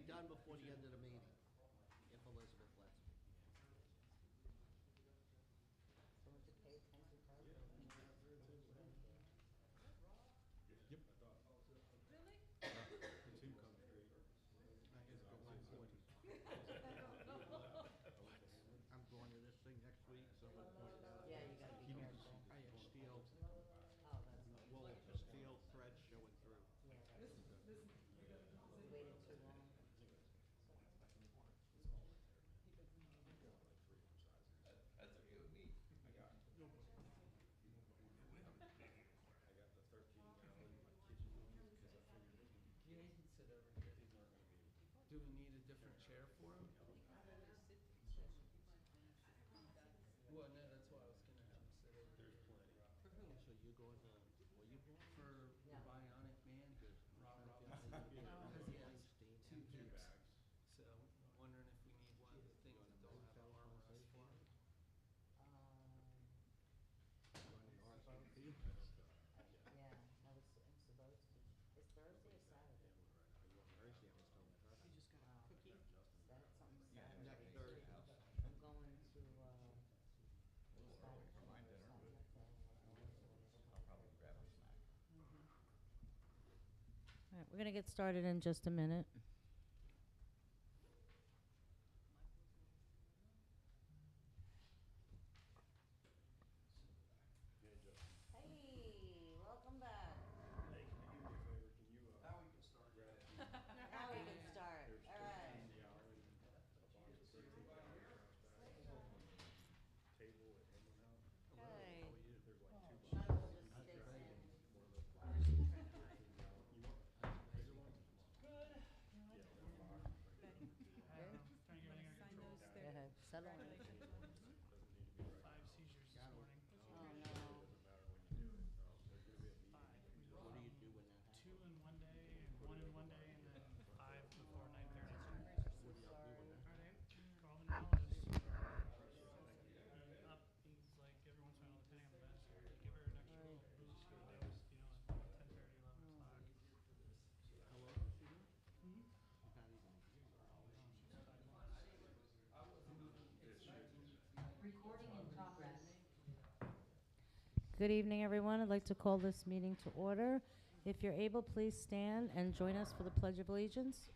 done before the end of the meeting, if Elizabeth lets me. Someone to pay attention to us. Yep. Really? The two come straight. I gotta go on 40. I'm going to this thing next week, someone pointed out. Yeah, you gotta be careful. I had steel, Oh, that's not wool, steel thread showing through. Yeah, that's waited too long. That's okay with me. I got the 13-gallon kitchen ones because I figured Yeah, he can sit over here. these aren't gonna be. Do we need a different chair for him? Well, no, that's why I was gonna have him sit over There's here. plenty. For who? So you're going to, what you going? For the Yeah. Bionic Man, Rob Yeah. Robinson. Yeah. Because he has two Two hips. bags. So wondering if we need one of the things that don't have an armrest for him. Yeah, I was supposed to. It's Thursday or Saturday? Thursday, I was told. You just got a cookie? Something Yeah, Saturday. next Thursday. I'm going to, Saturday or something like that. I'll probably grab a snack. All right, we're gonna get started in just a minute. Hey, welcome back. Hey, can you do me a favor? Can you, Now we can start. grab Now we can start. there's All right. 13-gallon, a box of 13-gallon trash bags. Table at Hammond House. Okay. There's like two Might as boxes. well just stick in. One of those boxes. 13-gallon. You want bigger one? Good. Yeah, one box. Betty. Trying to get everything under control. Go ahead, settle in. Doesn't need to be right. 5 seizures this morning. Oh, no. Doesn't matter when you do it. There's gonna be a meeting. 5. What do you do when that happens? 2 in one day, and 1 in one day, and then 5 before 9:30. What do y'all do when that happens? Friday, call the neurologist. Up, he's like, every once in a while, depending on the medicine, give her an extra little boost for the dose, you know, at 10:30, 11 o'clock. How long has she been? Mhm. Not even a year. Recording in progress. Good evening, everyone. I'd like to call this meeting to order. If you're able, please stand and join us for the Pledge of Allegiance.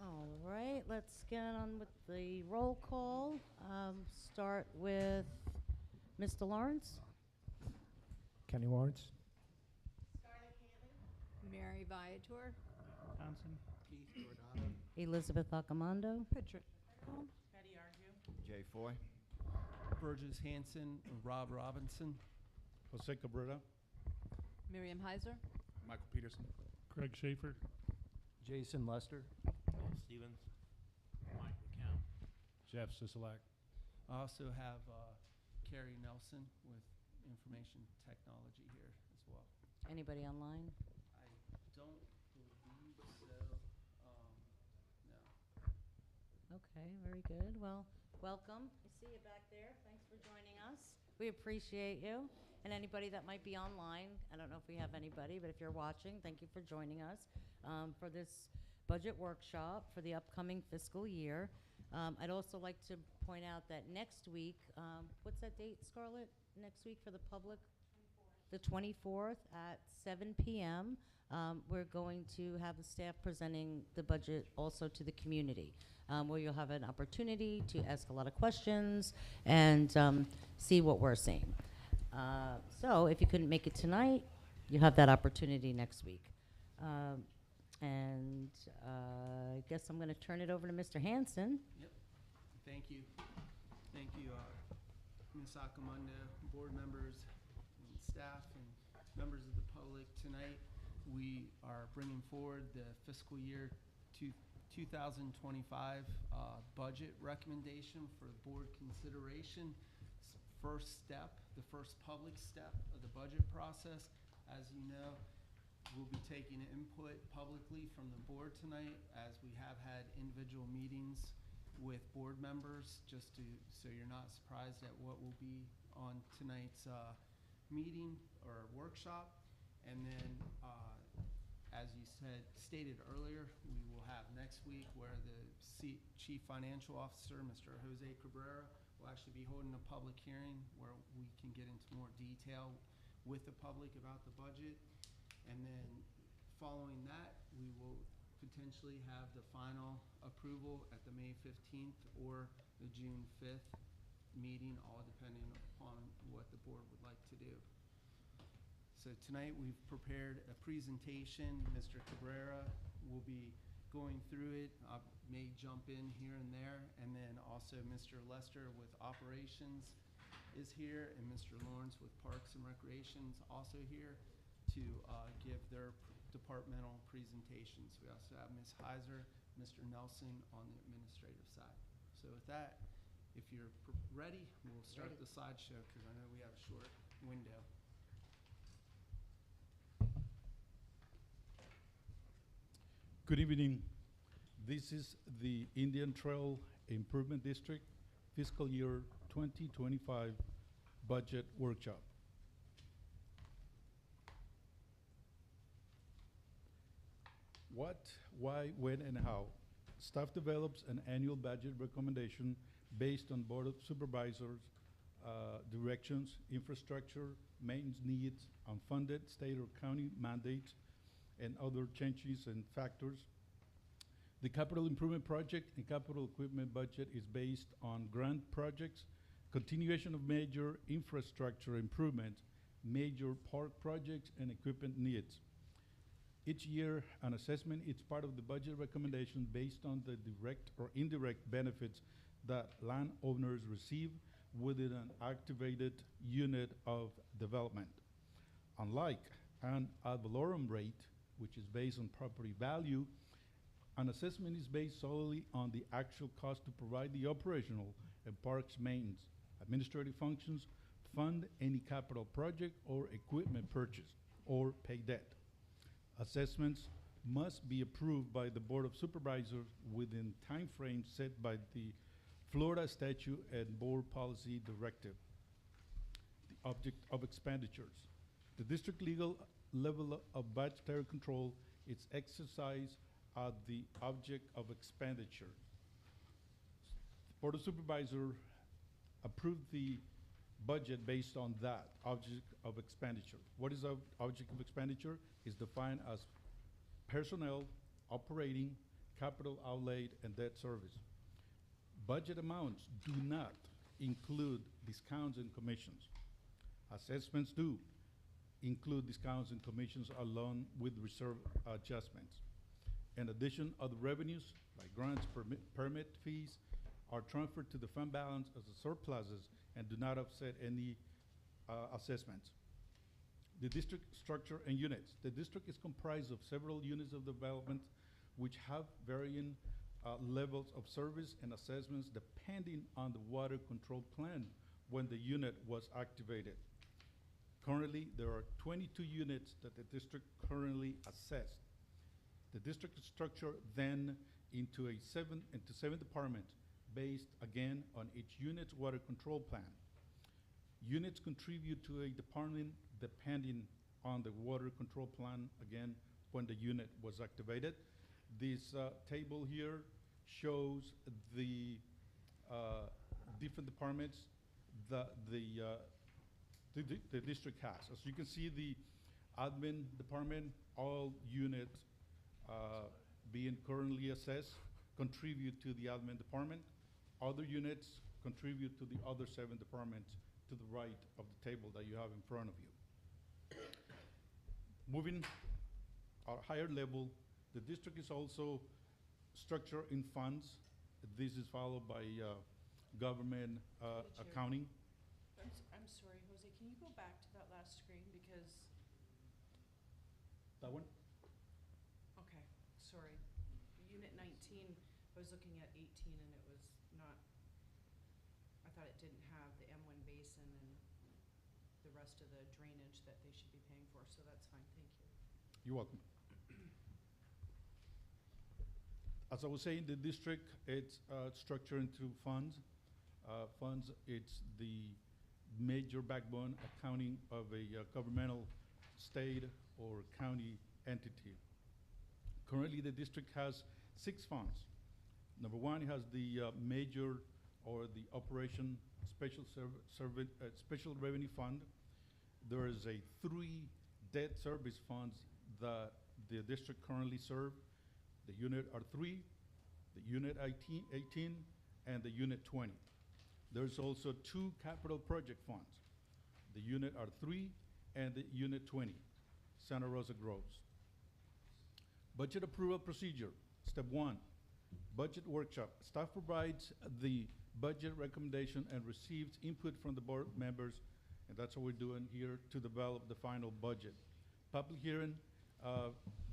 All right, let's get on with the roll call. Start with Mr. Lawrence. Kenny Lawrence. Mary Viator. Thompson. Keith Giordano. Elizabeth Accomando. Patricia. Betty Argue. Jay Foy. Burgess Hanson and Rob Robinson. Jose Cabrera. Miriam Heiser. Michael Peterson. Craig Schaefer. Jason Lester. Stevens. Mike McCown. Jeff Sisolak. I also have Carrie Nelson with information technology here as well. Anybody online? I don't believe so. No. Okay, very good. Well, welcome. I see you back there. Thanks for joining us. We appreciate you. And anybody that might be online, I don't know if we have anybody, but if you're watching, thank you for joining us for this budget workshop for the upcoming fiscal year. I'd also like to point out that next week, what's that date, Scarlett? Next week for the public? The 24th at 7 p.m. We're going to have the staff presenting the budget also to the community, where you'll have an opportunity to ask a lot of questions and see what we're seeing. So if you couldn't make it tonight, you have that opportunity next week. And I guess I'm going to turn it over to Mr. Hanson. Yep. Thank you. Thank you, Ms. Accomando, board members, and staff, and members of the public. Tonight, we are bringing forward the fiscal year 2025 budget recommendation for board consideration. first step, the first public step of the budget process. As you know, we'll be taking input publicly from the board tonight, as we have had individual meetings with board members, just so you're not surprised at what will be on tonight's meeting or workshop. And then, as you stated earlier, we will have next week where the Chief Financial Officer, Mr. Jose Cabrera, will actually be holding a public hearing where we can get into more detail with the public about the budget. And then following that, we will potentially have the final approval at the May 15th or the June 5th meeting, all depending upon what the board would like to do. So tonight we've prepared a presentation. Mr. Cabrera will be going through it. I may jump in here and there. And then also Mr. Lester with operations is here, and Mr. Lawrence with Parks and Recreation is also here to give their departmental presentations. We also have Ms. Heiser, Mr. Nelson on the administrative side. So with that, if you're ready, we'll start Ready. the slideshow because I know we have a short window. Good evening. This is the Indian Trail Improvement District Fiscal Year 2025 Budget Workshop. What, why, when, and how? Staff develops an annual budget recommendation based on Board of Supervisors directions, infrastructure, maintenance needs, unfunded state or county mandates, and other changes and factors. The capital improvement project and capital equipment budget is based on grant projects, continuation of major infrastructure improvements, major park projects, and equipment needs. Each year, an assessment is part of the budget recommendation based on the direct or indirect benefits that landowners receive within an activated unit of development. Unlike an ad valorem rate, which is based on property value, an assessment is based solely on the actual cost to provide the operational and parks maintenance, administrative functions, fund any capital project or equipment purchase, or pay debt. Assessments must be approved by the Board of Supervisors within timeframes set by the Florida statute and board policy directive. The object of expenditures. The district legal level of budgetary control is exercised at the object of expenditure. Board of Supervisors approved the budget based on that object of expenditure. What is the object of expenditure? Is defined as personnel, operating, capital outlay, and debt service. Budget amounts do not include discounts and commissions. Assessments do include discounts and commissions along with reserve adjustments. In addition, other revenues, like grants, permit fees, are transferred to the fund balance as a surpluses and do not offset any assessments. The district structure and units. The district is comprised of several units of development which have varying levels of service and assessments depending on the water control plan when the unit was activated. Currently, there are 22 units that the district currently assessed. The district is structured then into seven departments based again on each unit's water control plan. Units contribute to a department depending on the water control plan, again, when the unit was activated. This table here shows the different departments that the district has. As you can see, the admin department, all units being currently assessed contribute to the admin department. Other units contribute to the other 7 departments to the right of the table that you have in front of you. Moving at a higher level, the district is also structured in funds. This is followed by government accounting. I'm sorry, Jose, can you go back to that last screen because, That one? okay, sorry. Unit 19, I was looking at 18 and it was not, I thought it didn't have the M1 base basin and the rest of the drainage that they should be paying for, so that's fine, thank you. You're welcome. As I was saying, the district, it's structured into funds. Funds, it's the major backbone accounting of a governmental state or county entity. Currently, the district has 6 funds. Number one, it has the major or the operation special revenue fund. There is a 3 debt service funds that the district currently serve. The unit R3, the unit 18, and the unit 20. There's also 2 capital project funds, the unit R3 and the unit 20, Santa Rosa Groves. Budget approval procedure. Step 1, budget workshop. Staff provides the budget recommendation and receives input from the board members, and that's what we're doing here to develop the final budget. Public hearing,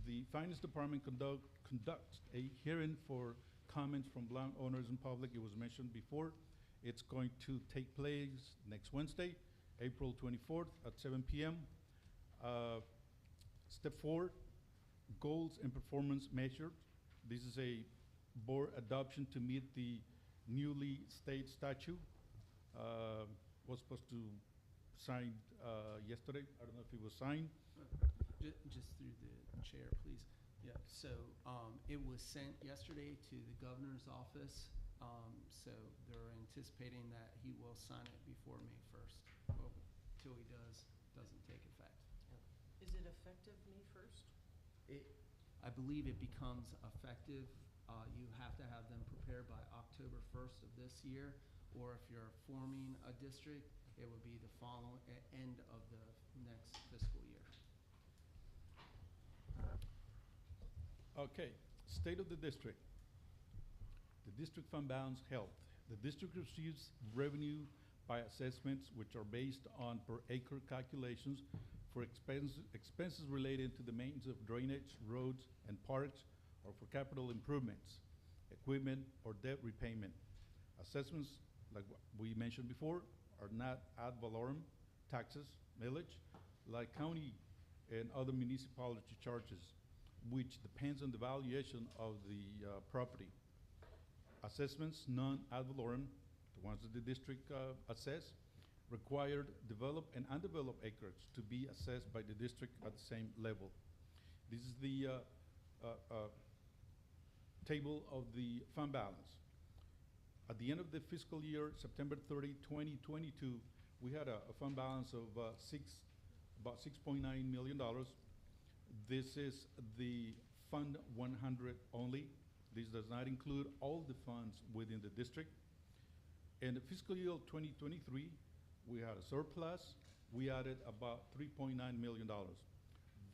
the finance department conducts a hearing for comments from land owners and public. It was mentioned before. It's going to take place next Wednesday, April 24th at 7 p.m. Step 4, goals and performance measures. This is a board adoption to meet the newly state statute. Was supposed to sign yesterday. I don't know if it was signed. Just through the chair, please. Yeah, so it was sent yesterday to the governor's office. So they're anticipating that he will sign it before May 1st. Well, till he doesn't take effect. Is it effective May 1st? I believe it becomes effective. You have to have them prepared by October 1st of this year, or if you're forming a district, it would be the following end of the next fiscal year. Okay, state of the district. The district fund balance health. The district receives revenue by assessments which are based on per acre calculations for expenses related to the maintenance of drainage, roads, and parks, or for capital improvements, equipment, or debt repayment. Assessments, like we mentioned before, are not ad valorem taxes, millage, like county and other municipality charges, which depends on the valuation of the property. Assessments, non-ad valorem, the ones that the district assess, required developed and undeveloped acreage to be assessed by the district at the same level. This is the table of the fund balance. At the end of the fiscal year, September 30, 2022, we had a fund balance of about $6.9 million. This is the Fund 100 only. This does not include all the funds within the district. In the fiscal year of 2023, we had a surplus. We added about $3.9 million.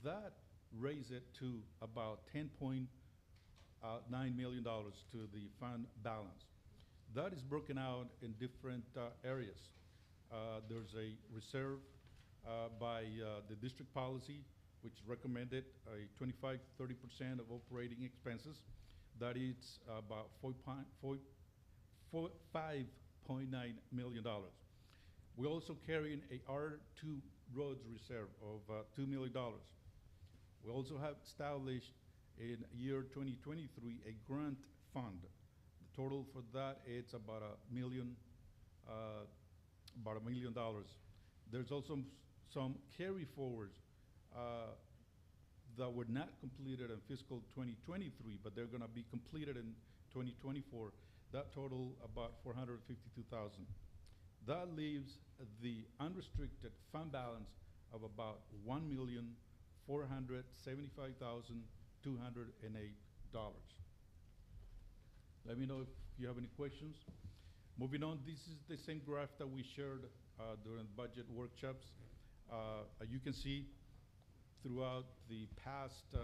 That raised it to about $10.9 million to the fund balance. That is broken out in different areas. There's a reserve by the district policy, which recommended a 25-30% of operating expenses. That is about $5.9 million. We also carry a R2 roads reserve of $2 million. We also have established in year 2023 a grant fund. The total for that is about $1 million. There's also some carry forwards that were not completed in fiscal 2023, but they're going to be completed in 2024. That total about $452,000. That leaves the unrestricted fund balance of about $1,475,208. Let me know if you have any questions. Moving on, this is the same graph that we shared during budget workshops. You can see throughout the past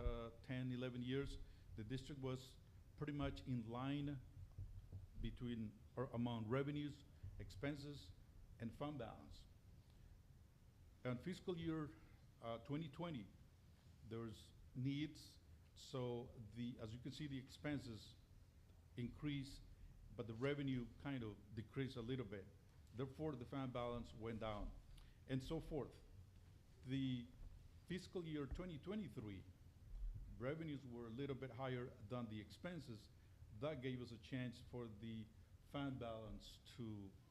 10, 11 years, the district was pretty much in line between or among revenues, expenses, and fund balance. In fiscal year 2020, there's needs, so as you can see, the expenses increase, but the revenue kind of decreased a little bit. Therefore, the fund balance went down, and so forth. The fiscal year 2023, revenues were a little bit higher than the expenses. That gave us a chance for the fund balance to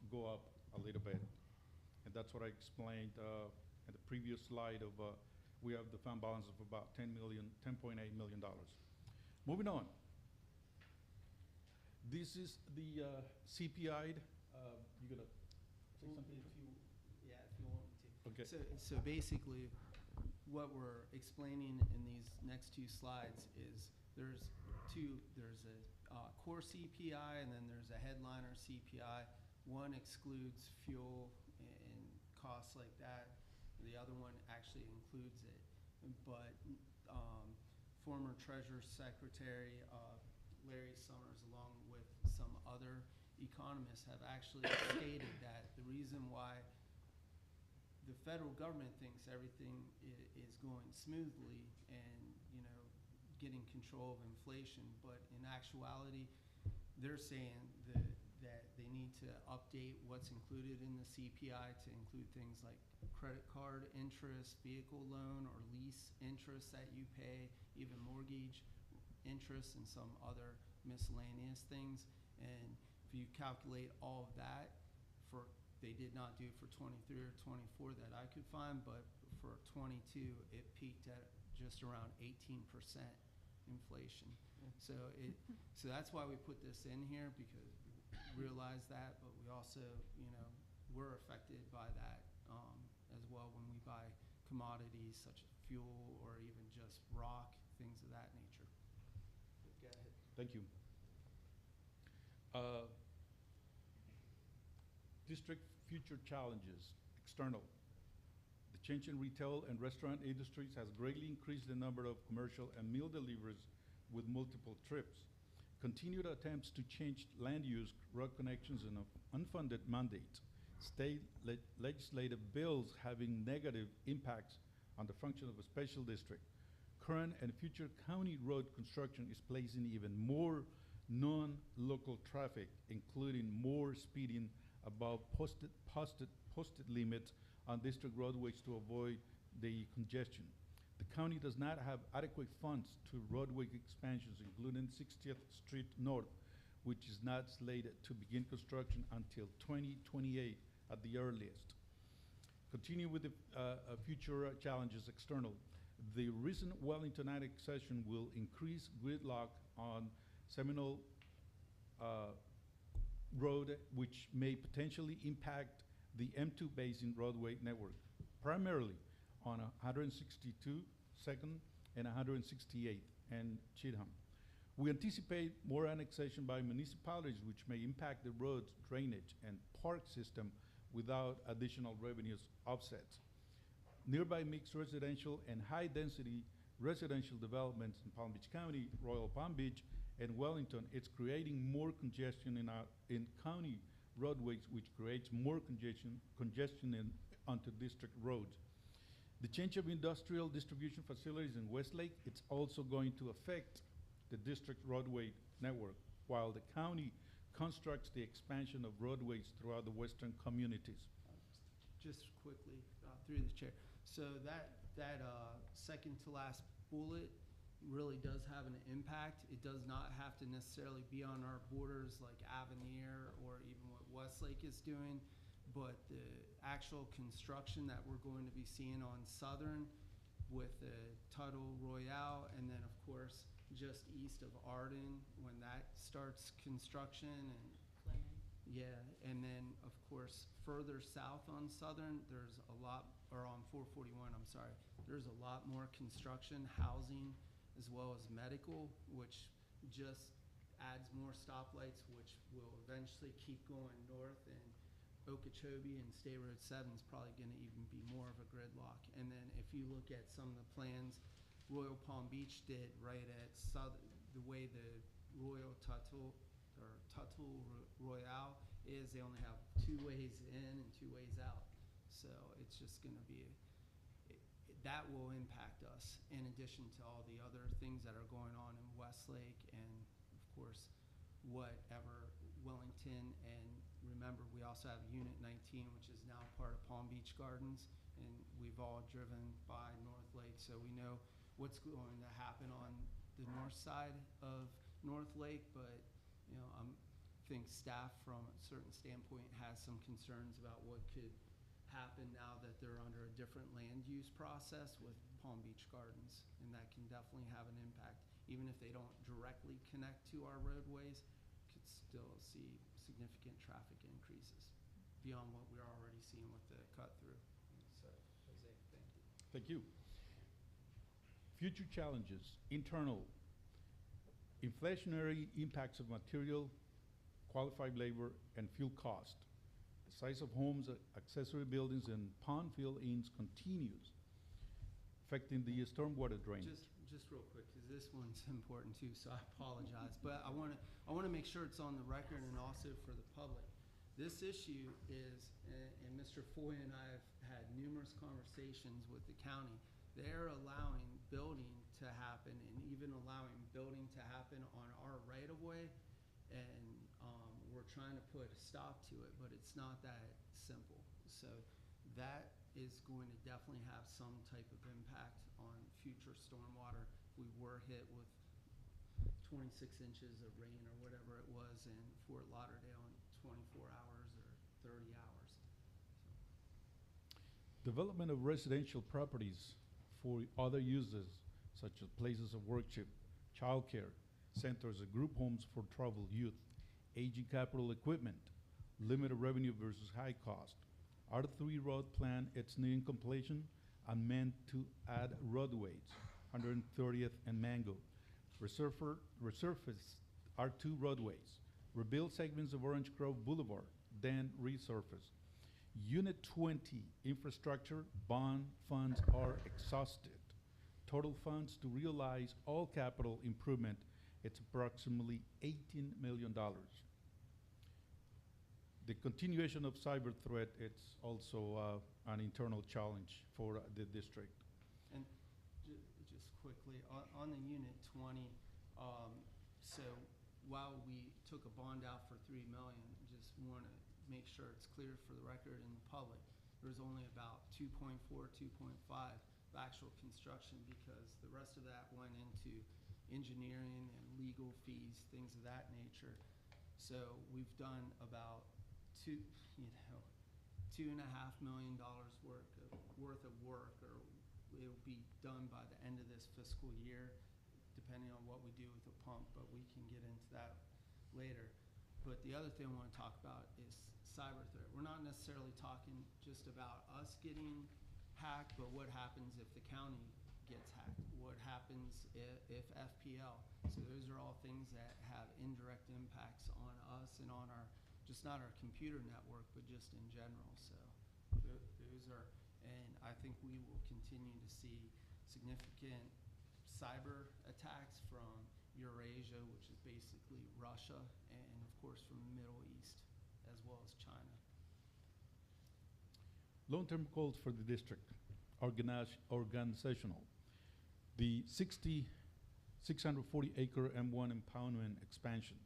go up a little bit. And that's what I explained in the previous slide of, we have the fund balance of about $10.8 million. Moving on. This is the CPI. You gonna say something? If you, yeah, if you want me to. Okay. So basically, what we're explaining in these next two slides is there's a core CPI and then there's a headliner CPI. One excludes fuel and costs like that. The other one actually includes it. But former Treasurer Secretary Larry Summers, along with some other economists, have actually stated that the reason why the federal government thinks everything is going smoothly and, you know, getting control of inflation, but in actuality, they're saying that they need to update what's included in the CPI to include things like credit card interest, vehicle loan or lease interest that you pay, even mortgage interest and some other miscellaneous things. And if you calculate all of that, they did not do for 23 or 24 that I could find, but for 22, it peaked at just around 18% inflation. So that's why we put this in here, because we realize that, but we also, you know, we're affected by that as well when we buy commodities such as fuel or even just rock, things of that nature. Go ahead. Thank you. District future challenges, external. The change in retail and restaurant industries has greatly increased the number of commercial and meal deliveries with multiple trips. Continued attempts to change land use, road connections, and unfunded mandates. State legislative bills having negative impacts on the function of a special district. Current and future county road construction is placing even more non-local traffic, including more speeding above posted limits on district roadways to avoid the congestion. The county does not have adequate funds to roadway expansions, including 60th Street North, which is not slated to begin construction until 2028 at the earliest. Continue with the future challenges external. The recent Wellington annexation will increase gridlock on Seminole Road, which may potentially impact the M2 Basin roadway network, primarily on 162, 2nd, and 168th, and Cheatham. We anticipate more annexation by municipalities, which may impact the roads, drainage, and park system without additional revenues offsets. Nearby mixed residential and high-density residential developments in Palm Beach County, Royal Palm Beach, and Wellington, it's creating more congestion in county roadways, which creates more congestion onto district roads. The change of industrial distribution facilities in Westlake, it's also going to affect the district roadway network, while the county constructs the expansion of roadways throughout the western communities. Just quickly, through the chair. So that second to last bullet really does have an impact. It does not have to necessarily be on our borders like Avenir or even what Westlake is doing, but the actual construction that we're going to be seeing on Southern with the Tuttle Royale, and then of course just east of Arden when that starts construction, and yeah, and then of course further south on Southern there's a lot, or on 441, I'm sorry, there's a lot more construction, housing, as well as medical, which just adds more stoplights, which will eventually keep going north, and Okeechobee and State Road 7 is probably going to even be more of a gridlock. And then if you look at some of the plans Royal Palm Beach did right at the way the Royal Tuttle Royale is, they only have 2 ways in and 2 ways out. So it's just going to be that will impact us, in addition to all the other things that are going on in Westlake, and of course whatever Wellington and remember, we also have Unit 19, which is now part of Palm Beach Gardens, and we've all driven by North Lake, so we know what's going to happen on the north side of North Lake, but, you know, I think staff from a certain standpoint has some concerns about what could happen now that they're under a different land use process with Palm Beach Gardens, and that can definitely have an impact. Even if they don't directly connect to our roadways, could still see significant traffic increases beyond what we're already seeing with the cut-through. So, Jose, thank you. Thank you. Future challenges, internal, inflationary impacts of material, qualified labor, and fuel cost. The size of homes, accessory buildings, and pond fill ins continues, affecting the stormwater drainage. Just real quick, because this one's important too, so I apologize. But I want to make sure it's on the record and also for the public. This issue is, and Mr. Foy and I have had numerous conversations with the county. They're allowing building to happen and even allowing building to happen on our right-of-way, and we're trying to put a stop to it, but it's not that simple. So that is going to definitely have some type of impact on future stormwater. We were hit with 26 inches of rain or whatever it was in Fort Lauderdale in 24 hours or 30 hours. Development of residential properties for other uses, such as places of worship, childcare, centers, and group homes for troubled youth, aging capital equipment, limited revenue versus high cost. R3 road plan, it's nearing completion and meant to add roadways, 130th and Mango. Resurface R2 roadways, rebuild segments of Orange Grove Boulevard, then resurface. Unit 20 infrastructure bond funds are exhausted. Total funds to realize all capital improvement, it's approximately $18 million. The continuation of cyber threat, it's also an internal challenge for the district. And just quickly, on the Unit 20, so while we took a bond out for $3 million, just want to make sure it's clear for the record and the public, there's only about 2.4, 2.5 of actual construction, because the rest of that went into engineering and legal fees, things of that nature. So we've done about $2.5 million worth of work, or it'll be done by the end of this fiscal year, depending on what we do with the pump, but we can get into that later. But the other thing I want to talk about is cyber threat. We're not necessarily talking just about us getting hacked, but what happens if the county gets hacked? What happens if FPL? So those are all things that have indirect impacts on us and on our, just not our computer network, but just in general. So those are, and I think we will continue to see significant cyber attacks from Eurasia, which is basically Russia, and of course from the Middle East, as well as China. Long-term goals for the district, organizational. The 640-acre M1 impoundment expansion,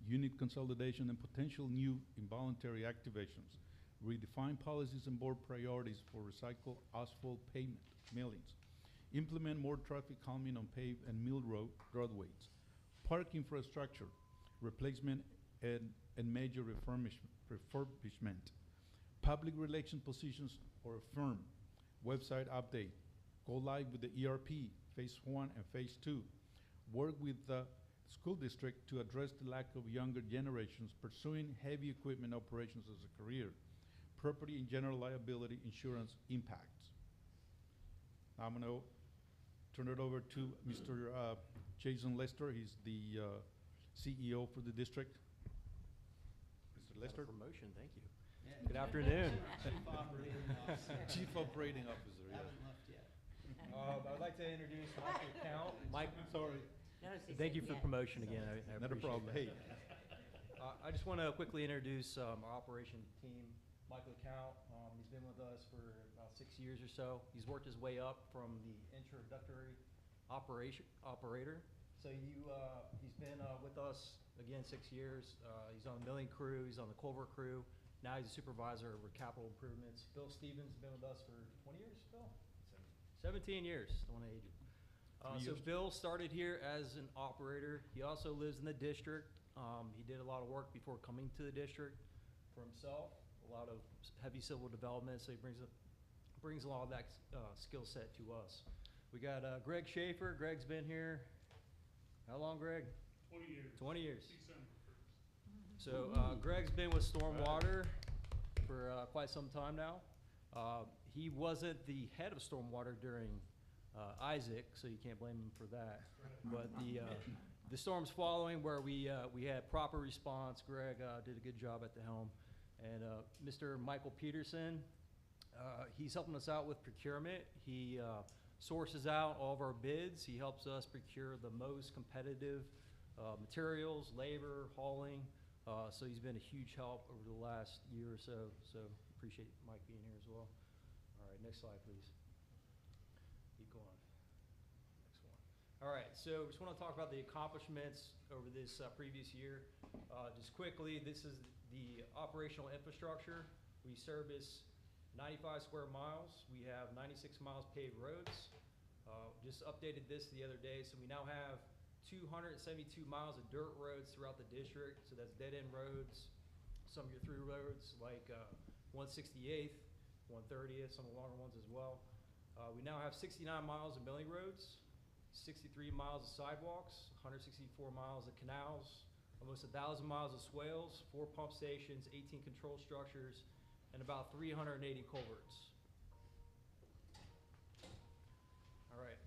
unit consolidation and potential new involuntary activations, redefine policies and board priorities for recycled asphalt pavement, millings, implement more traffic calming on paved and milled roadways, park infrastructure, replacement and major refurbishment, public relations positions or a firm, website update, go live with the ERP, phase 1 and phase 2, work with the school district to address the lack of younger generations pursuing heavy equipment operations as a career, property and general liability insurance impacts. I'm going to turn it over to Mr. Jason Lester. He's the CEO for the district. Mr. Lester? Promotion, thank you. Yeah. Good afternoon. Chief Operating Officer. Chief Operating Officer, yes. Haven't left yet. I'd like to introduce Michael Count. Mike, Sorry. thank you for the promotion again. I Not a appreciate problem. that. Hey, I just want to quickly introduce our operation team. Michael Count, he's been with us for about 6 years or so. He's worked his way up from the introductory operator. So he's been with us again, 6 years. He's on the milling crew, he's on the culvert crew. Now he's a supervisor over capital improvements. Bill Stevens has been with us for 20 years, Bill? 17 years, don't want to age you. So Bill started here as an operator. He also lives in the district. He did a lot of work before coming to the district for himself, a lot of heavy civil development, so he brings a lot of that skill set to us. We got Greg Schaefer. Greg's been here, how long, Greg? 20 years. 20 years. December 1st. So Greg's been with Stormwater for quite some time now. He wasn't the head of Stormwater during Isaac, so you can't blame him for that. But the storms following, where we had proper response, Greg did a good job at the helm. And Mr. Michael Peterson, he's helping us out with procurement. He sources out all of our bids. He helps us procure the most competitive materials, labor, hauling. So he's been a huge help over the last year or so. So appreciate Mike being here as well. All right, next slide, please. Keep going. Next one. All right, so just want to talk about the accomplishments over this previous year. Just quickly, this is the operational infrastructure. We service 95 square miles. We have 96 miles paved roads. Just updated this the other day, so we now have 272 miles of dirt roads throughout the district. So that's dead-end roads, some of your through roads like 168th, 130th, some of the longer ones as well. We now have 69 miles of milling roads, 63 miles of sidewalks, 164 miles of canals, almost 1,000 miles of swales, 4 pump stations, 18 control structures, and about 380 culverts. All right.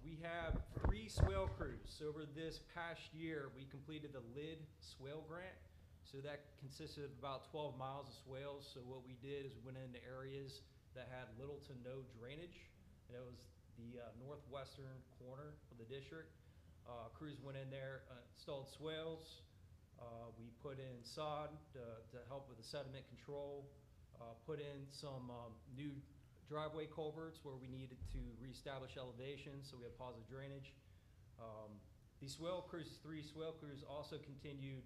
We have 3 swale crews. So over this past year, we completed the LID swale grant. So that consisted of about 12 miles of swales. So what we did is we went into areas that had little to no drainage. And it was the northwestern corner of the district. Crews went in there, installed swales. We put in sod to help with the sediment control. Put in some new driveway culverts where we needed to reestablish elevation, so we have positive drainage. These swale crews, 3 swale crews, also continued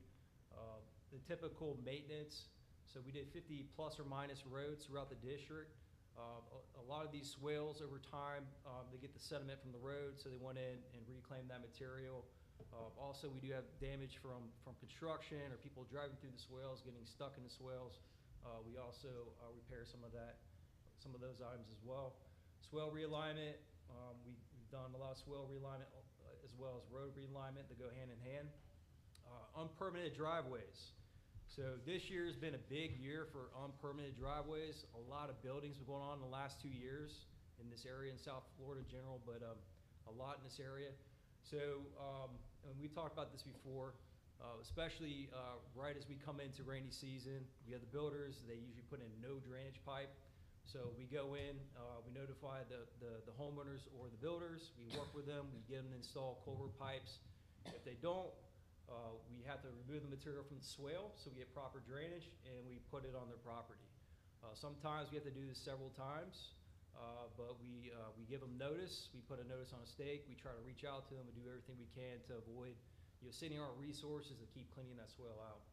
the typical maintenance. So we did 50 plus or minus roads throughout the district. A lot of these swales over time, they get the sediment from the road, so they went in and reclaimed that material. Also, we do have damage from construction or people driving through the swales, getting stuck in the swales. We also repair some of those items as well. Swale realignment, we've done a lot of swale realignment as well as road realignment that go hand in hand. Unpermitted driveways. So this year has been a big year for unpermitted driveways. A lot of buildings have been going on in the last 2 years in this area in South Florida in general, but a lot in this area. So, and we talked about this before, especially right as we come into rainy season. We have the builders, they usually put in no drainage pipe. So we go in, we notify the homeowners or the builders, we work with them, we get them to install culvert pipes. If they don't, we have to remove the material from the swale so we get proper drainage, and we put it on their property. Sometimes we have to do this several times, but we give them notice. We put a notice on a stake. We try to reach out to them and do everything we can to avoid sitting on our resources to keep cleaning that swale out.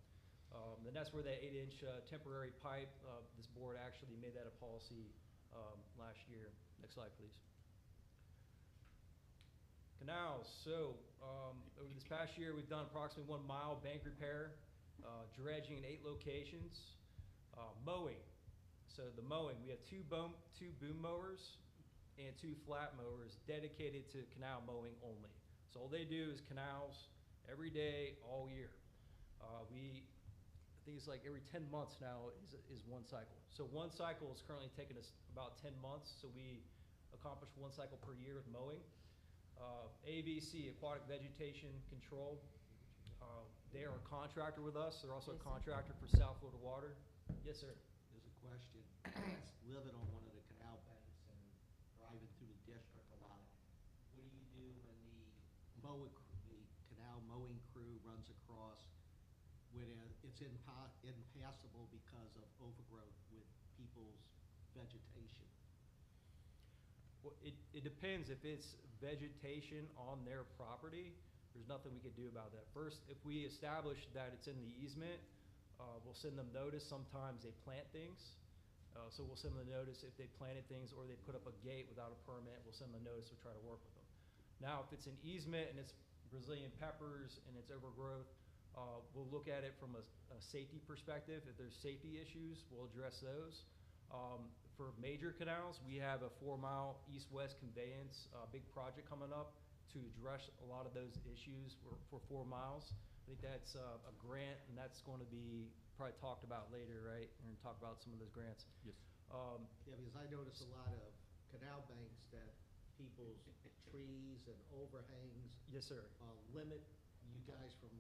And that's where that 8-inch temporary pipe, this board actually made that a policy last year. Next slide, please. Canals. So over this past year, we've done approximately 1 mile bank repair, dredging in 8 locations. Mowing. So the mowing, we have 2 boom mowers and 2 flat mowers dedicated to canal mowing only. So all they do is canals every day, all year. I think it's like every 10 months now is 1 cycle. So 1 cycle is currently taking us about 10 months. So we accomplish 1 cycle per year with mowing. ABC, Aquatic Vegetation Control. They are a contractor with us. They're also a contractor for South Florida Water. Yes, sir. There's a question. Living on one of the canal banks and driving through the district a lot. What do you do when the canal mowing crew runs across when it's impassable because of overgrowth with people's vegetation? Well, it depends. If it's vegetation on their property, there's nothing we could do about that. First, if we establish that it's in the easement, we'll send them notice. Sometimes they plant things. So we'll send them a notice if they planted things or they put up a gate without a permit. We'll send them a notice. We'll try to work with them. Now, if it's an easement and it's Brazilian peppers and it's overgrowth, we'll look at it from a safety perspective. If there's safety issues, we'll address those. For major canals, we have a 4-mile east-west conveyance, big project coming up to address a lot of those issues for 4 miles. I think that's a grant, and that's going to be probably talked about later, right? We're going to talk about some of those grants. Yes. Yeah, because I notice a lot of canal banks that people's trees and overhangs Yes, sir. limit you guys from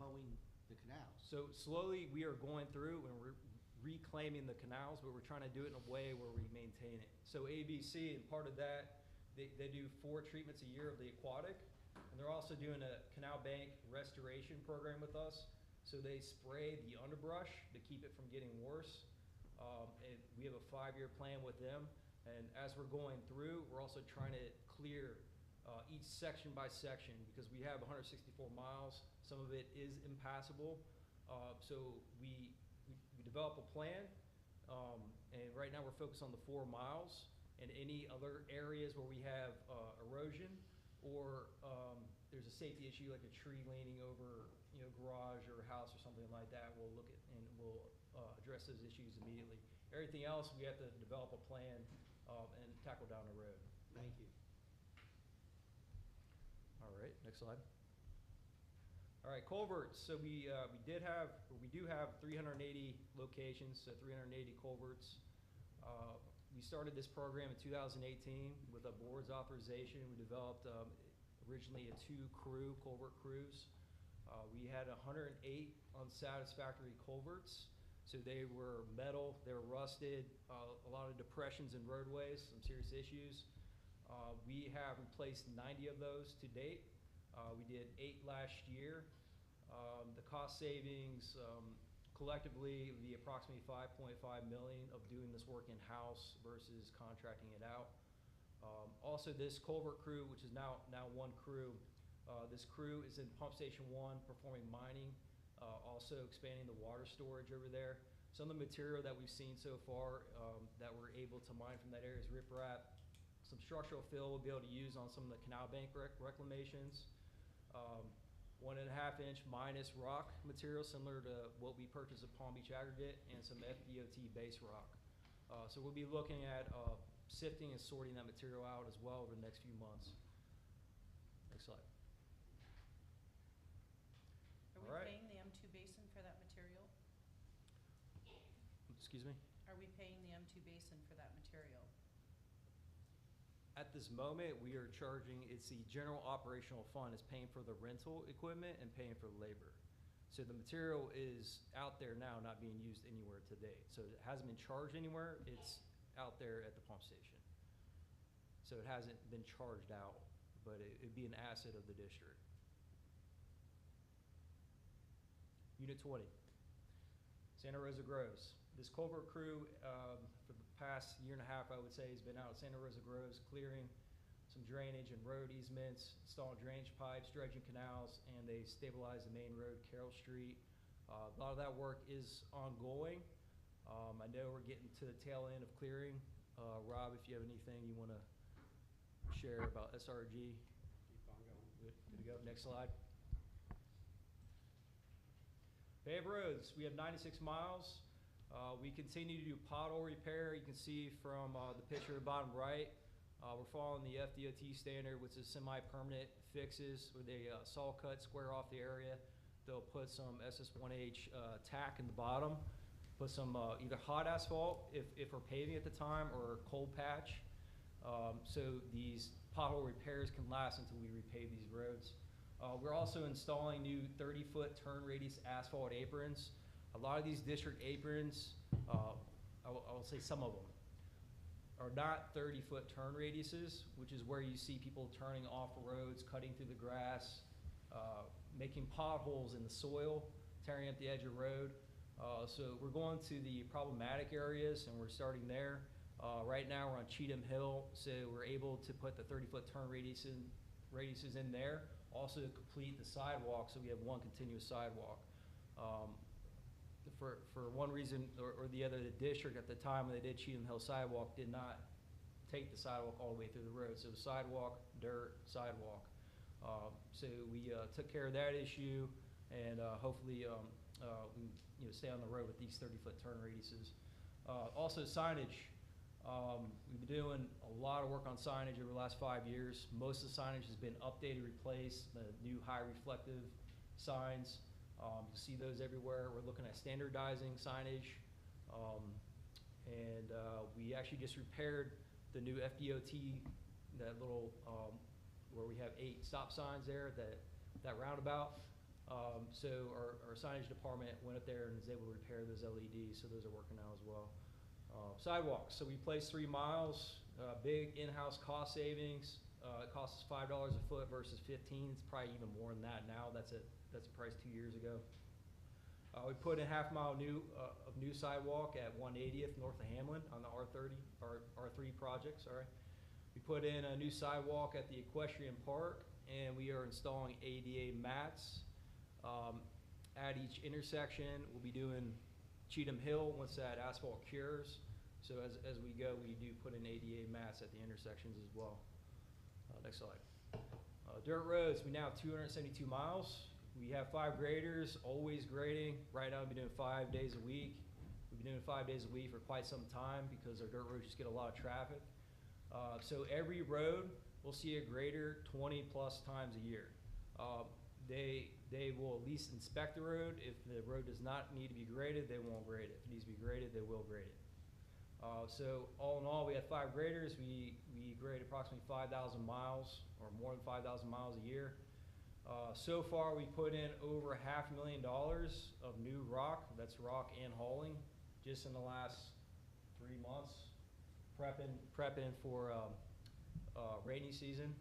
mowing the canals. So slowly, we are going through and we're reclaiming the canals, but we're trying to do it in a way where we maintain it. So ABC, and part of that, they do 4 treatments a year of the aquatic, and they're also doing a canal bank restoration program with us. So they spray the underbrush to keep it from getting worse. And we have a 5-year plan with them. And as we're going through, we're also trying to clear each section by section because we have 164 miles. Some of it is impassable. So we develop a plan. And right now we're focused on the 4 miles and any other areas where we have erosion or there's a safety issue like a tree leaning over, garage or a house or something like that. We'll look at and we'll address those issues immediately. Everything else, we have to develop a plan and tackle down the road. Thank you. All right, next slide. All right, culverts. So we do have 380 locations, so 380 culverts. We started this program in 2018 with a board's authorization. We developed originally a 2 culvert crews. We had 108 unsatisfactory culverts. So they were metal, they were rusted, a lot of depressions in roadways, some serious issues. We have replaced 90 of those to date. We did 8 last year. The cost savings collectively would be approximately $5.5 million of doing this work in-house versus contracting it out. Also, this culvert crew, which is now 1 crew, this crew is in Pump Station 1 performing mining, also expanding the water storage over there. Some of the material that we've seen so far that we're able to mine from that area is riprap. Some structural fill we'll be able to use on some of the canal bank reclamations. 1.5-inch minus rock material similar to what we purchased at Palm Beach Aggregate and some FDOT base rock. So we'll be looking at sifting and sorting that material out as well over the next few months. Next slide. Are we All right. paying the M2 basin for that material? Excuse me? Are we paying the M2 basin for that material? At this moment, we are charging, it's the general operational fund is paying for the rental equipment and paying for the labor. So the material is out there now, not being used anywhere to date. So it hasn't been charged anywhere, it's out there at the pump station. So it hasn't been charged out, but it'd be an asset of the district. Unit 20, Santa Rosa Groves. This culvert crew, for the past 1.5 years, I would say, has been out at Santa Rosa Groves clearing some drainage and road easements, installing drainage pipes, dredging canals, and they stabilized the main road, Carroll Street. A lot of that work is ongoing. I know we're getting to the tail end of clearing. Rob, if you have anything you want to share about SRG. Keep on going. Good to go. Next slide. Paved roads, we have 96 miles. We continue to do pothole repair. You can see from the picture at the bottom right, we're following the FDOT standard, which is semi-permanent fixes where they saw cut, square off the area. They'll put some SS1H tack in the bottom, put some either hot asphalt if we're paving at the time or cold patch. So these pothole repairs can last until we repave these roads. We're also installing new 30-foot turn radius asphalt aprons. A lot of these district aprons, I will say some of them, are not 30-foot turn radiuses, which is where you see people turning off roads, cutting through the grass, making potholes in the soil, tearing up the edge of the road. So we're going to the problematic areas, and we're starting there. Right now, we're on Cheatham Hill, so we're able to put the 30-foot turn radiuses in there. Also complete the sidewalk, so we have one continuous sidewalk. For one reason or the other, the district at the time when they did Cheatham Hill sidewalk did not take the sidewalk all the way through the road. So it was sidewalk, dirt, sidewalk. So we took care of that issue, and hopefully we can stay on the road with these 30-foot turn radiuses. Also signage. We've been doing a lot of work on signage over the last 5 years. Most of the signage has been updated, replaced, the new high reflective signs. You see those everywhere. We're looking at standardizing signage. We actually just repaired the new FDOT, that little, where we have 8 stop signs there, that roundabout. So our signage department went up there and was able to repair those LEDs, so those are working now as well. Sidewalks, so we placed 3 miles, big in-house cost savings. It costs us $5 a foot versus 15. It's probably even more than that now. That's a price 2 years ago. We put in half-mile of new sidewalk at 180th north of Hamlin on the R3 project, sorry. We put in a new sidewalk at the equestrian park, and we are installing ADA mats at each intersection. We'll be doing Cheatham Hill once that asphalt cures. So as we go, we do put in ADA mats at the intersections as well. Next slide. Dirt roads, we now have 272 miles. We have 5 graders, always grading. Right now, we've been doing 5 days a week. We've been doing 5 days a week for quite some time because our dirt roads just get a lot of traffic. So every road will see a grader 20 plus times a year. They will at least inspect the road. If the road does not need to be graded, they won't grade it. If it needs to be graded, they will grade it. So all in all, we have 5 graders. We grade approximately 5,000 miles or more than 5,000 miles a year. So far, we put in over $500,000 of new rock. That's rock and hauling just in the last 3 months, prepping for rainy season.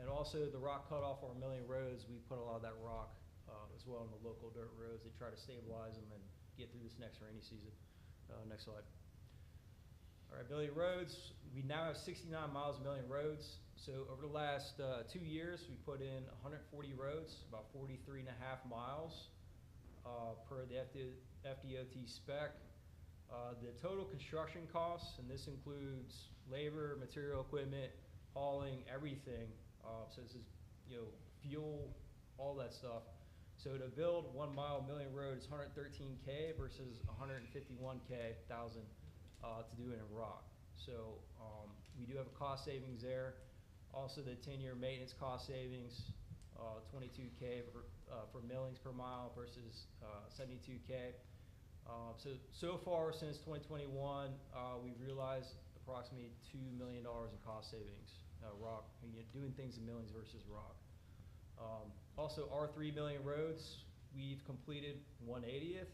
And also the rock cutoff on our milling roads, we put a lot of that rock as well on the local dirt roads. They try to stabilize them and get through this next rainy season. Next slide. All right, milling roads. We now have 69 miles of milling roads. So over the last 2 years, we put in 140 roads, about 43.5 miles per the FDOT spec. The total construction costs, and this includes labor, material, equipment, hauling, everything. So this is, fuel, all that stuff. So to build 1 mile milling road is $113K versus $151K to do it in rock. So we do have a cost savings there. Also the 10-year maintenance cost savings, 22K for millings per mile versus 72K. So far since 2021, we've realized approximately $2 million in cost savings, rock, doing things in millings versus rock. Also R3 milling roads, we've completed 180th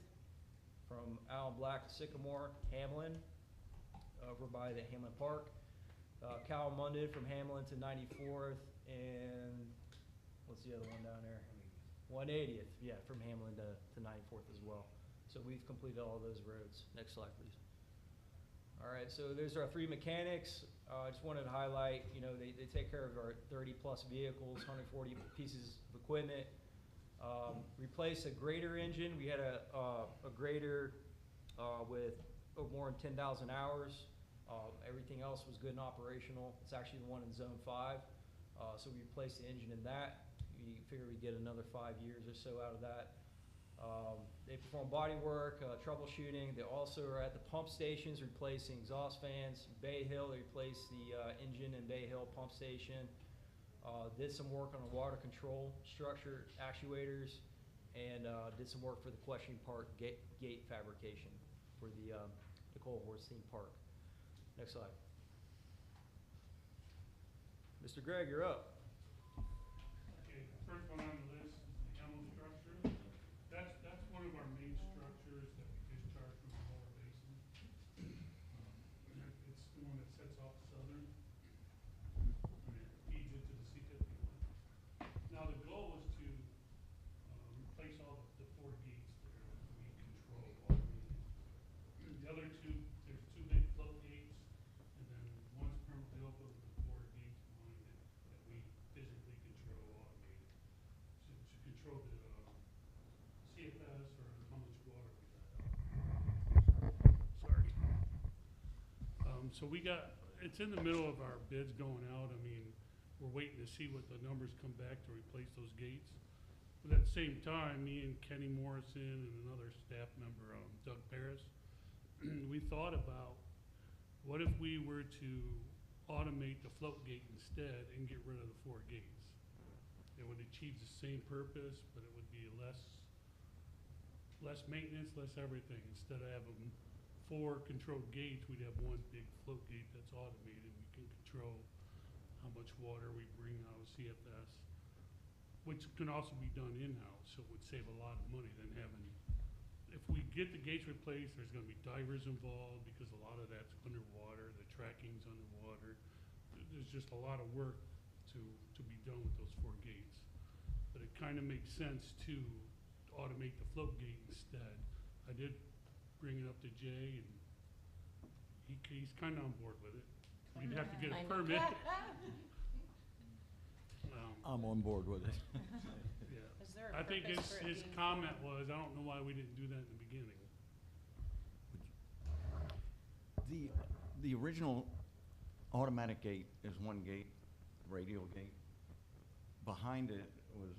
from Allen Black to Sycamore, Hamlin, over by the Hamlin Park. Calamunded from Hamlin to 94th, and what's the other one down there? 180th, yeah, from Hamlin to 94th as well. So we've completed all of those roads. Next slide, please. All right, so there's our 3 mechanics. I just wanted to highlight, they take care of our 30 plus vehicles, 140 pieces of equipment. Replace a grader engine. We had a grader with more than 10,000 hours. Everything else was good and operational. It's actually the one in Zone 5. So we replaced the engine in that. We figure we'd get another 5 years or so out of that. They perform body work, troubleshooting. They also are at the pump stations replacing exhaust fans. Bay Hill, they replaced the engine in Bay Hill pump station. Did some work on the water control structure actuators, and did some work for the Questioning Park gate fabrication for the Nicole Horstein Park. Next slide. Mr. Gregg, you're up. Okay, first one on the list is the Hamel structure. That's one of our main structures that we discharge from the lower basin. It's the one that sets off Southern, and it feeds into the CTIP. Now the goal is to replace all the 4 gates there that we control automated. The other 2, there's 2 big float gates, and then one's permanently open with the 4 gates behind it that we physically control automated. So it's in the middle of our bids going out. I mean, we're waiting to see what the numbers come back to replace those gates. But at the same time, me and Kenny Morrison and another staff member, Doug Paris, we thought about, what if we were to automate the float gate instead and get rid of the 4 gates? It would achieve the same purpose, but it would be less maintenance, less everything. Instead of having 4 controlled gates, we'd have 1 big float gate that's automated. We can control how much water we bring out of CFS, which can also be done in-house, so it would save a lot of money than having, if we get the gates replaced, there's gonna be divers involved, because a lot of that's underwater, the tracking's underwater. There's just a lot of work to be done with those 4 gates. But it kinda makes sense to automate the float gate instead. I did bring it up to Jay, and he's kinda on board with it. We'd have to get a permit. I'm on board with it. Yeah. Is there a I think purpose for it his being comment was, I don't know why we didn't do that in the beginning. The original automatic gate is 1 gate, radial gate. Behind it was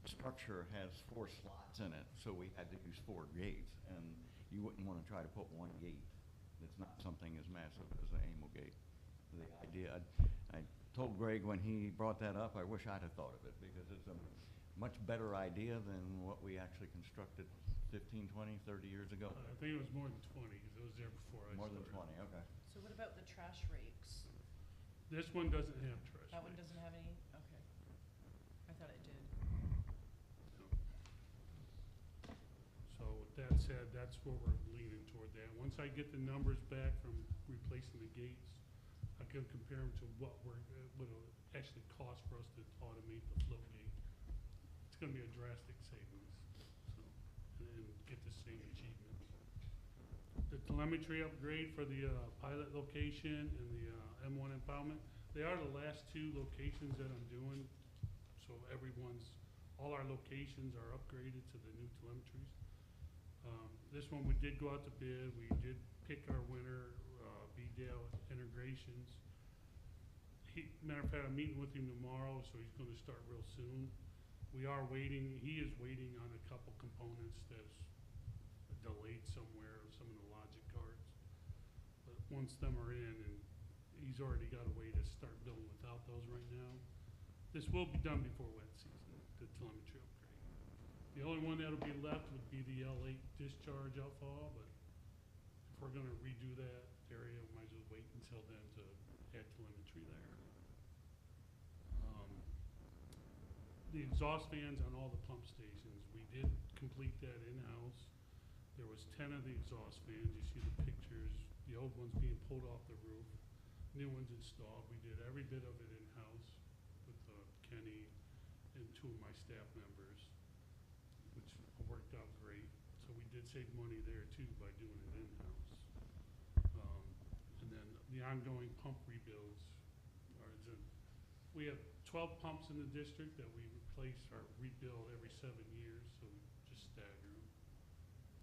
structure has 4 slots in it, so we had to use 4 gates, and you wouldn't want to try to put 1 gate that's not something as massive as the Amel gate. The idea, I told Greg when he brought that up, I wish I'd have thought of it, because it's a much better idea than what we actually constructed 15, 20, 30 years ago. I think it was more than 20, because it was there before I More than started. 20, okay. So what about the trash rakes? This one doesn't have trash. That one rakes. doesn't have any? Okay. I thought it did. So with that said, that's where we're leaning toward that. Once I get the numbers back from replacing the gates, I can compare them to what it'll actually cost for us to automate the float gate. It's gonna be a drastic savings, so, and get the same achievement. The telemetry upgrade for the pilot location and the M1 impoundment, they are the last 2 locations that I'm doing. So all our locations are upgraded to the new telemetries. This one, we did go out to bid. We did pick our winner, B-Dale Integrations. Matter of fact, I'm meeting with him tomorrow, so he's gonna start real soon. He is waiting on a couple components that's delayed somewhere, some of the logic cards. But once them are in, and he's already got a way to start building without those right now. This will be done before wet season, the telemetry upgrade. The only one that'll be left would be the L8 discharge outfall, but if we're gonna redo that area, we might as well wait until then to add telemetry there. The exhaust fans on all the pump stations, we did complete that in-house. There was 10 of the exhaust fans. You see the pictures, the old ones being pulled off the roof, new ones installed. We did every bit of it in-house with Kenny and 2 of my staff members, which worked out great. So we did save money there too by doing it in-house. And then the ongoing pump rebuilds we have 12 pumps in the district that we replace or rebuild every 7 years, so we just stagger them.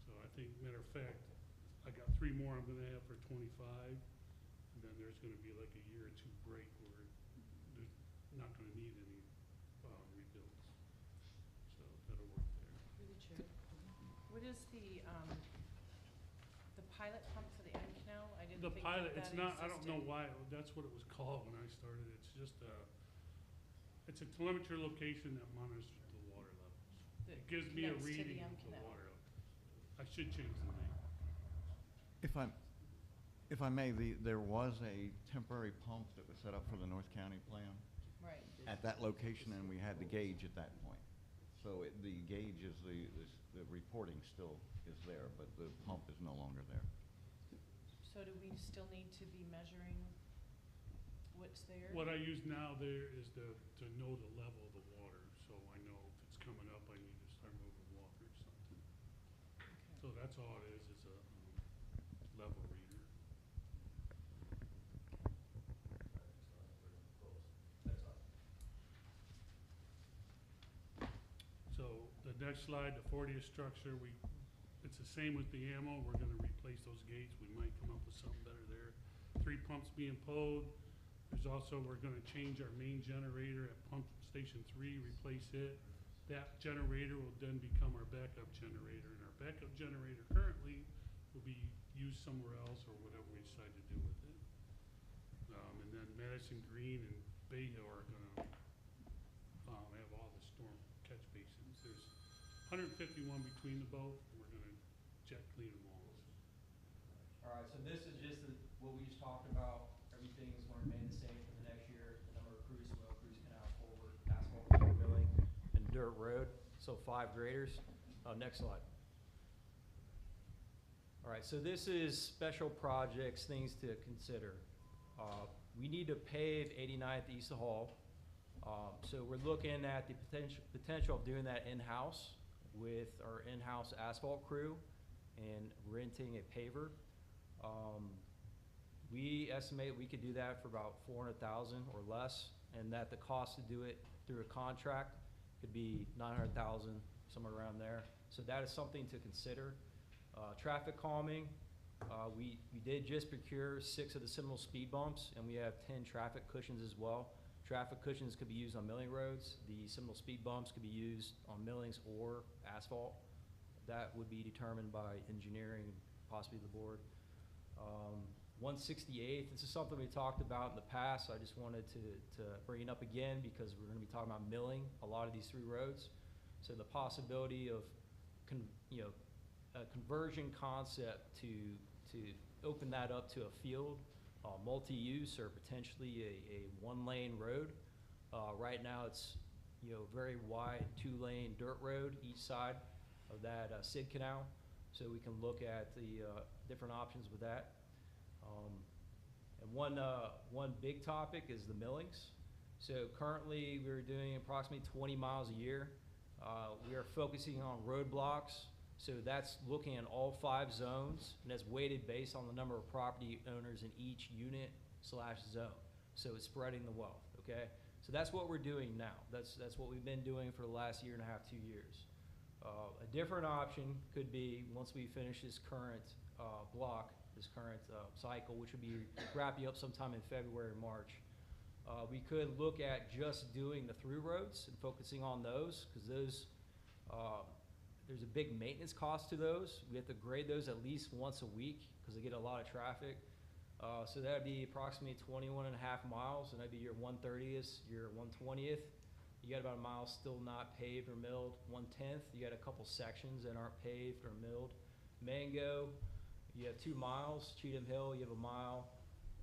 So I think, matter of fact, I got 3 more I'm gonna have for 25, and then there's gonna be like a year or 2 break where there's not gonna need any rebuilds. So that'll work there. Through the chair. What is the pilot pump for the end canal? I didn't The think pilot, that it's not, I don't know existed. why, that's what it was called when I started. It's just it's a telemetry location that monitors the water levels. That It gives me a connects to the reading M of the canal. water level. I should change the name. If I may, there was a temporary pump that was set up for the North County plan Right. at that location, and we had the gauge at that point. So the gauge is the reporting still is there, but the pump is no longer there. So do we still need to be measuring what's there? What I use now there is to know the level of the water, so I know if it's coming up, I need to start moving water or something. Okay. So that's all it is a level reader. So the next slide, the 40th structure, it's the same with the ammo. We're gonna replace those gates. We might come up with something better there. 3 pumps being pulled. There's also, we're gonna change our main generator at pump station 3, replace it. That generator will then become our backup generator, and our backup generator currently will be used somewhere else or whatever we decide to do with it. And then Madison Green and Bay Hill are gonna, have all the storm catch basins. There's 151 between the both, and we're gonna jet clean them all. All right, so this is just what we just talked about. Everything is going to remain the same for the next year. The number of crews, swale crews, canal, culvert, asphalt, milling, and dirt road. So 5 graders. Next slide. All right, so this is special projects, things to consider. We need to pave 89th East of Hall. So we're looking at the potential of doing that in-house with our in-house asphalt crew and renting a paver. We estimate we could do that for about $400,000 or less, and that the cost to do it through a contract could be $900,000, somewhere around there. So that is something to consider. Traffic calming, we did just procure 6 of the Seminole speed bumps, and we have 10 traffic cushions as well. Traffic cushions could be used on milling roads. The Seminole speed bumps could be used on millings or asphalt. That would be determined by engineering, possibly the board. 168th, this is something we talked about in the past. So I just wanted to bring it up again because we're gonna be talking about milling a lot of these 3 roads. So the possibility of, a conversion concept to open that up to a field, multi-use, or potentially a 1-lane road. Right now it's, very wide 2-lane dirt road each side of that SID canal. So we can look at the different options with that. And one big topic is the millings. So currently we're doing approximately 20 miles a year. We are focusing on roadblocks. So that's looking at all 5 zones, and that's weighted based on the number of property owners in each unit/zone. So it's spreading the wealth, okay? So that's what we're doing now. That's what we've been doing for the last 1.5 years, 2 years. A different option could be, once we finish this current block, this current cycle, which would be wrapping up sometime in February or March, we could look at just doing the through roads and focusing on those, because those, there's a big maintenance cost to those. We have to grade those at least once a week because they get a lot of traffic. So that'd be approximately 21.5 miles, and that'd be your 1/30th, your 1/20th. You got about a mile still not paved or milled. 1/10th, you got a couple sections that aren't paved or milled. Mango, you have 2 miles. Cheatham Hill, you have a mile.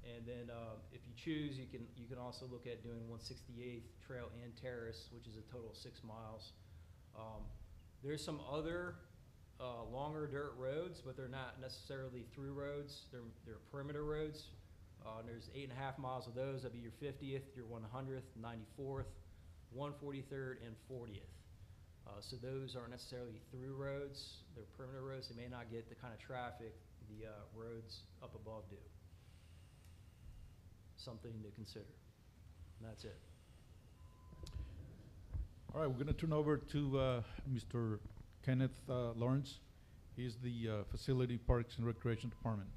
And then if you choose, you can also look at doing 168th Trail and Terrace, which is a total of 6 miles. There's some other longer dirt roads, but they're not necessarily through roads. They're perimeter roads. There's 8.5 miles of those. That'd be your 50th, your 100th, 94th, 143rd, and 40th. So those aren't necessarily through roads. They're perimeter roads. They may not get the kind of traffic the roads up above do. Something to consider. And that's it. All right, we're going to turn over to Mr. Kenneth Lawrence. He's the Facility, Parks, and Recreation Department.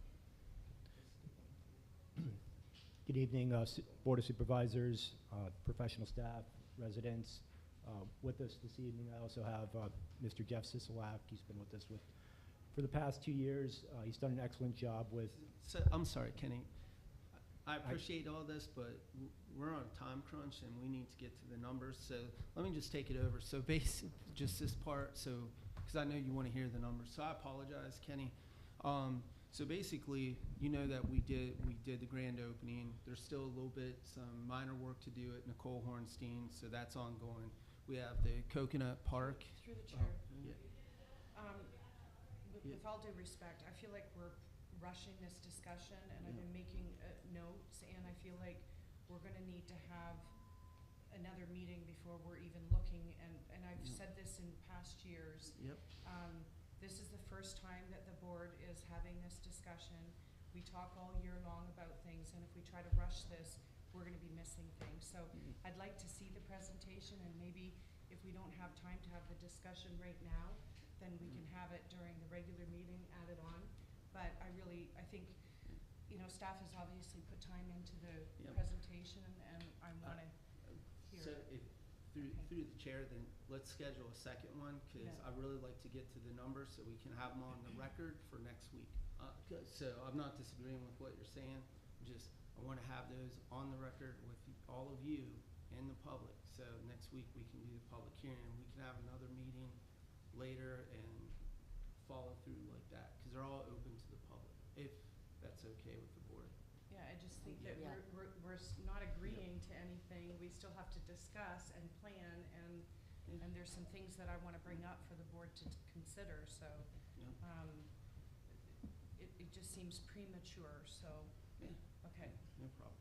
Good evening, Board of Supervisors, professional staff, residents. With us this evening, I also have Mr. Jeff Sisolak. He's been with us for the past 2 years. He's done an excellent job with. So, I'm sorry, Kenny. I appreciate all this, but we're on a time crunch and we need to get to the numbers. So let me just take it over. So just this part, because I know you want to hear the numbers. So I apologize, Kenny. So basically, that we did the grand opening. There's still a little bit, some minor work to do at Nicole Hornstein, so that's ongoing. We have the Coconut Park. Through the chair. Yeah. With all due respect, I feel like we're rushing this discussion, and I've been making notes, and I feel like we're gonna need to have another meeting before we're even looking, and I've said this in past years. Yep. This is the first time that the board is having this discussion. We talk all year long about things, and if we try to rush this, we're gonna be missing things. So I'd like to see the presentation, and maybe if we don't have time to have the discussion right now, then we can have it during the regular meeting added on. But I think you know, staff has obviously put time into the Yep. presentation, and I wanna hear So it. if, through the chair, then let's schedule a second one, cause Yeah. I'd really like to get to the numbers so we can have them on the record for next week. So I'm not disagreeing with what you're saying, just, I wanna have those on the record with all of you and the public. So next week, we can do the public hearing, and we can have another meeting later and follow through like that, cause they're all open to the public, if that's okay with the board. Yeah, I just think that Yeah. we're not agreeing to anything, we still have to discuss and plan, and there's some things that I wanna bring up for the board to consider, so, Yeah. it just seems premature, so, Yeah. okay. No problem.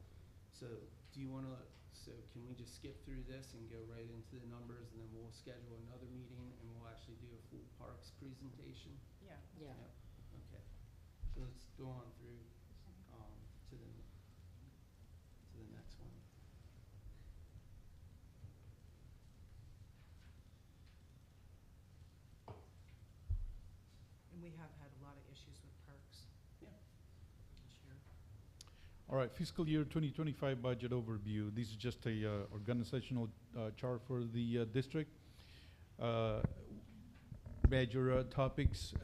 So, do you wanna, so can we just skip through this and go right into the numbers, and then we'll schedule another meeting, and we'll actually do a full parks presentation? Yeah. Yeah. Yep. Okay. So let's go on through, to the next one. And we have had a lot of issues with parks. Yeah. This year. All right, fiscal year 2025 budget overview. This is just a organizational chart for the district. Major topics,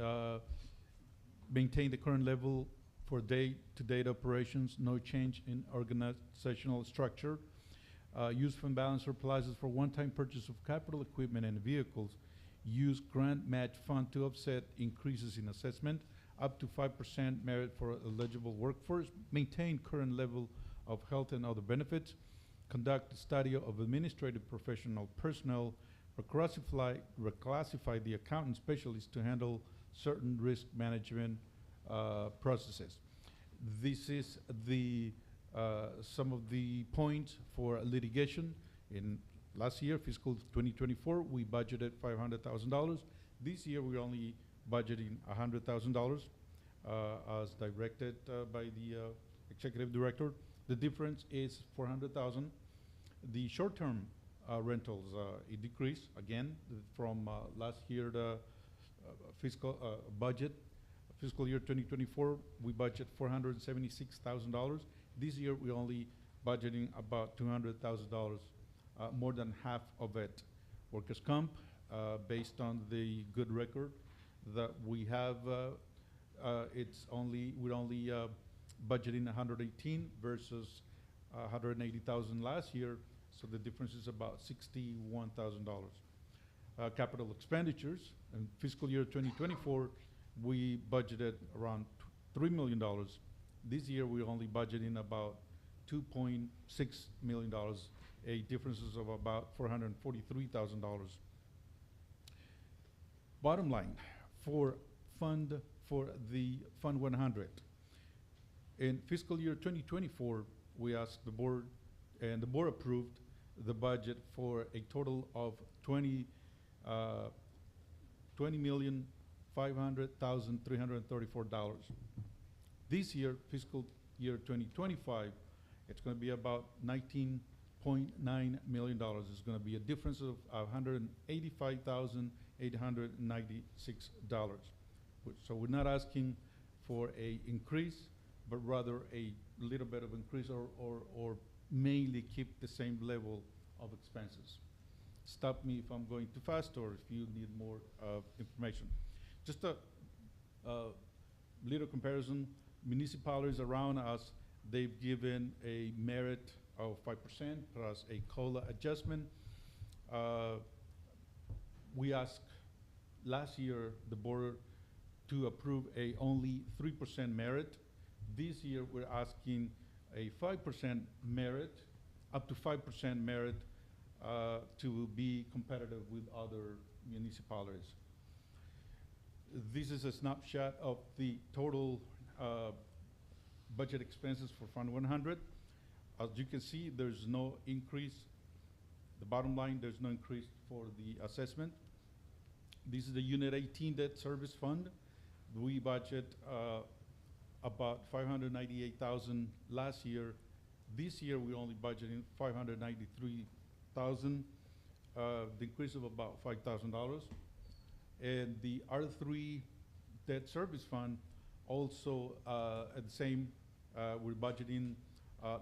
maintain the current level for day-to-day operations, no change in organizational structure. Use fund balance surpluses for one-time purchase of capital equipment and vehicles. Use grant match fund to offset increases in assessment, up to 5% merit for eligible workforce. Maintain current level of health and other benefits. Conduct a study of administrative professional personnel. Reclassify the accountant specialist to handle certain risk management processes. This is the some of the points for litigation. In last year, fiscal 2024, we budgeted $500,000. This year, we're only budgeting $100,000 as directed by the executive director. The difference is $400,000. The short-term rentals, it decreased again from last year the fiscal budget. Fiscal year 2024, we budget $476,000. This year, we're only budgeting about $200,000, more than half of it. Workers' comp, based on the good record that we have, we're only budgeting 118 versus 180,000 last year. So the difference is about $61,000. Capital expenditures, in fiscal year 2024, we budgeted around $3 million. This year, we're only budgeting about $2.6 million, a difference of about $443,000. Bottom line, for the Fund 100, in fiscal year 2024, we asked the board, and the board approved the budget for a total of $20,500,334. This year, fiscal year 2025, it's going to be about $19.9 million. It's going to be a difference of $185,896. So we're not asking for a increase, but rather a little bit of increase, or mainly keep the same level of expenses. Stop me if I'm going too fast, or if you need more information. Just a little comparison. Municipalities around us, they've given a merit of 5% plus a COLA adjustment. We asked last year the board to approve a only 3% merit. This year, we're asking a 5% merit, up to 5% merit, to be competitive with other municipalities. This is a snapshot of the total budget expenses for Fund 100. As you can see, there's no increase. The bottom line, there's no increase for the assessment. This is the Unit 18 Debt Service Fund. We budget about $598,000 last year. This year, we're only budgeting $593,000, the increase of about $5,000. And the R3 Debt Service Fund, also at the same We're budgeting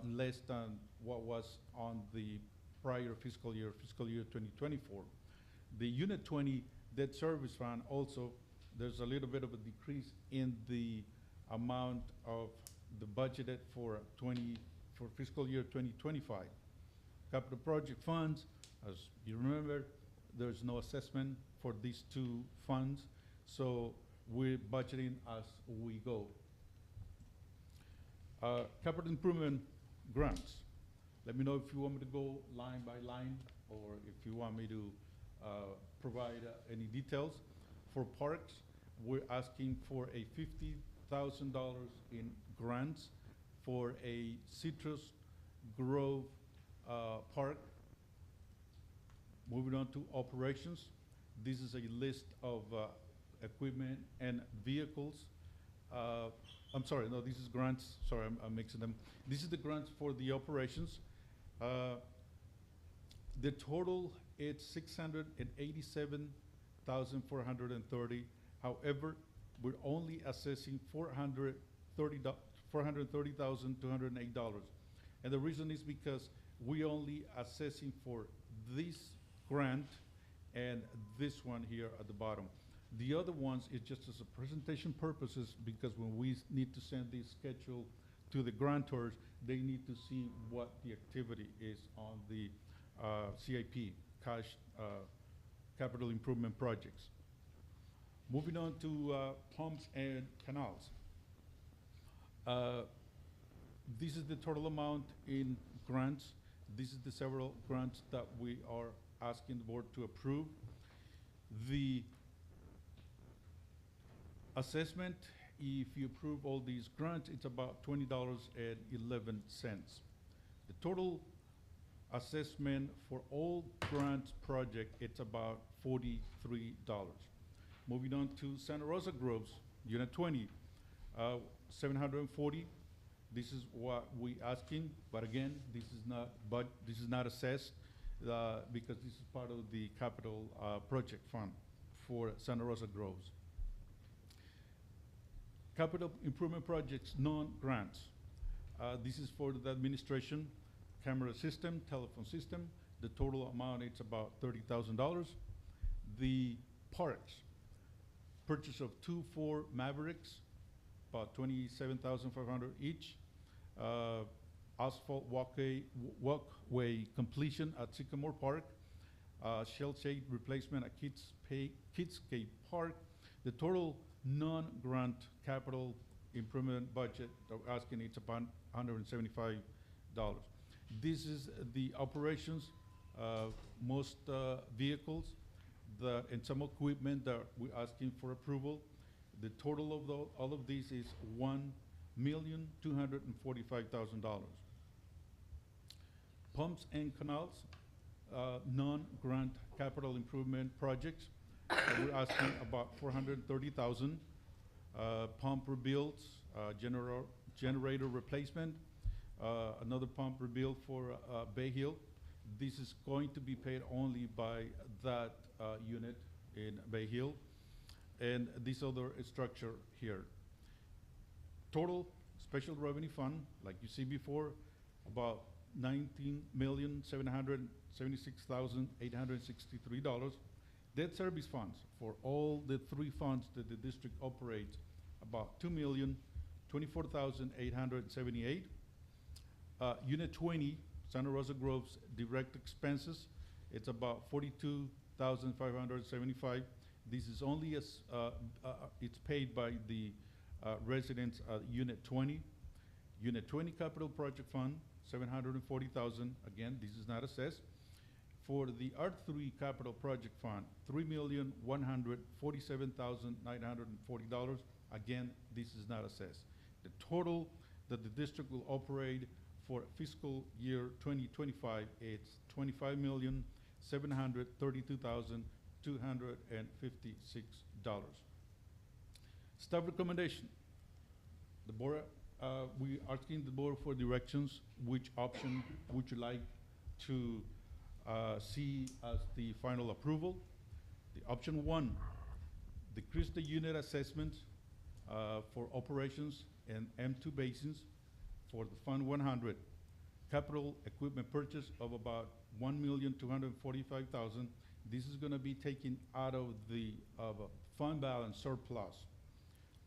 less than what was on the prior fiscal year 2024. The Unit 20 debt service fund also, there's a little bit of a decrease in the amount of the budgeted for fiscal year 2025. Capital project funds, as you remember, there's no assessment for these two funds, so we're budgeting as we go. Capital improvement grants. Let me know if you want me to go line by line or if you want me to provide any details. For parks, we're asking for a $50,000 in grants for a Citrus Grove park. Moving on to operations, this is a list of equipment and vehicles. I'm sorry, no, this is grants. Sorry, I'm mixing them. This is the grants for the operations. The total is $687,430. However, we're only assessing $430,208. And the reason is because we only assessing for this grant and this one here at the bottom. The other ones is just as a presentation purposes, because when we need to send this schedule to the grantors, they need to see what the activity is on the CIP, cash capital improvement projects. Moving on to pumps and canals. This is the total amount in grants. This is the several grants that we are asking the board to approve. The assessment, if you approve all these grants, it's about $20.11. The total assessment for all grants project, it's about $43. Moving on to Santa Rosa Groves, Unit 20, 740. This is what we asking, but again, this is not assessed because this is part of the capital project fund for Santa Rosa Groves. Capital improvement projects, non-grants. This is for the administration, camera system, telephone system. The total amount is about $30,000. The parks, purchase of 2 Ford Mavericks, about $27,500 each. Asphalt walkway completion at Sycamore Park. Shell shade replacement at Kidscape Park. The total non-grant capital improvement budget that we're asking, it's about $175. This is the operations, most vehicles and some equipment that we're asking for approval. The total of all of these is $1,245,000. Pumps and canals, non-grant capital improvement projects. We're asking about $430,000. Pump rebuilds, generator replacement, another pump rebuild for Bay Hill. This is going to be paid only by that unit in Bay Hill, and this other structure here. Total special revenue fund, like you see before, about $19,776,863. Debt service funds for all the 3 funds that the district operates, about $2,024,878. Unit 20, Santa Rosa Groves direct expenses, it's about $42,575. This is only it's paid by the residents at Unit 20. Unit 20 capital project fund, $740,000. Again, this is not assessed. For the R3 capital project fund, $3,147,940. Again, this is not assessed. The total that the district will operate for fiscal year 2025, it's $25,732,256. Staff recommendation. The board, we are asking the board for directions. Which option would you like to see as the final approval? The option 1, decrease the unit assessments for operations and M2 basins for the Fund 100, capital equipment purchase of about $1,245,000. This is gonna be taken out of the, fund balance surplus.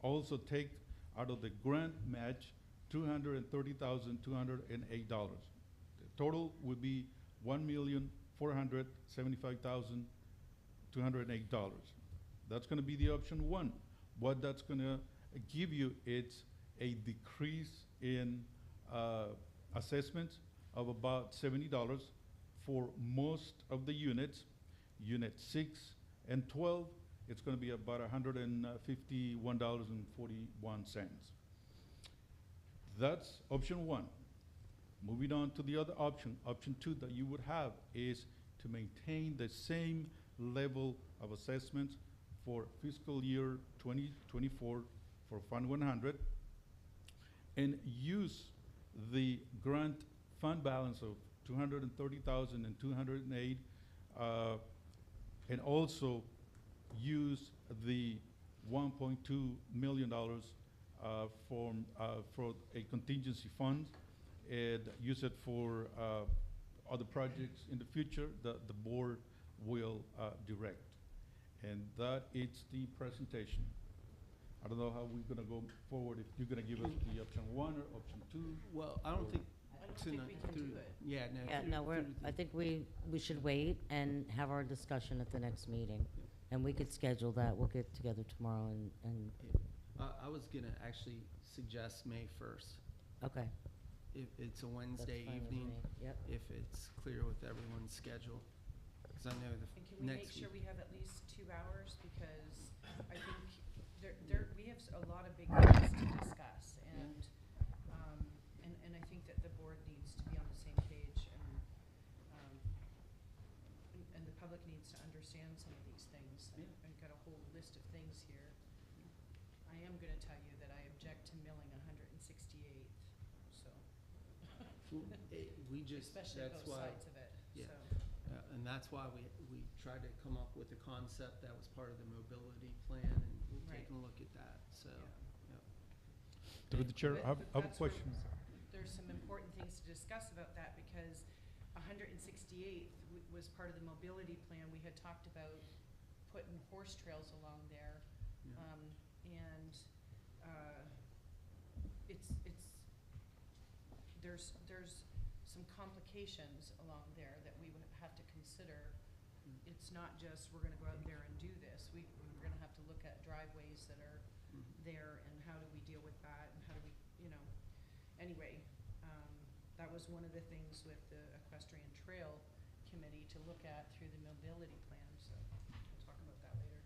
Also take out of the grant match, $230,208. The total would be $1,475,208. That's gonna be the option one. What that's gonna give you, it's a decrease in assessments of about $70 for most of the units. Unit 6 and 12, it's gonna be about $151.41. That's option one. Moving on to the other option, option two that you would have is to maintain the same level of assessments for fiscal year 2024 for Fund 100 and use the grant fund balance of $230,208 and also use the $1.2 million for a contingency fund and use it for other projects in the future that the board will direct. And that is the presentation. I don't know how we're gonna go forward, if you're gonna give us the option one or option two. Well, I don't think I don't think tonight. we can do through- it. Yeah, no. Yeah, through- no, through the- I think we should wait and have our discussion at the next meeting. And we could schedule that. We'll get together tomorrow and, I was gonna actually suggest May 1st. okay. If it's a That's Wednesday fine with evening, me. Yep. if it's clear with everyone's schedule. Because I know And can we make next sure week. we have at least 2 hours, because I think we have a lot of big things to discuss, and, and I think that the board needs to be on the same page, and the public needs to understand some of these things. I've got a whole list of things here. I am gonna tell you that I object to milling 168th, so, We just, especially that's both why, sides of it, yeah. so. And that's why we tried to come up with a concept that was part of the mobility plan, and we're Right. taking a look at that, so, Yeah. yeah. Through the chair, I have a That's where question. There's some important things to discuss about that, because 168th was part of the mobility plan. We had talked about putting horse trails along there. Yeah. And, there's some complications along there that we would have to consider. It's not just, we're gonna go out there and do this. We're gonna have to look at driveways that are there, and how do we deal with that, and how do we, anyway, that was one of the things with the equestrian trail committee to look at through the mobility plan, so we'll talk about that later.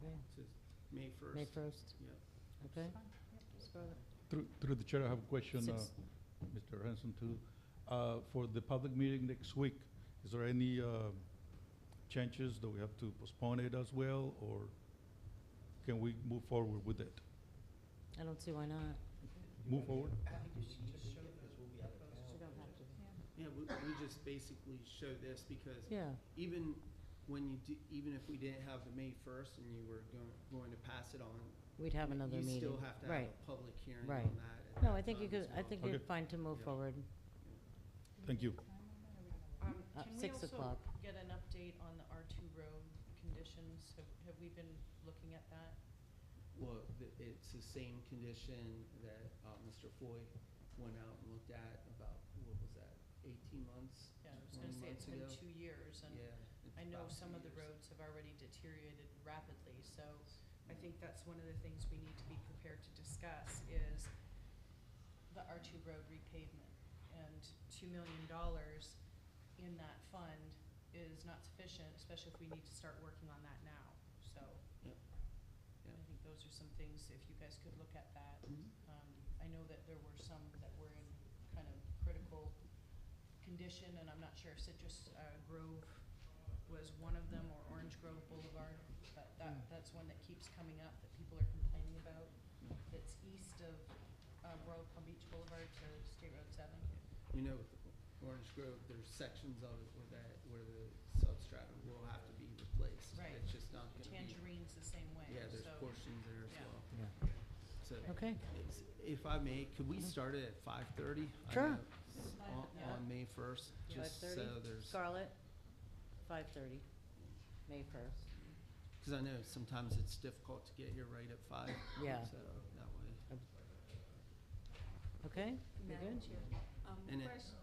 Okay. So May 1st. May 1st, Mm-hmm. okay? Scarlett? Through the chair, I have a question, Six. Mr. Hanson, too. For the public meeting next week, is there any changes? Do we have to postpone it as well, or can we move forward with it? I don't see why not. Move forward? You don't have to. Yeah, we just basically show this because Yeah, even when even if we didn't have the May 1st and you were going to pass it on, we'd have another meeting. you still have to have Right. a public hearing Right. on that. at No, that I think you time could, as I well. think you're Okay. fine to move Yeah. forward. Thank you. Can we 6 also o'clock. get an update on the R2 road conditions? Have we been looking at that? Well, it's the same condition that Mr. Foy went out and looked at about, what was that, 18 months? Yeah, I was gonna 20 say it's been months ago? 2 years, and Yeah. it's I know about some 2 of the years. roads have already deteriorated rapidly, so I think that's one of the things we need to be prepared to discuss is the R2 road repavement. And $2 million in that fund is not sufficient, especially if we need to start working on that now, so. Yep. Yep. I think those are some things, if you guys could look at that. Mhm. I know that there were some that were in kind of critical condition, and I'm not sure if Citrus Grove was one of them, or Orange Grove Boulevard, but that's one that keeps coming up that people are complaining about, that's east of Royal Palm Beach Boulevard to State Road 7. You know, with Orange Grove, there's sections of it where the substrata will have to be replaced. Right. It's just not gonna be. Tangerine's the same way, Yeah, there's so. portions there as Yeah. well. Yeah. So, Okay. if I may, could we start it at 5:30? Sure. On May 1st, just so 5:30? there's, Scarlett, 5:30, May 1st. because I know sometimes it's difficult to get here right at 5. Yeah. So that way. Okay, you Madam good? Chair, And it- question,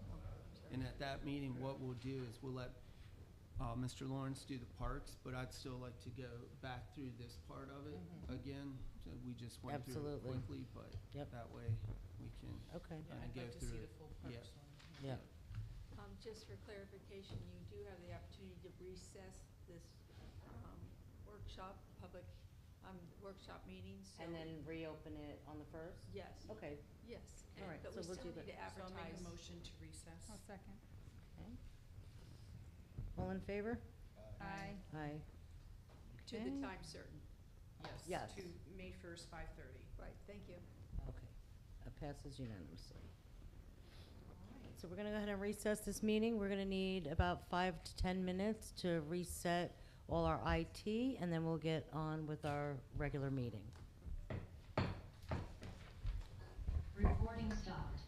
And at that meeting, what we'll do is we'll let Mr. Lawrence do the parks, but I'd still like to go back through this part of it again. So we just went through it Absolutely. quickly, but Yep. that way we can Okay, Yeah, kinda I'd go like to through see it. the full Yeah. parks one. yeah. just for clarification, you do have the opportunity to recess this workshop, public workshop meeting, so. And then reopen it on the 1st? Yes, Okay, yes. All right, But so we we'll still do need to that. So I'll make advertise. a motion to recess. second. okay. All in favor? Aye. Aye. To the Okay. time certain. Yes. To May 1st, 5:30. Right, thank you. Okay, that passes unanimously. So we're gonna go ahead and recess this meeting. We're gonna need about 5 to 10 minutes to reset all our IT, and then we'll get on with our regular meeting. Recording stopped.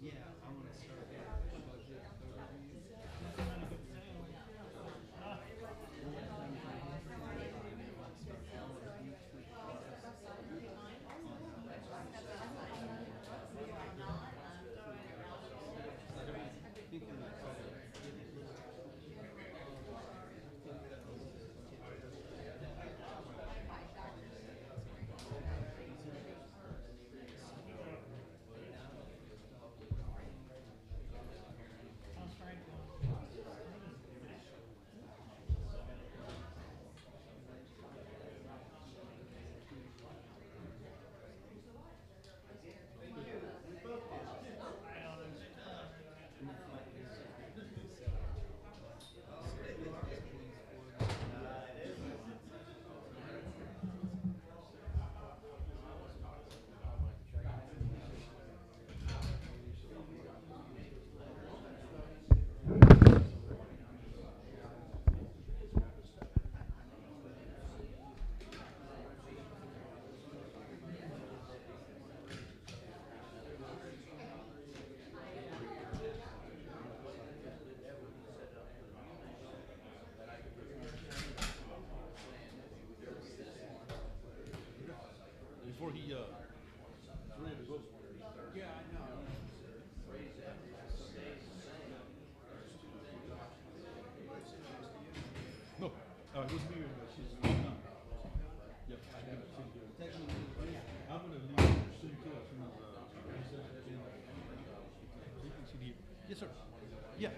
Yeah, I want to start with budget overview. Before he, ready to go. Yeah, I know. No, it was me, but she's not. Yep, I can see you. I'm gonna leave soon too, as soon as, he says that in. So you can see the, yes, sir. Yeah.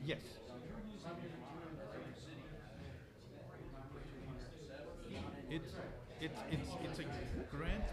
Yes. It's a grant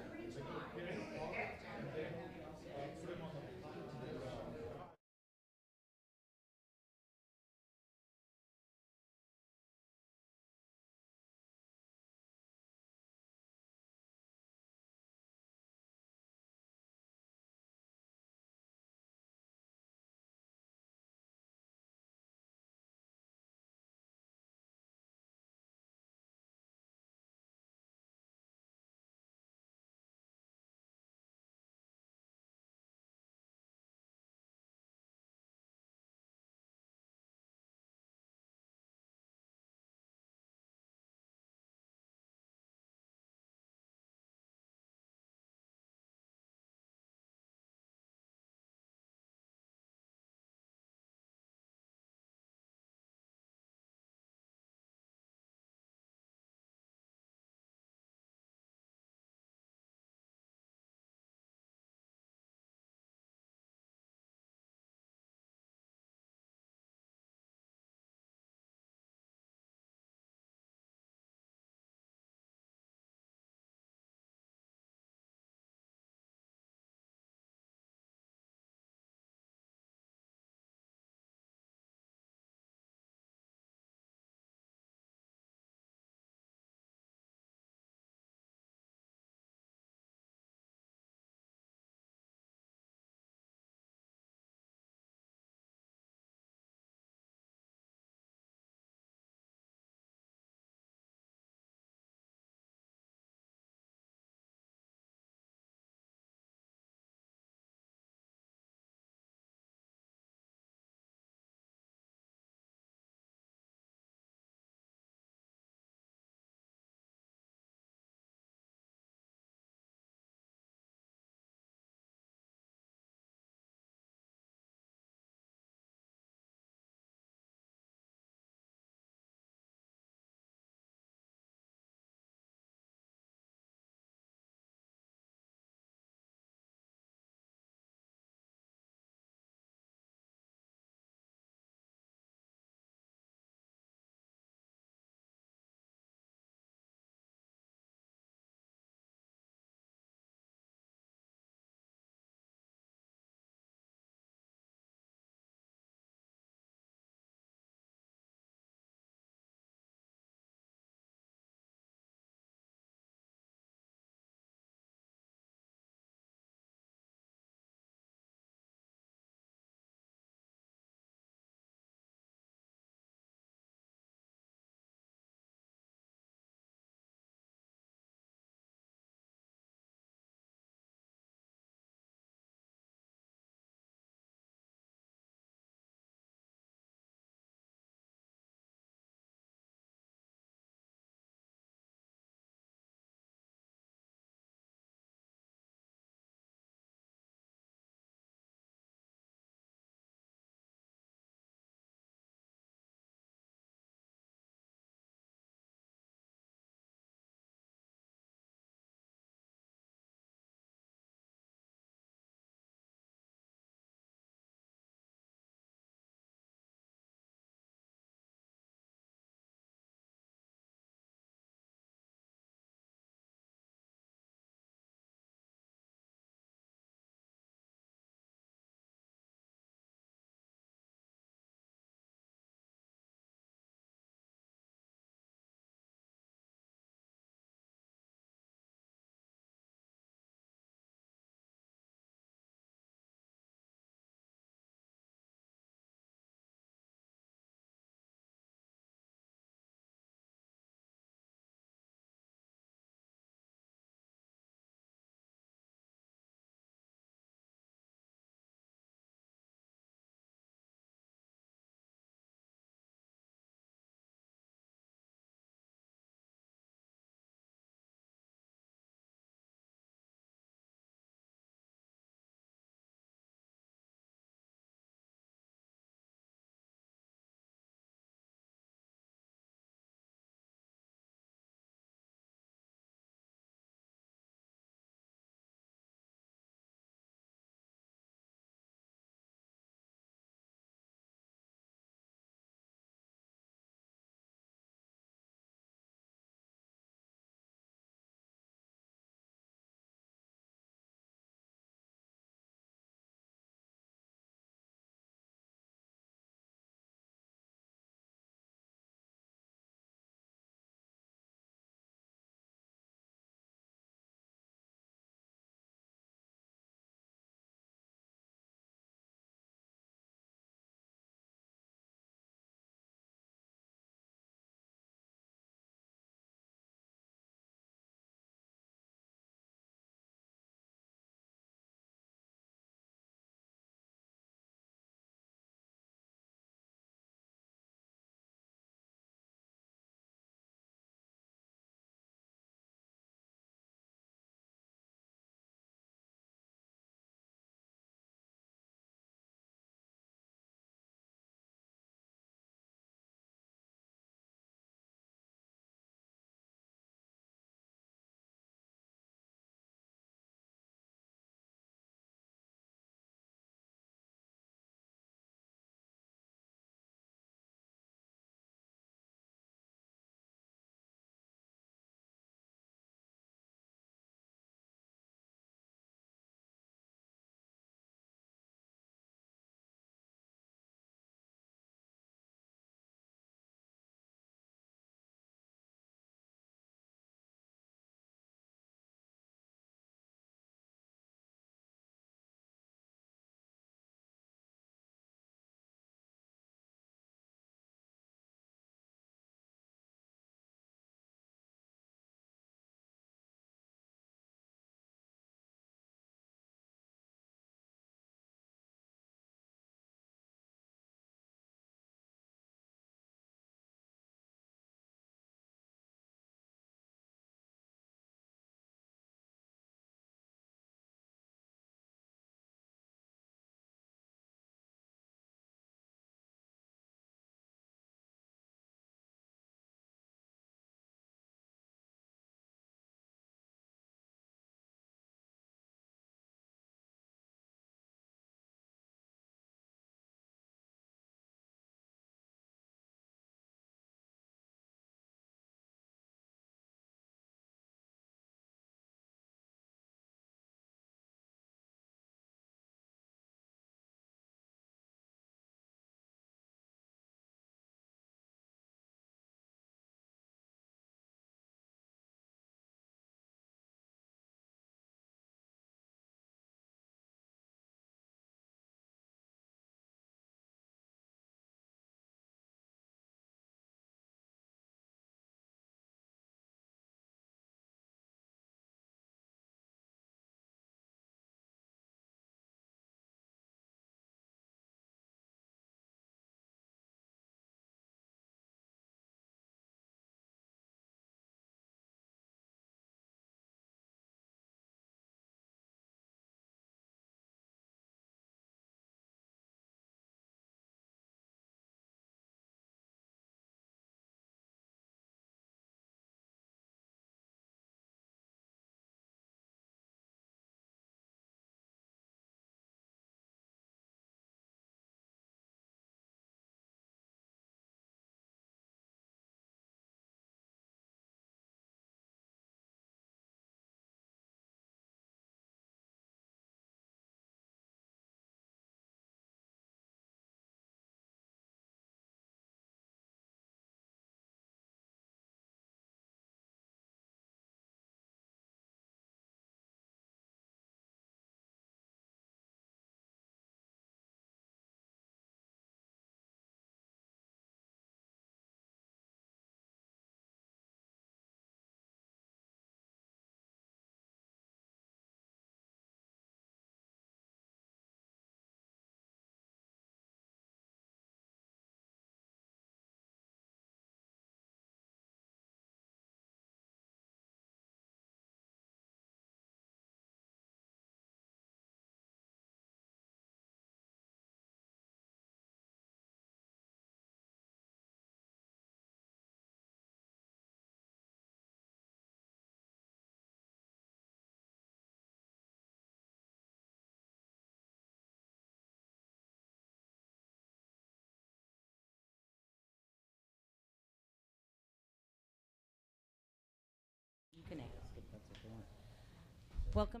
Welcome.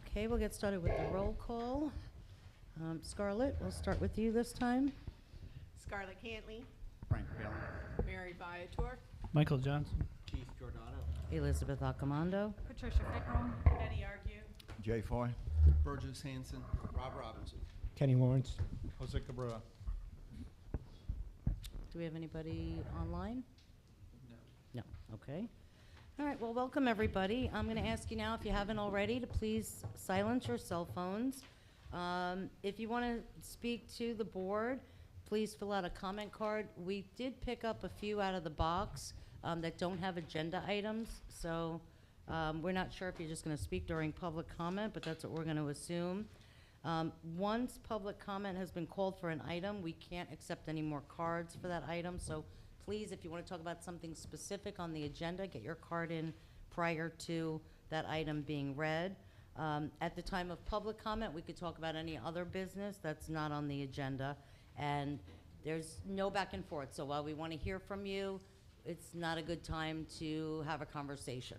Okay, we'll get started with the roll call. Scarlett, we'll start with you this time. Scarlett Cantley, Frank Bailey. Mary Viator, Michael Johnson. Keith Giordano. Elizabeth Accomando. Patricia Fickrum. Betty Argue. Jay Foy. Burgess Hanson. Rob Robinson. Kenny Lawrence. Jose Cabrera. Do we have anybody online? No. No, okay. All right, well, welcome, everybody. I'm going to ask you now, if you haven't already, to please silence your cell phones. If you want to speak to the board, please fill out a comment card. We did pick up a few out of the box that don't have agenda items, so we're not sure if you're just going to speak during public comment, but that's what we're going to assume. Once public comment has been called for an item, we can't accept any more cards for that item, so please, if you want to talk about something specific on the agenda, get your card in prior to that item being read. At the time of public comment, we could talk about any other business that's not on the agenda, and there's no back and forth, so while we want to hear from you, it's not a good time to have a conversation.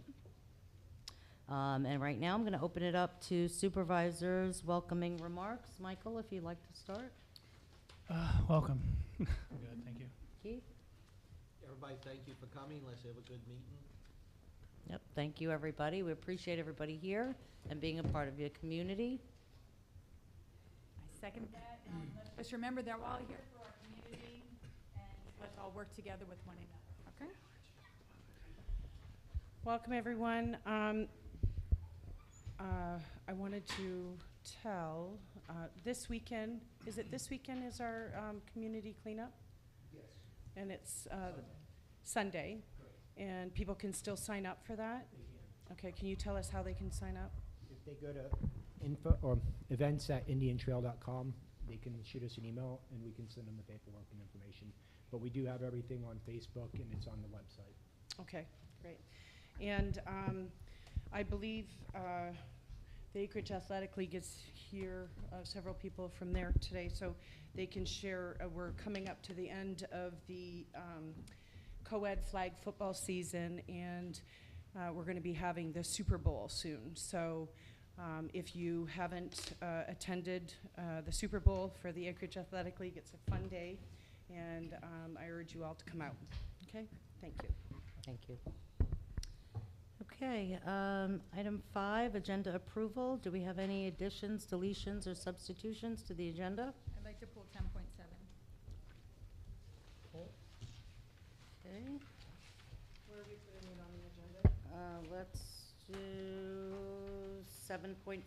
And right now, I'm going to open it up to supervisors' welcoming remarks. Michael, if you'd like to start. Welcome. Good, thank you. Keith? Everybody, thank you for coming. Let's have a good meeting. Yep, thank you, everybody. We appreciate everybody here and being a part of your community. I second that. Let's remember that we're all here for our community, and let's all work together with one another, okay? Welcome, everyone. I wanted to tell, this weekend, is it this weekend is our community cleanup? Yes. And it's Sunday, and people can still sign up for that? Okay, can you tell us how they can sign up? If they go to info or events@indiantrail.com, they can shoot us an email and we can send them the paperwork and information. But we do have everything on Facebook and it's on the website. Okay, great. And I believe the Acreage Athletic League is here, several people from there today, so they can share. We're coming up to the end of the co-ed flag football season, and we're going to be having the Super Bowl soon. So if you haven't attended the Super Bowl for the Acreage Athletic League, it's a fun day, and I urge you all to come out. Okay, thank you. Thank you. Okay, item 5, agenda approval. Do we have any additions, deletions, or substitutions to the agenda? I'd like to pull 10.7. Okay, Where are we putting it on the agenda? let's do 7.5.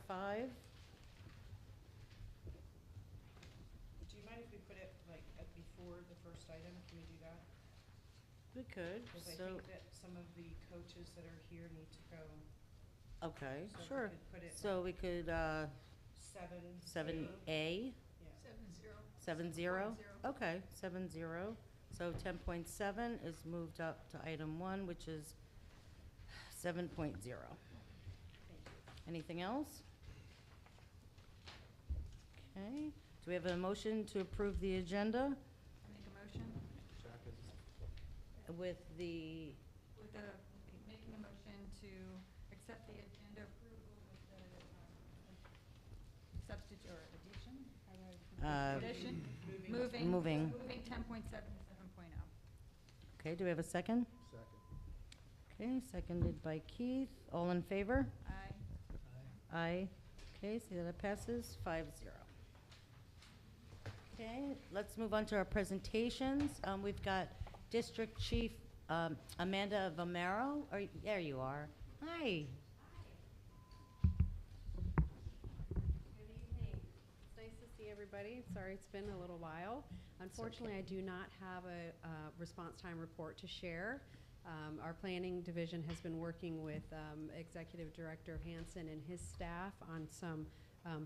Do you mind if we put it like before the first item? Can we do that? We could, Because I so, think that some of the coaches that are here need to go. okay, So if we sure. could put it So we could, 7. 7A, Yeah. 7-0? Okay, 7-0. So 10.7 is moved up to item 1, which is 7.0. Anything else? Okay, do we have a motion to approve the agenda Make a motion with the, with the, making a motion to accept the agenda approval with the substitute or addition? How do I- Addition? Moving. Moving 10.7 to 7.0. Okay, do we have a second? Second. Okay, seconded by Keith. All in favor? Aye. Aye. Okay, so that passes 5-0. Okay, let's move on to our presentations. We've got District Chief Amanda Vomero. There you are. Hi. Good evening. It's nice to see everybody everybody. Sorry it's been a little while. Unfortunately, I do not have a response time report to share. Our planning division has been working with Executive Director Hansen and his staff on some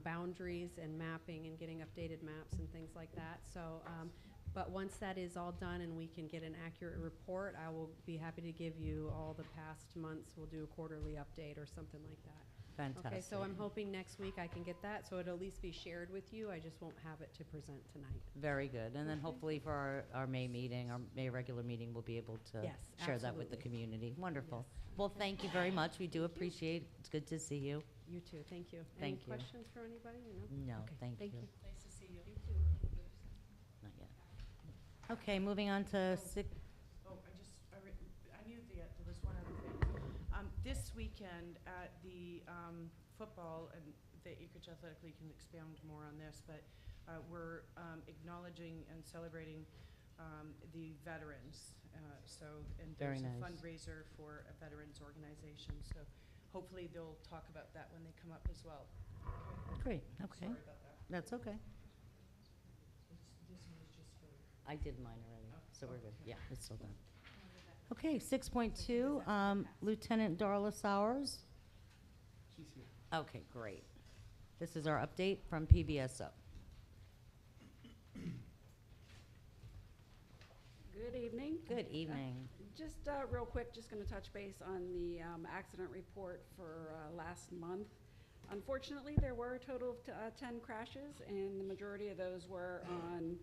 boundaries and mapping and getting updated maps and things like that. So, but once that is all done and we can get an accurate report, I will be happy to give you all the past months. We'll do a quarterly update or something like that. Fantastic. Okay, so I'm hoping next week I can get that, so it'll at least be shared with you. I just won't have it to present tonight. Very good. And then Okay. hopefully for our May meeting, our May regular meeting, we'll be able to Yes, share that with the absolutely. community. Wonderful. Yes. Well, thank you very much. We do appreciate it. It's good to see you. You too, thank you. Thank you. Any questions for anybody, or no? No, Okay, thank you. Nice to see you. Not yet. Okay, moving on to I knew there was one other thing. This weekend at the football, and the Acreage Athletic League can expound more on this, but we're acknowledging and celebrating the veterans. And Very there's a nice. fundraiser for a veterans organization, so hopefully they'll talk about that when they come up as well. Great, okay. Sorry about that. That's okay. This one is just for. I did mine already, Oh, so we're good. okay. Yeah, it's still done. Okay, 6.2, Lieutenant Darla Sowers. She's here. Okay, great. This is our update from PBSO. Good evening. Good evening. Just real quick, just going to touch base on the accident report for last month. Unfortunately, there were a total of 10 crashes, and the majority of those were on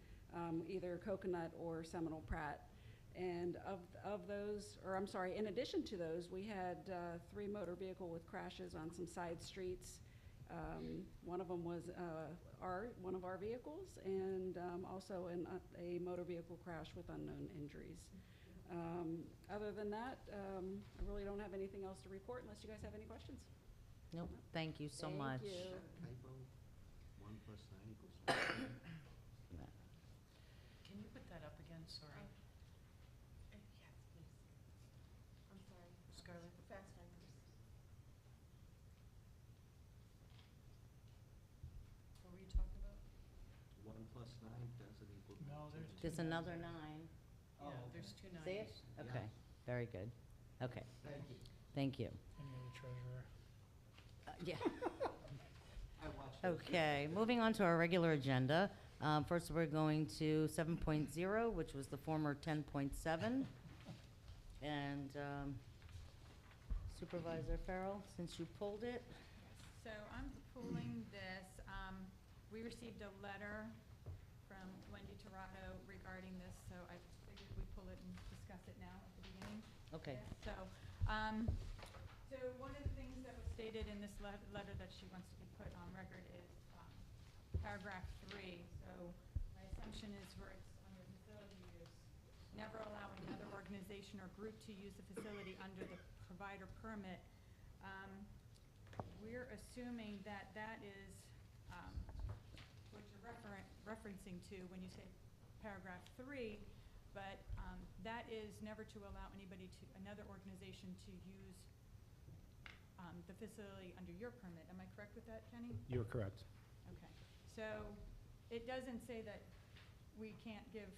either Coconut or Seminole Pratt. And of those, or I'm sorry, in addition to those, we had 3 motor vehicle with crashes on some side streets. One of them was one of our vehicles, and also a motor vehicle crash with unknown injuries. Other than that, I really don't have anything else to report unless you guys have any questions. Nope, thank you so much. Thank you. Typo, 1 + 9 = 1. Can you put that up again? Sorry. Yes, please. I'm sorry. Scarlett? Fast numbers. What were you talking about? 1 + 9 doesn't equal 19. No, there's There's another 9. Oh, Yeah, okay. there's 2 nines. See it? Yeah. Okay, very good. Okay, Thank you. thank you. Any other treasurer? Yeah. I watched those. Okay, moving on to our regular agenda. First, we're going to 7.0, which was the former 10.7. And Supervisor Farrell, since you pulled it, So I'm pulling this. We received a letter from Wendy Torado regarding this, so I figured we'd pull it and discuss it now at the beginning. okay. So, so one of the things that was stated in this letter that she wants to be put on record is paragraph 3. So my assumption is where it's under facility use, never allow another organization or group to use the facility under the provider permit. We're assuming that that is what you're referencing to when you say paragraph 3, but that is never to allow another organization to use the facility under your permit. Am I correct with that, Kenny? You're correct. Okay. So it doesn't say that we can't give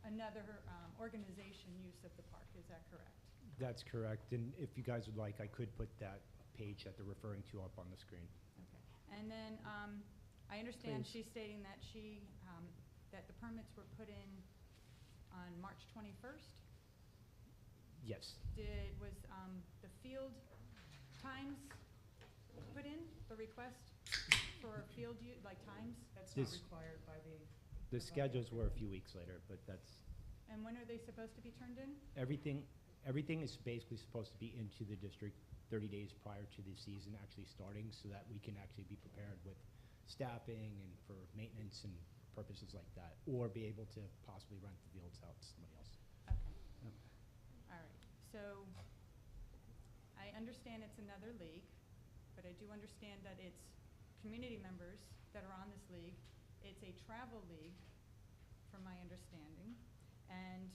another organization use of the park. Is that correct? That's correct. And if you guys would like, I could put that page that they're referring to up on the screen. Okay. And then I understand Please. she's stating that that the permits were put in on March 21st. Yes. Was the field times put in, the request for field use, like times? That's not This- required by the. The schedules were a few weeks later, but that's, And when are they supposed to be turned in? everything is basically supposed to be into the district 30 days prior to the season actually starting, so that we can actually be prepared with staffing and for maintenance and purposes like that, or be able to possibly rent the fields out to somebody else. Okay. Yep. All right. So I understand it's another league, but I do understand that it's community members that are on this league. It's a travel league, from my understanding. And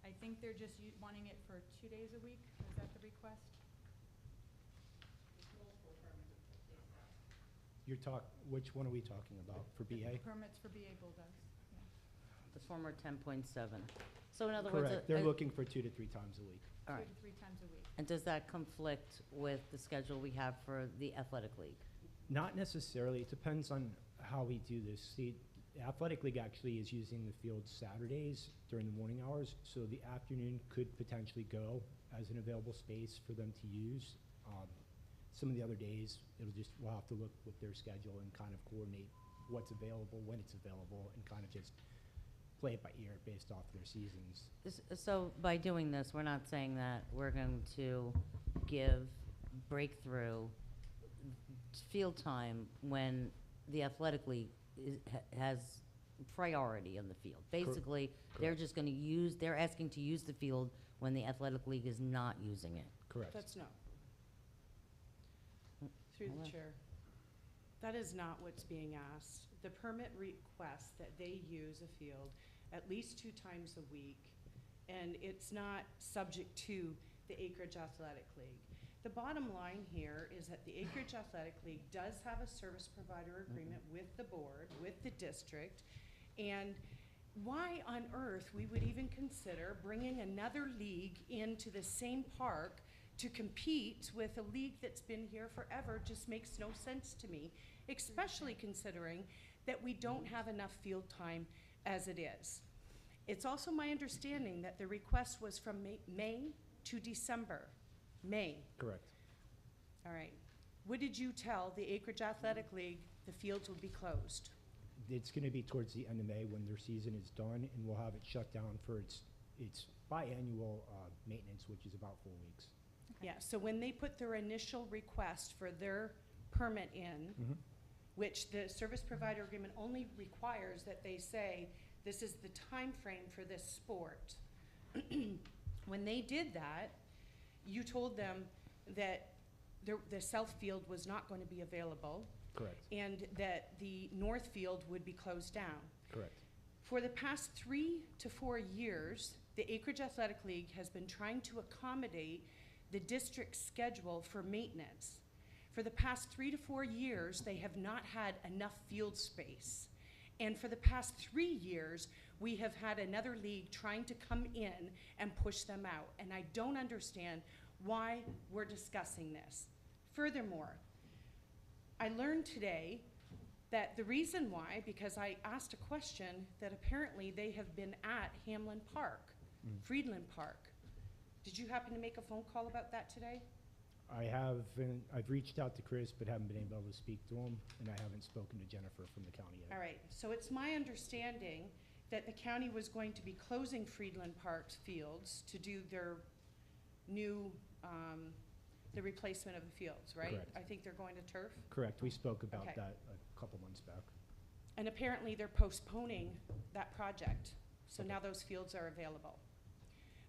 I think they're just wanting it for 2 days a week. Is that the request? which one are we talking about, for BA? Permits for BA Bulldogs, yeah. The former 10.7. So in other words. Correct, they're looking for 2 to 3 times a week. All 2 right. to 3 times a week. And does that conflict with the schedule we have for the athletic league? Not necessarily, it depends on how we do this. The Athletic League actually is using the field Saturdays during the morning hours, so the afternoon could potentially go as an available space for them to use. Some of the other days, we'll have to look with their schedule and kind of coordinate what's available, when it's available, and kind of just play it by ear based off their seasons. So by doing this, we're not saying that we're going to give breakthrough field time when the athletic league has priority on the field. Basically, they're Correct. just going to use, they're asking to use the field when the athletic league is not using it. Correct. That's no. Through Well, the chair. That is not what's being asked. The permit requests that they use a field at least 2 times a week, and it's not subject to the Acreage Athletic League. The bottom line here is that the Acreage Athletic League does have a service provider agreement with the board, with the district, and why on earth we would even consider bringing another league into the same park to compete with a league that's been here forever just makes no sense to me, especially considering that we don't have enough field time as it is. It's also my understanding that the request was from May to December. May. Correct. All right. What did you tell the Acreage Athletic League the fields would be closed? It's going to be towards the end of May when their season is done, and we'll have it shut down for its biannual maintenance, which is about 4 weeks. Yeah, so when they put their initial request for their permit in, which the service provider agreement only requires that they say, this is the time frame for this sport. When they did that, you told them that the south field was not going to be available. Correct. And that the north field would be closed down. Correct. For the past 3 to 4 years, the Acreage Athletic League has been trying to accommodate the district's schedule for maintenance. For the past 3 to 4 years, they have not had enough field space. And for the past 3 years, we have had another league trying to come in and push them out. And I don't understand why we're discussing this. Furthermore, I learned today that the reason why, because I asked a question that apparently they have been at Hamlin Park, Friedland Park. Did you happen to make a phone call about that today? I have, I've reached out to Chris, but haven't been able to speak to him, and I haven't spoken to Jennifer from the county yet. All right, so it's my understanding that the county was going to be closing Friedland Park's fields to do their new, the replacement of the fields, right? Correct. I think they're going to turf. Correct, we spoke about Okay. that a couple months back. And apparently they're postponing that project, so now those fields are available.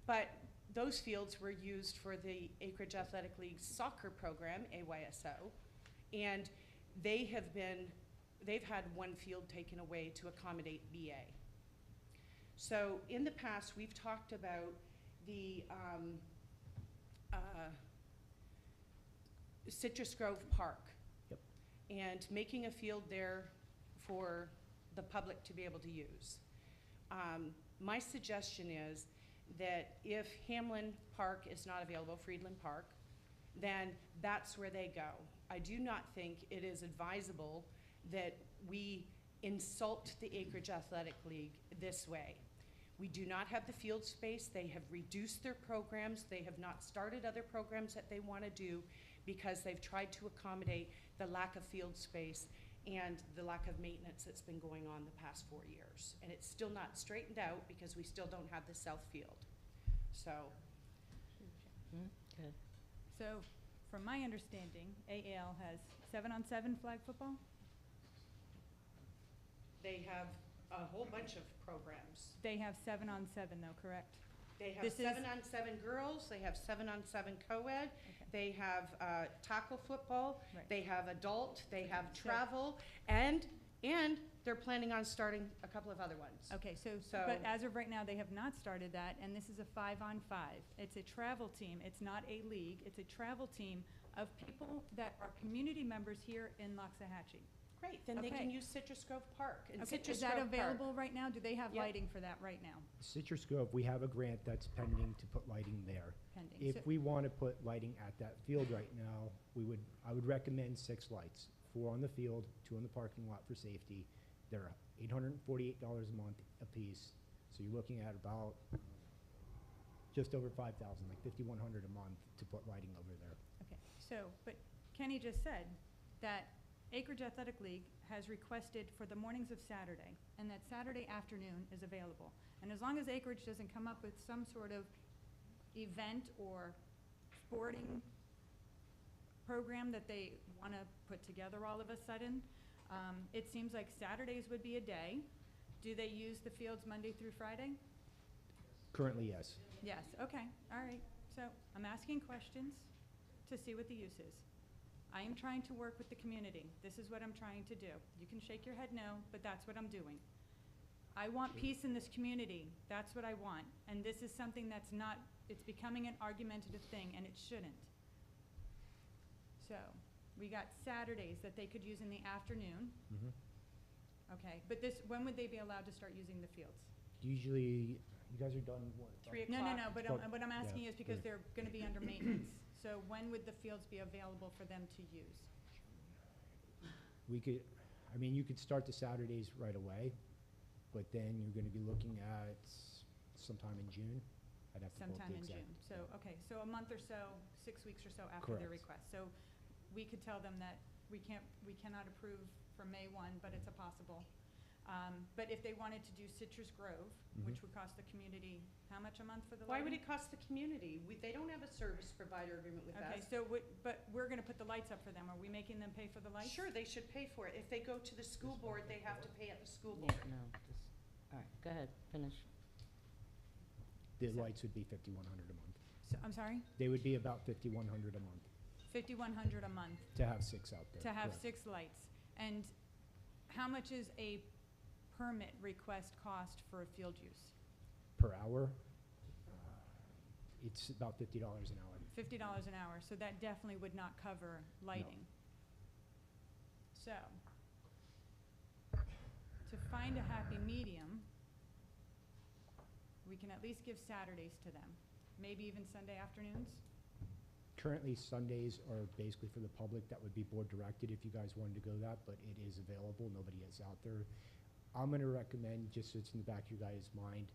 But those fields were used for the Acreage Athletic League's soccer program, AYSO, and they've had one field taken away to accommodate BA. So in the past, we've talked about the Citrus Grove Park. Yep. And making a field there for the public to be able to use. My suggestion is that if Hamlin Park is not available, Friedland Park, then that's where they go. I do not think it is advisable that we insult the Acreage Athletic League this way. We do not have the field space. They have reduced their programs. They have not started other programs that they want to do because they've tried to accommodate the lack of field space and the lack of maintenance that's been going on the past 4 years. And it's still not straightened out because we still don't have the south field. So, Good. So, from my understanding, AAL has 7-on-7 flag football? they have a whole bunch of programs. They have 7-on-7 though, correct? They have This is- 7-on-7 girls, they have 7-on-7 co-ed, they have tackle football, Right. they have adult, they have So- travel, and they're planning on starting a couple of other ones. Okay, So- but as of right now, they have not started that, and this is a 5-on-5. It's a travel team, it's not a league, it's a travel team of people that are community members here in Loxahatchee. Great, then they Okay. can use Citrus Grove Park. And Okay, Citrus is that Grove Park- available right now? Do they have Yep. lighting for that right now? Citrus Grove, we have a grant that's pending to put lighting there. Pending. If So- we want to put lighting at that field right now, I would recommend 6 lights, 4 on the field, 2 in the parking lot for safety. They're $848 a month apiece, so you're looking at about just over 5,000, like 5,100 a month to put lighting over there. Okay, so, but Kenny just said that Acreage Athletic League has requested for the mornings of Saturday, and that Saturday afternoon is available. And as long as Acreage doesn't come up with some sort of event or sporting program that they want to put together all of a sudden, it seems like Saturdays would be a day. Do they use the fields Monday through Friday? Currently, yes. Yes, okay, all right. So I'm asking questions to see what the use is. I am trying to work with the community. This is what I'm trying to do. You can shake your head no, but that's what I'm doing. I want peace in this community. That's what I want. And this is something that's not, it's becoming an argumentative thing, and it shouldn't. So, we got Saturdays that they could use in the afternoon. Okay, but this, when would they be allowed to start using the fields? Usually, you guys are done, what? 3 No, o'clock. no, no, but Well, what I'm asking yeah, is because yeah. they're gonna be under maintenance. So when would the fields be available for them to use? We could, I mean, you could start the Saturdays right away, but then you're gonna be looking at sometime in June. I'd have to pull up Sometime the in exact. June. So, okay, so a month or so, 6 weeks or so after their Correct. request. So we could tell them that we cannot approve for May 1, but it's a possible. But if they wanted to do Citrus Grove, which would cost the community, how much a month for the Why would lighting? it cost the community? They don't have a service provider agreement with us. Okay, so, but we're gonna put the lights up for them. Are we making them pay for the lights? Sure, they should pay for it. If they go to the school board, they have to pay at the school Yeah, board. no, just, all right, go ahead, finish. The lights would be 5,100 a month. So, I'm sorry? They would be about 5,100 a month 5,100 a month to have 6 out there. to have correct. 6 lights. And how much is a permit request cost for a field use? Per hour, it's about $50 an hour. $50 an hour, so that definitely would not cover lighting. So, to find a happy medium, we can at least give Saturdays to them, maybe even Sunday afternoons? Currently, Sundays are basically for the public. That would be board directed if you guys wanted to go that, but it is available. Nobody is out there. I'm gonna recommend, just so it's in the back of your guys' mind,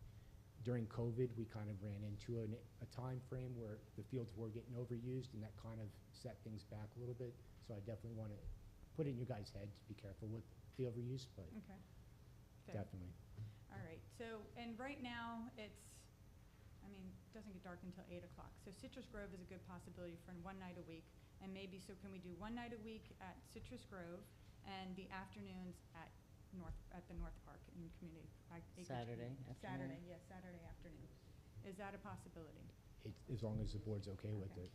during COVID, we kind of ran into a time frame where the fields were getting overused, and that kind of set things back a little bit. So I definitely want to put it in your guys' head to be careful with the overuse, but Okay. Fair. definitely. All right, so, and right now, it doesn't get dark until 8 o'clock. So Citrus Grove is a good possibility for 1 night a week. And maybe, so can we do 1 night a week at Citrus Grove and the afternoons at the North Park in community? Acreage Saturday Community- afternoon. Saturday, yes, Saturday afternoon. Is that a possibility? As long as the board's okay with Okay. it.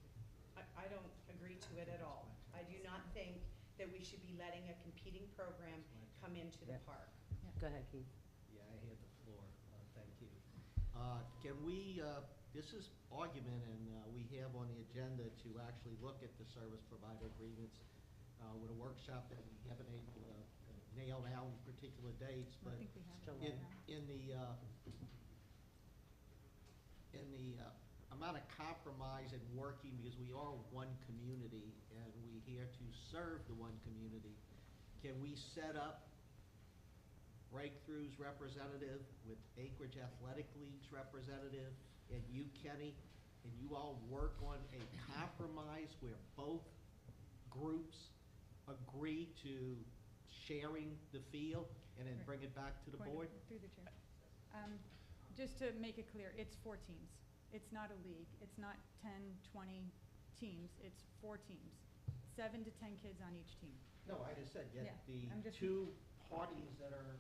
I don't agree to it at all. I do not think that we should be letting a competing program come into the Yeah. park. Go ahead, Keith. Yeah, I had the floor. Thank you. Can we, this is argument, and we have on the agenda to actually look at the service provider agreements with a workshop that we haven't able to nail down particular dates, I but think we have it July. right now. in the amount of compromise and working, because we are one community and we here to serve the one community, can we set up Breakthrough's representative with Acreage Athletic League's representative and you, Kenny, and you all work on a compromise where both groups agree to sharing the field and then bring it back to the Point of- board? Through the chair. Just to make it clear, it's 4 teams. It's not a league. It's not 10, 20 teams. It's 4 teams. 7 to 10 kids on each team. No, I just said, Yeah, yet the I'm just- two parties that are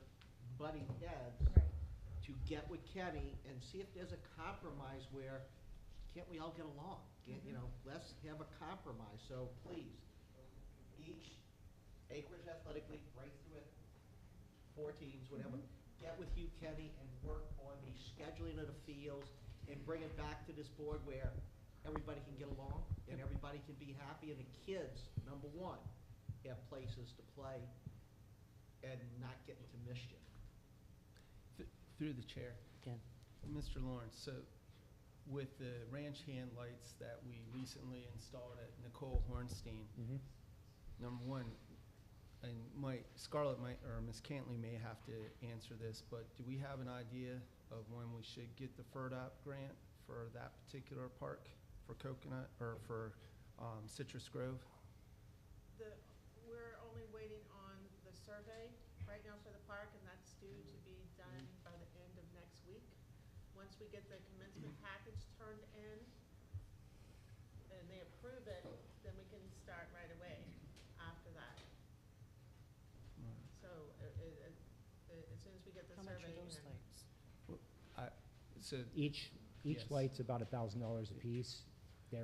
butting heads Right. to get with Kenny and see if there's a compromise where, can't we all get along? You know, let's have a compromise, so please, each Acreage Athletic League, Breakthrough it, 4 teams, whatever, get with you, Kenny, and work on the scheduling of the fields and bring it back to this board where everybody can get along, and everybody can be happy, and the kids, number one, have places to play and not get into mischief. Through the chair. Again. Mr. Lawrence, so with the ranch hand lights that we recently installed at Nicole Hornstein, number one, and Scarlett might, or Ms. Cantley may have to answer this, but do we have an idea of when we should get the FERDAP grant for that particular park, for Coconut, or for Citrus Grove? We're only waiting on the survey right now for the park, and that's due to be done by the end of next week. Once we get the commencement package turned in, and they approve it, then we can start right away after that. So, as soon as we get the How much survey are those in. lights? So Each Yes. light's about $1,000 a piece. They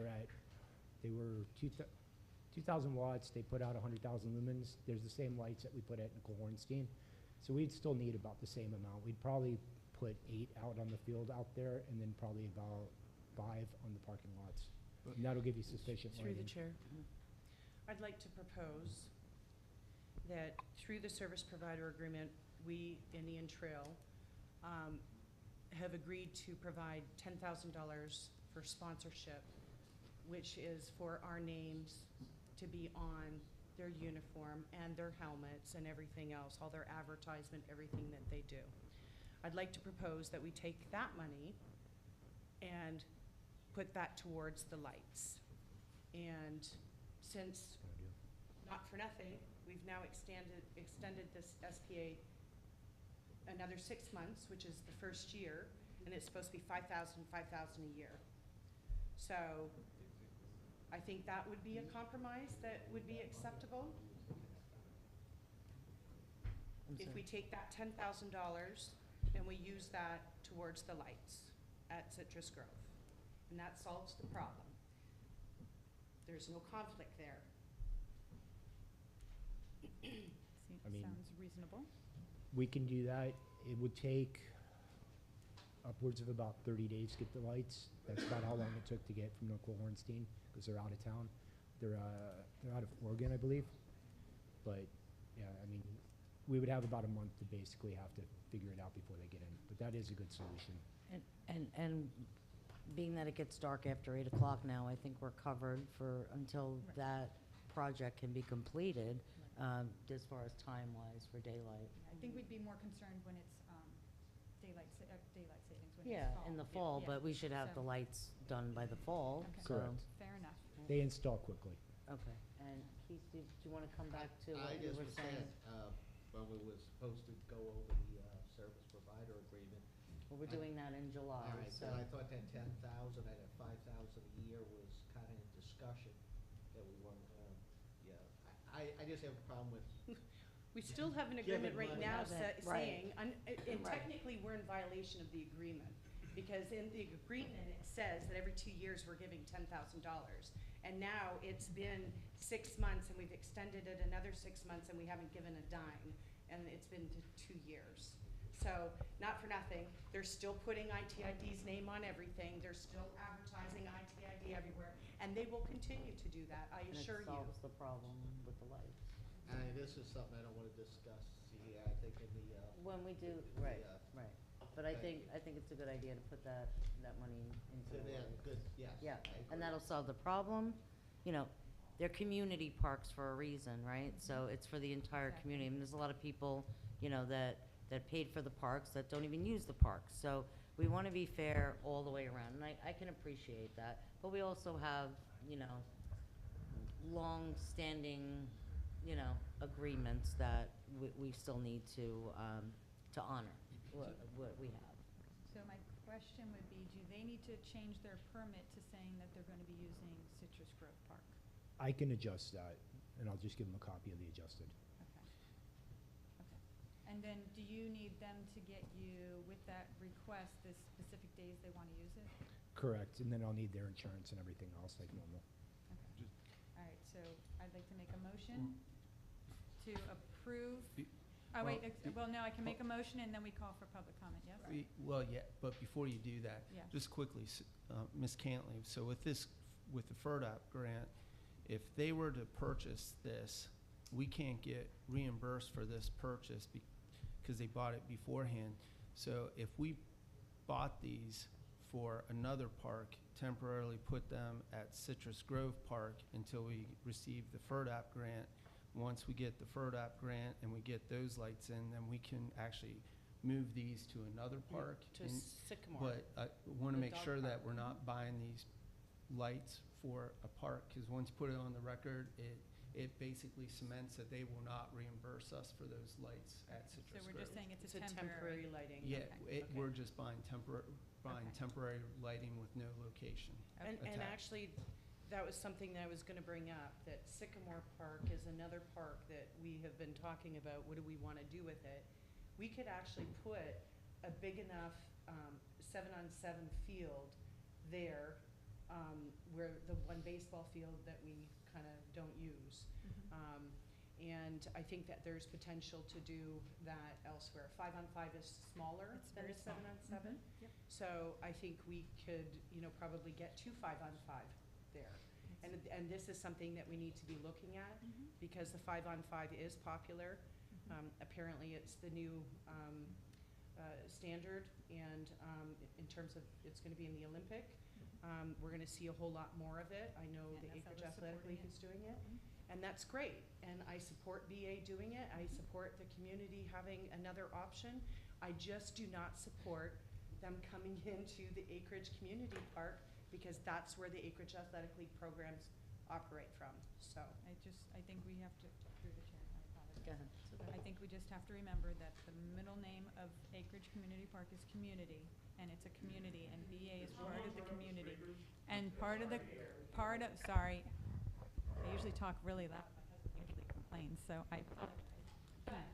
were 2,000 watts. They put out 100,000 lumens. There's the same lights that we put at Nicole Hornstein. So we'd still need about the same amount. We'd probably put 8 out on the field out there, and then probably about 5 on the parking lots. And that'll give you sufficient Through the lighting. chair. I'd like to propose that through the service provider agreement, we, Indian Trail, have agreed to provide $10,000 for sponsorship, which is for our names to be on their uniform and their helmets and everything else, all their advertisement, everything that they do. I'd like to propose that we take that money and put that towards the lights. And since, not for nothing, we've now extended this SPA another 6 months, which is the first year, and it's supposed to be 5,000 a year. So I think that would be a compromise that would be acceptable. If we take that $10,000 and we use that towards the lights at Citrus Grove, and that solves the problem. There's no conflict there. I mean- Sounds reasonable. We can do that. It would take upwards of about 30 days to get the lights. That's about how long it took to get from Nicole Hornstein, because they're out of town. They're out of Oregon, I believe. But, yeah, I mean, we would have about a month to basically have to figure it out before they get in. But that is a good solution. And being that it gets dark after 8 o'clock now, I think we're covered for, until Right. that project can be completed, as far as time-wise for daylight. I think we'd be more concerned when it's daylight savings, when it's Yeah, fall. in the fall, Yeah. but we should have So- the lights done by the fall, Okay. so. Correct. Fair enough. They install quickly. Okay, and Keith, do you want to come back to I what you just were was saying? when we was supposed to go over the service provider agreement. Well, we're doing that in July, All right, so. but I thought that 10,000 and that 5,000 a year was kind of in discussion, that we weren't, yeah. I just have a problem with, We still have an Give agreement it right money. now Have it, right. saying, and Right. technically, we're in violation of the agreement. Because in the agreement, it says that every 2 years, we're giving $10,000. And now it's been 6 months, and we've extended it another 6 months, and we haven't given a dime. And it's been to 2 years. So, not for nothing, they're still putting ITID's name on everything. They're still advertising ITID everywhere. And they will continue to do that, I assure And it you. solves the problem with the lights. this is something I don't want to discuss here, I think in the, When we do, the, right, right. But I Thank think it's a good idea to put that money into to the that, lights. good, yes. Yeah, I agree. and that'll solve the problem. You know, they're community parks for a reason, right? So it's for the entire Exactly. community. I mean, there's a lot of people, you know, that paid for the parks that don't even use the parks. So we want to be fair all the way around, and I can appreciate that. But we also have, you know, long-standing, you know, agreements that we still need to honor what we have. So my question would be, do they need to change their permit to saying that they're going to be using Citrus Grove Park? I can adjust that, and I'll just give them a copy of the adjusted. Okay. Okay. And then do you need them to get you, with that request, the specific days they want to use it? Correct, and then I'll need their insurance and everything else like normal. Okay. All right, so I'd like to make a motion to approve Oh, wait, well, no, I can make a motion and then we call for public comment, yes? Well, yeah, but before you do that, Yeah. just quickly, Ms. Cantley, so with this, with the FERDAP grant, if they were to purchase this, we can't get reimbursed for this purchase because they bought it beforehand. So if we bought these for another park, temporarily put them at Citrus Grove Park until we receive the FERDAP grant, once we get the FERDAP grant and we get those lights in, then we can actually move these to another park. To and- Sycamore. But I want The to make dog sure that park. we're not buying these lights for a park, because once you put it on the record, it basically cements that they will not reimburse us for those lights at So Citrus Grove. we're just saying it's It's a a temporary. temporary lighting. Yeah, Okay. we're just buying Okay. temporary lighting with no location. And attached. actually, that was something that I was gonna bring up, that Sycamore Park is another park that we have been talking about, what do we wanna do with it? We could actually put a big enough, 7-on-7 field there, where the one baseball field that we kinda don't use. Mhm. And I think that there's potential to do that elsewhere. 5-on-5 is smaller It's than very a small. 7-on-7. Mhm. Yep. So I think we could, probably get 2 5-on-5 there. And this is something that we need to be looking at, Mhm. because the 5-on-5 is popular. Mhm. Apparently, it's the new standard, and in terms of, it's gonna be in the Olympic. We're gonna see a whole lot more of it. I know Yeah, the NFL Acreage is Athletic supporting League it. is doing it. Mhm. And that's great, and I support BA doing it, I support the community having another option. I just do not support them coming into the Acreage Community Park, because that's where the Acreage Athletic League programs operate from, so. I think we have to, through the chair, I apologize. Go ahead. I think we just have to remember that the middle name of Acreage Community Park is community, and it's a community, and BA is part of the community. And sorry, I usually talk really loud, my husband usually complains, so I apologize. But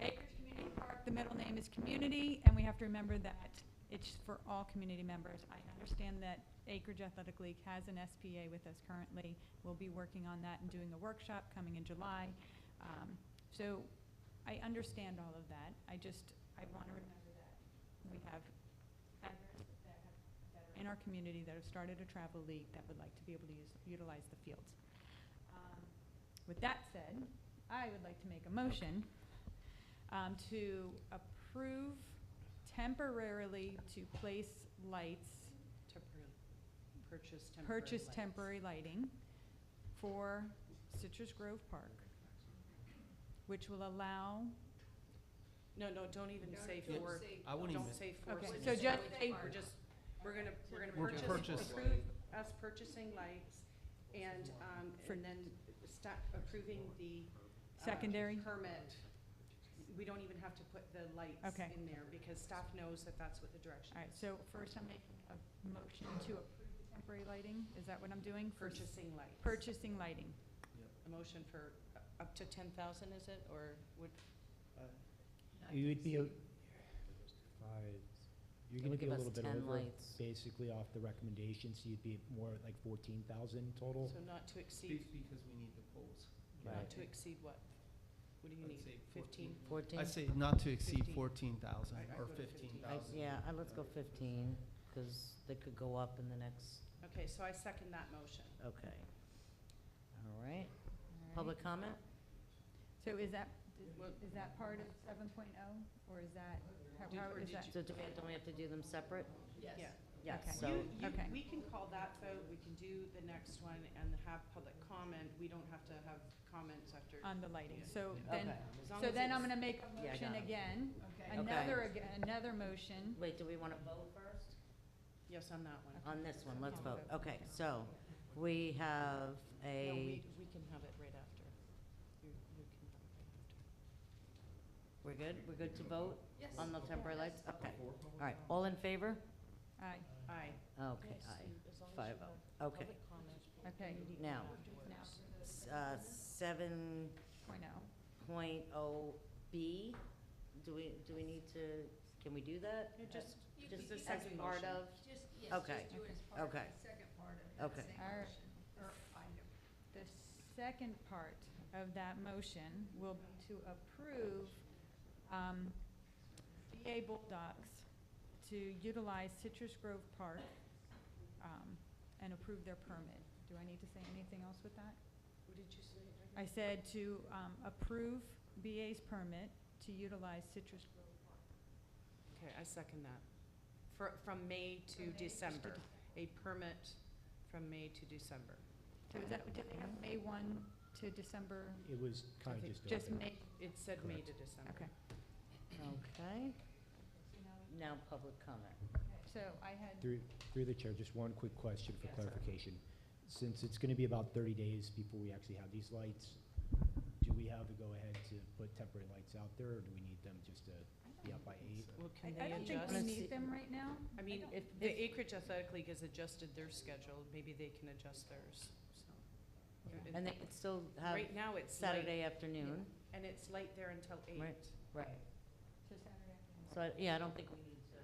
Acreage Community Park, the middle name is community, and we have to remember that it's for all community members. I understand that Acreage Athletic League has an SPA with us currently. We'll be working on that and doing a workshop coming in July. So I understand all of that. I want to remember that we have members that are in our community that have started a travel league that would like to be able to utilize the fields. With that said, I would like to make a motion to approve temporarily to place lights, purchase temporary lighting for Citrus Grove Park, which will allow, No, don't even say Yeah, for, I wouldn't don't even- say for. Okay, Citrus so just Grove say- Park. We're gonna We're purchase, approve us purchasing lights, and then approving the. Secondary? Permit. We don't even have to put the lights Okay. in there, because staff knows that that's what the direction all right, is. so first I'm making a motion to approve the temporary lighting. Is that what I'm doing? Purchasing lights. Purchasing lighting. A motion for up to 10,000, is it, or would? You would be, you're It gonna would be give a us little bit 10 over, lights. basically off the recommendation, so you'd be more like 14,000 total. So not to exceed, Because we need the poles. Right. not to exceed what? What do you I'd need, say 15? 14? I'd say not to exceed 15. 14,000 I or go to 15,000. Yeah, let's go 15, because they could go up in the next, Okay, so I second that motion. okay. All right. Public comment? So is that Well- part of 7.0, or is that, how Or is did that? you- So don't we have to do them separate? Yeah. Okay. Yes, so, Okay. We can call that vote, we can do the next one and have public comment. We don't have to have comments after. On the lighting, Yeah. so Okay. then, As long so as then I'm it's- gonna make a Yeah, I motion got it. again. Okay. Another motion. wait, do we want to vote first? Yes, on that one. On this one, let's vote. Okay, so we have No, a, we can have it right after. You can have it right after. we're good? We're good to vote? On the temporary lights? Okay. All right, all in favor? Aye, Aye. Okay, Yes, aye. as long as 5-0. you have Okay. public comment. okay. Now, Now, 7.0 B, do we need to, can we do that? Just the Just as second part motion. of? Okay, okay. Okay. All right. The second part of that motion will be to approve VA Bulldogs to utilize Citrus Grove Park and approve their permit. Do I need to say anything else with that? What did you say? I said to approve BA's permit to utilize Citrus Grove Park. Okay, I second that. From May to December. A permit from May to December. So is that, did they have May 1 to December? It was kind of Okay, just. Just May? It said May to Correct. December. Okay. Okay. Now public comment. So I had, Through the chair, just one quick question for Yes, sir. clarification. Since it's gonna be about 30 days before we actually have these lights, do we have to go ahead to put temporary lights out there, or do we need them just to be out by 8? Well, can I they don't think adjust? we need them right now. I mean, don't- if the Acreage Athletic League has adjusted their schedule, maybe they can adjust theirs, so. It- And they could still have Right now, it's Saturday light, afternoon. and it's light there until 8. Right. Right. So Saturday afternoon. So, yeah, I don't think we need to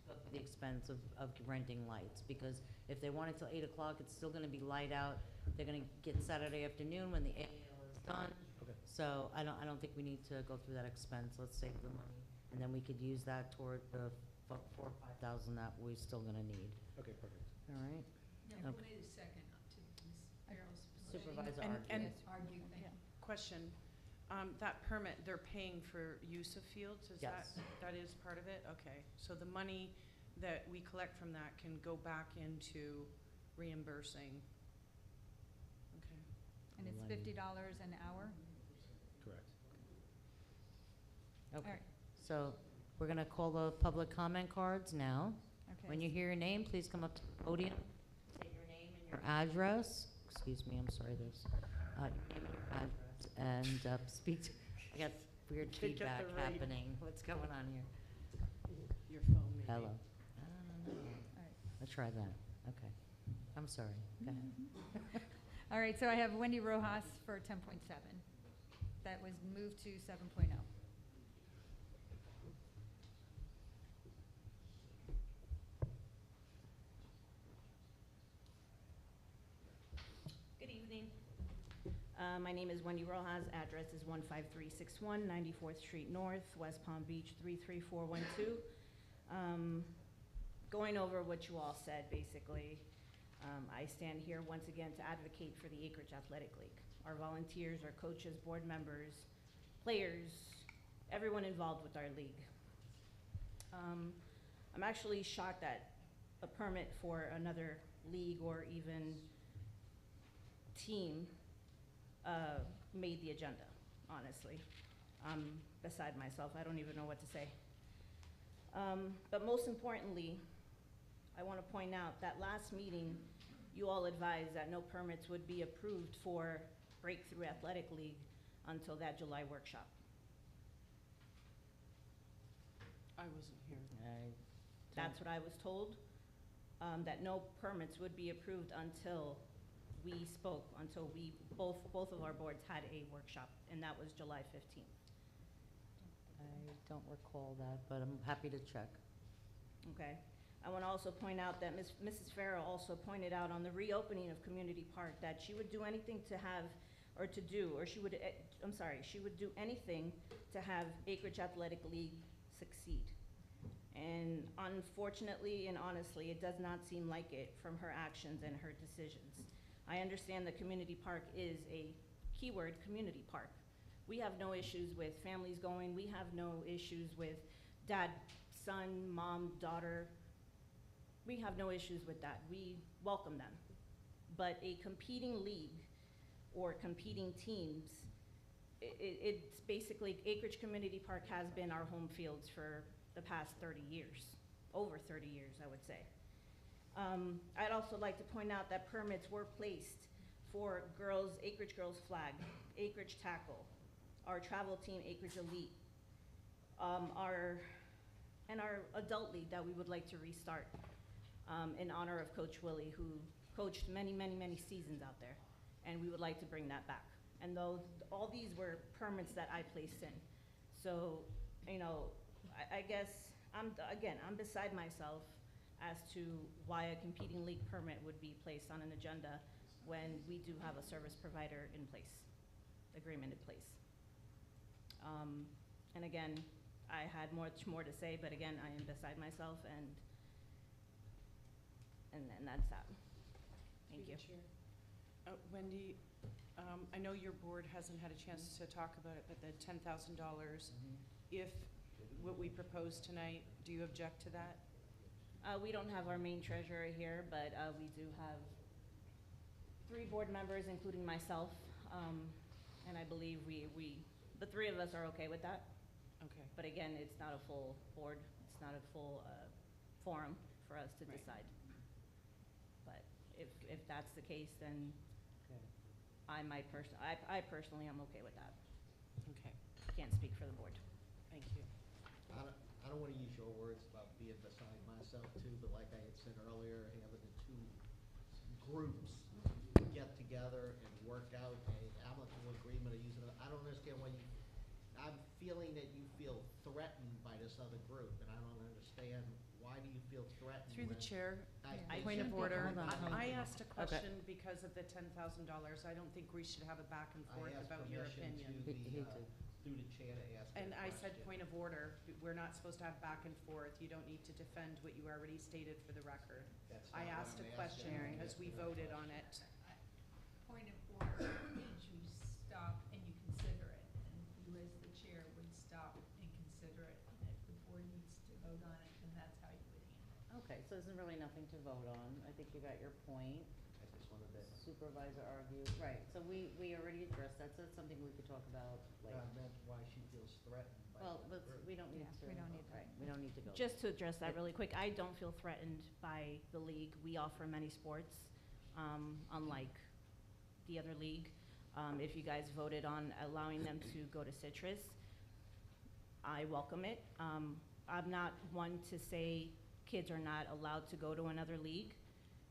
go through the expense of renting lights, because if they want it till 8 o'clock, it's still gonna be light out. They're gonna get Saturday afternoon when the AAL is done. Okay. So I don't think we need to go through that expense. Let's save the money. And then we could use that toward the 4,000 or 5,000 that we're still gonna need. Okay, perfect. All right? Now, Okay. who made a second to Ms. Farrell's? Supervisor And- Argy. and- Argue, thank you. Question, that permit, they're paying for use of fields, is that, Yes. that is part of it? Okay, so the money that we collect from that can go back into reimbursing? Okay. And it's Lenny. $50 an hour? Correct. Okay. right. So we're gonna call the public comment cards now. Okay. When you hear your name, please come up to the podium, state your name and your address. Excuse me, I'm sorry, there's, your name and your address, and, speak to, I got weird Pick up the feedback radio. happening. What's going on here? Your phone maybe. Hello. I don't know. All right. Let's try that. Okay. I'm sorry. Go ahead. All right, so I have Wendy Rojas for 10.7. That was moved to 7.0. Good evening. My name is Wendy Rojas. Address is 15361 94th Street North, West Palm Beach 33412. Going over what you all said, basically, I stand here once again to advocate for the Acreage Athletic League. Our volunteers, our coaches, board members, players, everyone involved with our league. I'm actually shocked that a permit for another league or even team made the agenda, honestly. I'm beside myself. I don't even know what to say. But most importantly, I want to point out that last meeting, you all advised that no permits would be approved for Breakthrough Athletic League until that July workshop. I wasn't here. That's what I was told, that no permits would be approved until we spoke, until we, both of our boards had a workshop, and that was July 15th. I don't recall that, but I'm happy to check. Okay. I want to also point out that Mrs. Farrell also pointed out on the reopening of Community Park that she would do anything to have, or to do, or she would, she would do anything to have Acreage Athletic League succeed. And unfortunately and honestly, it does not seem like it from her actions and her decisions. I understand the community park is a keyword community park. We have no issues with families going. We have no issues with dad, son, mom, daughter. We have no issues with that. We welcome them. But a competing league or competing teams, it's basically, Acreage Community Park has been our home fields for the past 30 years, over 30 years, I would say. I'd also like to point out that permits were placed for girls, Acreage Girls Flag, Acreage Tackle, our travel team, Acreage Elite, and our adult league that we would like to restart in honor of Coach Willie, who coached many, many, many seasons out there, and we would like to bring that back. And all these were permits that I placed in. So, you know, I guess, I'm beside myself as to why a competing league permit would be placed on an agenda when we do have a service provider in place, agreement in place. And again, I had much more to say, but again, I am beside myself, and that's that. Thank Through you. the chair. Wendy, I know your board hasn't had a chance to talk about it, but the $10,000, if what we propose tonight, do you object to that? We don't have our main treasurer here, but we do have 3 board members, including myself, and I believe the 3 of us are okay with that. Okay. But again, it's not a full board, it's not a full forum for us to Right. decide. But if that's the case, then I personally am okay with that. Okay, Can't speak for the board. thank you. I don't wanna use your words about being beside myself too, but like I had said earlier, having the 2 groups get together and work out a amicable agreement of using it, I don't understand why I'm feeling that you feel threatened by this other group, and I don't understand, why do you feel threatened? Through the when- chair, I point of shouldn't be- order. hold on. I asked a question because of the $10,000. I don't think we should have a back and forth I asked about your permission opinion. to He the, did. through the chair to ask a And I said question. point of order. We're not supposed to have back and forth. You don't need to defend what you already stated for the record. That's I not what asked I'm a question asking. because we voted on it. Point of order means you stop and you consider it, and you as the chair would stop and consider it, and if the board needs to vote on it, then that's how you would handle it. Okay, so there's really nothing to vote on. I think you got your point. I just wanted to, Supervisor argued, right, so we already addressed that, so that's something we could talk about I later. meant why she feels threatened by Well, the let's, group. we don't need Yeah, to. we don't need to. Right, we don't need to go. Just to address that really quick, I don't feel threatened by the league. We offer many sports, unlike the other league. If you guys voted on allowing them to go to Citrus, I welcome it. I'm not one to say kids are not allowed to go to another league.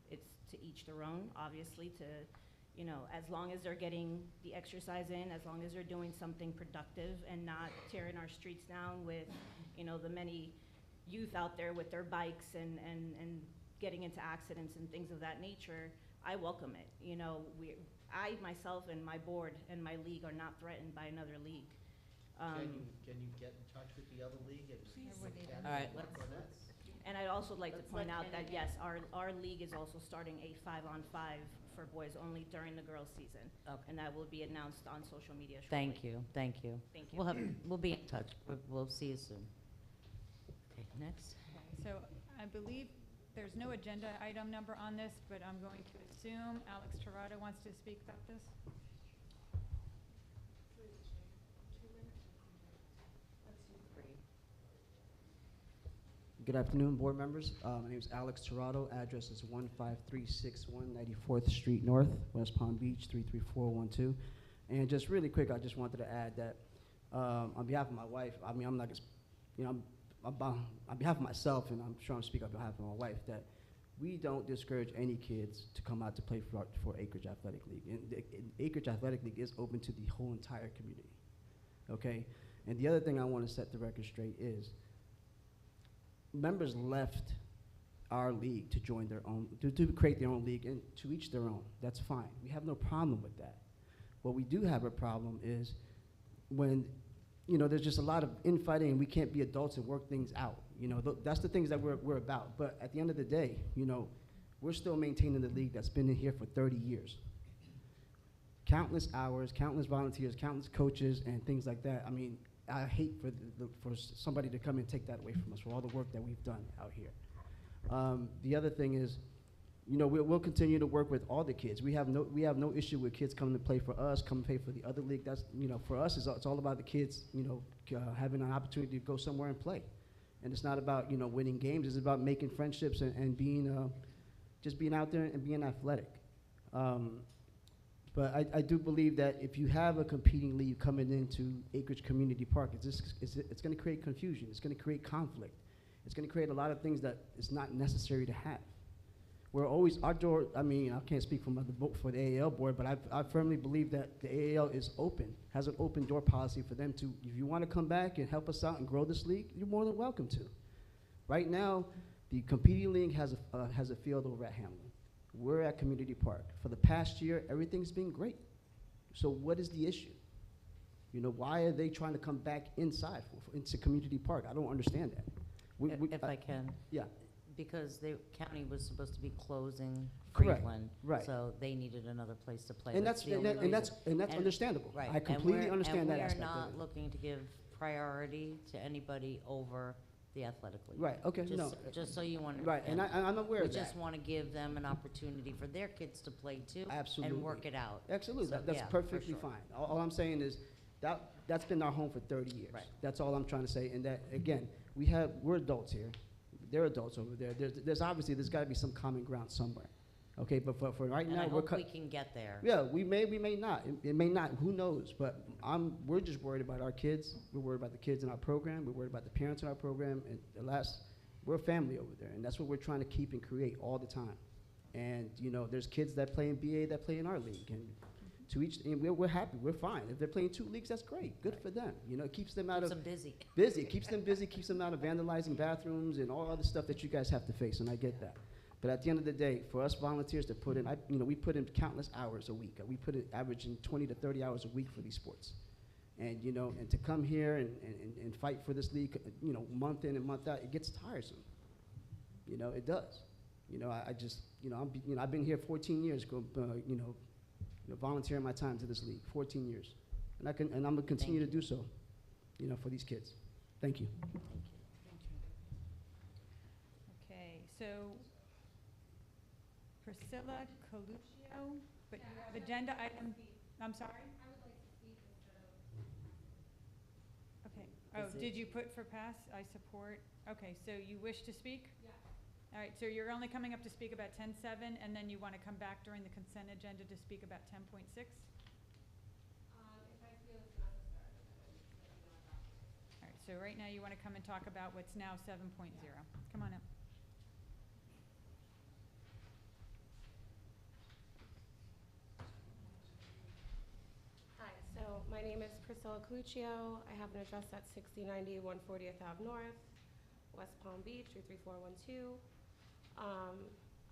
It's to each their own, obviously, to, as long as they're getting the exercise in, as long as they're doing something productive and not tearing our streets down with, the many youth out there with their bikes and getting into accidents and things of that nature, I welcome it. I myself and my board and my league are not threatened by another league. Can you get in touch with the other league and look at it All right, and work on that? And I'd also like to Let's point let out that, Kenny- yes, our league is also starting a 5-on-5 for boys only during the girls' season. Okay. And that will be announced on social media shortly. Thank you, thank you. Thank you. We'll be in touch. We'll see you soon. Okay, next. Okay, so I believe there's no agenda item number on this, but I'm going to assume Alex Torado wants to speak about this. Good afternoon, board members. My name is Alex Torado. Address is 15361 94th Street North, West Palm Beach, 33412. And just really quick, I just wanted to add that on behalf of my wife, I'm not gonna, on behalf of myself, and I'm sure I'm speaking on behalf of my wife, that we don't discourage any kids to come out to play for Acreage Athletic League. And the Acreage Athletic League is open to the whole entire community, okay? And the other thing I want to set the record straight is, members left our league to join their own, to create their own league, and to each their own. That's fine. We have no problem with that. What we do have a problem is when, there's just a lot of infighting and we can't be adults and work things out. That's the things that we're about. But at the end of the day, we're still maintaining the league that's been in here for 30 years. Countless hours, countless volunteers, countless coaches, and things like that. I mean, I hate for somebody to come and take that away from us, for all the work that we've done out here. The other thing is, we'll continue to work with all the kids. We have no issue with kids coming to play for us, come play for the other league. That's, for us, it's all about the kids, having an opportunity to go somewhere and play. And it's not about, winning games. It's about making friendships and being, just being out there and being athletic. But I do believe that if you have a competing league coming into Acreage Community Park, it's going to create confusion. It's going to create conflict. It's going to create a lot of things that it's not necessary to have. We're always, our door, I can't speak for the AAL board, but I firmly believe that the AAL is open, has an open door policy for them to, if you want to come back and help us out and grow this league, you're more than welcome to. Right now, the competing league has a field over at Hamlin. We're at Community Park. For the past year, everything's been great. So what is the issue? You know, why are they trying to come back inside, into community park? I don't understand that. If I can. Yeah. Because the county was supposed to be closing Correct, Friedland. right. So they needed another place to play. And that's, the only and that's, reason. and that's understandable. Right. I completely And understand that we're aspect of not it. looking to give priority to anybody over the athletic league. Right, okay, Just- no. Just so you understand. Right, and I'm aware of We just that. want to give them an opportunity for their kids to play too. Absolutely. And work it out. Absolutely, So, that's yeah, for perfectly sure. fine. All I'm saying is, that's been our home for 30 years. Right. That's all I'm trying to say, and that, again, we're adults here. They're adults over there. There's obviously, there's gotta be some common ground somewhere. Okay, but for right And now, I we're hope we can get there. Yeah, we may not. It may not, who knows? But we're just worried about our kids. We're worried about the kids in our program. We're worried about the parents in our program. And we're a family over there, and that's what we're trying to keep and create all the time. And, you know, there's kids that play in BA that play in our league, and to each, and we're happy, we're fine. If they're playing 2 leagues, that's great, good for them. You know, it keeps them out Keeps of. them busy. Busy, it keeps them busy, keeps them out of vandalizing bathrooms and all other stuff that you guys have to face, and I get that. But at the end of the day, for us volunteers to put in, we put in countless hours a week. We put in averaging 20 to 30 hours a week for these sports. And, you know, and to come here and fight for this league, you know, month in and month out, it gets tiresome. You know, it does. You know, I just, you know, I've been here 14 years, you know, volunteering my time to this league, 14 years. And I'm gonna continue to do so, you know, for these kids. Thank you. Okay, so Priscilla Coluccio, but you have agenda item, I'm sorry? Okay, oh, Is it- did you put for pass? I support, okay, so you wish to speak? Yeah. All right, so you're only coming up to speak about 10.7, and then you want to come back during the consent agenda to speak about 10.6? All right, so right now you want to come and talk about what's now 7.0. Come on up. Hi, so my name is Priscilla Coluccio. I have an address at 6090 140th Ave North, West Palm Beach, 33412.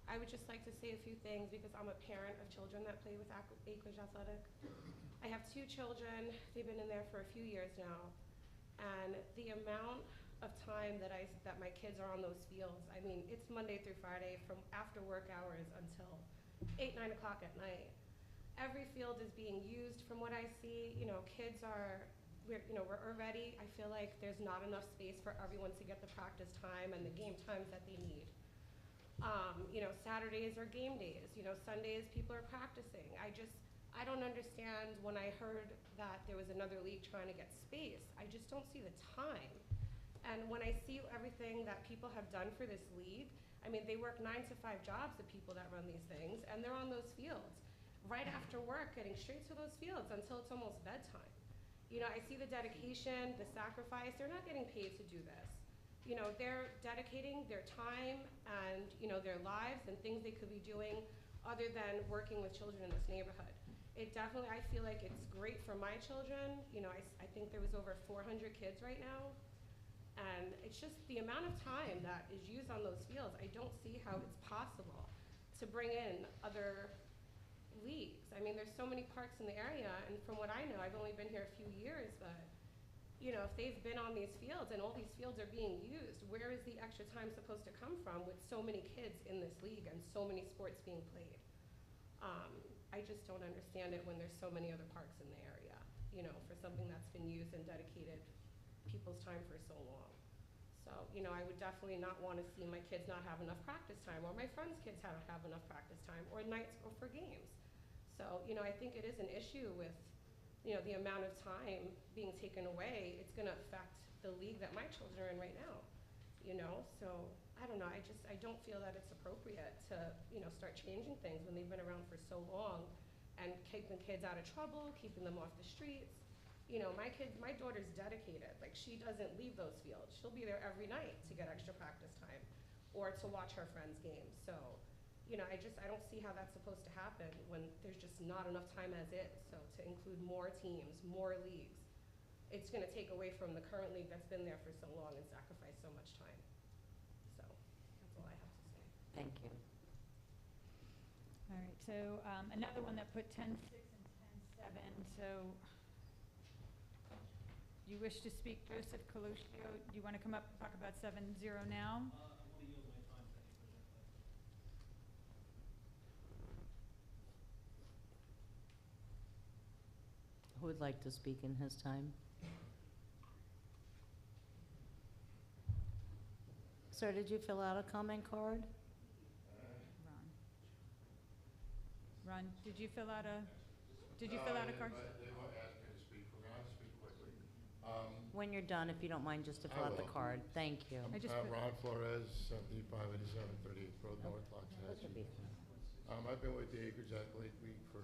I would just like to say a few things because I'm a parent of children that play with Acreage Athletic. I have 2 children. They've been in there for a few years now. And the amount of time that my kids are on those fields, I mean, it's Monday through Friday from after work hours until 8, 9 o'clock at night. Every field is being used from what I see. You know, kids we're already, I feel like there's not enough space for everyone to get the practice time and the game times that they need. You know, Saturdays are game days. You know, Sundays people are practicing. I don't understand when I heard that there was another league trying to get space. I just don't see the time. And when I see everything that people have done for this league, I mean, they work 9 to 5 jobs, the people that run these things, and they're on those fields right after work, getting straight to those fields until it's almost bedtime. You know, I see the dedication, the sacrifice. They're not getting paid to do this. You know, they're dedicating their time and, you know, their lives and things they could be doing other than working with children in this neighborhood. I feel like it's great for my children. You know, I think there was over 400 kids right now. And it's just the amount of time that is used on those fields. I don't see how it's possible to bring in other leagues. I mean, there's so many parks in the area, and from what I know, I've only been here a few years, but you know, if they've been on these fields and all these fields are being used, where is the extra time supposed to come from with so many kids in this league and so many sports being played? I just don't understand it when there's so many other parks in the area, you know, for something that's been used and dedicated people's time for so long. So, you know, I would definitely not want to see my kids not have enough practice time, or my friends' kids not have enough practice time, or nights or for games. So, you know, I think it is an issue with, you know, the amount of time being taken away. It's going to affect the league that my children are in right now, you know? So, I don't know, I don't feel that it's appropriate to, you know, start changing things when they've been around for so long and keeping kids out of trouble, keeping them off the streets. You know, my daughter's dedicated. Like, she doesn't leave those fields. She'll be there every night to get extra practice time or to watch her friends' games. So, you know, I don't see how that's supposed to happen when there's just not enough time as is. So to include more teams, more leagues, it's gonna take away from the current league that's been there for so long and sacrifice so much time. So that's all I have to say. Thank you. All right, so another one that put 10.6 and 10.7, so you wish to speak, Joseph Coluccio? Do you want to come up and talk about 7-0 now? Who would like to speak in his time? Sir, did you fill out a comment card? Ron, did you fill out a card? They were asking me to speak, we're gonna speak quickly. When you're done, if you don't mind, just to fill I out the will. card. Thank you. Ron Flores, 7587 38th Road, North Loxahatchee. I've been with the Acreage Athletic League for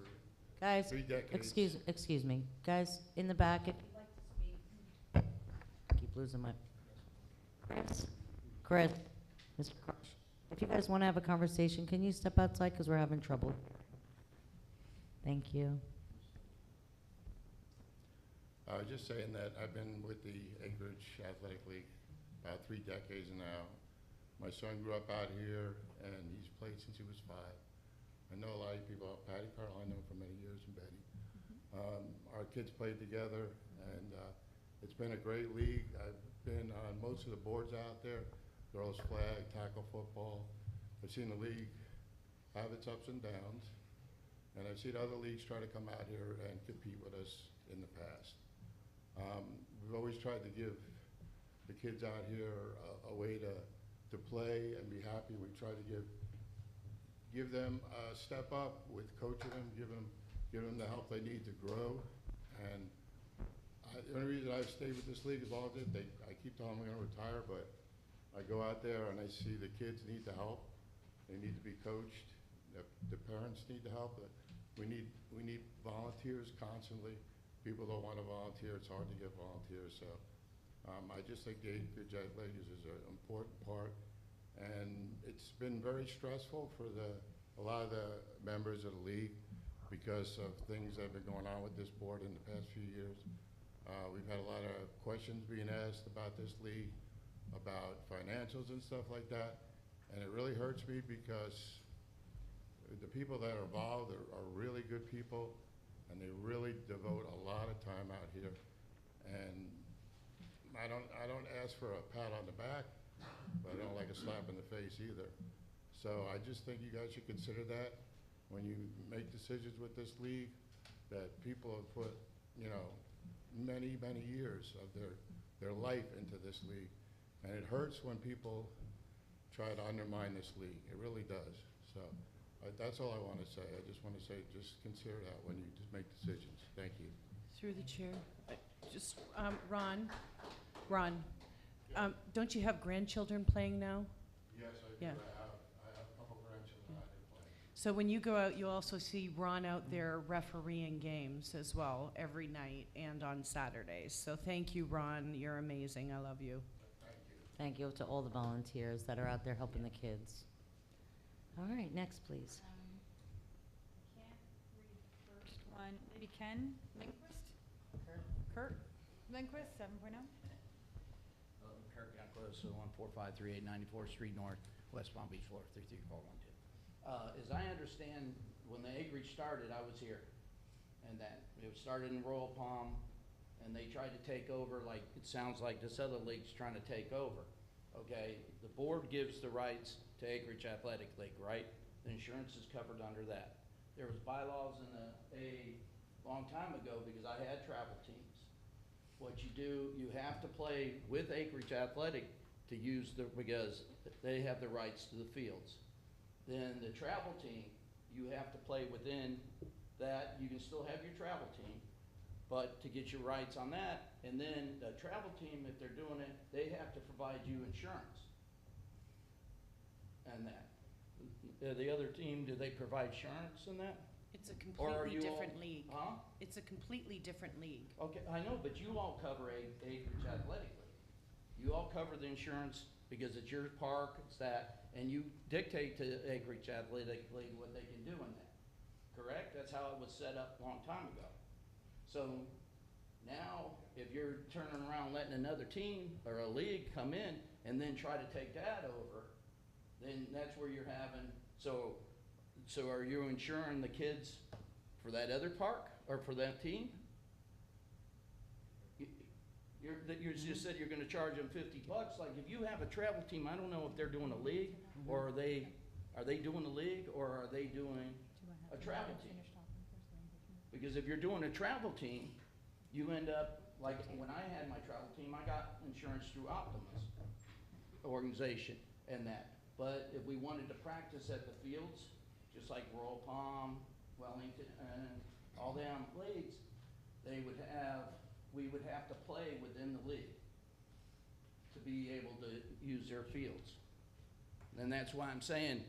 Guys, 3 decades. excuse me. Guys, in the back, if you'd like to speak. Keep losing my. Chris, Mr. Crush, if you guys want to have a conversation, can you step outside because we're having trouble? Thank you. I was just saying that I've been with the Acreage Athletic League about 3 decades now. My son grew up out here, and he's played since he was 5. I know a lot of people, Patty Carl, I know for many years, and Betty. Our kids played together, and it's been a great league. I've been on most of the boards out there, girls flag, tackle football. I've seen the league have its ups and downs, and I've seen other leagues try to come out here and compete with us in the past. We've always tried to give the kids out here a way to play and be happy. We try to give them a step up with coaching them, give them the help they need to grow. And the only reason I've stayed with this league as long as I keep telling them I'm going to retire, but I go out there and I see the kids need the help. They need to be coached. The parents need the help. We need volunteers constantly. People don't want to volunteer. It's hard to get volunteers. So I just think the Acreage Athletics is an important part. And it's been very stressful for a lot of the members of the league because of things that have been going on with this board in the past few years. We've had a lot of questions being asked about this league, about financials and stuff like that. And it really hurts me because the people that are involved are really good people, and they really devote a lot of time out here. And I don't ask for a pat on the back, but I don't like a slap in the face either. So I just think you guys should consider that when you make decisions with this league, that people have put, many, many years of their life into this league. And it hurts when people try to undermine this league. It really does. So that's all I want to say. I just want to say, just consider that when you just make decisions. Thank you. Through the chair, Ron, don't you have grandchildren playing now? Yes, I do. Yeah. I have a couple grandchildren out here playing. So when you go out, you'll also see Ron out there refereeing games as well every night and on Saturdays. So thank you, Ron. You're amazing. I love you. Thank you to all the volunteers that are out there helping the kids. All right, next, please. Can't read the first one. Maybe Ken Lindquist? Kurt Lindquist, 7.0. Kirk Youngcliffe, so 14538 94th Street North, West Palm Beach, Florida, 33412. As I understand, when the Acreage started, I was here. And that it started in Royal Palm, and they tried to take over, like it sounds like this other league's trying to take over. Okay, the board gives the rights to Acreage Athletic League, right? The insurance is covered under that. There was bylaws in the A long time ago because I had travel teams. What you do, you have to play with Acreage Athletic to use because they have the rights to the fields. Then the travel team, you have to play within that. You can still have your travel team, but to get your rights on that, and then the travel team, if they're doing it, they have to provide you insurance. And that. The other team, do they provide insurance in that? It's a Or are completely you different all- league. Huh? It's a completely different league. Okay, I know, but you all cover Acreage Athletic League. You all cover the insurance because it's your park, it's that, and you dictate to Acreage Athletic League what they can do in that. Correct? That's how it was set up a long time ago. So now, if you're turning around letting another team or a league come in and then try to take that over, then that's where you're having, so are you insuring the kids for that other park or for that team? That you just said you're gonna charge them $50. Like, if you have a travel team, I don't know if they're doing a league, or are they doing a league, or are they doing a travel team? Because if you're doing a travel team, you end up, like, when I had my travel team, I got insurance through Optimus organization and that. But if we wanted to practice at the fields, just like Royal Palm, Wellington, and all them leagues, we would have to play within the league to be able to use their fields. And that's why I'm saying,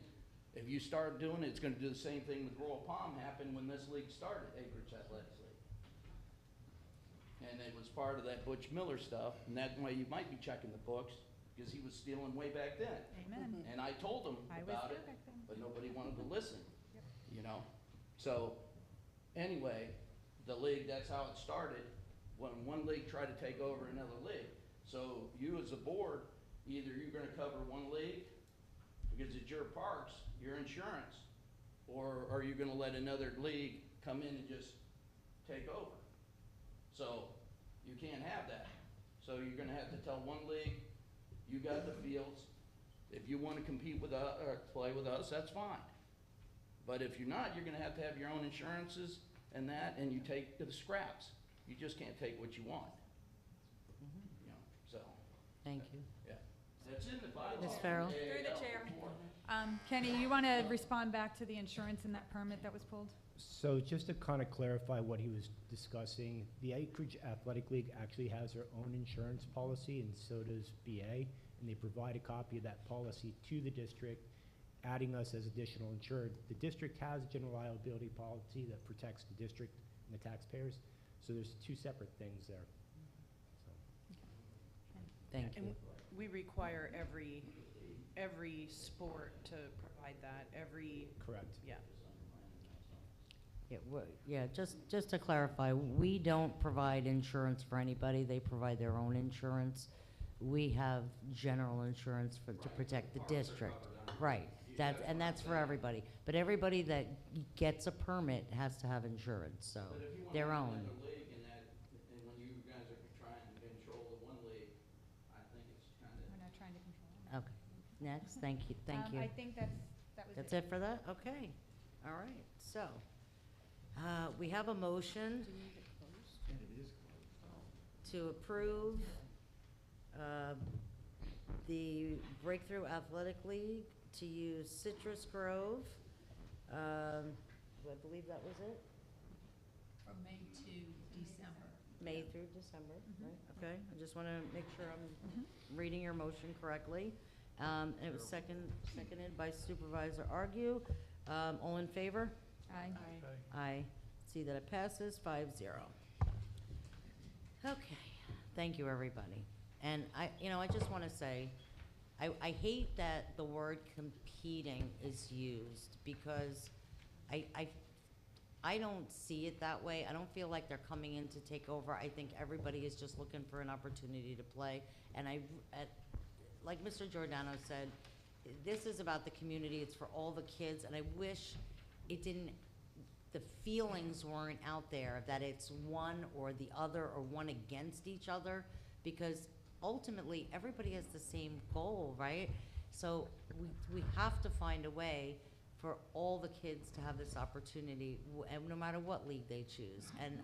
if you start doing it, it's gonna do the same thing with Royal Palm happened when this league started, Acreage Athletics League. And it was part of that Butch Miller stuff, and that way you might be checking the books, because he was stealing way back then. Amen. And I told him I was about there it, back then. but nobody wanted to listen, you know? So, anyway, the league, that's how it started, when one league tried to take over another league. So you as a board, either you're gonna cover one league, because it's your parks, your insurance, or are you gonna let another league come in and just take over? So, you can't have that. So you're gonna have to tell one league, you got the fields, if you wanna compete with us, or play with us, that's fine. But if you're not, you're gonna have to have your own insurances and that, and you take the scraps. You just can't take what you want. You know, so, Thank you. yeah. That's in the bylaw. Ms. Farrell? Through the chair. Kenny, you want to respond back to the insurance and that permit that was pulled? So just to kind of clarify what he was discussing, the Acreage Athletic League actually has their own insurance policy, and so does BA, and they provide a copy of that policy to the district, adding us as additional insured. The district has a general liability policy that protects the district and the taxpayers, so there's two separate things there. So. Thank And you. we require every sport to provide that, Correct. yeah. Yeah, just to clarify, we don't provide insurance for anybody. They provide their own insurance. We have general insurance to protect the district. Right, that's for everybody. But everybody that gets a permit has to have insurance, so But if you their want own. another league and that, and when you guys are trying to control the one league, I think it's kind of. We're not trying to control it. Okay, next, thank you. I think that was it. That's it for that? Okay, all right, so, we have a motion to approve, the Breakthrough Athletic League to use Citrus Grove. I believe that was it? From May to December. May through December, right? Okay, I just want to make sure I'm reading your motion correctly. It was seconded by Supervisor Argue. All in favor? Aye. Aye. See that it passes 5-0. Okay, thank you, everybody. And I just want to say, I hate that the word competing is used, because I don't see it that way. I don't feel like they're coming in to take over. I think everybody is just looking for an opportunity to play. And like Mr. Giordano said, this is about the community. It's for all the kids. And I wish the feelings weren't out there that it's one or the other or one against each other, because ultimately everybody has the same goal, right? So we have to find a way for all the kids to have this opportunity, and no matter what league they choose. And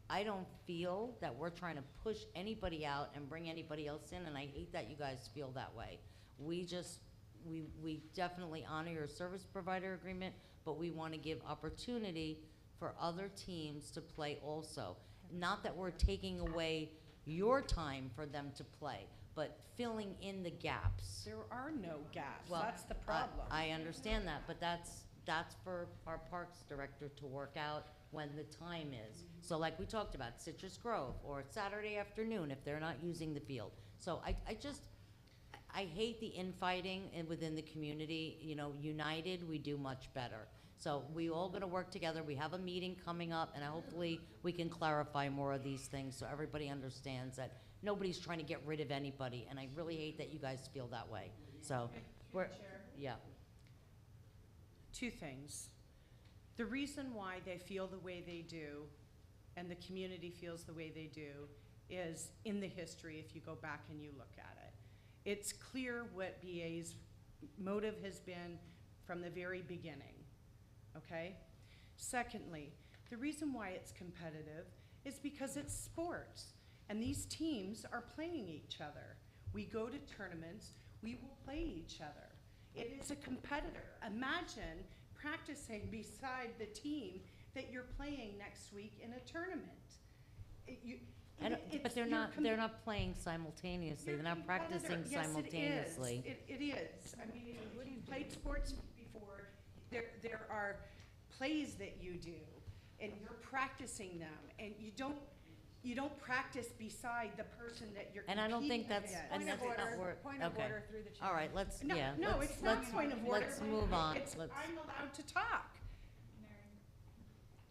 I don't feel that we're trying to push anybody out and bring anybody else in, and I hate that you guys feel that way. We definitely honor your service provider agreement, but we want to give opportunity for other teams to play also. Not that we're taking away your time for them to play, but filling in the gaps. There are no gaps, Well, that's the problem. I understand that, but that's for our parks director to work out when the time is. So like we talked about, Citrus Grove, or Saturday afternoon if they're not using the field. So I hate the infighting within the community. United, we do much better. So we all gonna work together. We have a meeting coming up, and hopefully we can clarify more of these things so everybody understands that nobody's trying to get rid of anybody, and I really hate that you guys feel that way. So, yeah. Two things. The reason why they feel the way they do, and the community feels the way they do, is in the history if you go back and you look at it. It's clear what BA's motive has been from the very beginning, okay? Secondly, the reason why it's competitive is because it's sports, and these teams are playing each other. We go to tournaments, we will play each other. It is a competitor. Imagine practicing beside the team that you're playing next week in a tournament. But they're not playing simultaneously, they're not practicing simultaneously. Yes, it is. I mean, if you've played sports before, there are plays that you do, and you're practicing them, and you don't practice beside the person that you're And I don't think competing that's, against. and that's not where, Point of okay. order through the chair. All right, let's, No, yeah. no, let's- it's not let's- point of order. Let's move on. It's, Let's- I'm allowed to talk.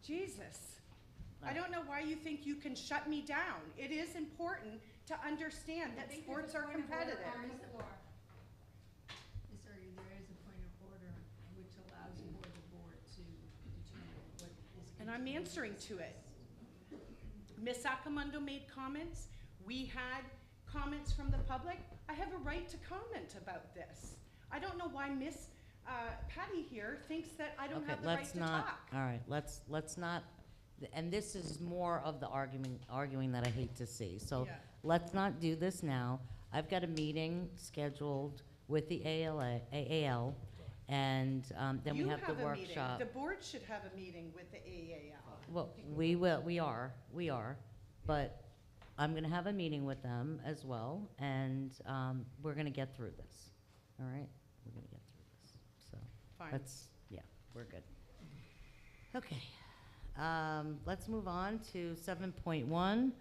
Jesus. I don't know why you think you can shut me down. It is important to understand that sports are competitive. Sir, there is a point of order which allows for the board to determine what is. And I'm answering to it. Ms. Accomundo made comments. We had comments from the public. I have a right to comment about this. I don't know why Miss Patty here thinks that I don't Okay, have the right let's to not, talk. all right, let's not, and this is more of the arguing that I hate to see. So Yeah. let's not do this now. I've got a meeting scheduled with the AAL, and then we have the You have a meeting. workshop. The board should have a meeting with the AAL. Well, we are, but I'm gonna have a meeting with them as well, and we're gonna get through this, all right? We're gonna get through this, so. Fine. Yeah, we're good. Okay, let's move on to 7.1.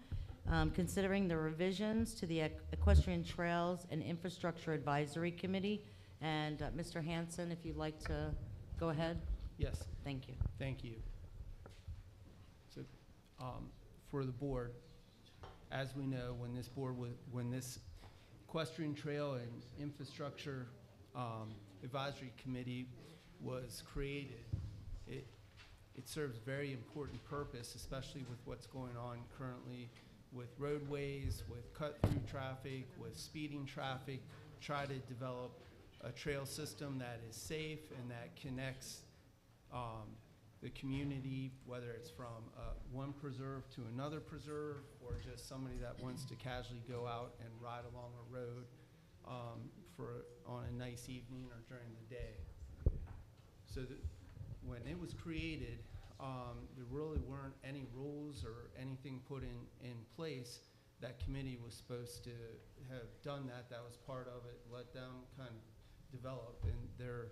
Considering the revisions to the Equestrian Trails and Infrastructure Advisory Committee. And Mr. Hanson, if you'd like to go ahead. Yes. Thank you. Thank you. So, for the board, as we know, when this Equestrian Trail and Infrastructure Advisory Committee was created, it serves a very important purpose, especially with what's going on currently with roadways, with cut-through traffic, with speeding traffic, try to develop a trail system that is safe and that connects the community, whether it's from one preserve to another preserve, or just somebody that wants to casually go out and ride along a road on a nice evening or during the day. So when it was created, there really weren't any rules or anything put in place. That committee was supposed to have done that. That was part of it. Let them kind of develop. And there are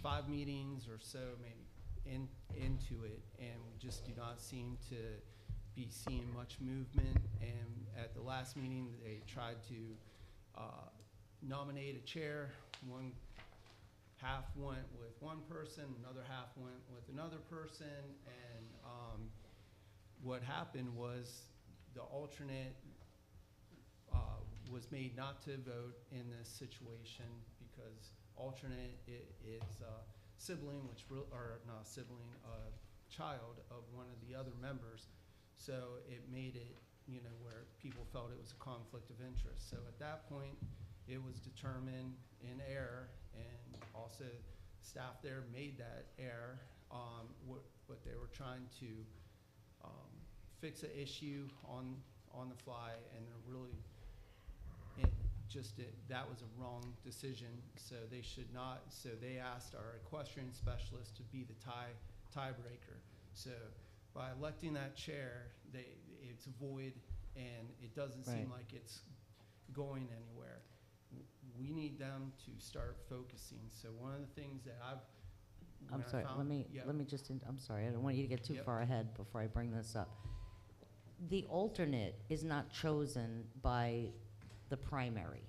5 meetings or so maybe into it, and we just do not seem to be seeing much movement. And at the last meeting, they tried to nominate a chair. One half went with one person, another half went with another person, and what happened was the alternate was made not to vote in this situation because alternate is sibling, or not a sibling, child of one of the other members. So it made it, where people felt it was a conflict of interest. So at that point, it was determined in error, and also staff there made that error. What they were trying to fix an issue on the fly, and they're really, that was a wrong decision. So they should not. So they asked our equestrian specialist to be the tiebreaker. So by electing that chair, it's void, and it doesn't seem like it's going anywhere. We need them to start focusing. So one of the things that I'm sorry, let me just, I'm sorry, I don't want you to get too far ahead before I bring this up. The alternate is not chosen by the primary,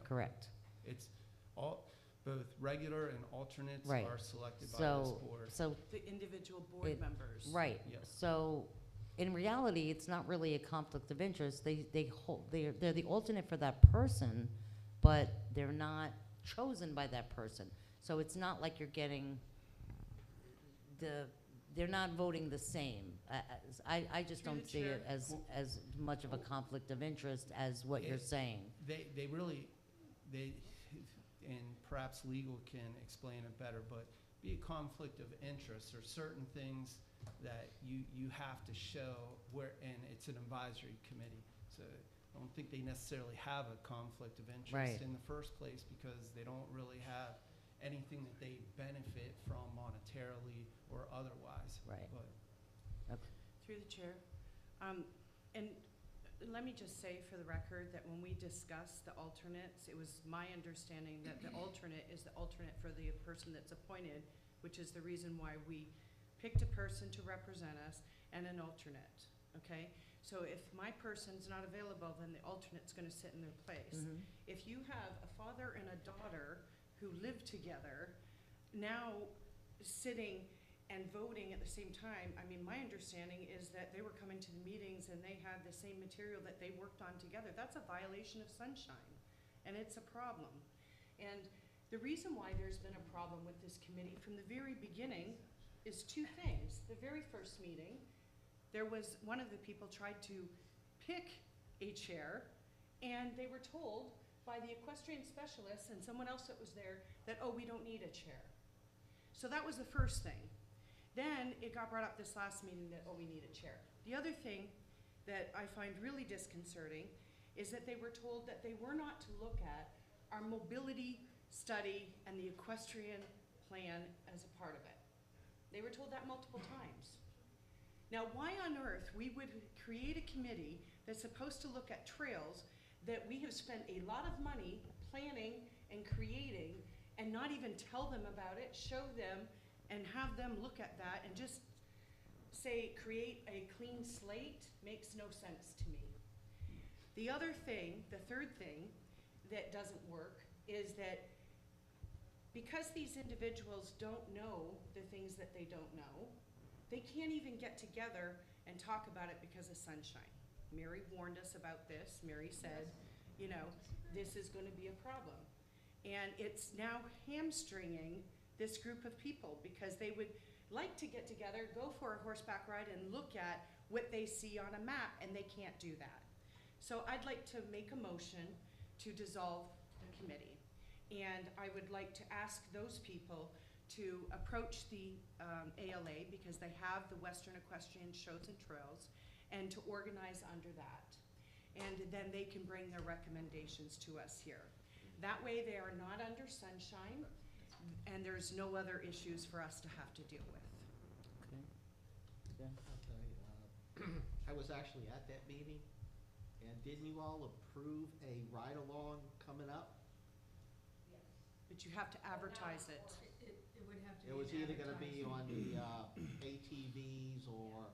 correct? It's both regular and alternates Right. are selected by this board. So The individual board members. right. Yes. So in reality, it's not really a conflict of interest. They're the alternate for that person, but they're not chosen by that person. So it's not like you're getting they're not voting the same. I just Through don't the see it chair. as much of a conflict of interest as what you're saying. They really, and perhaps legal can explain it better, but be a conflict of interest or certain things that you have to show where, and it's an advisory committee. So I don't think they necessarily have a conflict of interest Right. in the first place because they don't really have anything that they benefit from monetarily or otherwise. Right. But Okay. Through the chair. And let me just say for the record that when we discussed the alternates, it was my understanding that the alternate is the alternate for the person that's appointed, which is the reason why we picked a person to represent us and an alternate, okay? So if my person's not available, then the alternate's gonna sit in their place. Mhm. If you have a father and a daughter who live together, now sitting and voting at the same time, I mean, my understanding is that they were coming to the meetings and they had the same material that they worked on together. That's a violation of sunshine, and it's a problem. And the reason why there's been a problem with this committee from the very beginning is two things. The very first meeting, there was, one of the people tried to pick a chair, and they were told by the equestrian specialist and someone else that was there that, oh, we don't need a chair. So that was the first thing. Then it got brought up this last meeting that, oh, we need a chair. The other thing that I find really disconcerting is that they were told that they were not to look at our mobility study and the equestrian plan as a part of it. They were told that multiple times. Now, why on earth we would create a committee that's supposed to look at trails that we have spent a lot of money planning and creating and not even tell them about it, show them, and have them look at that and just say, create a clean slate, makes no sense to me. The other thing, the third thing that doesn't work is that because these individuals don't know the things that they don't know, they can't even get together and talk about it because of sunshine. Mary warned us about this. Mary said, you know, this is gonna be a problem. And it's now hamstringing this group of people because they would like to get together, go for a horseback ride and look at what they see on a map, and they can't do that. So I'd like to make a motion to dissolve the committee. And I would like to ask those people to approach the ALA because they have the Western Equestrian Shows and Trails, and to organize under that. And then they can bring their recommendations to us here. That way they are not under sunshine, and there's no other issues for us to have to deal with. Okay. Yeah. Okay, I was actually at that meeting, and didn't you all approve a ride-along coming up? But you have to advertise it. It would have to be. It was an either gonna be on advertisement. the ATVs or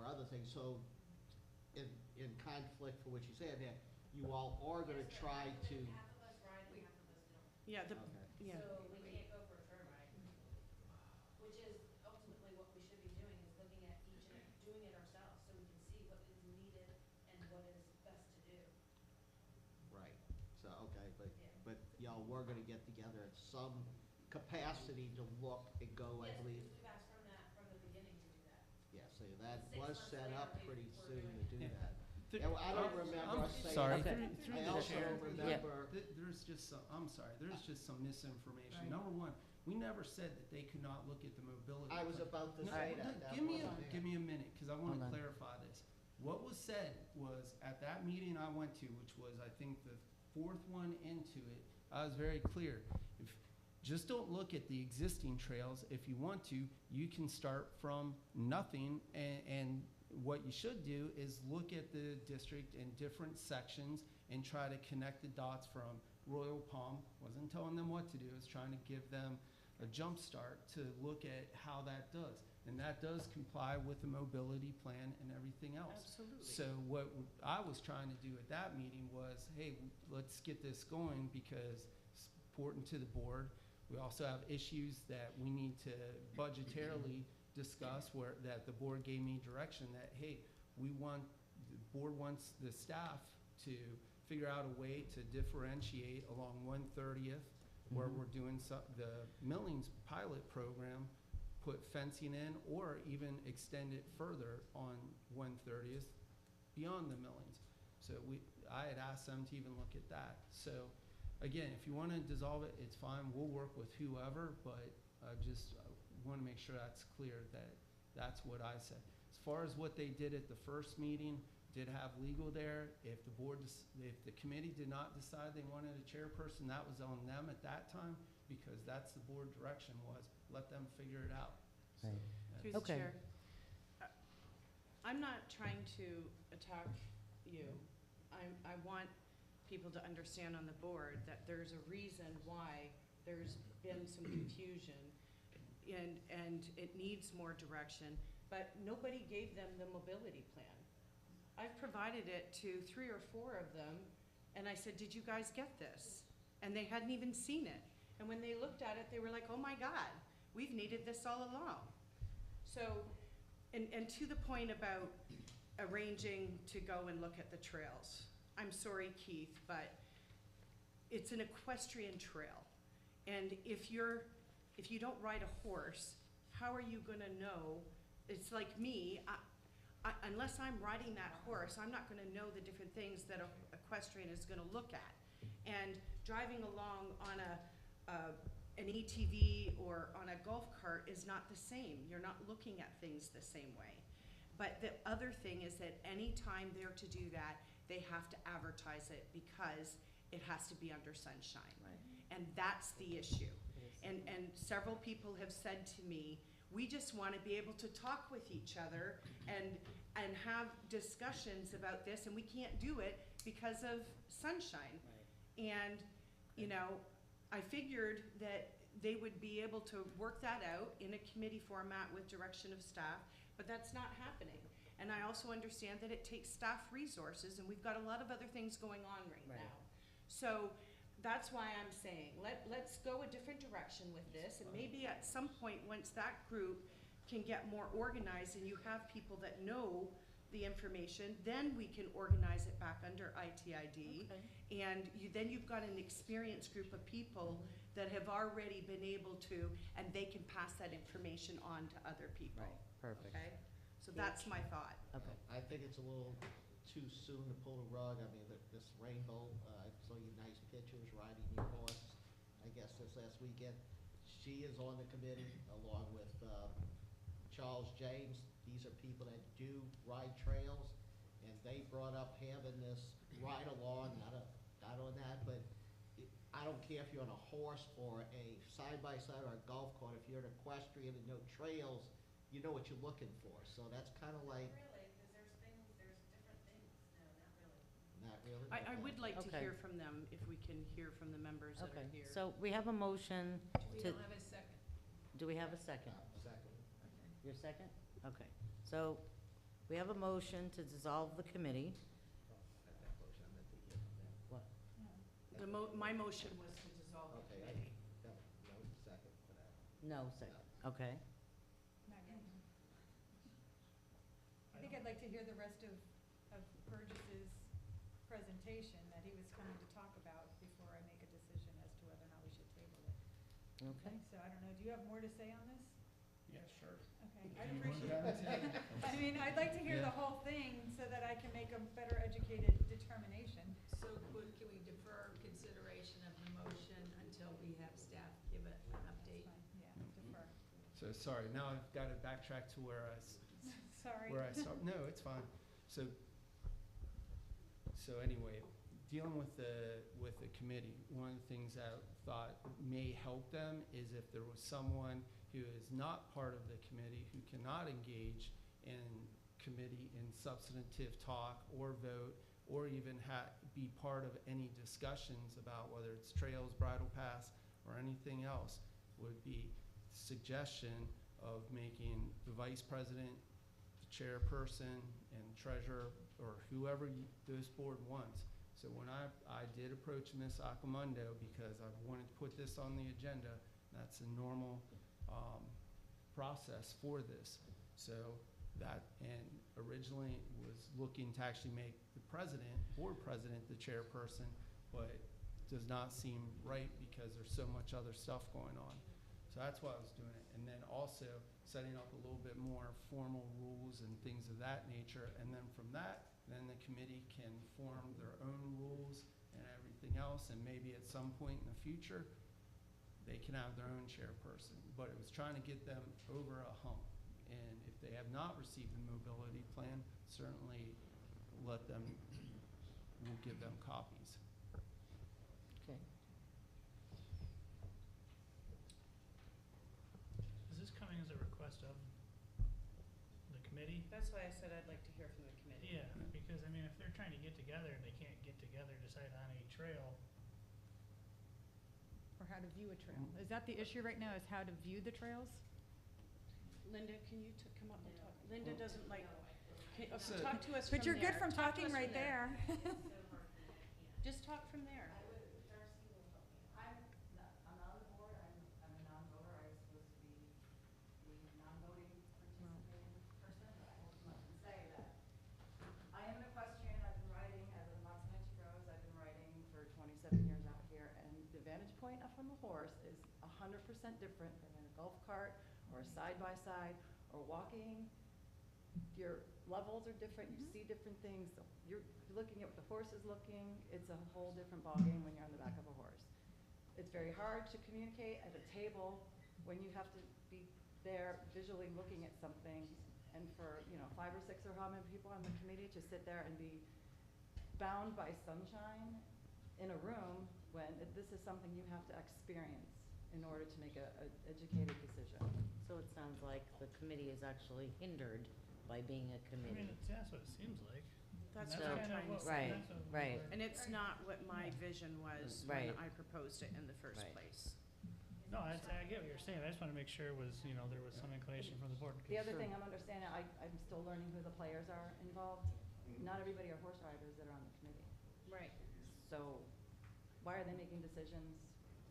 other things, so in conflict for what you said, that you all are gonna try to. Yeah, the, Okay. yeah. So we can't go for a fair ride, which is ultimately what we should be doing, is looking at each and doing it ourselves, so we can see what is needed and what is best to do. Right, so, okay, but y'all were gonna get together at some capacity to look and go, I believe. We've asked from the beginning to do that. Yeah, so that 6 was months set later, up pretty we're soon doing to do it. that. Th- Yeah, well, I don't remember us saying. Sorry, Okay. through I the also chair. remember. There's just some, I'm sorry, there's just some misinformation. Right. Number one, we never said that they could not look at the mobility. I was plan. about to No, say look, that. Give me wasn't give there. me a minute, because I want Hold to on. clarify this. What was said was, at that meeting I went to, which was, I think, the fourth one into it, I was very clear. Just don't look at the existing trails. If you want to, you can start from nothing, and what you should do is look at the district in different sections and try to connect the dots from Royal Palm. Wasn't telling them what to do, I was trying to give them a jump start to look at how that does. And that does comply with the mobility plan and everything else. Absolutely. So what I was trying to do at that meeting was, hey, let's get this going because it's important to the board. We also have issues that we need to budgetarily discuss where that the board gave me direction that, hey, the board wants the staff to figure out a way to differentiate along 130th where we're doing the Millings pilot program put fencing in or even extend it further on 130th beyond the millings. So I had asked them to even look at that. So again, if you want to dissolve it, it's fine. We'll work with whoever, but I just want to make sure that's clear that that's what I said. As far as what they did at the first meeting, did have legal there. If the board, if the committee did not decide they wanted a chairperson, that was on them at that time, because that's the board direction was, let them figure it out. So Right. Through the Okay. chair. I'm not trying to attack you. I want people to understand on the board that there's a reason why there's been some confusion and it needs more direction, but nobody gave them the mobility plan. I've provided it to 3 or 4 of them, and I said, did you guys get this? And they hadn't even seen it. And when they looked at it, they were like, oh my God, we've needed this all along. So, and to the point about arranging to go and look at the trails, I'm sorry, Keith, but it's an equestrian trail. And if you don't ride a horse, how are you gonna know? It's like me, unless I'm riding that horse, I'm not gonna know the different things that a equestrian is gonna look at. And driving along on an ATV or on a golf cart is not the same. You're not looking at things the same way. But the other thing is that any time they're to do that, they have to advertise it because it has to be under sunshine. Right. And that's the issue. And several people have said to me, we just want to be able to talk with each other and have discussions about this, and we can't do it because of sunshine. Right. And, you know, I figured that they would be able to work that out in a committee format with direction of staff, but that's not happening. And I also understand that it takes staff resources, and we've got a lot of other things going on right now. So that's why I'm saying, let's go a different direction with this, and maybe at some point, once that group can get more organized and you have people that know the information, then we can organize it back under ITID. Okay. And then you've got an experienced group of people that have already been able to, and they can pass that information on to other people. Right, perfect. Okay? So that's my thought. Okay. I think it's a little too soon to pull the rug. I mean, this Rainbow, I saw you nice pictures riding your horse, I guess this last weekend. She is on the committee along with Charles James. These are people that do ride trails, and they brought up having this ride along, not on that, but I don't care if you're on a horse or a side-by-side or a golf cart, if you're an equestrian and no trails, you know what you're looking for. So that's kind of like. Really, because there's different things. No, not really. Not really? I Okay. would like to Okay. hear from them, if we can hear from the members that Okay, are here. so we have a motion We to, don't have a second. do we have a second? Second. Your second? Okay, so we have a motion to dissolve the committee. What? My motion was to dissolve the Okay, committee. no second for that. No second, okay. Not yet. I think I'd like to hear the rest of Burgess's presentation that he was coming to talk about before I make a decision as to whether or not we should table it. Okay. So I don't know, do you have more to say on this? Yeah, sure. Okay, Do I'd you want appreciate that? I mean, I'd like to hear Yeah. the whole thing so that I can make a better educated determination. So can we defer consideration of the motion until we have staff give it an update? Yeah, defer. So sorry, now I've got to backtrack to where I Sorry. started. No, it's fine. So anyway, dealing with the committee, one of the things I thought may help them is if there was someone who is not part of the committee, who cannot engage in committee in substantive talk or vote, or even be part of any discussions about whether it's trails, bridle paths, or anything else, would be suggestion of making the vice president, the chairperson, and treasurer, or whoever this board wants. So when I did approach Ms. Accomundo, because I wanted to put this on the agenda, that's a normal process for this. So that, and originally was looking to actually make the president, board president, the chairperson, but does not seem right because there's so much other stuff going on. So that's why I was doing it. And then also setting up a little bit more formal rules and things of that nature. And then from that, then the committee can form their own rules and everything else. And maybe at some point in the future, they can have their own chairperson. But it was trying to get them over a hump. And if they have not received the mobility plan, certainly let them, we'll give them copies. Okay. Is this coming as a request of the committee? That's why I said I'd like to hear from the committee. Yeah, because I mean, if they're trying to get together and they can't get together, decide on a trail. Or how to view a trail. Is that the issue right now, is how to view the trails? Linda, can you come up and talk? Linda doesn't like, So- talk to us from there. But you're good from Talk to talking us right from there. Just talk from there. I'm on the board, I'm a non-voter, I was supposed to be the non-voting participating person, but I will come up and say that I am an equestrian, I've been riding, I live in Loxahatchee Groves, I've been riding for 27 years out here, and the vantage point up from the horse is 100% different than in a golf cart, or a side-by-side, or walking. Your levels are different, you see different things, you're looking at what the horse is looking, it's a whole different ballgame when you're on the back of a horse. It's very hard to communicate at a table when you have to be there visually looking at something, and for, 5 or 6 or how many people on the committee to sit there and be bound by sunshine in a room when this is something you have to experience in order to make a educated decision. So it sounds like the committee is actually hindered by being a I mean, that's what it seems like. That's And what I'm kind of trying to what- say. Right, that's what we right. were- And it's not what my vision was Right. when I proposed it in the first Right. place. No, I get what you're saying. I just want to make sure it was, there was some inclination from the board. The other thing I'm understanding, I'm still learning who the players are involved. Not everybody are horse riders that are on the committee. Right. So why are they making decisions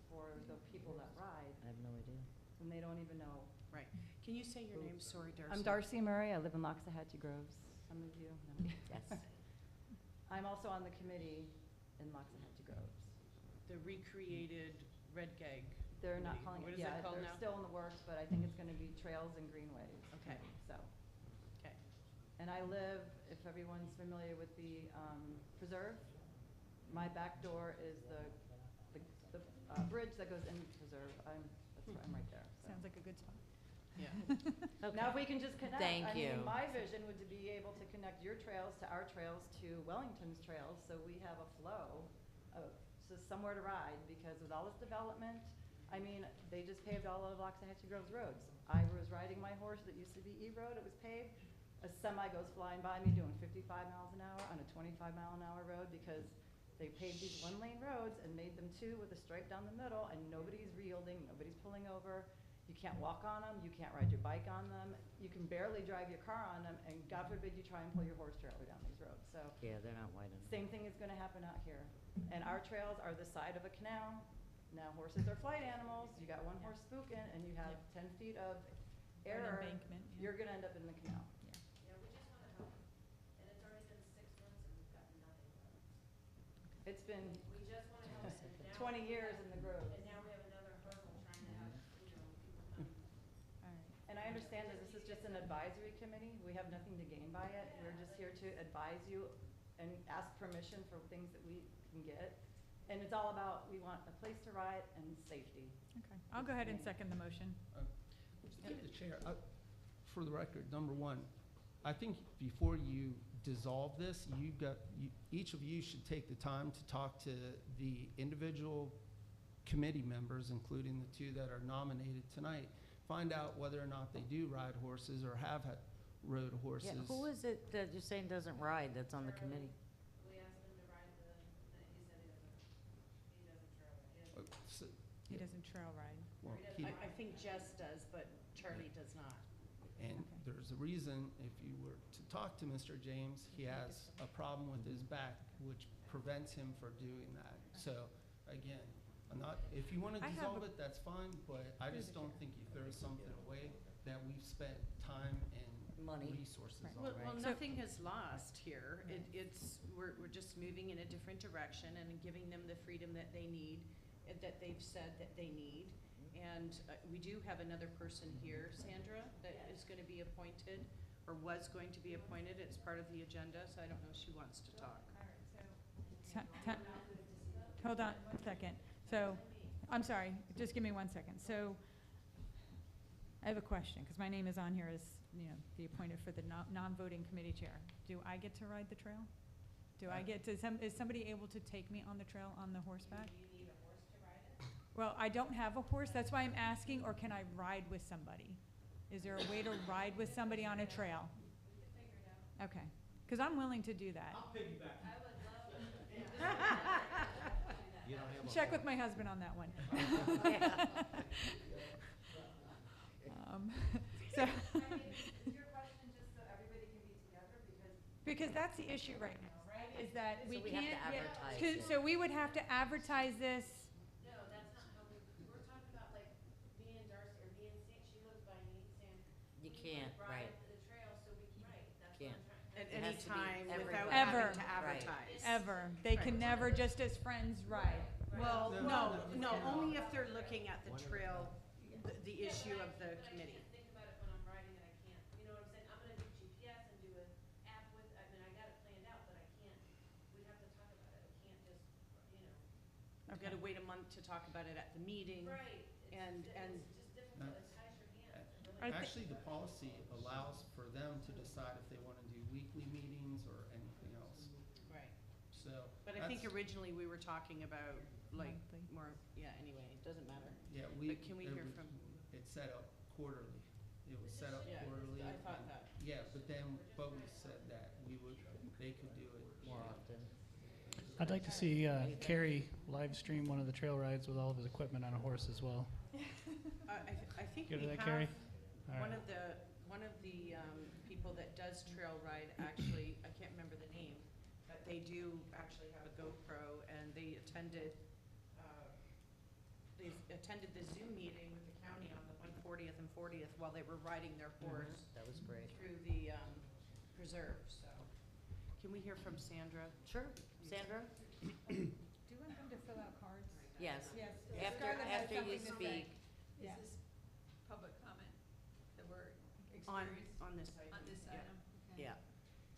for the people that ride? I have no idea. And they don't even know. Right. Can you say your name? Sorry, Darcy. I'm Darcy Murray, I live in Loxahatchee Groves. Some of you know. Yes. I'm also on the committee in Loxahatchee Groves. The recreated Red Gag. They're not Committee. calling What it, is yeah, it called they're now? still in the works, but I think it's gonna be Trails and Greenways. Okay. Committee, So. Okay. And I live, if everyone's familiar with the preserve, my back door is the bridge that goes into the preserve. I'm right there. So. Sounds like a good spot. Yeah. Now, if we can just connect. Thank I you. mean, my vision would to be able to connect your trails to our trails to Wellington's trails, so we have a flow of, so somewhere to ride, because with all this development, I mean, they just paved all of Loxahatchee Groves roads. I was riding my horse that used to be E Road, it was paved. A semi goes flying by me doing 55 miles an hour on a 25-mile-an-hour road, because they paved these one-lane roads and made them two with a stripe down the middle, and nobody's yielding, nobody's pulling over. You can't walk on them, you can't ride your bike on them, you can barely drive your car on them, and God forbid you try and pull your horse trailer down these roads, so. Yeah, they're not wide enough. Same thing is gonna happen out here. And our trails are the side of a canal. Now, horses are flight animals, you got one horse spooking, and you have 10 feet of Or an error, embankment, yeah. you're gonna end up in the canal. Yeah, we just want to help. And it's already been 6 months and we've gotten nothing from it. It's been We just want to help. And now 20 years in the grove. And now we have another hurdle trying to have, people come. All right. And I understand that this is just an advisory committee. We have nothing to gain by it. We're just here to advise you and ask permission for things that we can get. And it's all about, we want a place to ride and safety. Okay, I'll go ahead and second the motion. Through the chair, for the record, number one, I think before you dissolve this, each of you should take the time to talk to the individual committee members, including the two that are nominated tonight. Find out whether or not they do ride horses or have rode horses. Yeah, who is it that you're saying doesn't ride that's on the committee? We asked him to ride he said he doesn't trail ride. He doesn't trail ride. Well, he- I think Jess does, but Charlie does not. And there's a reason, if you were to talk to Mr. James, he has a problem with his back, which prevents him from doing that. So, again, if you want to I have dissolve a- it, that's fine, but I just don't think you throw something away that we've spent time and Money. resources on. Well, So- nothing is lost here. We're just moving in a different direction and giving them the freedom that they need, that they've said that they need. And we do have another person here, Sandra, that is going to be appointed, or was going to be appointed. It's part of the agenda, so I don't know if she wants to talk. Hold on one second. So, I'm sorry, just give me 1 second. So, I have a question, because my name is on here as, the appointed for the non-voting committee chair. Do I get to ride the trail? Do I get to, is somebody able to take me on the trail on the horseback? Do you need a horse to ride it? Well, I don't have a horse, that's why I'm asking, or can I ride with somebody? Is there a way to ride with somebody on a trail? We could figure it out. Okay, because I'm willing to do that. I would love to. You don't have a Check with horse. my husband on that one. So, I mean, is your question just so everybody can be together because that's the issue right now, right? Is that So we we have to can't get, advertise it. so we would have to advertise this. No, that's not how we're talking about like me and Darcy, or me and Sam, she lives by me, Sam. You we can't, would right. ride the trail, so we can, right, that's what Can't. I'm trying. At It any has to be time without everybody. Ever. having to Right. advertise. Ever. They can Right. never just as friends ride. Well, No, no, only if they're looking at the trail, the issue of the committee. I can't think about it when I'm riding it, I can't, you know what I'm saying? I'm gonna do GPS and do an app with, I mean, I got it planned out, but I can't, we'd have to talk about it, I can't just, We've got to wait a month to talk about it at the meeting. Right, And, and it's just difficult, it ties your hands, it really I thi- Actually, the policy allows for them to decide if they want to do weekly meetings or anything else. right. So. But I think that's- originally we were talking about like Monthly. more, yeah, anyway, it doesn't matter. Yeah, we. But can we it hear was- from- It's set up quarterly. It was set up Yeah, quarterly. I thought and- that. Yeah, but we said that they could do it. More often. I'd like to see Kerry live stream one of the trail rides with all of his equipment on a horse as well. I think Good we with that, have, Carrie? All one right. of the, people that does trail ride, actually, I can't remember the name, but they do actually have a GoPro, and they attended the Zoom meeting with the county on the 140th and 40th while they were riding their horse That was great. through the preserve, so. Can we hear from Sandra? Sure. Sandra? Do you want them to fill out cards? Yes. Yes. After you speak. Yeah. Is this public comment that we're On, experiencing on this item. on this yeah. item? Okay. Yeah.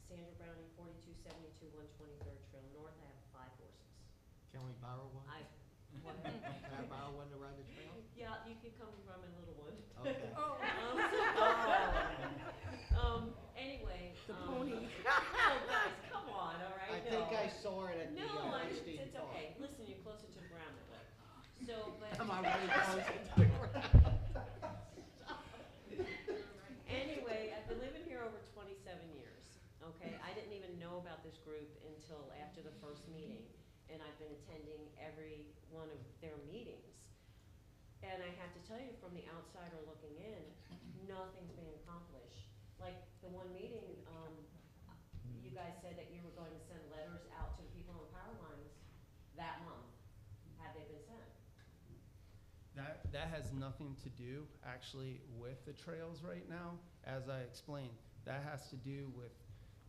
Sandra Browning, 4272 123rd Trail North. I have 5 horses. Can we borrow one? What? Can I borrow one to ride the trail? Yeah, you can come run my little one. Okay. Anyway. The pony. Oh, guys, come on, all right? I think I saw it at the No, Epstein it's Park. okay. Listen, you're closer to the ground that way. So, but. Am I really close to the ground? Anyway, I've been living here over 27 years, okay? I didn't even know about this group until after the first meeting, and I've been attending every one of their meetings. And I have to tell you, from the outsider looking in, nothing's being accomplished. Like, the one meeting, you guys said that you were going to send letters out to the people on the power lines that month. Have they been sent? That has nothing to do actually with the trails right now. As I explained, that has to do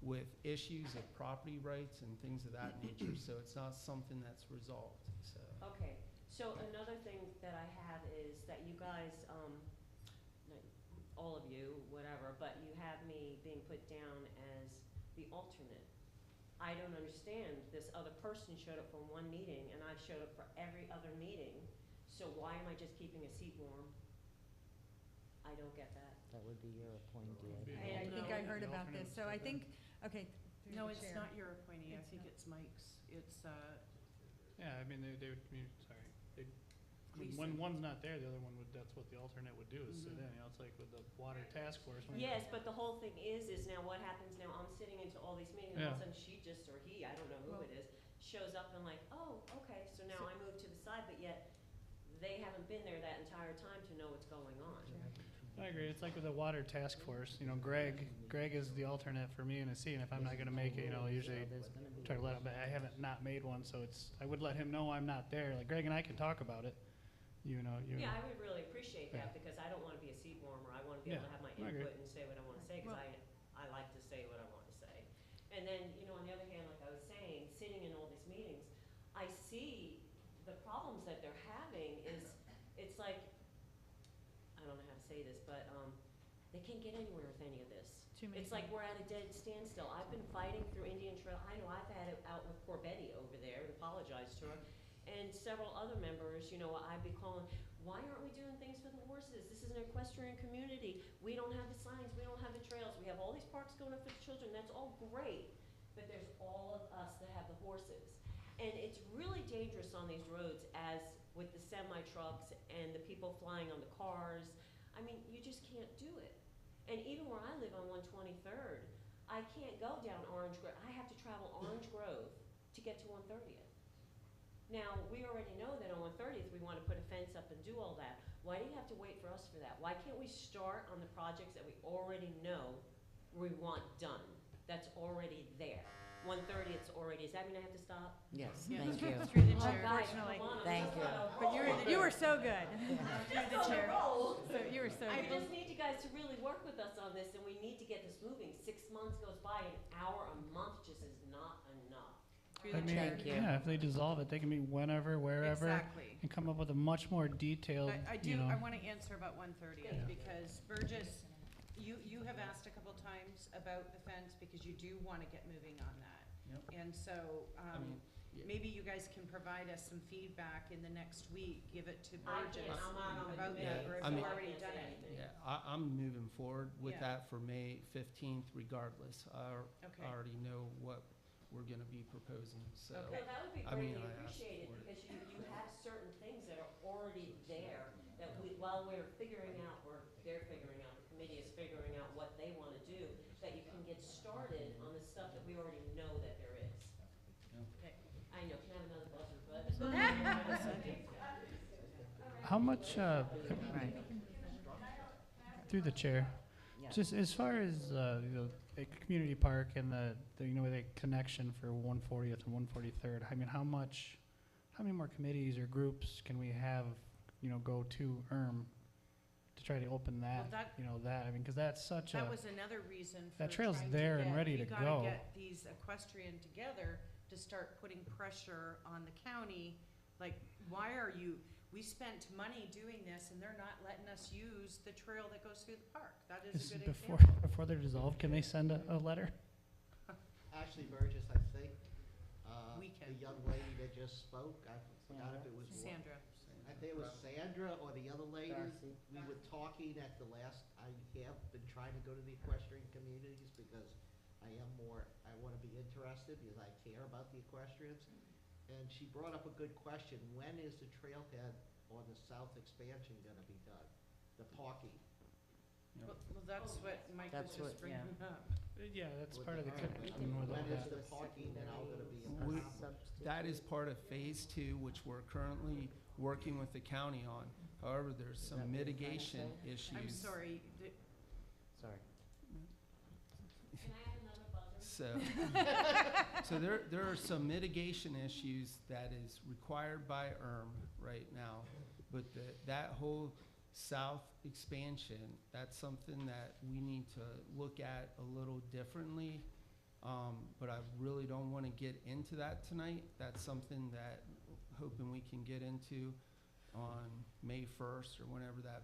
with issues of property rights and things of that nature. So it's not something that's resolved, so. Okay, so another thing that I have is that you guys, all of you, whatever, but you have me being put down as the alternate. I don't understand, this other person showed up for one meeting, and I showed up for every other meeting, so why am I just keeping a seat warm? I don't get that. That would be your appointee. I think I heard about this, so I think, okay. through No, the it's chair. not your appointee, I It's think not. it's Mike's. It's, Yeah, I mean, they would, sorry. Lisa. When one's not there, the other one would, that's what the alternate would do, is sit in. Mhm. It's like with the water task force. when- Yes, but the whole thing is now what happens now, I'm sitting into all these meetings, and all of a Yeah. sudden she just, or he, I don't know who Well- it is, shows up and like, oh, okay, so now I move to the side, but yet they haven't been there that entire time to know what's going on. I agree. It's like with the water task force, Greg is the alternate for me in a seat, and if I'm not gonna make it, usually try to let him, but I haven't not made one, so I would let him know I'm not there. Like Greg and I can talk about it, Yeah, I would really appreciate that, Yeah. because I don't wanna be a seat warmer, I wanna be able to Yeah, have my I agree. input and say what I wanna say, cause I like to say what I wanna say. And then, on the other hand, like I was saying, sitting in all these meetings, I see the problems that they're having is, it's like, say this, but, they can't get anywhere with any of this. Too many It's like people. we're at a dead standstill. I've been fighting through Indian Trail. I know I've had it out with poor Betty over there and apologized to her. And several other members, you know, I'd be calling, why aren't we doing things for the horses? This is an equestrian community. We don't have the signs, we don't have the trails. We have all these parks going up for the children. That's all great. But there's all of us that have the horses. And it's really dangerous on these roads as with the semi trucks and the people flying on the cars. I mean, you just can't do it. And even where I live on 123rd, I can't go down Orange Grove. I have to travel Orange Grove to get to 130th. Now, we already know that on 130th, we want to put a fence up and do all that. Why do you have to wait for us for that? Why can't we start on the projects that we already know we want done? That's already there. 130th's already, does that mean I have to stop? Yes, Yeah. thank you. Through the Oh, chair, guys, unfortunately. come on, I'm Thank just you. on a But roll. you were so good. Through the Just on a chair. roll. So you were so I good. just need you guys to really work with us on this, and we need to get this moving. 6 months goes by, an hour a month just is not enough. Through I the mean, chair. Thank you. yeah, if they dissolve it, they can meet whenever, wherever, Exactly. and come up with a much more detailed, I you do, know. I want to answer about 130th, Yeah. because Burgess, you have asked a couple times about the fence, because you do want to get moving on that. Yep. And so, I mean, yeah. maybe you guys can provide us some feedback in the next week, give it to I Burgess can't, I'm not on the about committee, that, or if I you've mean- already can't done say it. anything. Yeah, I'm moving forward with Yeah. that for May 15th regardless. Okay. I already know what we're gonna be proposing, so. Okay. Well, that would be I mean, greatly I asked appreciated, for it. because you have certain things that are already there, that we, while we're figuring out, or they're figuring out, the committee is figuring out what they wanna do, that you can get started on the stuff that we already know that there is. Okay. I know, can I have another buzzer, but. How much, Right. through the chair, Yeah. just as far as, a community park and the, you know, the connection for 140th and 143rd, I mean, how many more committees or groups can we have, you know, go to to try to open that, that- you know, that, I mean, cause that's such a. That was another reason for That trail's trying there and get- ready to We gotta go. get these equestrian together to start putting pressure on the county. Like, why are you, we spent money doing this and they're not letting us use the trail that goes through the park. That is Is a good before, example. before they're dissolved, can they send a letter? Ashley Burgess, I think, We the can. young lady that just spoke, I forgot if it was. Sandra. I think it was Sandra or the other lady. We were talking at the last, I have been trying to go to the equestrian communities because I am more, I wanna be interested because I care about the equestrians. And she brought up a good question, when is the trailhead on the south expansion gonna be done? The parking? Well, that's what Mike was That's what- just bringing yeah. up. Yeah, that's With part of the the- connection with all When is that. the parking then all gonna be We- accomplished? That is part of phase 2, which we're currently working with the county on. However, there's that some what you're trying to mitigation say? issues. I'm sorry, Sorry. Can I have another buzzer? So there are some mitigation issues that is required by right now. But that whole south expansion, that's something that we need to look at a little differently. But I really don't want to get into that tonight. That's something that hoping we can get into on May 1st or whenever that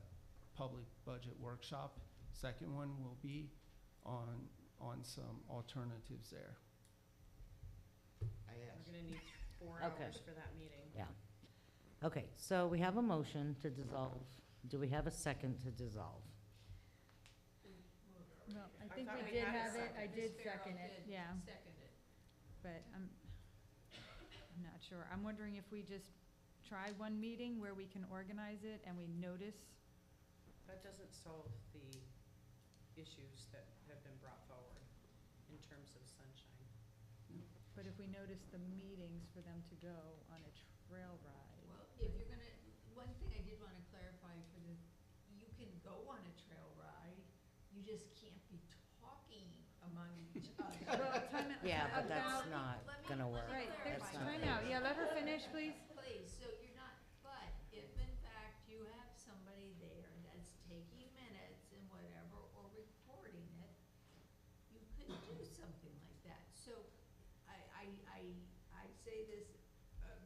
public budget workshop, second one will be on some alternatives there. I asked. we're gonna need 4 Okay. hours for that meeting. Yeah. Okay, so we have a motion to dissolve. Do we have a second to dissolve? Well, I I think thought we we did had a have it, second. I Ms. did Farrell second it, did yeah, second it. but I'm not sure. I'm wondering if we just try one meeting where we can organize it and we notice. That doesn't solve the issues that have been brought forward in terms of sunshine. But if we notice the meetings for them to go on a trail ride. Well, if you're gonna, one thing I did wanna clarify for the, you can go on a trail ride, you just can't be talking among each other. Well, time out. Yeah, but that's About- not let me- gonna let work. me Right, there's That's clarify. not time out. Yeah, let her finish, please. Please, so you're not, but if in fact you have somebody there that's taking minutes and whatever, or recording it, you could do something like that. So I say this,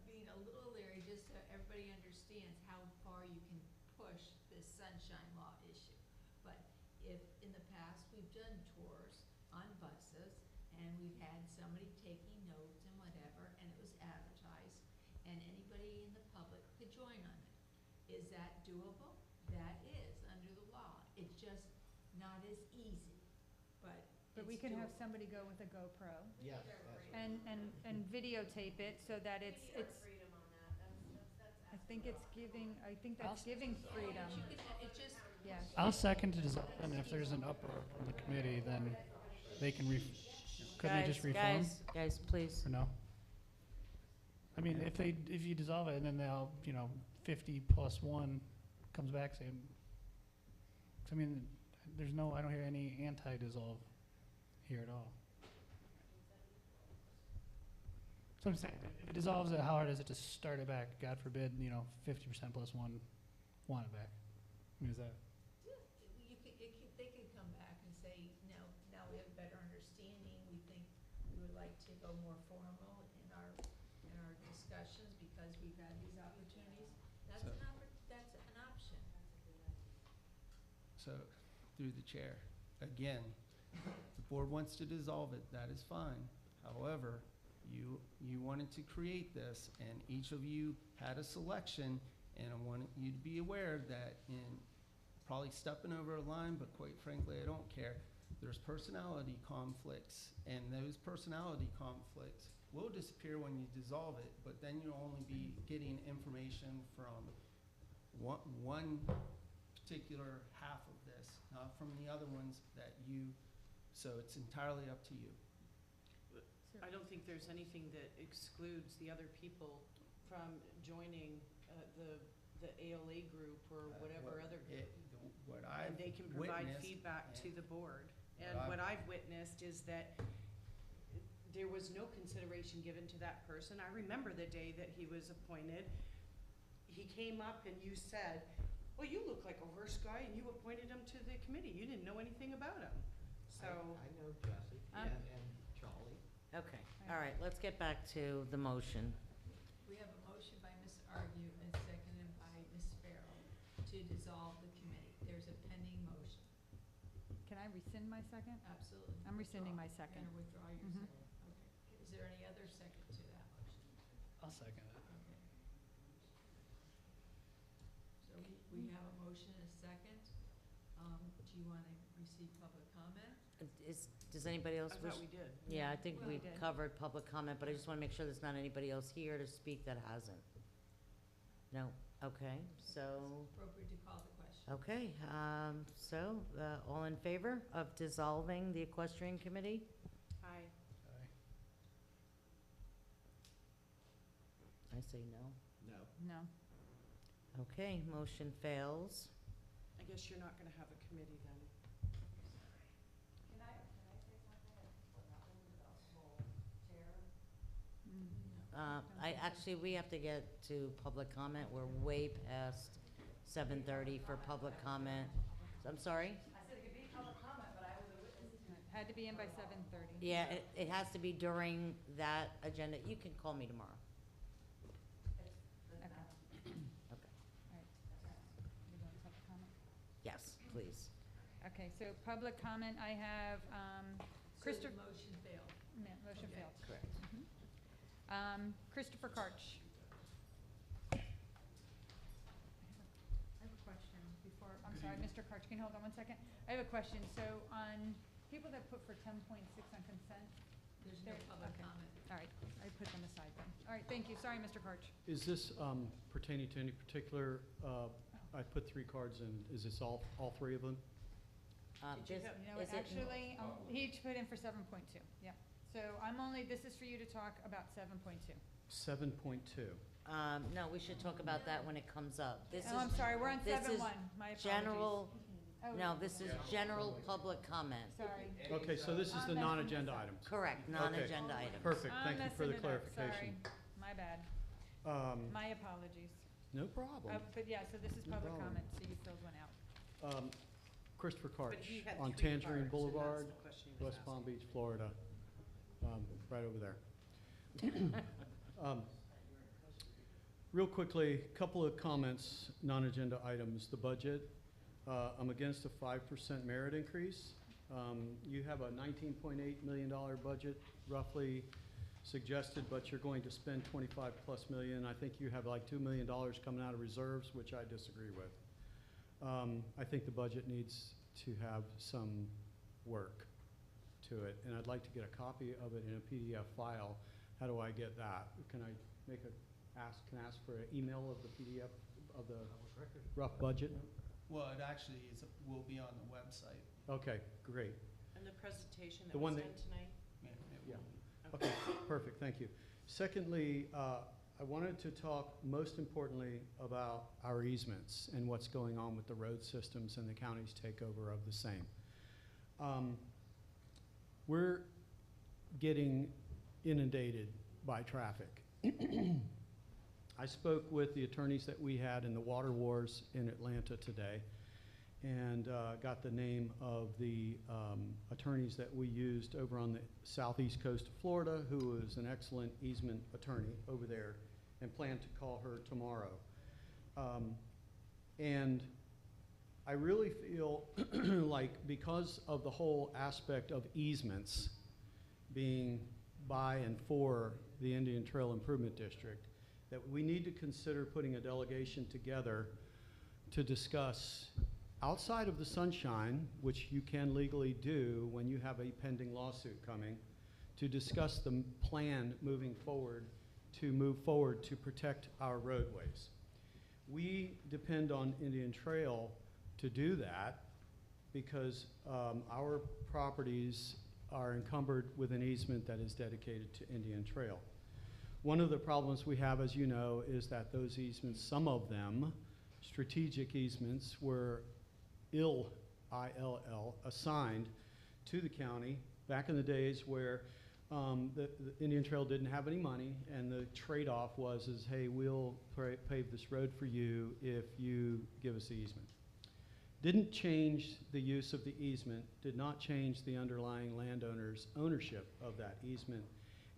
being a little leery, just so everybody understands how far you can push this sunshine law issue. But if in the past we've done tours on buses and we've had somebody taking notes and whatever, and it was advertised, and anybody in the public could join on it. Is that doable? That is, under the law. It's just not as easy, but But we it's can have doable. somebody go with a GoPro Yes, that's. and videotape it so that We it's, need our freedom on that, that's I think it's giving, I think that's giving freedom. You could, it just, Yeah. I'll second to dissolve, and if there's an uproar from the committee, then they can couldn't they just reform? Guys, please. Or no? I mean, if you dissolve it, and then they'll, 50 plus 1 comes back saying, I mean, I don't hear any anti-dissolve here at all. So I'm saying, if it dissolves it, how hard is it to start it back? God forbid, 50% plus 1 want it back. I mean, is that? they could come back and say, no, now we have a better understanding, we think we would like to go more formal in our discussions because we've had these opportunities. That's So- that's an option. So, through the chair, again, the board wants to dissolve it, that is fine. However, you wanted to create this, and each of you had a selection, and I want you to be aware that in probably stepping over a line, but quite frankly, I don't care. There's personality conflicts, and those personality conflicts will disappear when you dissolve it, but then you'll only be getting information from one particular half of this, not from the other ones that so it's entirely up to you. I don't think there's anything that excludes the other people from joining the ALA group or whatever other group. What I've And they can provide witnessed feedback to and the board. what And I've- what I've witnessed is that there was no consideration given to that person. I remember the day that he was appointed. He came up and you said, well, you look like a horse guy, and you appointed him to the committee. You didn't know anything about him. So, I know Jesse and Charlie. Okay, all right, let's get back to the motion. We have a motion by Ms. Argue and seconded by Ms. Farrell to dissolve the committee. There's a pending motion. Can I rescind my second? Absolutely. I'm rescinding my Withdraw. second. You're gonna withdraw your Mhm. second. Okay. Is there any other second to that motion? I'll second it. Okay. So we have a motion and a second. Do you want to receive public comment? Does anybody else I wish? thought we did. Yeah, I think Well, we we did. covered public comment, but I just want to make sure there's not anybody else here to speak that hasn't. No, okay, so, Appropriate to call the question. okay, all in favor of dissolving the equestrian committee? Aye. I say no. No. No. Okay, motion fails. I guess you're not gonna have a committee then. Can I say something as what happened with the whole chair? We have to get to public comment. We're way past 7:30 for public comment. I'm sorry? I said it could be public comment, but I was a witness to. Had to be in by 7:30. Yeah, it has to be during that agenda. You can call me tomorrow. Okay. Okay. All right. You want public comment? Yes, please. Okay, so public comment, I have, So the Christopher, motion failed. motion Okay. failed. Correct. Christopher Karch. I have a question before, I'm sorry, Mr. Karch, can you hold on one second? I have a question, so on people that put for 10.6 on consent? There's no public okay. comment. All right, I put them aside then. All right, thank you, sorry, Mr. Karch. Is this pertaining to any particular, I put 3 cards in, is this all 3 of them? This- You know what, is it- actually, he each put in for 7.2, yeah. So this is for you to talk about 7.2. 7.2. No, we should talk about that when it comes up. This Oh, I'm is- sorry, we're on this is 7.1, my apologies. General, Oh, no, this is general public comment. Sorry. Okay, so this is the I'm messing non-agenda this up. items. Correct, non-agenda items. Perfect, I'm thank you for messing the it up, clarification. Sorry, my bad. My apologies. No problem. But yeah, so this is No public problem. comment, so you filled one out. Christopher But he Karch had on 3 Tangerine cards, and that's Boulevard, the question he was West Palm asking. Beach, Florida, right over there. Real quickly, a couple of comments, non-agenda items. The budget, I'm against a 5% merit increase. You have a $19.8 million budget roughly suggested, but you're going to spend 25+ million. I think you have like $2 million coming out of reserves, which I disagree with. I think the budget needs to have some work to it, and I'd like to get a copy of it in a PDF file. How do I get that? Can I ask for an email of the PDF of the rough budget? Well, it actually will be on the website. Okay, great. And the presentation The that one was that- done tonight? Yeah, it Yeah. will be. Okay, perfect, thank you. Secondly, I wanted to talk most importantly about our easements and what's going on with the road systems and the county's takeover of the same. We're getting inundated by traffic. I spoke with the attorneys that we had in the water wars in Atlanta today, and got the name of the attorneys that we used over on the southeast coast of Florida, who is an excellent easement attorney over there, and plan to call her tomorrow. And I really feel like because of the whole aspect of easements being by and for the Indian Trail Improvement District, that we need to consider putting a delegation together to discuss, outside of the sunshine, which you can legally do when you have a pending lawsuit coming, to discuss the plan moving forward to protect our roadways. We depend on Indian Trail to do that because our properties are encumbered with an easement that is dedicated to Indian Trail. One of the problems we have, as you know, is that those easements, some of them, strategic easements, were ILL, assigned to the county back in the days where the Indian Trail didn't have any money, and the trade-off was, hey, we'll pave this road for you if you give us the easement. Didn't change the use of the easement, did not change the underlying landowner's ownership of that easement,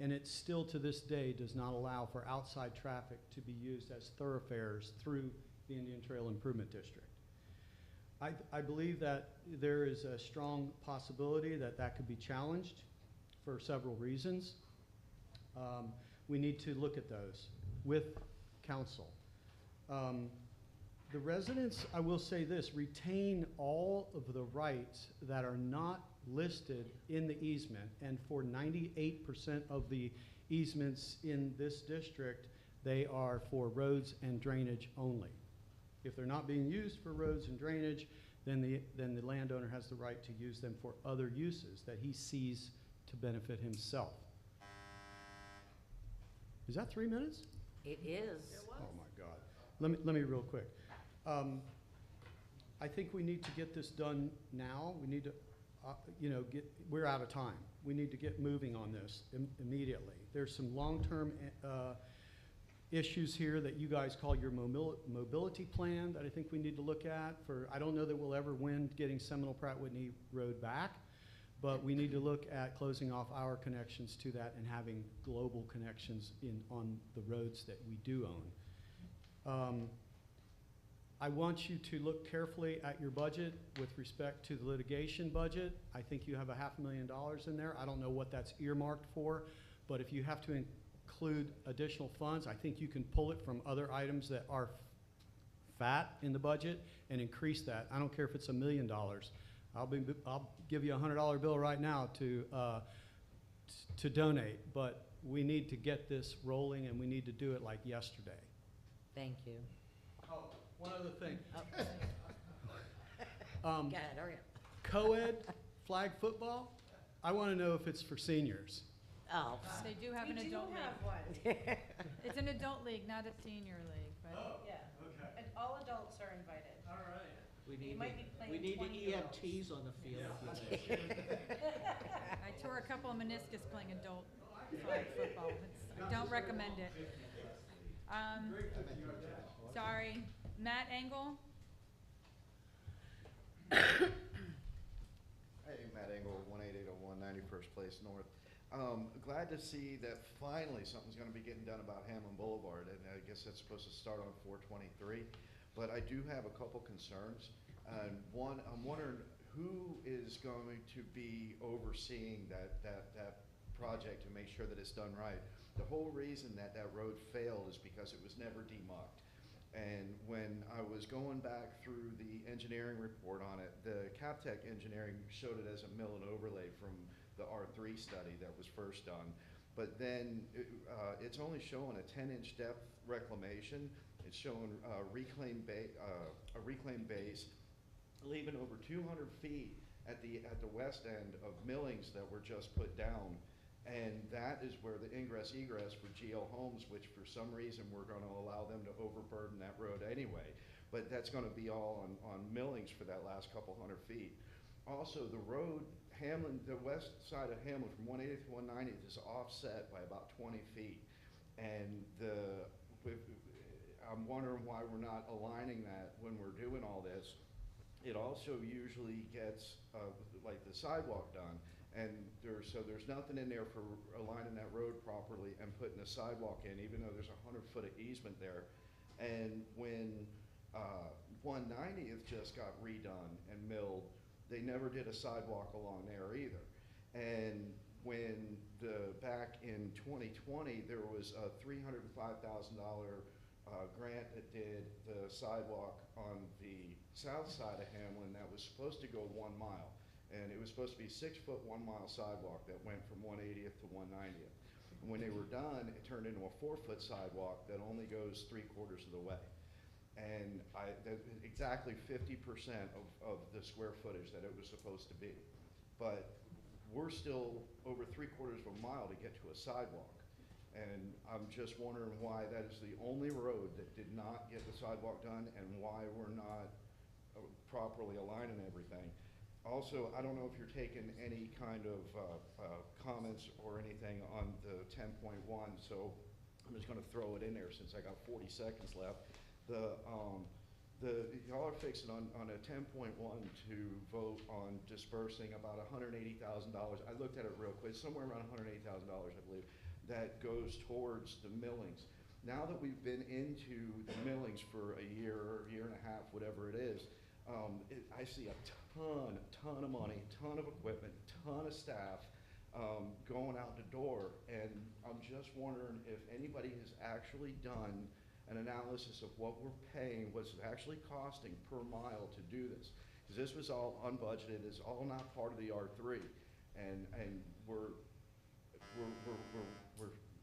and it still to this day does not allow for outside traffic to be used as thoroughfares through the Indian Trail Improvement District. I believe that there is a strong possibility that that could be challenged for several reasons. We need to look at those with council. The residents, I will say this, retain all of the rights that are not listed in the easement, and for 98% of the easements in this district, they are for roads and drainage only. If they're not being used for roads and drainage, then the landowner has the right to use them for other uses that he sees to benefit himself. Is that 3 minutes? It is. Oh my God. Let me real quick. I think we need to get this done now. We need to, we're out of time. We need to get moving on this immediately. There's some long-term issues here that you guys call your mobility plan that I think we need to look at. I don't know that we'll ever win getting Seminole Pratt Whitney Road back, but we need to look at closing off our connections to that and having global connections on the roads that we do own. I want you to look carefully at your budget with respect to the litigation budget. I think you have $500,000 in there. I don't know what that's earmarked for, but if you have to include additional funds, I think you can pull it from other items that are fat in the budget and increase that. I don't care if it's $1 million. I'll give you a $100 bill right now to donate, but we need to get this rolling, and we need to do it like yesterday. Thank you. Oh, one other thing. Go ahead, hurry up. Co-ed flag football, I want to know if it's for seniors. Oh. They do have an adult league. We do have one. It's an adult league, not a senior league, but. Yeah. Okay. And all adults are invited. All right. We You need, might be playing we need the 20-year-olds. EMTs on the field. if you like. I tore a couple of meniscus playing adult flag football. I don't recommend it. Sorry, Matt Engel? Hey, Matt Engel, 18801 91st Place North. Glad to see that finally something's gonna be getting done about Hamlin Boulevard, and I guess that's supposed to start on 423. But I do have a couple concerns. One, I'm wondering who is going to be overseeing that project to make sure that it's done right. The whole reason that road failed is because it was never demucked. And when I was going back through the engineering report on it, the Captech engineering showed it as a mill and overlay from the R3 study that was first done. But then it's only showing a 10-inch depth reclamation. It's showing a reclaimed base, leaving over 200 feet at the west end of millings that were just put down. And that is where the ingress egress for GL Homes, which for some reason we're going to allow them to overburden that road anyway. But that's going to be all on millings for that last couple hundred feet. Also, the road, Hamlin, the west side of Hamlin from 180th to 190th is offset by about 20 feet. And I'm wondering why we're not aligning that when we're doing all this. It also usually gets like the sidewalk done. And there's nothing in there for aligning that road properly and putting a sidewalk in, even though there's a 100-foot of easement there. And when 190th just got redone and milled, they never did a sidewalk along there either. And when back in 2020, there was a $305,000 grant that did the sidewalk on the south side of Hamlin that was supposed to go 1 mile. And it was supposed to be 6-foot, 1 mile sidewalk that went from 180th to 190th. And when they were done, it turned into a 4-foot sidewalk that only goes 3/4 of the way. And exactly 50% of the square footage that it was supposed to be. But we're still over 3/4 of a mile to get to a sidewalk. And I'm just wondering why that is the only road that did not get the sidewalk done and why we're not properly aligning everything. Also, I don't know if you're taking any kind of comments or anything on the 10.1, so I'm just gonna throw it in there since I got 40 seconds left. Y'all are fixing on a 10.1 to vote on dispersing about $180,000. I looked at it real quick, somewhere around $180,000, I believe, that goes towards the millings. Now that we've been into the millings for a year or year and a half, whatever it is, I see a ton of money, ton of equipment, ton of staff going out the door, and I'm just wondering if anybody has actually done an analysis of what we're paying, what's it actually costing per mile to do this. Because this was all unbudgeted, it's all not part of the R3, and we're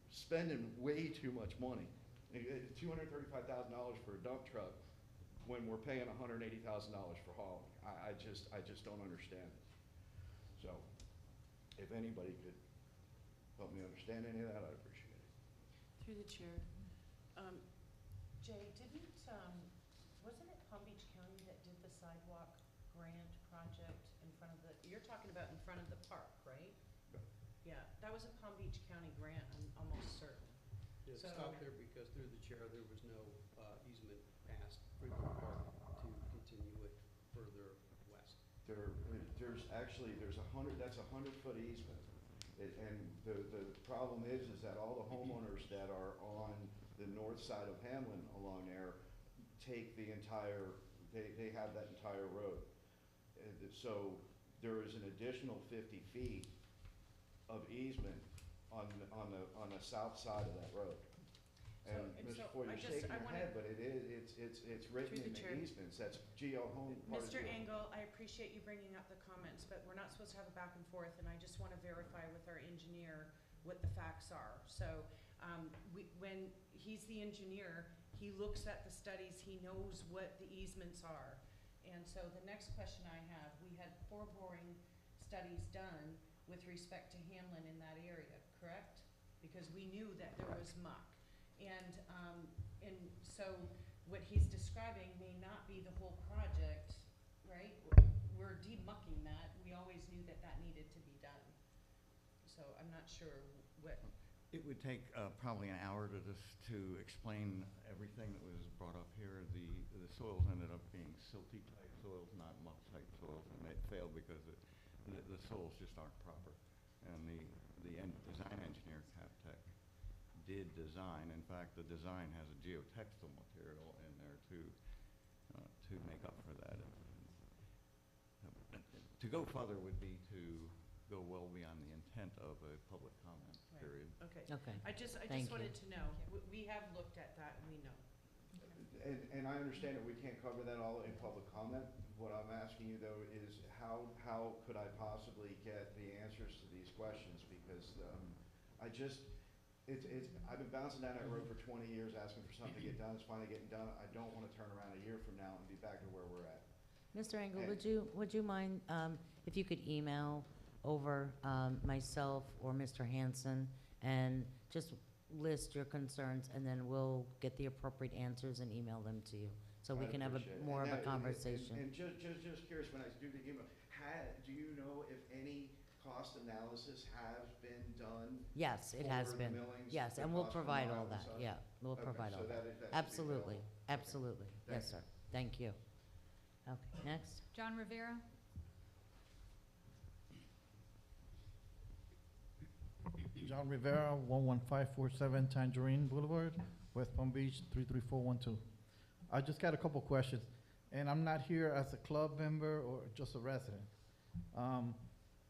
spending way too much money. $235,000 for a dump truck when we're paying $180,000 for hauling. I just don't understand it. So, if anybody could help me understand any of that, I'd appreciate it. Through the chair. Jay, wasn't it Palm Beach County that did the sidewalk grant project in front of you're talking about in front of the park, right? Yeah, that was a Palm Beach County grant, I'm almost certain. Yeah, So- stop there because through the chair, there was no easement past Freeport Park to continue it further west. There's actually, that's a 100-foot easement. And the problem is that all the homeowners that are on the north side of Hamlin along there take the entire, they have that entire road. So there is an additional 50 feet of easement on the south side of that road. And Mr. Foy, you're shaking your head, but it's written in the easements. That's GL Home. Mr. Engel, I appreciate you bringing up the comments, but we're not supposed to have a back and forth, and I just want to verify with our engineer what the facts are. So when he's the engineer, he looks at the studies, he knows what the easements are. And so the next question I have, we had 4 boring studies done with respect to Hamlin in that area, correct? Because we knew that there was muck. And so what he's describing may not be the whole project, right? We're demucking that. We always knew that that needed to be done. So I'm not sure what. It would take probably an hour to explain everything that was brought up here. The soils ended up being silty type soils, not muck type soils, and they failed because the soils just aren't proper. And design engineer, Captech, did design. In fact, the design has a geotextile material in there to make up for that. To go further would be to go well beyond the intent of a public comment Right. period. Okay. Okay. I just Thank wanted you. to know, we have looked at that and we know. And I understand that we can't cover that all in public comment. What I'm asking you though is how could I possibly get the answers to these questions? Because I just, I've been bouncing down that road for 20 years asking for something to get done. It's finally getting done. I don't want to turn around a year from now and be back to where we're at. Mr. Engel, And- would you mind if you could email over myself or Mr. Hanson and just list your concerns, and then we'll get the appropriate answers and email them to you, so we I'd can have appreciate it. more of And a that- conversation. And just curious, when I do the email, do you know if any cost analysis has been done? Yes, it has for been. millings, Yes, the and we'll cost per provide mile all and that. such? Yeah, we'll Okay, provide so all that. that should be Absolutely, available. absolutely. Thank Yes, you. sir. Thank you. Okay, next. John Rivera? John Rivera, 11547 Tangerine Boulevard, West Palm Beach, 33412. I just got a couple questions, and I'm not here as a club member or just a resident.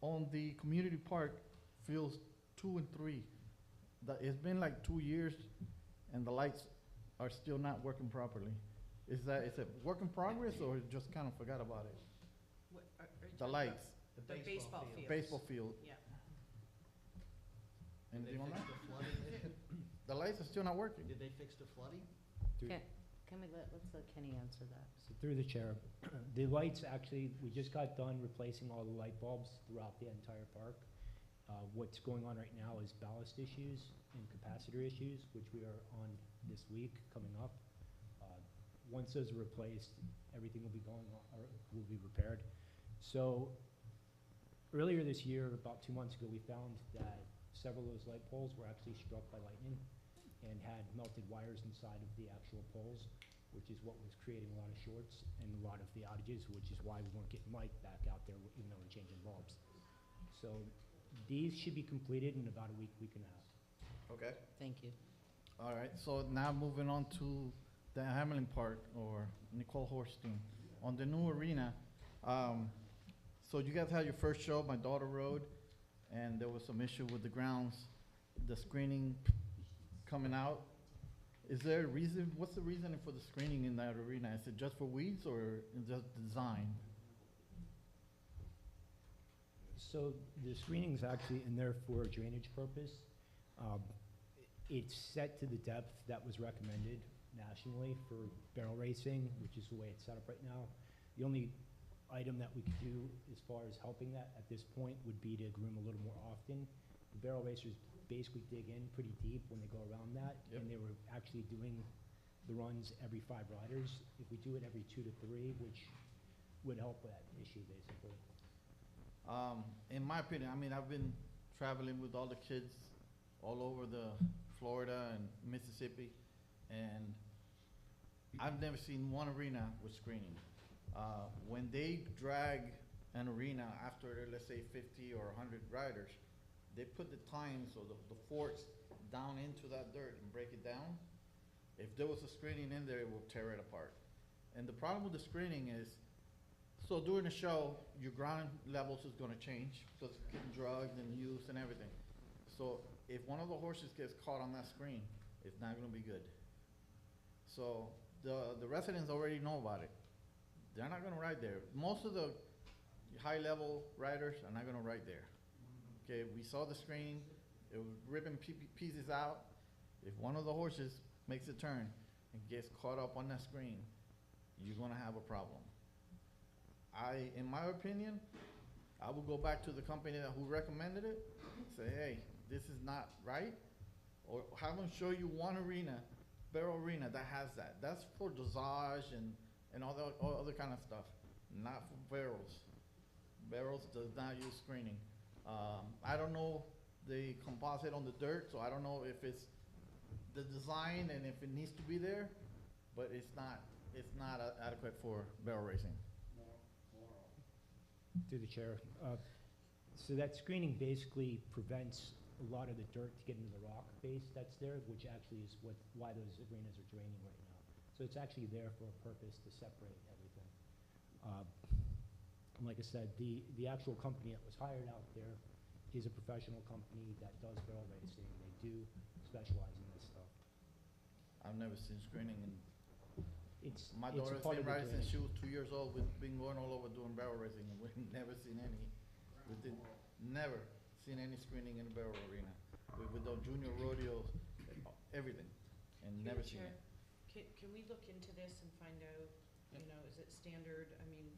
On the community park, fields 2 and 3, it's been like 2 years, and the lights are still not working properly. Is it work in progress, or just kind of forgot about it? What, are you The talking lights. about The baseball fields. Baseball field. Yeah. Anything on that? Did they fix the flooding? The lights are still not working. Did they fix the flooding? Can we let's let Kenny answer that. So through the chair, the lights actually, we just got done replacing all the light bulbs throughout the entire park. What's going on right now is ballast issues and capacitor issues, which we are on this week coming up. Once those are replaced, everything will be going on, or will be repaired. So earlier this year, about 2 months ago, we found that several of those light poles were actually struck by lightning and had melted wires inside of the actual poles, which is what was creating a lot of shorts and a lot of the outages, which is why we weren't getting light back out there, even though we're changing bulbs. So these should be completed in about a week, week and a half. Okay. Thank you. All right, so now moving on to the Hamelin Park, or Nicole Horstein. On the new arena, so you guys had your first show, My Daughter Road, and there was some issue with the grounds, the screening coming out. Is there a reason, what's the reasoning for the screening in that arena? Is it just for weeds or just design? So the screening's actually in there for a drainage purpose. It's set to the depth that was recommended nationally for barrel racing, which is the way it's set up right now. The only item that we could do as far as helping that at this point would be to groom a little more often. The barrel racers basically dig in pretty deep when they go around that, and they were actually doing the runs every 5 riders. If we do it every 2 to 3, which would help with that issue basically. In my opinion, I mean, I've been traveling with all the kids all over the Florida and Mississippi, and I've never seen one arena with screening. When they drag an arena after, let's say, 50 or 100 riders, they put the tines or the forks down into that dirt and break it down. If there was a screening in there, it will tear it apart. And the problem with the screening is, so during the show, your ground levels is gonna change because it's getting drugged and used and everything. So if one of the horses gets caught on that screen, it's not gonna be good. So the residents already know about it. They're not gonna ride there. Most of the high-level riders are not gonna ride there. Okay, we saw the screen, it was ripping pieces out. If one of the horses makes a turn and gets caught up on that screen, you're gonna have a problem. In my opinion, I would go back to the company who recommended it, say, hey, this is not right, or have them show you one arena, barrel arena that has that. That's for dressage and all other kind of stuff, not for barrels. Barrels does not use screening. I don't know the composite on the dirt, so I don't know if it's the design and if it needs to be there, but it's not adequate for barrel racing. Through the chair. So that screening basically prevents a lot of the dirt to get into the rock base that's there, which actually is why those arenas are draining right now. So it's actually there for a purpose to separate everything. And like I said, the actual company that was hired out there is a professional company that does barrel racing. They do specialize in this stuff. I've never seen screening, and my it's a daughter's part been of the riding since drainage. she was 2 years old. We've been going all over doing barrel racing, and we've never seen any. Never seen any screening in a barrel arena. We've done junior rodeos, everything, and Through never the seen chair, it. Can we look into this and find out, you know, is it standard? I mean,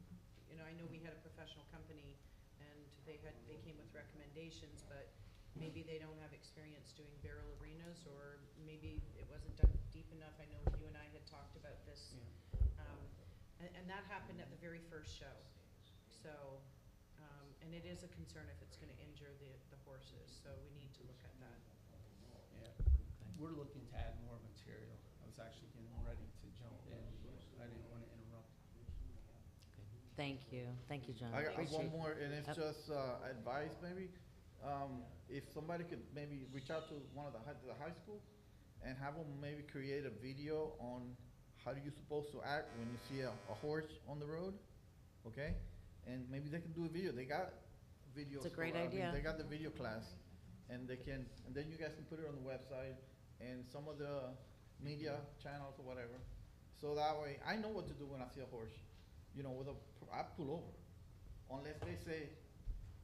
you know, I know we had a professional company and they came with recommendations, but maybe they don't have experience doing barrel arenas, or maybe it wasn't done deep enough. I know you and I had talked about this. And that happened at the very first show. So, and it is a concern if it's gonna injure the horses, so we need to look at that. Yeah, we're looking to add more material. I was actually getting ready to jump in, but I didn't want to interrupt. Thank you, John. I got one Appreciate- more, and it's Yep. just advice maybe. If somebody could maybe reach out to one of the high school and have them maybe create a video on how you're supposed to act when you see a horse on the road, okay? And maybe they can do a video. They got videos. It's a great I mean, idea. they got the video class, and and then you guys can put it on the website and some of the media channels or whatever. So that way, I know what to do when I see a horse. You know, I pull over. Unless they say,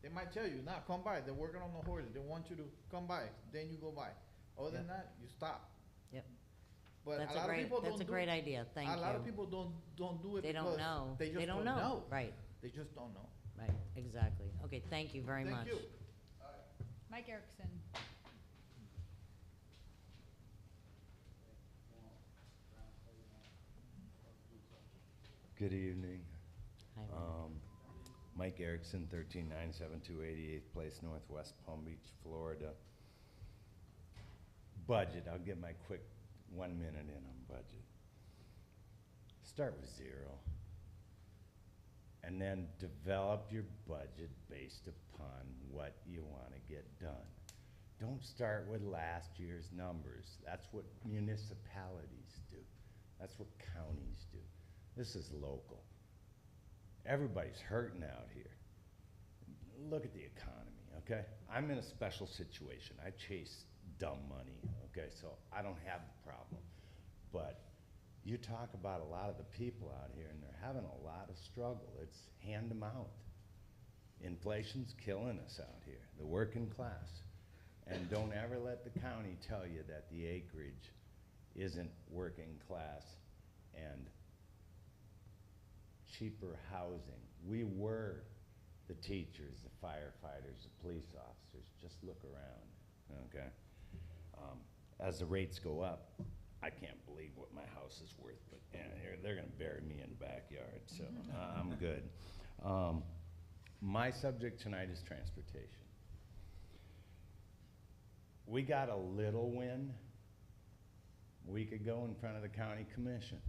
they might tell you, nah, come by. They're working on the horse. They want you to come by. Then you go by. Other than that, you stop. Yep. But That's a a lot of great- people that's don't a do great it. idea. Thank A lot of you. people don't do it They don't because know. they just They don't don't know. know. Right. They just don't know. Right, exactly. Okay, thank you very much. Thank you. Mike Erickson. Good evening. Hi, Mike. Mike Erickson, 13972 88th Place, Northwest Palm Beach, Florida. Budget, I'll get my quick 1 minute in on budget. Start with 0. And then develop your budget based upon what you want to get done. Don't start with last year's numbers. That's what municipalities do. That's what counties do. This is local. Everybody's hurting out here. Look at the economy, okay? I'm in a special situation. I chase dumb money, okay? So I don't have the problem. But you talk about a lot of the people out here, and they're having a lot of struggle. It's hand them out. Inflation's killing us out here, the working class. And don't ever let the county tell you that the acreage isn't working class and cheaper housing. We were the teachers, the firefighters, the police officers. Just look around, okay? As the rates go up, I can't believe what my house is worth, but they're gonna bury me in the backyard, so I'm good. My subject tonight is transportation. We got a little win a week ago in front of the county commission,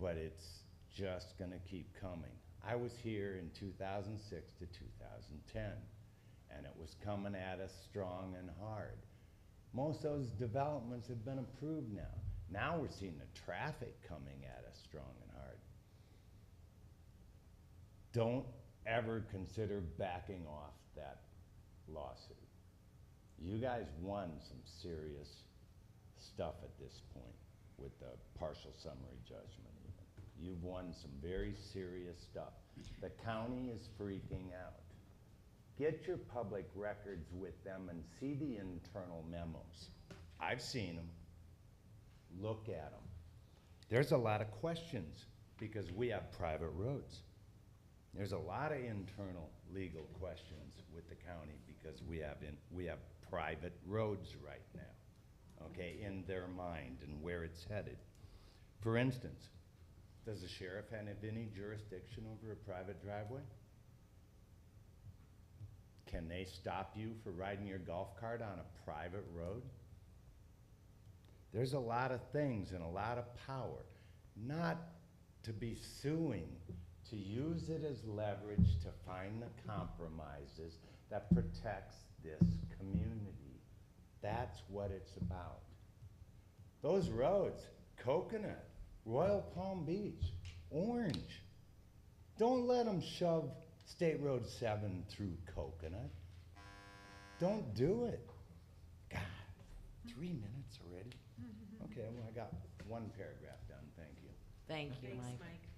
but it's just gonna keep coming. I was here in 2006 to 2010, and it was coming at us strong and hard. Most of those developments have been approved now. Now we're seeing the traffic coming at us strong and hard. Don't ever consider backing off that lawsuit. You guys won some serious stuff at this point with the partial summary judgment even. You've won some very serious stuff. The county is freaking out. Get your public records with them and see the internal memos. I've seen them. Look at them. There's a lot of questions because we have private roads. There's a lot of internal legal questions with the county because we have private roads right now, okay, in their mind and where it's headed. For instance, does the sheriff have any jurisdiction over a private driveway? Can they stop you for riding your golf cart on a private road? There's a lot of things and a lot of power, not to be suing, to use it as leverage to find the compromises that protects this community. That's what it's about. Those roads, Coconut, Royal Palm Beach, Orange. Don't let them shove State Road 7 through Coconut. Don't do it. God, 3 minutes already? Okay, well, I got one paragraph done, thank you. Thank you, Thanks, Mike. Mike.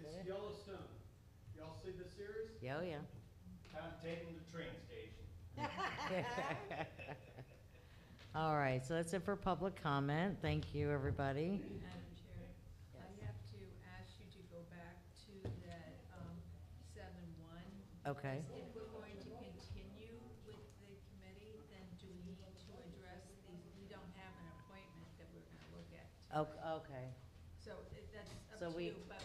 It's Yellowstone. Y'all see the series? Yeah, oh, yeah. Time to take them to the train station. All right, so that's it for public comment. Thank you, everybody. Madam Chair, I have to ask you to go back to that, 7-1. Okay. If we're going to continue with the committee, then do we need to address these? We don't have an appointment that we're gonna look at. Okay. So that's So up to we- you, but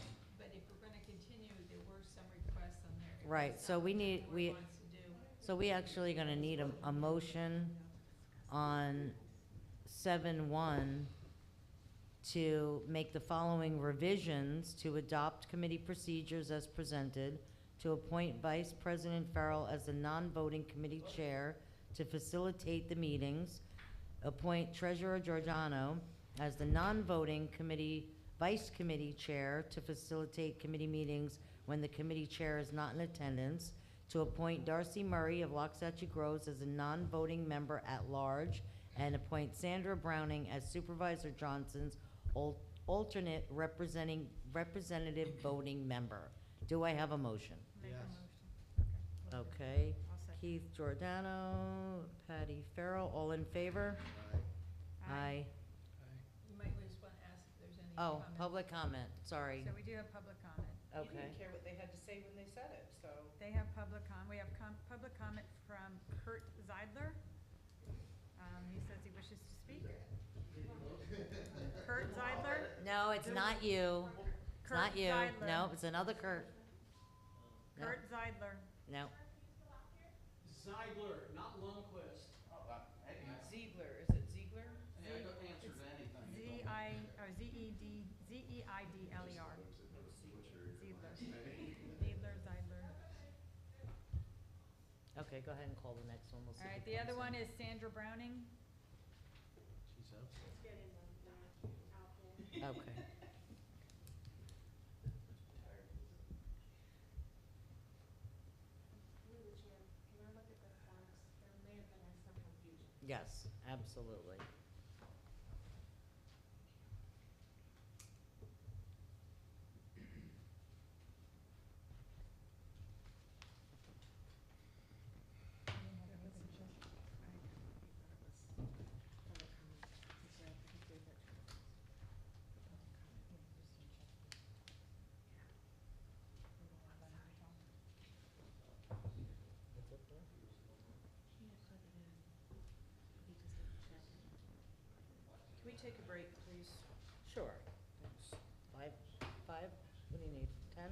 if we're gonna continue, there were some requests on there. If Right, that's so we something need, the board wants to do. so we actually gonna need a motion on 7-1 to make the following revisions to adopt committee procedures as presented, to appoint Vice President Farrell as the non-voting committee chair to facilitate the meetings, appoint Treasurer Giordano as the non-voting committee, vice committee chair to facilitate committee meetings when the committee chair is not in attendance, to appoint Darcy Murray of Loxahatchee Groves as a non-voting member at large, and appoint Sandra Browning as Supervisor Johnson's alternate representative voting member. Do I have a motion? Make a Yes. motion. Okay. I'll second. Keith Giordano, Patty Farrell, all in favor? Aye. You might just wanna ask if there's any Oh, comments. public comment, sorry. So we do have public comment. You Okay. didn't care what they had to say when they said it, so. They have we have public comment from Kurt Zeidler. He says he wishes to speak. Kurt Zeidler? No, it's not you. It's Kurt not you. Zeidler. No, it's another Kurt. No. Kurt Zeidler. No. Zeidler, not Lundquist. Ziegler, is it Ziegler? Hey, I don't answer to anything. Zeidler. Zeidler, Zeidler. Okay, go ahead and call the next one. We'll see All if right, it the comes other in. one is Sandra Browning. She's up. Okay. Yes, absolutely. Can we take a break, please? Sure. Five? What do you need, 10?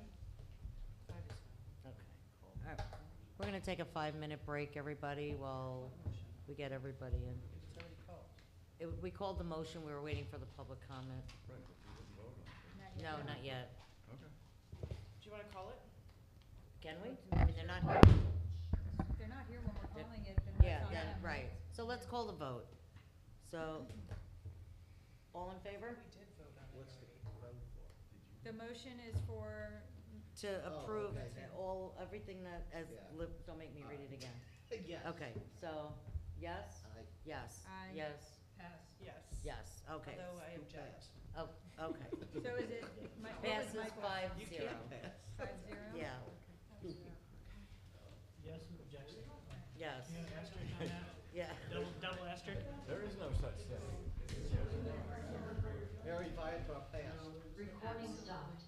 5 is fine. Okay. All right. We're gonna take a 5-minute break, everybody, while we get everybody in. It's already called. We called the motion, we were waiting for the public comment. No, not yet. Do you wanna call it? Can we? I mean, they're not here. They're not here when we're calling it, then Yeah, that's on then, them. right. So let's call the vote. So, all in favor? We did vote on it What's the already. vote for? The motion is for, To approve okay. everything that, Yeah. don't make me read it again. Yes. Okay, so, yes? Aye. Yes. Aye. Yes. Pass. Yes. yes, okay. Although I object. Oh, okay. so is it, what was Passes my question? 5-0. You can't pass. 5-0? Yeah, Yes, objection. yes, You have an asterisk on that? yeah. Double asterisk? There is no such thing. Mary Viator passed. Recording stopped.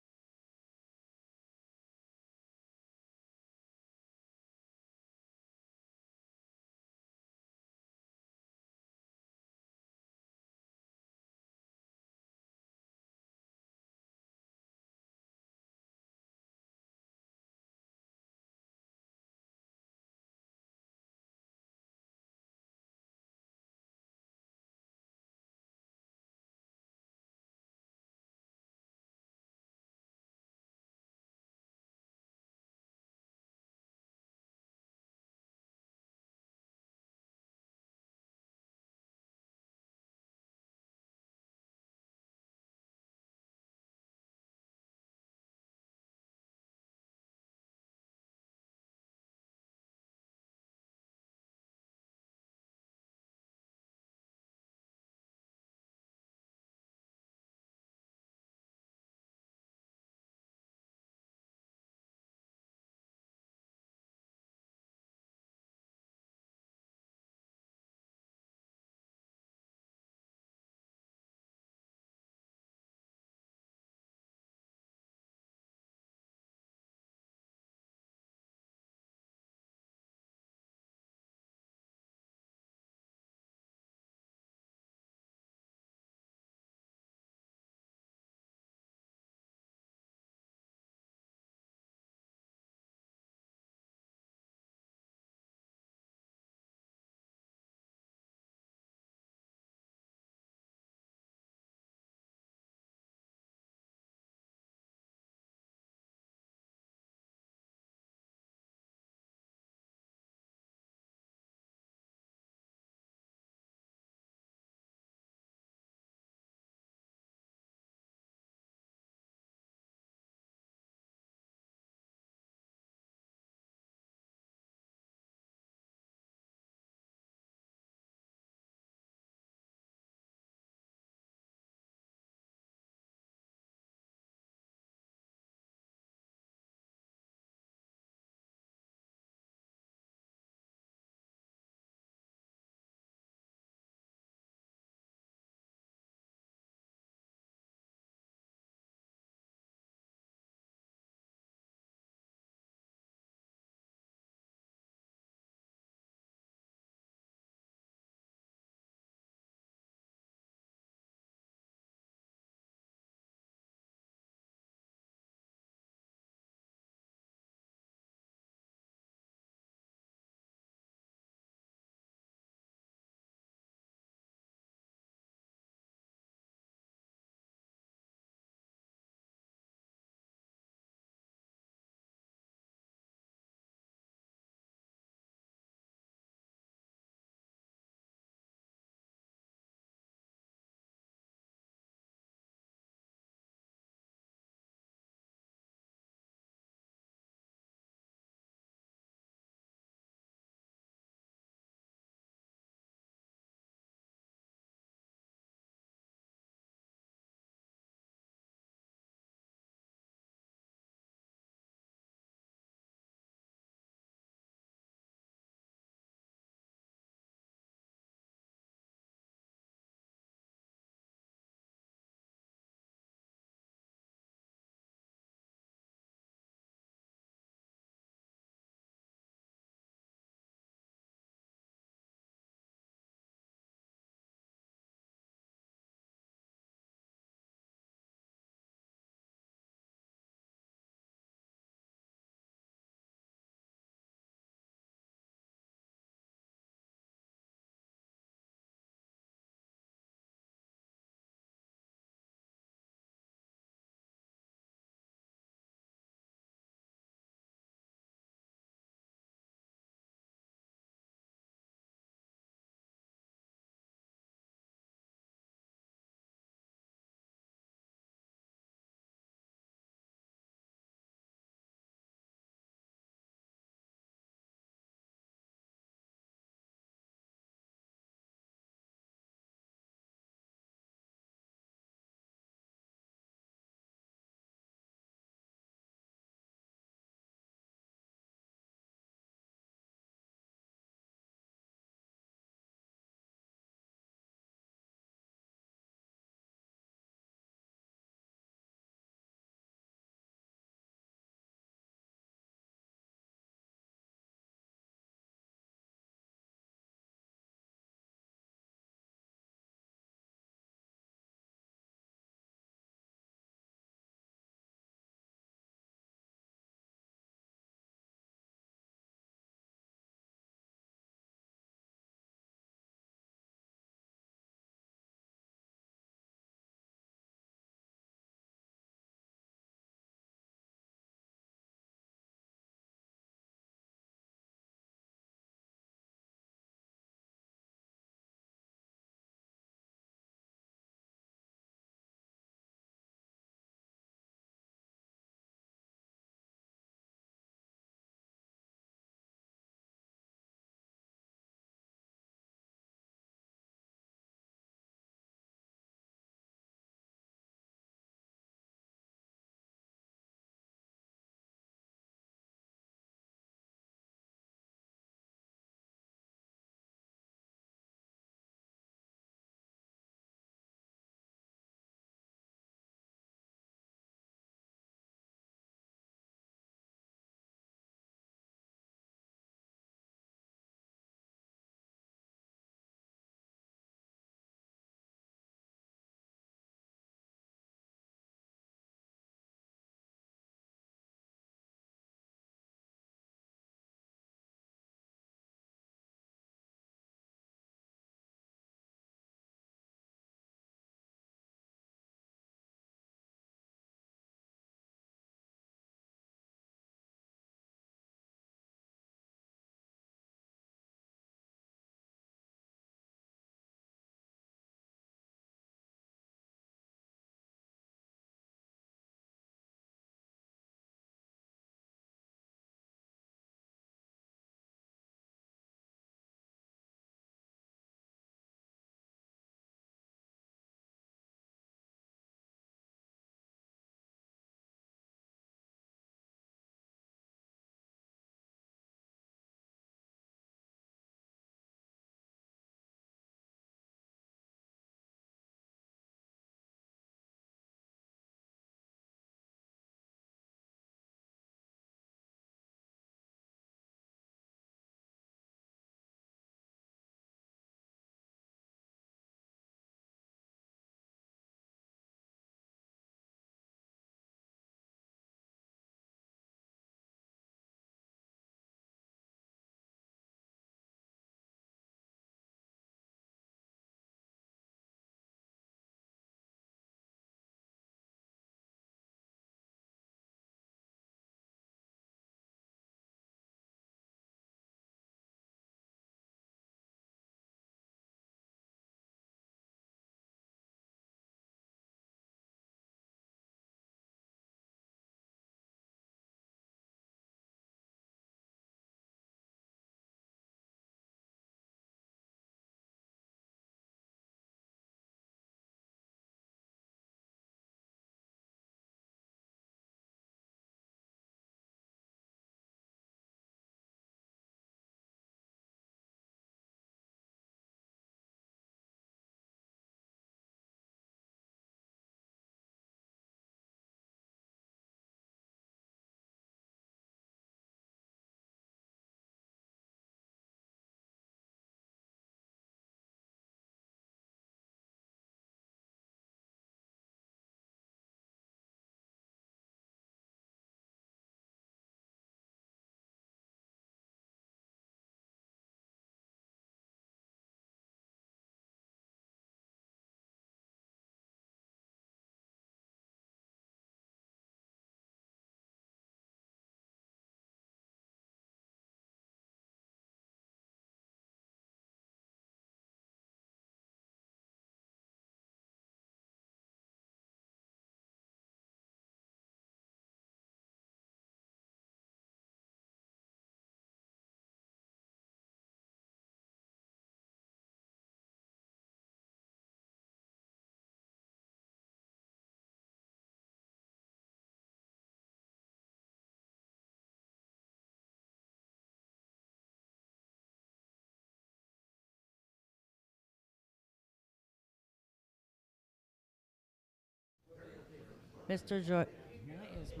Mr. Joy, Where is he?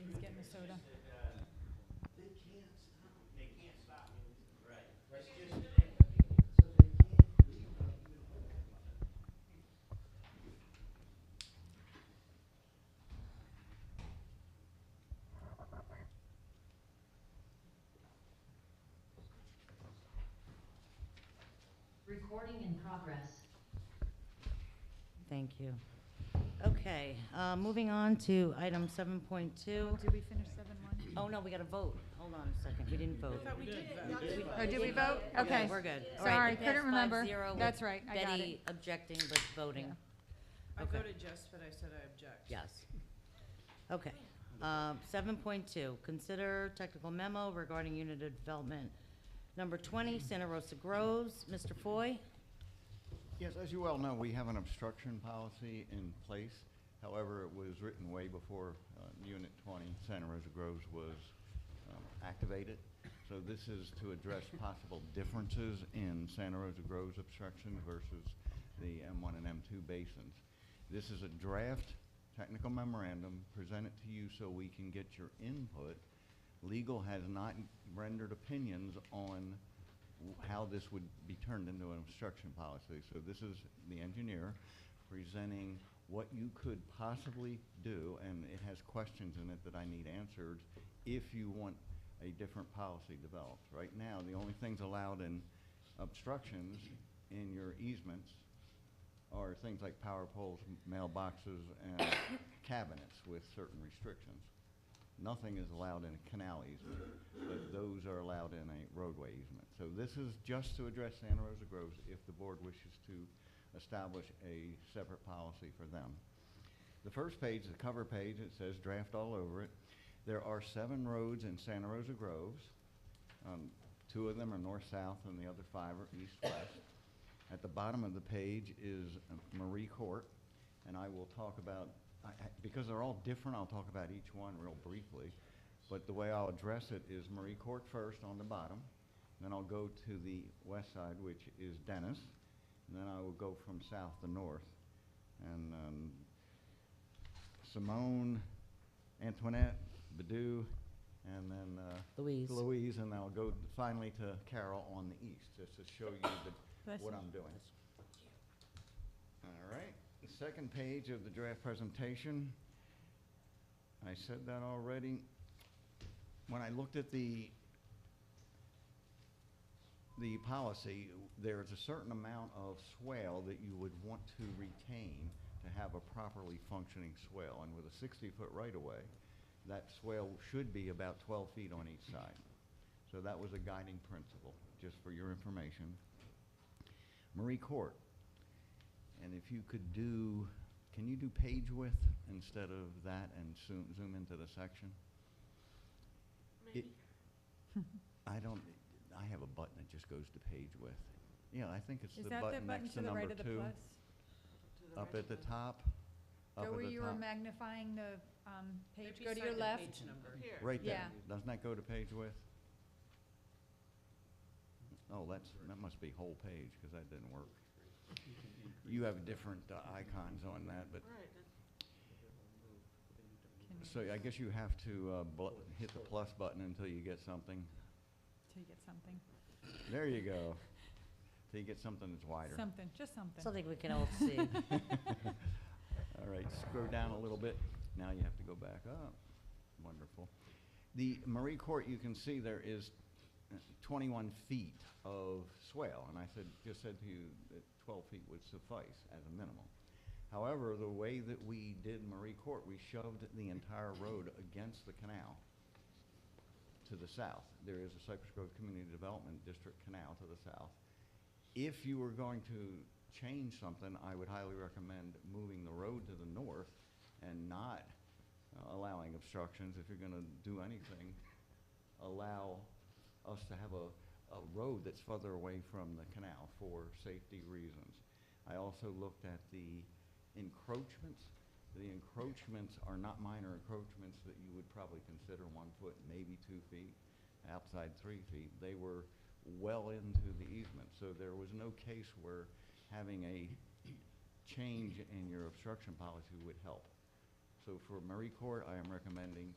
He's getting a soda. Recording in progress. thank you. Okay, moving on to item 7.2. Did we finish 7-1? Oh, no, we got to vote. Hold on a second, we didn't vote. Oh, did we vote? Okay, Okay. we're good. All right, Sorry, it passed couldn't remember. 5-0 with That's right, I got Betty it. objecting but voting. I Okay. voted yes, but I said I object. Yes. Okay. 7.2, consider technical memo regarding unit of development number 20, Santa Rosa Groves. Mr. Foy? Yes, as you well know, we have an obstruction policy in place. However, it was written way before Unit 20, Santa Rosa Groves, was activated. So this is to address possible differences in Santa Rosa Groves obstruction versus the M1 and M2 basins. This is a draft technical memorandum presented to you so we can get your input. Legal has not rendered opinions on how this would be turned into an obstruction policy. So this is the engineer presenting what you could possibly do, and it has questions in it that I need answered if you want a different policy developed. Right now, the only things allowed in obstructions in your easements are things like power poles, mailboxes, and cabinets with certain restrictions. Nothing is allowed in a canal easement, but those are allowed in a roadway easement. So this is just to address Santa Rosa Groves if the board wishes to establish a separate policy for them. The first page, the cover page, it says draft all over it. There are 7 roads in Santa Rosa Groves. 2 of them are north-south and the other 5 are east-west. At the bottom of the page is Marie Court, and I will talk about, because they're all different, I'll talk about each one real briefly. But the way I'll address it is Marie Court first on the bottom, then I'll go to the west side, which is Dennis, and then I will go from south to north. And Simone, Antoinette, Badou, and then Louise, and I'll go finally to Carol on the east, just to show you what I'm doing. All right, the second page of the draft presentation, I said that already. When I looked at the policy, there's a certain amount of swale that you would want to retain to have a properly functioning swale. And with a 60-foot right-of-way, that swale should be about 12 feet on each side. So that was a guiding principle, just for your information. Marie Court. And if you could do, can you do page width instead of that and zoom into the section? Maybe. I have a button that just goes to page width. Yeah, I think it's Is the that the button button next to to the number right of the 2. plus? Up at the top. Up Go at where the you were top. magnifying the page, Right go to beside your the left. page number. Here. Right there. Yeah. Doesn't that go to page width? Oh, that must be whole page, because that didn't work. You have different icons on that, but, so I guess you have to hit the plus button until you get something. Till you get something. There you go. Till you get something that's wider. Something, just something. Something we can all see. All right, scroll down a little bit. Now you have to go back up. Wonderful. The Marie Court, you can see there is 21 feet of swale, and I just said to you that 12 feet would suffice as a minimum. However, the way that we did Marie Court, we shoved the entire road against the canal to the south. There is a Cypress Grove Community Development District canal to the south. If you were going to change something, I would highly recommend moving the road to the north and not allowing obstructions. If you're going to do anything, allow us to have a road that's further away from the canal for safety reasons. I also looked at the encroachments. The encroachments are not minor encroachments that you would probably consider 1 foot, maybe 2 feet, outside 3 feet. They were well into the easement, so there was no case where having a change in your obstruction policy would help. So for Marie Court, I am recommending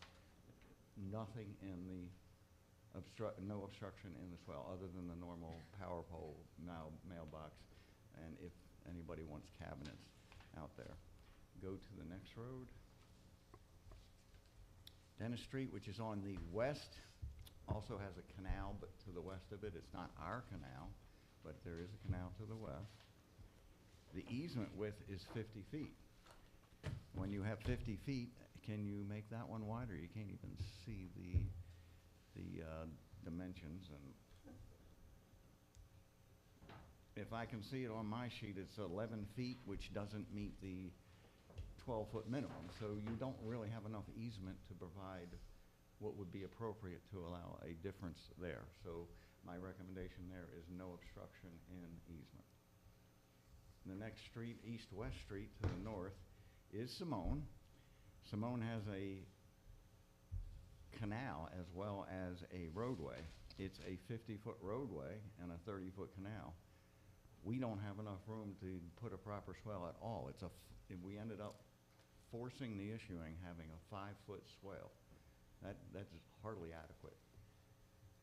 nothing in the no obstruction in the swell, other than the normal power pole, mailbox, and if anybody wants cabinets out there. Go to the next road. Dennis Street, which is on the west, also has a canal, but to the west of it, it's not our canal, but there is a canal to the west. The easement width is 50 feet. When you have 50 feet, can you make that one wider? You can't even see the dimensions. And if I can see it on my sheet, it's 11 feet, which doesn't meet the 12-foot minimum. So you don't really have enough easement to provide what would be appropriate to allow a difference there. So my recommendation there is no obstruction in easement. The next street, East-West Street to the north, is Simone. Simone has a canal as well as a roadway. It's a 50-foot roadway and a 30-foot canal. We don't have enough room to put a proper swale at all. We ended up forcing the issuing having a 5-foot swale. That's hardly adequate.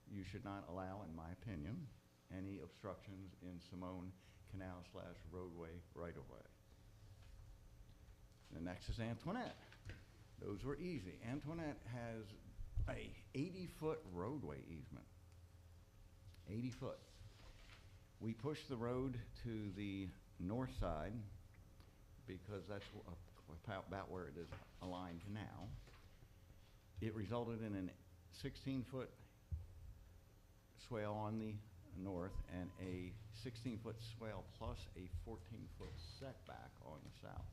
You should not allow, in my opinion, any obstructions in Simone Canal/roadway right-of-way. The next is Antoinette. Those were easy. Antoinette has a 80-foot roadway easement. 80 foot. We pushed the road to the north side because that's about where it is aligned now. It resulted in a 16-foot swale on the north and a 16-foot swale plus a 14-foot setback on the south.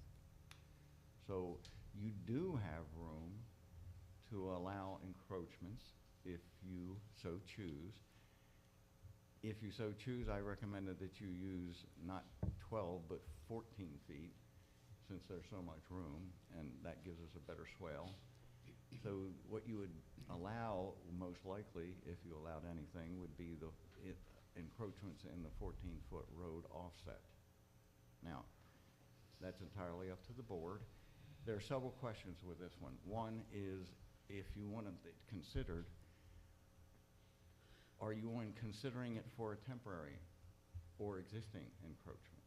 So you do have room to allow encroachments if you so choose. If you so choose, I recommended that you use not 12 but 14 feet, since there's so much room, and that gives us a better swale. So what you would allow, most likely, if you allowed anything, would be the encroachments in the 14-foot road offset. Now, that's entirely up to the board. There are several questions with this one. One is, if you wanted it considered, are you considering it for a temporary or existing encroachment?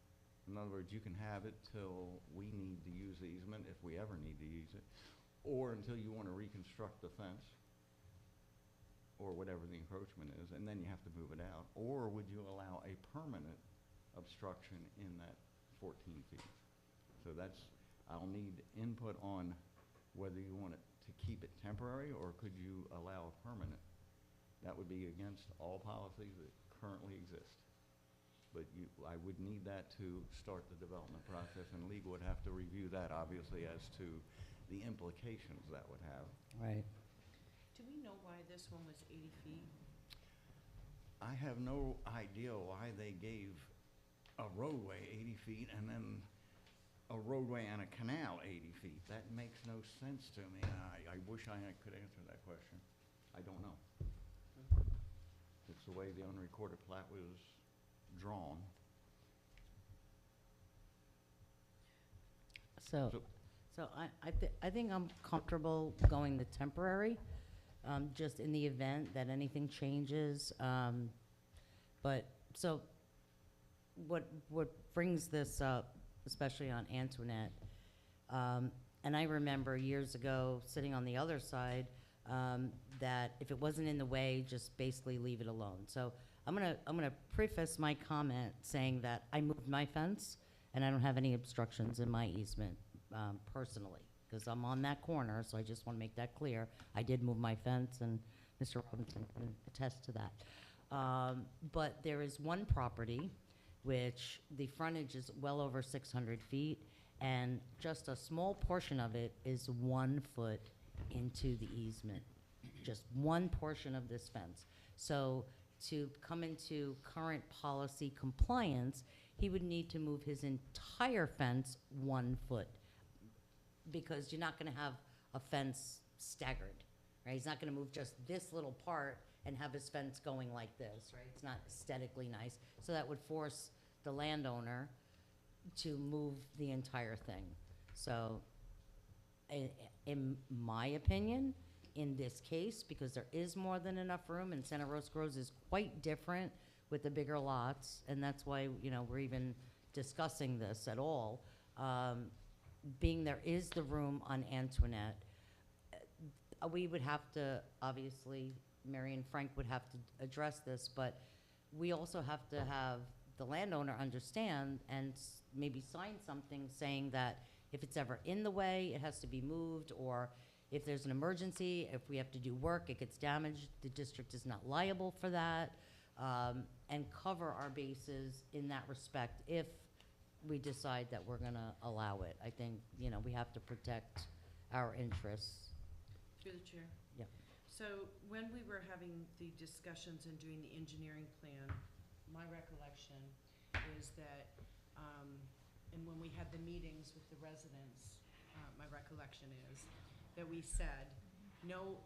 In other words, you can have it till we need to use the easement, if we ever need to use it, or until you want to reconstruct the fence, or whatever the encroachment is, and then you have to move it out. Or would you allow a permanent obstruction in that 14 feet? So I'll need input on whether you want it to keep it temporary, or could you allow a permanent? That would be against all policies that currently exist. But I would need that to start the development process, and legal would have to review that, obviously, as to the implications that would have. Right. Do we know why this one was 80 feet? I have no idea why they gave a roadway 80 feet and then a roadway and a canal 80 feet. That makes no sense to me. I wish I could answer that question. I don't know. It's the way the unrecorded plat was drawn. So I think I'm comfortable going the temporary, just in the event that anything changes. But so what brings this up, especially on Antoinette, and I remember years ago sitting on the other side, that if it wasn't in the way, just basically leave it alone. So I'm gonna preface my comment saying that I moved my fence and I don't have any obstructions in my easement, personally, because I'm on that corner, so I just want to make that clear. I did move my fence, and Mr. Robinson can attest to that. But there is one property which the frontage is well over 600 feet, and just a small portion of it is 1 foot into the easement, just one portion of this fence. So to come into current policy compliance, he would need to move his entire fence 1 foot, because you're not going to have a fence staggered, right? He's not going to move just this little part and have his fence going like this, right? It's not aesthetically nice. So that would force the landowner, to move the entire thing. So, in my opinion, in this case, because there is more than enough room, and Santa Rosa Groves is quite different with the bigger lots, and that's why, you know, we're even discussing this at all. Being there is the room on Antoinette, we would have to, obviously, Mary and Frank would have to address this, but we also have to have the landowner understand and maybe sign something saying that if it's ever in the way, it has to be moved, or if there's an emergency, if we have to do work, it gets damaged, the district is not liable for that, and cover our bases in that respect if we decide that we're gonna allow it. I think, you know, we have to protect our interests. Through the chair. Yep. So when we were having the discussions and doing the engineering plan, my recollection is that, and when we had the meetings with the residents, my recollection is that we said, no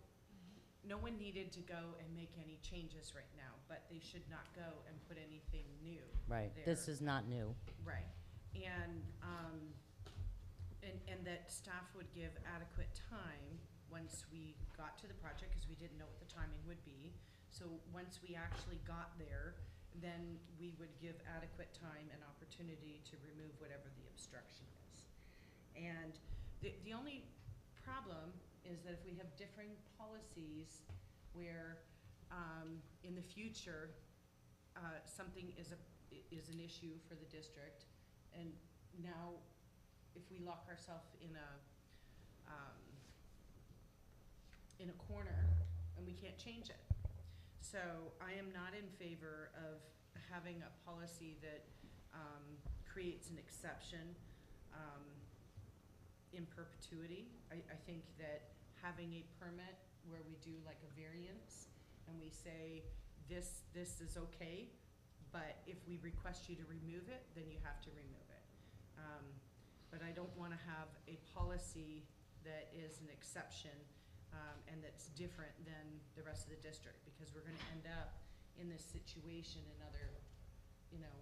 one needed to go and make any changes right now, but they should not go and put anything new Right, there. this is not new. Right, and that staff would give adequate time once we got to the project, because we didn't know what the timing would be. So once we actually got there, then we would give adequate time and opportunity to remove whatever the obstruction is. And the only problem is that if we have differing policies where, in the future, something is an issue for the district, and now if we lock ourselves in a corner and we can't change it. So I am not in favor of having a policy that creates an exception in perpetuity. I think that having a permit where we do like a variance and we say this is okay, but if we request you to remove it, then you have to remove it. But I don't want to have a policy that is an exception and that's different than the rest of the district, because we're going to end up in this situation another, you know.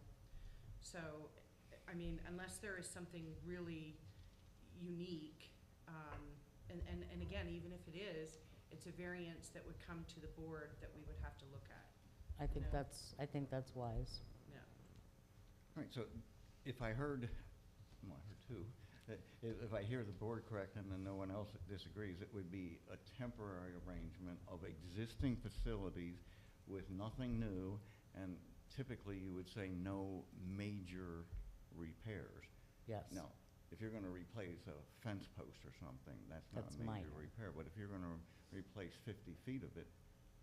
So, I mean, unless there is something really unique, and again, even if it is, it's a variance that would come to the board that we would have to look at. I think No. that's wise. Yeah. All right, so if I heard, well, I heard two, that if I hear the board correct and then no one else disagrees, it would be a temporary arrangement of existing facilities with nothing new, and typically you would say no major repairs. Yes. Now, if you're gonna replace a fence post or something, that's not That's a major minor. repair, but if you're gonna replace 50 feet of it,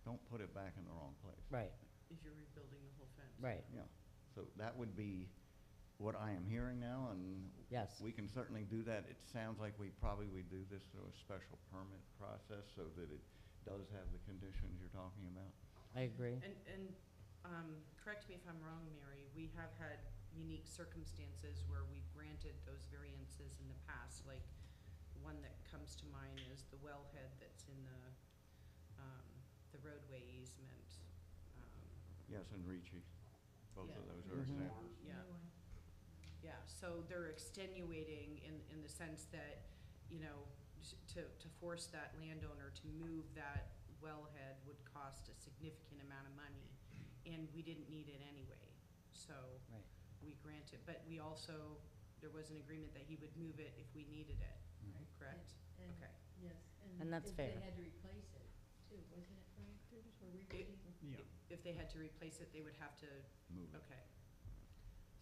don't put it back in the wrong place. Right, If you're rebuilding the whole fence. right. Yeah, so that would be what I am hearing now, and Yes. we can certainly do that. It sounds like we probably would do this through a special permit process so that it does have the conditions you're talking about. I agree. And correct me if I'm wrong, Mary, we have had unique circumstances where we've granted those variances in the past, like one that comes to mind is the wellhead that's in the roadway easement. Yes, and Ricci, both Yeah. of those are Mhm. examples. Yeah. Yeah, so they're extenuating in the sense that, you know, to force that landowner to move that wellhead would cost a significant amount of money, and we didn't need it anyway, so Right. we granted, but we also, there was an agreement that he would move it if we needed it, Mhm. correct? And- Okay. Yes, And that's if fair. they had to replace it too, wasn't it, Frank, or repeating? Yeah. If they had to replace it, they would have to, Move it. okay.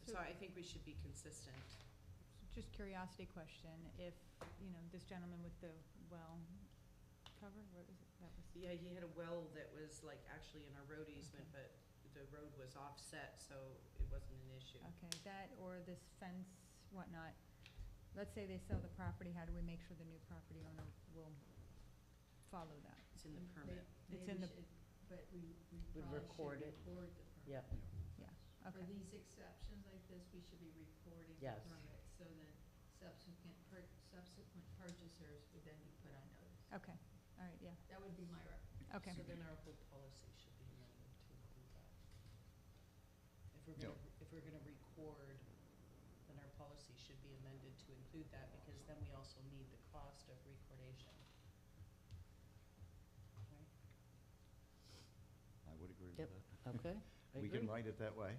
So I think we should be consistent. Just curiosity question, if, you know, this gentleman with the well cover, what was it, that was? Yeah, he had a well that was like actually in our road easement, but the road was offset, so it wasn't an issue. Okay, that or this fence, whatnot, let's say they sell the property, how do we make sure the new property owner will follow that? It's in the permit. It's in the, But we Would probably record should it. record the permit. Yep. yeah, For okay, these exceptions like this, we should be recording the Yes. permit, so then subsequent purchasers would then be put on notice. okay, all right, yeah, That would be my recommendation. okay. So then our whole policy should be amended to include that. If we're Yeah. gonna record, then our policy should be amended to include that, because then we also need the cost of recordation. Right? I would agree Yep, with that. okay, I We can agree. write it that way.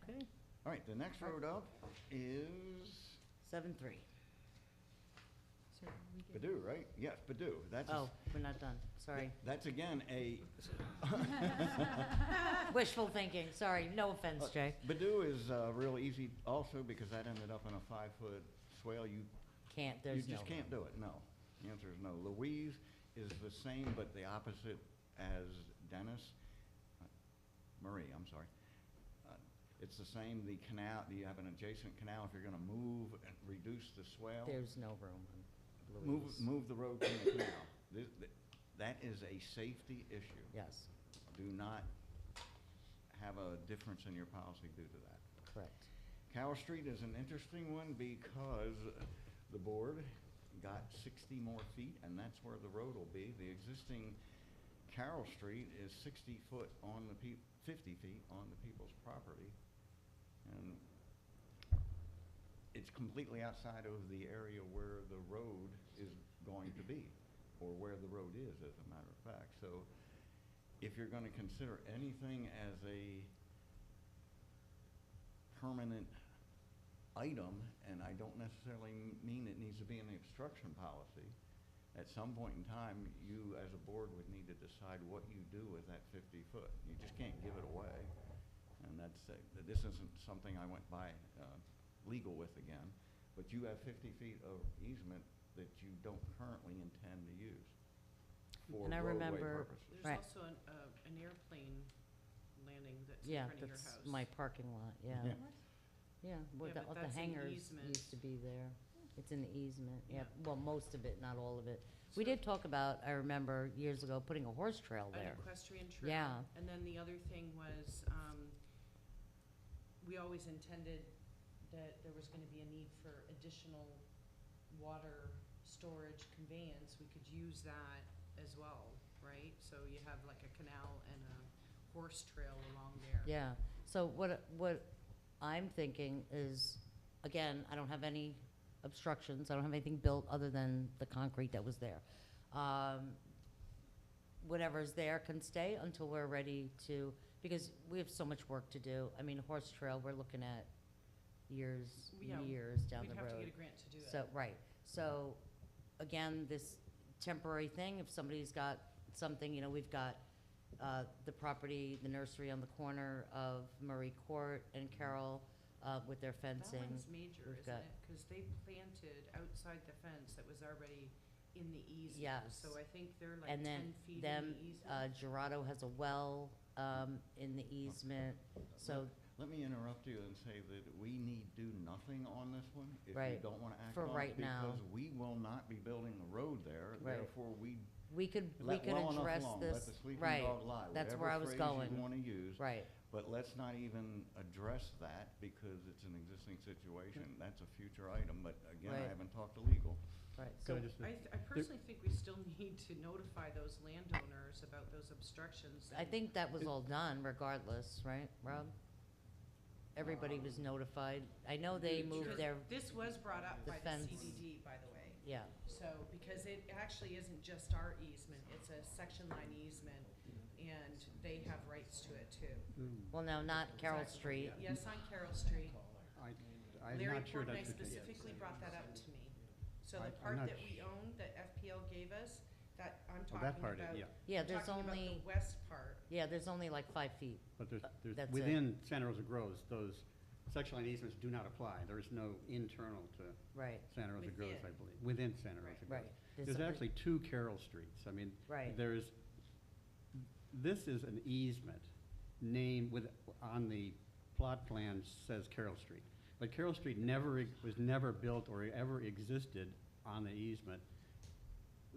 Okay, All right, the next road up is 7-3. So we get- Badoo, right? Yes, Badoo. That's Oh, we're not done, sorry. That's again a. Wishful thinking, sorry, no offense, Jay. Badoo is real easy also because that ended up in a 5-foot swale. You There's no. just can't do it, no. The answer is no. Louise is the same but the opposite as Dennis. Marie, I'm sorry. It's the same, the canal, you have an adjacent canal. If you're gonna move and reduce the swale. There's no room on Louise. Move the road from the canal. That is a safety issue. Yes, Do not have a difference in your policy due to that. correct. Carroll Street is an interesting one because the board got 60 more feet, and that's where the road will be. The existing Carroll Street is 60 foot on the 50 feet on the people's property. And it's completely outside of the area where the road is going to be, or where the road is, as a matter of fact. So if you're gonna consider anything as a permanent item, and I don't necessarily mean it needs to be in the obstruction policy, at some point in time, you as a board would need to decide what you do with that 50 foot. You just can't give it away. And this isn't something I went by legal with again, but you have 50 feet of easement that you don't currently intend to use for And I roadway remember- purposes. There's Right. also an airplane landing that's in Yeah, front of your that's house. my parking lot, yeah. Yeah. Yeah, where Yeah, the, but all the that's an hangars easement. used to be there. It's in the easement, yeah, Yeah. well, most of it, not all of it. We So- did talk about, I remember years ago, putting a horse trail An there. equestrian trail. Yeah. And then the other thing was, we always intended that there was gonna be a need for additional water storage conveyance. We could use that as well, right? So you have like a canal and a horse trail along there. Yeah, so what I'm thinking is, again, I don't have any obstructions, I don't have anything built other than the concrete that was there. Whatever's there can stay until we're ready to, because we have so much work to do. I mean, horse trail, we're looking at years, Yeah, years down the road. We'd have to get a grant to do it. So, right, so, again, this temporary thing, if somebody's got something, we've got, the property, the nursery on the corner of Murray Court and Carroll, with their fencing. That one's major, We've isn't got- it? Because they planted outside the fence that was already in the easement. Yes. So I think they're like And 10 then feet in them, the easement. Gerardo has a well, in the easement, so, Let me interrupt you and say that we need do nothing on this one if you Right. don't want to act For on it. right now. Because we will not be building a road there, Right. therefore we we could let well enough address alone. this. Let the sleeping Right. dog lie. That's where I was Whatever going. phrase you want to use. Right, But let's not even address that because it's an existing situation. That's a future item, but again, I Right. haven't talked to legal. right, Could so, I just- I personally think we still need to notify those landowners about those obstructions. I and- think that was all done regardless, right, Rob? Everybody was notified. I know they moved Because their, This was brought up the by the fence. CDD, by the way. yeah, So, because it actually isn't just our easement, it's a section line easement, and they have rights to it too. well, no, not Carroll Street. Yes, on Carroll Street. I'm Larry not sure Portnoy that's the case. specifically brought that up to me. So I'm the part not that we own, that FPL gave us, that I'm Oh, talking that part, about. yeah. Yeah, I'm there's talking about only, the west part. yeah, there's only like 5 feet. But that's there's, it. within Santa Rosa Groves, those section line easements do not apply. There is no internal to Right, Santa Rosa Groves, I Within. believe, within Santa Rosa Right. Groves. right. There's actually 2 Carroll Streets. I mean, Right. this is an easement named on the plot plan says Carroll Street. But Carroll Street was never built or ever existed on the easement.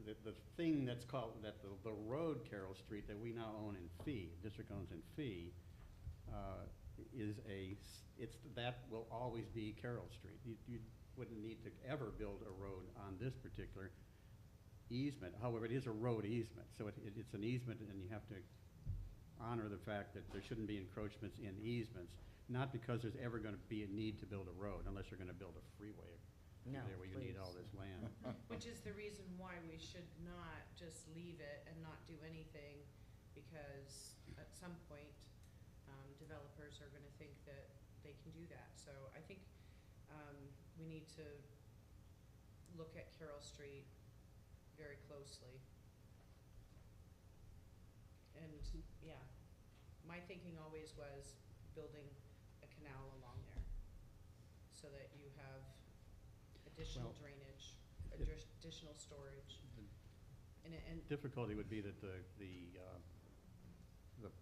The thing that's called, the road Carroll Street that we now own in fee, district owns in fee, that will always be Carroll Street. You wouldn't need to ever build a road on this particular easement. However, it is a road easement, so it's an easement, and you have to honor the fact that there shouldn't be encroachments in easements. not because there's ever gonna be a need to build a road, unless you're gonna build a freeway No, there where you need please. all this land. Which is the reason why we should not just leave it and not do anything, because at some point, developers are gonna think that they can do that. So I think, we need to look at Carroll Street very closely. And, yeah, my thinking always was building a canal along there, so that you have additional Well, drainage, it- additional storage. The And difficulty would be that the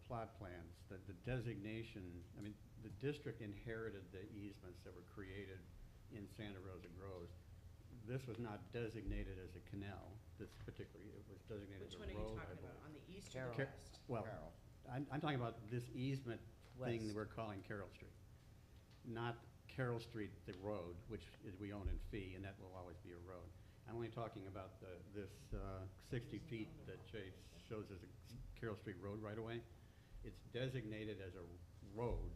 plot plans, that the designation, I mean, the district inherited the easements that were created in Santa Rosa Groves. This was not designated as a canal, this particularly, it was designated which as one a are you road, I talking believe. about, on the east or the Car- west? Well, I'm talking about this easement thing West. that we're calling Carroll Street. Not Carroll Street, the road, which is, we own in fee, and that will always be a road. I'm only talking about this 60 feet that Chase shows as a Carroll Street road right away. It's designated as a road.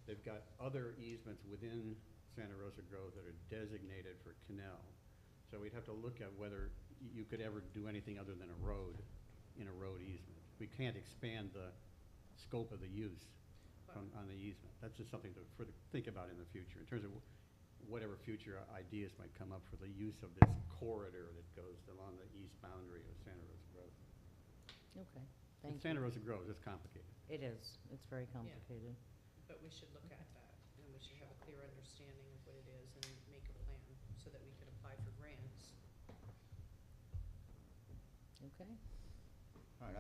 They've got other easements within Santa Rosa Grove that are designated for canal. So we'd have to look at whether you could ever do anything other than a road in a road easement. We can't expand the scope of the use on the easement. That's just something to further think about in the future, in terms of whatever future ideas might come up for the use of this corridor that goes along the east boundary of Santa Rosa Grove. Okay, In thank you. Santa Rosa Grove, it's complicated. It is, it's very complicated. But we should look at that, and we should have a clear understanding of what it is and make a plan so that we can apply for grants. Okay, All right,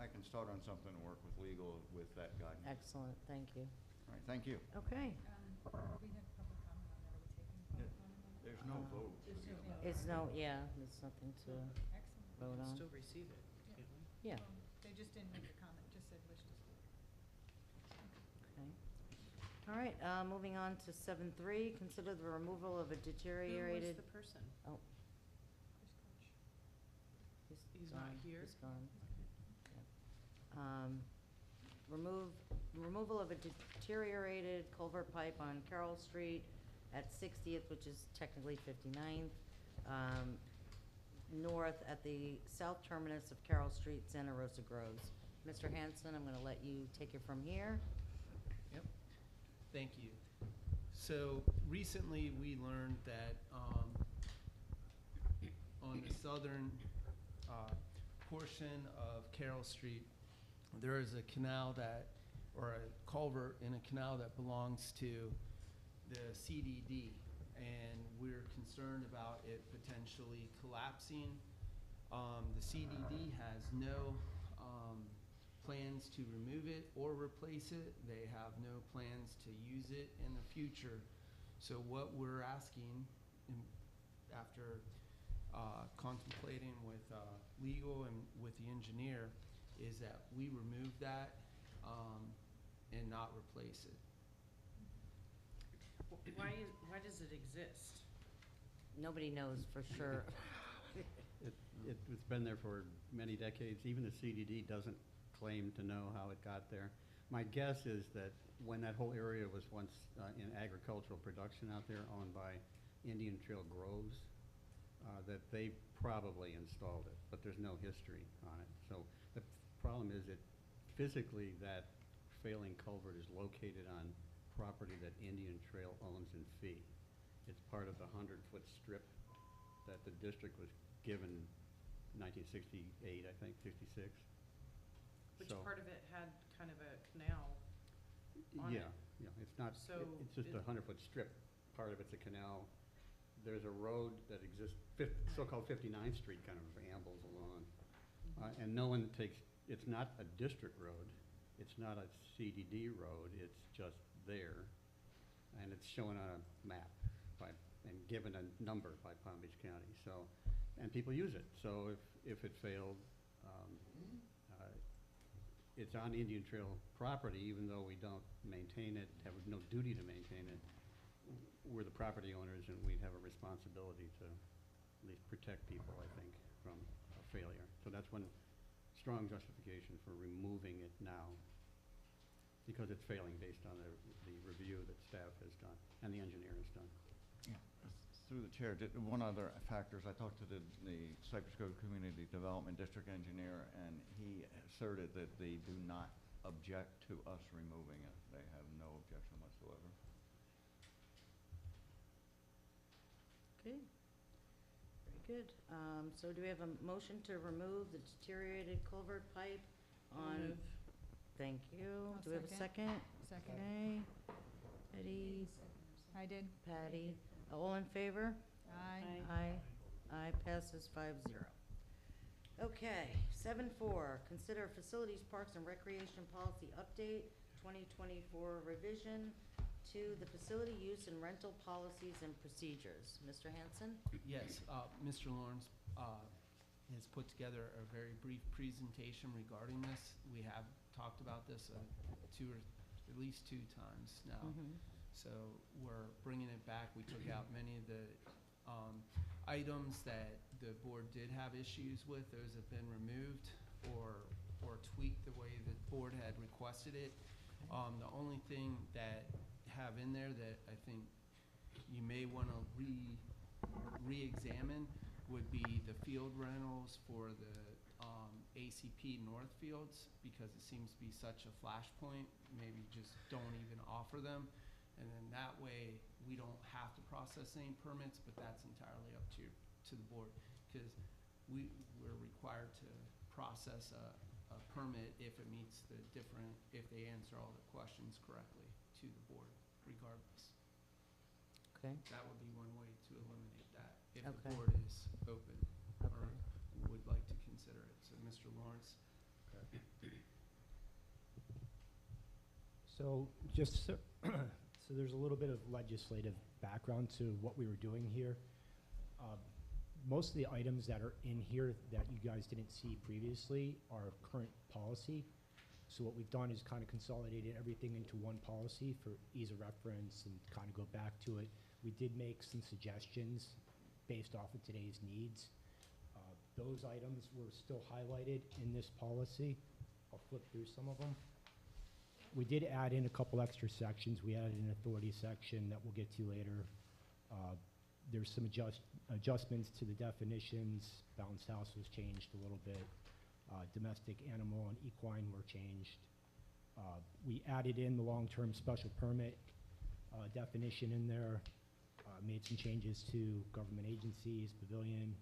I can start on something and work with legal with that guidance. excellent, thank you. All right, thank you. Okay, We have public comment on that, are we taking public comment on that? There's no vote. There's no vote. it's no, yeah, there's nothing to Excellent. vote We can on. still receive it, can't we? Yeah, Well, they just didn't make a comment, just said wish to speak. okay. All right, moving on to 7.3, consider the removal of a Who was deteriorated. the person? Oh, He's gone. not here? He's gone. Removal of a deteriorated culvert pipe on Carroll Street at 60th, which is technically 59th, north at the south terminus of Carroll Street, Santa Rosa Groves. Mr. Hanson, I'm gonna let you take it from here. Yep, thank you. So recently, we learned that on the southern portion of Carroll Street, there is a canal that, or a culvert in a canal that belongs to the CDD, and we're concerned about it potentially collapsing. The CDD has no plans to remove it or replace it. They have no plans to use it in the future. So what we're asking, after contemplating with legal and with the engineer, is that we remove that and not replace it. Why does it exist? Nobody knows for sure. It's been there for many decades. Even the CDD doesn't claim to know how it got there. My guess is that when that whole area was once in agricultural production out there, owned by Indian Trail Groves, that they probably installed it, but there's no history on it. So the problem is that physically that failing culvert is located on property that Indian Trail owns in fee. It's part of the 100-foot strip that the district was given 1968, I think, 66. Which So- part of it had kind of a canal on it? Yeah, it's not, So it's just a 100-foot strip. Part of it's a canal. There's a road that exists, so-called 59th Street kind of ambles along. And no one takes, it's not a district road. It's not a CDD road. It's just there. And it's shown on a map and given a number by Palm Beach County. So, and people use it. So if it failed, it's on Indian Trail property, even though we don't maintain it, have no duty to maintain it. We're the property owners, and we'd have a responsibility to at least protect people, I think, from a failure. So that's one strong justification for removing it now. because it's failing based on the review that staff has done and the engineer has done. Through the chair, one other factors, I talked to the Cypress Grove Community Development District engineer, and he asserted that they do not object to us removing it. They have no objection whatsoever. Okay, very good. So do we have a motion to remove the deteriorated culvert pipe on? Move. Thank you. I'll Do we have a second? Second. Okay. Eddie, I did. Patty, all in favor? Aye. Aye. Aye, passes 5-0. Okay, 7-4, consider facilities, parks, and recreation policy update, 2024 revision to the facility use and rental policies and procedures. Mr. Hanson? Yes, Mr. Lawrence has put together a very brief presentation regarding this. We have talked about this at least two times now. So we're bringing it back. We took out many of the items that the board did have issues with. Those have been removed or tweaked the way the board had requested it. The only thing that have in there that I think you may want to re-examine would be the field rentals for the ACP North fields, because it seems to be such a flashpoint. Maybe just don't even offer them. And then that way, we don't have to process any permits, but that's entirely up to the board. Because we're required to process a permit if it meets if they answer all the questions correctly to the board, regardless. Okay. That would be one way to eliminate that, if Okay. the board is open or would like to consider it. So, Mr. Lawrence? So just so, so there's a little bit of legislative background to what we were doing here. Most of the items that are in here that you guys didn't see previously are current policy. So what we've done is kind of consolidated everything into one policy for ease of reference and kind of go back to it. We did make some suggestions based off of today's needs. Those items were still highlighted in this policy. I'll flip through some of them. We did add in a couple extra sections. We added an authority section that we'll get to later. There's some adjustments to the definitions. Balanced house was changed a little bit. Domestic animal and equine were changed. We added in the long-term special permit definition in there. Made some changes to government agencies, pavilion,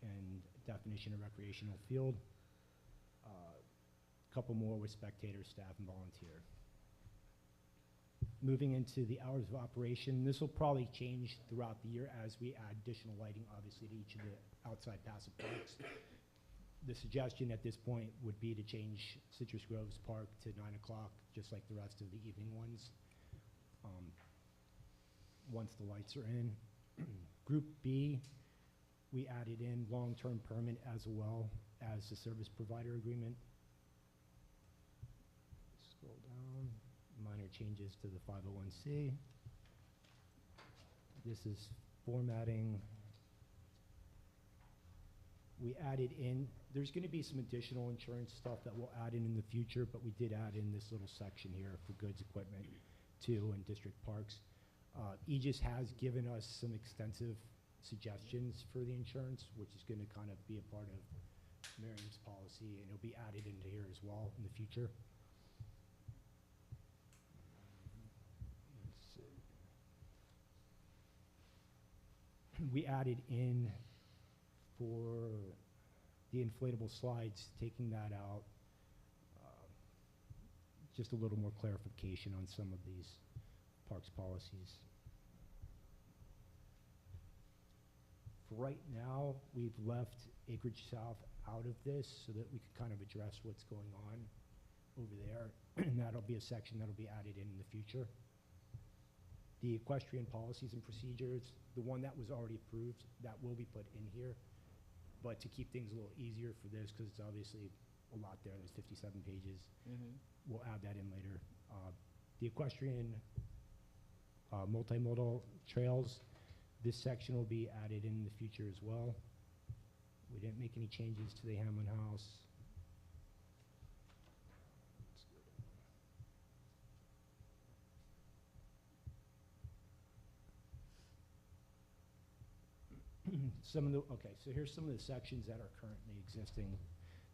and definition of recreational field. Couple more with spectator, staff, and volunteer. Moving into the hours of operation, this will probably change throughout the year as we add additional lighting, obviously, to each of the outside passive parks. The suggestion at this point would be to change Citrus Groves Park to 9 o'clock, just like the rest of the evening ones, once the lights are in. Group B, we added in long-term permit as well as the service provider agreement. Scroll down, minor changes to the 501c. This is formatting. We added in, there's going to be some additional insurance stuff that we'll add in the future, but we did add in this little section here for goods, equipment, too, and district parks. Aegis has given us some extensive suggestions for the insurance, which is going to kind of be a part of Miriam's policy, and it'll be added into here as well in the future. Let's see. We added in for the inflatable slides, taking that out, just a little more clarification on some of these parks policies. For right now, we've left Acreage South out of this so that we can kind of address what's going on over there. And that'll be a section that'll be added in the future. The equestrian policies and procedures, the one that was already approved, that will be put in here. But to keep things a little easier for this, because it's obviously a lot there, there's 57 pages, we'll add that in later. The equestrian multimodal trails, this section will be added in the future as well. We didn't make any changes to the Hamlin House. some of the, okay, so here's some of the sections that are currently existing.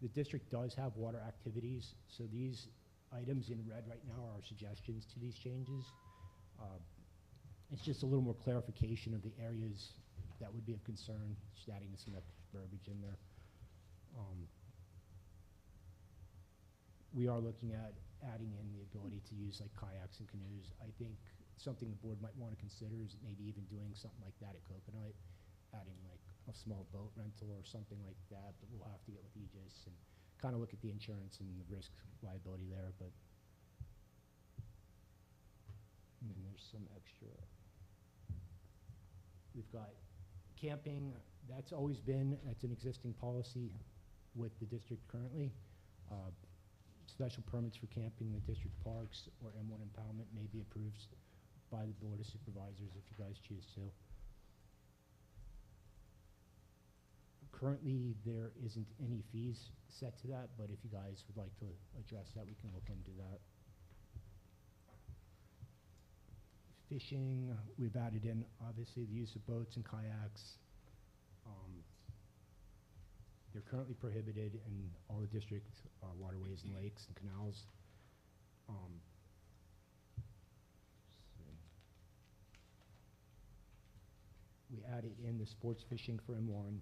The district does have water activities, so these items in red right now are suggestions to these changes. It's just a little more clarification of the areas that would be of concern, just adding some extra verbiage in there. We are looking at adding in the ability to use like kayaks and canoes. I think something the board might want to consider is maybe even doing something like that at Coconut, adding like a small boat rental or something like that, but we'll have to get with Aegis and kind of look at the insurance and the risk liability there, but. And then there's some extra. We've got camping, that's always been, that's an existing policy with the district currently. Special permits for camping in the district parks or M1 impoundment may be approved by the Board of Supervisors if you guys choose to. Currently, there isn't any fees set to that, but if you guys would like to address that, we can look into that. Fishing, we've added in, obviously, the use of boats and kayaks. They're currently prohibited in all the district waterways and lakes and canals. We added in the sports fishing for M1.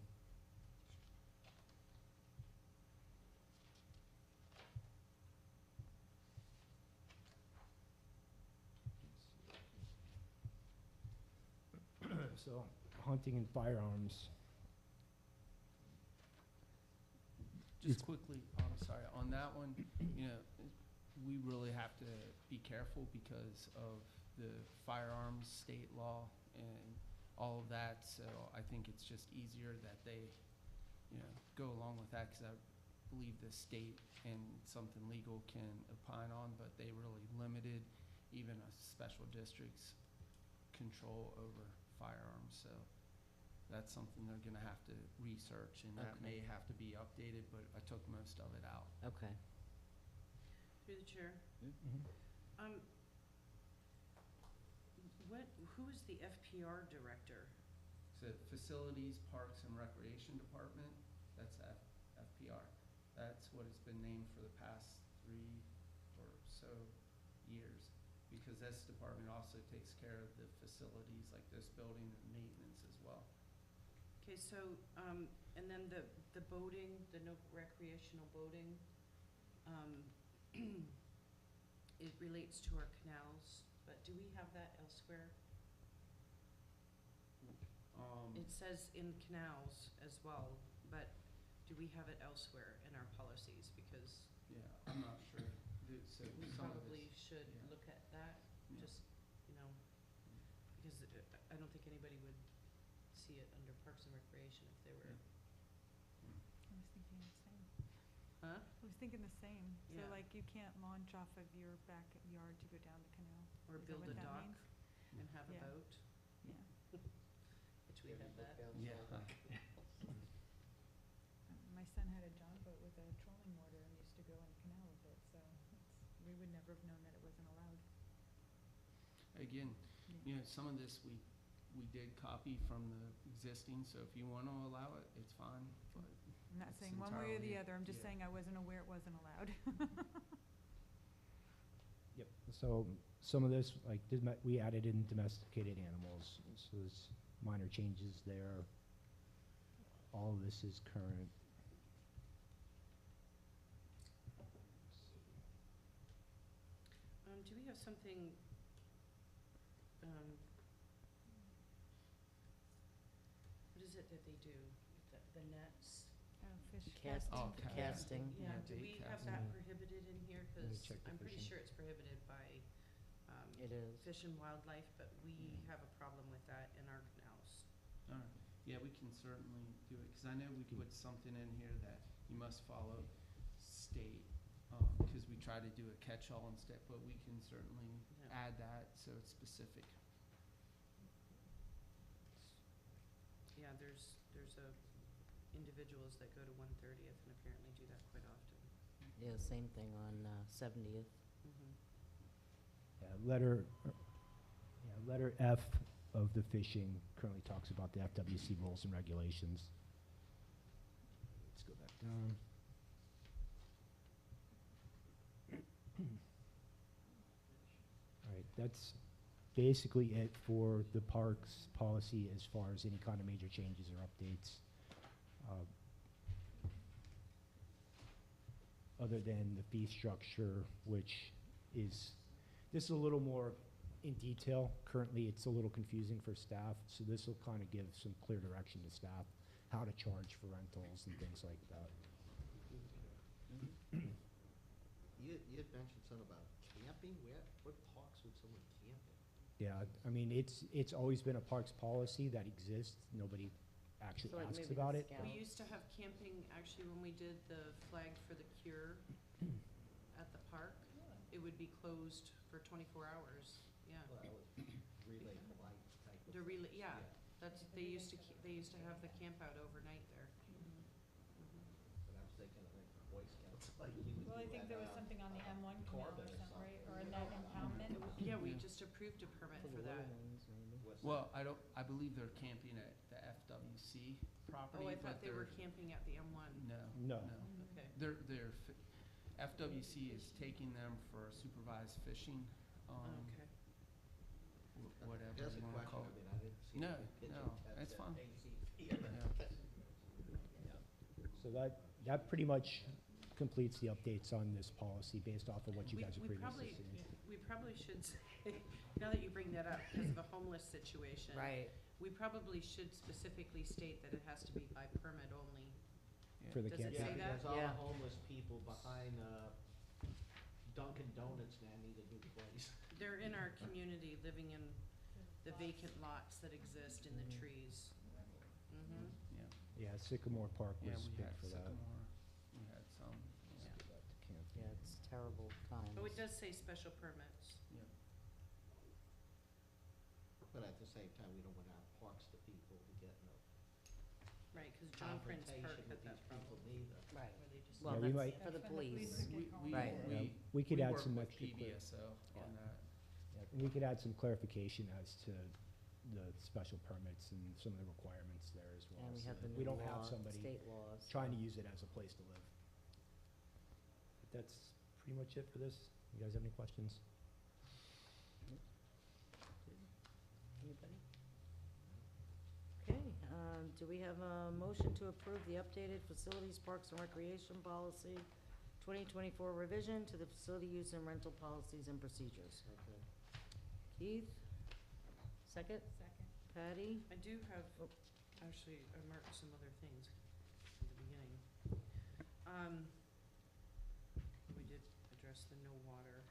So, hunting and firearms. Just quickly, I'm sorry, on that one, you know, we really have to be careful because of the firearms state law and all of that, so I think it's just easier that they, you know, go along with that, because I believe the state and something legal can opine on, but they really limited even a special district's control over firearms, so that's something they're gonna have to research, and that Okay. may have to be updated, but I took most of it out. Okay. Through the chair. Mhm. Who is the FPR director? So Facilities, Parks, and Recreation Department, that's FPR. That's what it's been named for the past 3 or so years, because this department also takes care of the facilities like this building and maintenance as well. Okay, so, and then the boating, the no recreational boating, it relates to our canals, but do we have that elsewhere? It says in canals as well, but do we have it elsewhere in our policies? Because Yeah, I'm not sure. So we some of probably this- should yeah. look at that, Yeah. just, you know, because I don't think anybody would see it under Parks and Recreation if they were. I was thinking the same. Huh? I was thinking the same. So Yeah. like you can't launch off of your backyard to go down the canal. Or Is that build what a that dock means? and have a Yeah. boat, Yeah. which we have that. Yeah. My son had a John boat with a trolling motor and used to go in the canal with it, so we would never have known that it wasn't allowed. Again, Yeah. you know, some of this we did copy from the existing, so if you want to allow it, it's fine, but I'm not it's saying one way or the entirely- other, I'm just yeah. saying I wasn't aware it wasn't allowed. Yep, so some of this, like, we added in domesticated animals, so there's minor changes there. All of this is current. Do we have something, what is it that they do? The nets? Oh, fish Cast- casting. Oh, Casting. Yeah, Yeah, do bait we have casting. that prohibited in here? Let me Cause check the I'm pretty fishing. sure it's prohibited by, It is. Fish and Wildlife, but we have a problem with that in our canals. All right, yeah, we can certainly do it, because I know we put something in here that you must follow state, because we try to do a catch-all instead, but we can certainly Yeah. add that so it's specific. Yeah, there's individuals that go to 130th and apparently do that quite often. Yeah, same thing on 70th. Mhm. Yeah, letter F of the fishing currently talks about the FWC rules and regulations. Let's go back down. All right, that's basically it for the parks policy as far as any kind of major changes or updates. Other than the fee structure, which is, this is a little more in detail. Currently, it's a little confusing for staff, so this will kind of give some clear direction to staff, how to charge for rentals and things like that. You had mentioned something about camping. What parks would someone camp in? Yeah, I mean, it's always been a parks policy that exists. Nobody actually So, like, asks maybe about the it. scout- We used to have camping, actually, when we did the Flag for the Cure at the park. It would be closed for 24 hours, yeah. Well, that was relay for life type of. The relay, yeah, Yeah. that's, they used to have the camp out overnight there. But I was thinking of like Boy Scouts, like you would Well, I do think at, there was something on the M1 canal Corbin or or something, right, something. or in that impoundment. Yeah, we just approved a permit for that. What's Well, I believe they're camping at the FWC property, Oh, I but thought they were they're, camping at the M1. no, No. no. Okay. FWC is taking them for supervised fishing, Okay. whatever That's a you wanna question, call I it. mean, I didn't see. No, the kitchen no, tents that's at fine. ACP. So that pretty much completes the updates on this policy based off of what you We- guys have we previously probably- seen. We probably should say, now that you bring that up, because of the homeless situation. Right. We probably should specifically state that it has to be by permit only. For the Does it camping. say Yeah, that? because all Yeah. the homeless people behind Dunkin' Donuts now need a new place. They're in our community, living in the vacant lots that exist in the Mm-hmm. trees. Mhm. Yeah, Sycamore Park Yeah, was we big had for that. Sycamore, we had some, Let's yeah. go back to camping. Yeah, it's terrible times. Oh, it does say special permits. Yeah. But at the same time, we don't want our parks to people to get no Right, because John Prince Park confrontation had with that these problem. people neither. Right. Where they just. Well, Yeah, we that's might- for the That's when the police. police get called. Right. Yeah, we could add some work with extra clear- PBSO on that. Yeah, and we could add some clarification as to the special permits and some of the requirements there as well. And we so have the that new we don't law, have somebody state laws. trying to use it as a place to live. But that's pretty much it for this. You guys have any questions? Anybody? Okay, do we have a motion to approve the updated Facilities, Parks, and Recreation Policy 2024 revision to the facility use and rental policies and procedures? Okay. Keith? Second? Second. Patty? I do have, actually, I marked some other things at the beginning. We did address the no water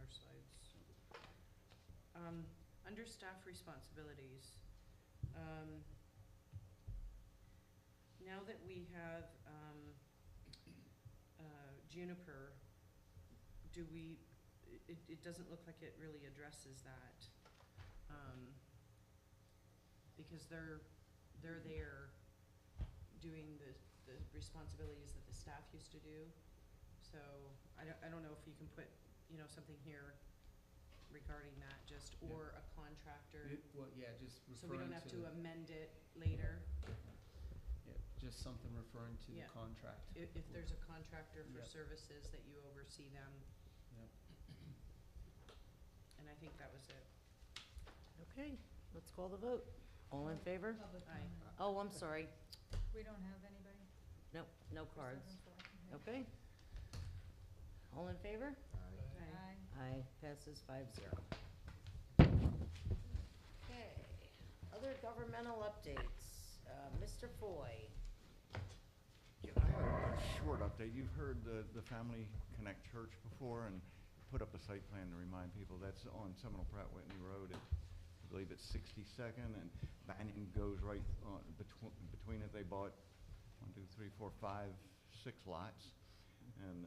slides. Under staff responsibilities, now that we have, Juniper, do we, it doesn't look like it really addresses that. Because they're there doing the responsibilities that the staff used to do. So I don't know if you can put, something here regarding that, just, Yeah. or a contractor. Well, yeah, just So we don't referring have to, to amend it later. yeah, just something referring to the Yeah. contract. If there's a contractor for Yep. services that you oversee them, Yep. and I think that was it. Okay, let's call the vote. All in favor? Public Aye. comment. Oh, I'm sorry. We don't have anybody No, no for cards. 7-4. Okay. All in favor? Aye. Aye, passes 5-0. Okay, other governmental updates. Mr. Foy. Yeah, I have a short update. You've heard the Family Connect Church before and put up a site plan to remind people. That's on Seminole Pratt Whitney Road. I believe it's 62nd, and Banyan goes right on between it. They bought 1, 2, 3, 4, 5, 6 lots, and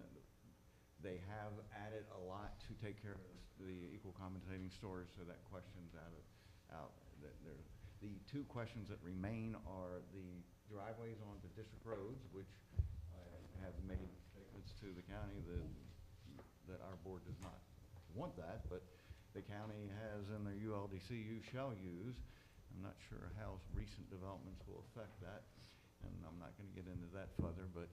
they have added a lot to take care of the equal compensating storage, so that question's out. The two questions that remain are the driveways onto district roads, which I have made statements to the county that our board does not want that, but the county has in their UL LDCU shall use. I'm not sure how recent developments will affect that, and I'm not going to get into that further, but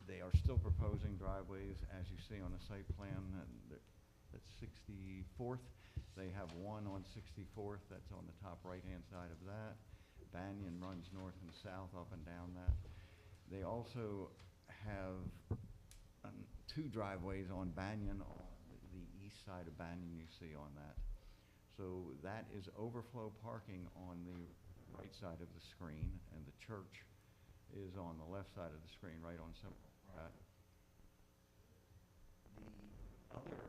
they are still proposing driveways, as you see on the site plan, that's 64th. They have one on 64th, that's on the top right-hand side of that. Banyan runs north and south, up and down that. They also have two driveways on Banyan, on the east side of Banyan you see on that. So that is overflow parking on the right side of the screen, and the church is on the left side of the screen, right on Central Pratt. The other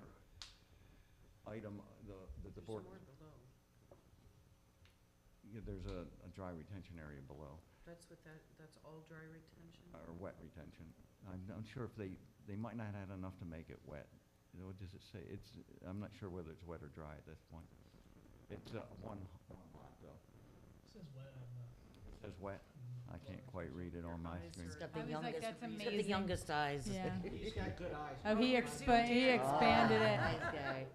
item that the board... There's more below. Yeah, there's a dry retention area below. That's all dry retention? Or wet retention. I'm unsure if they might not have enough to make it wet. You know, what does it say? I'm not sure whether it's wet or dry at this point. It's one lot though. It says wet on the. It says wet? I can't quite read it on my screen. He's got I the was like, youngest, that's he's got the amazing. youngest eyes. Yeah. He's got good eyes. Oh, he expanded it. Nice guy.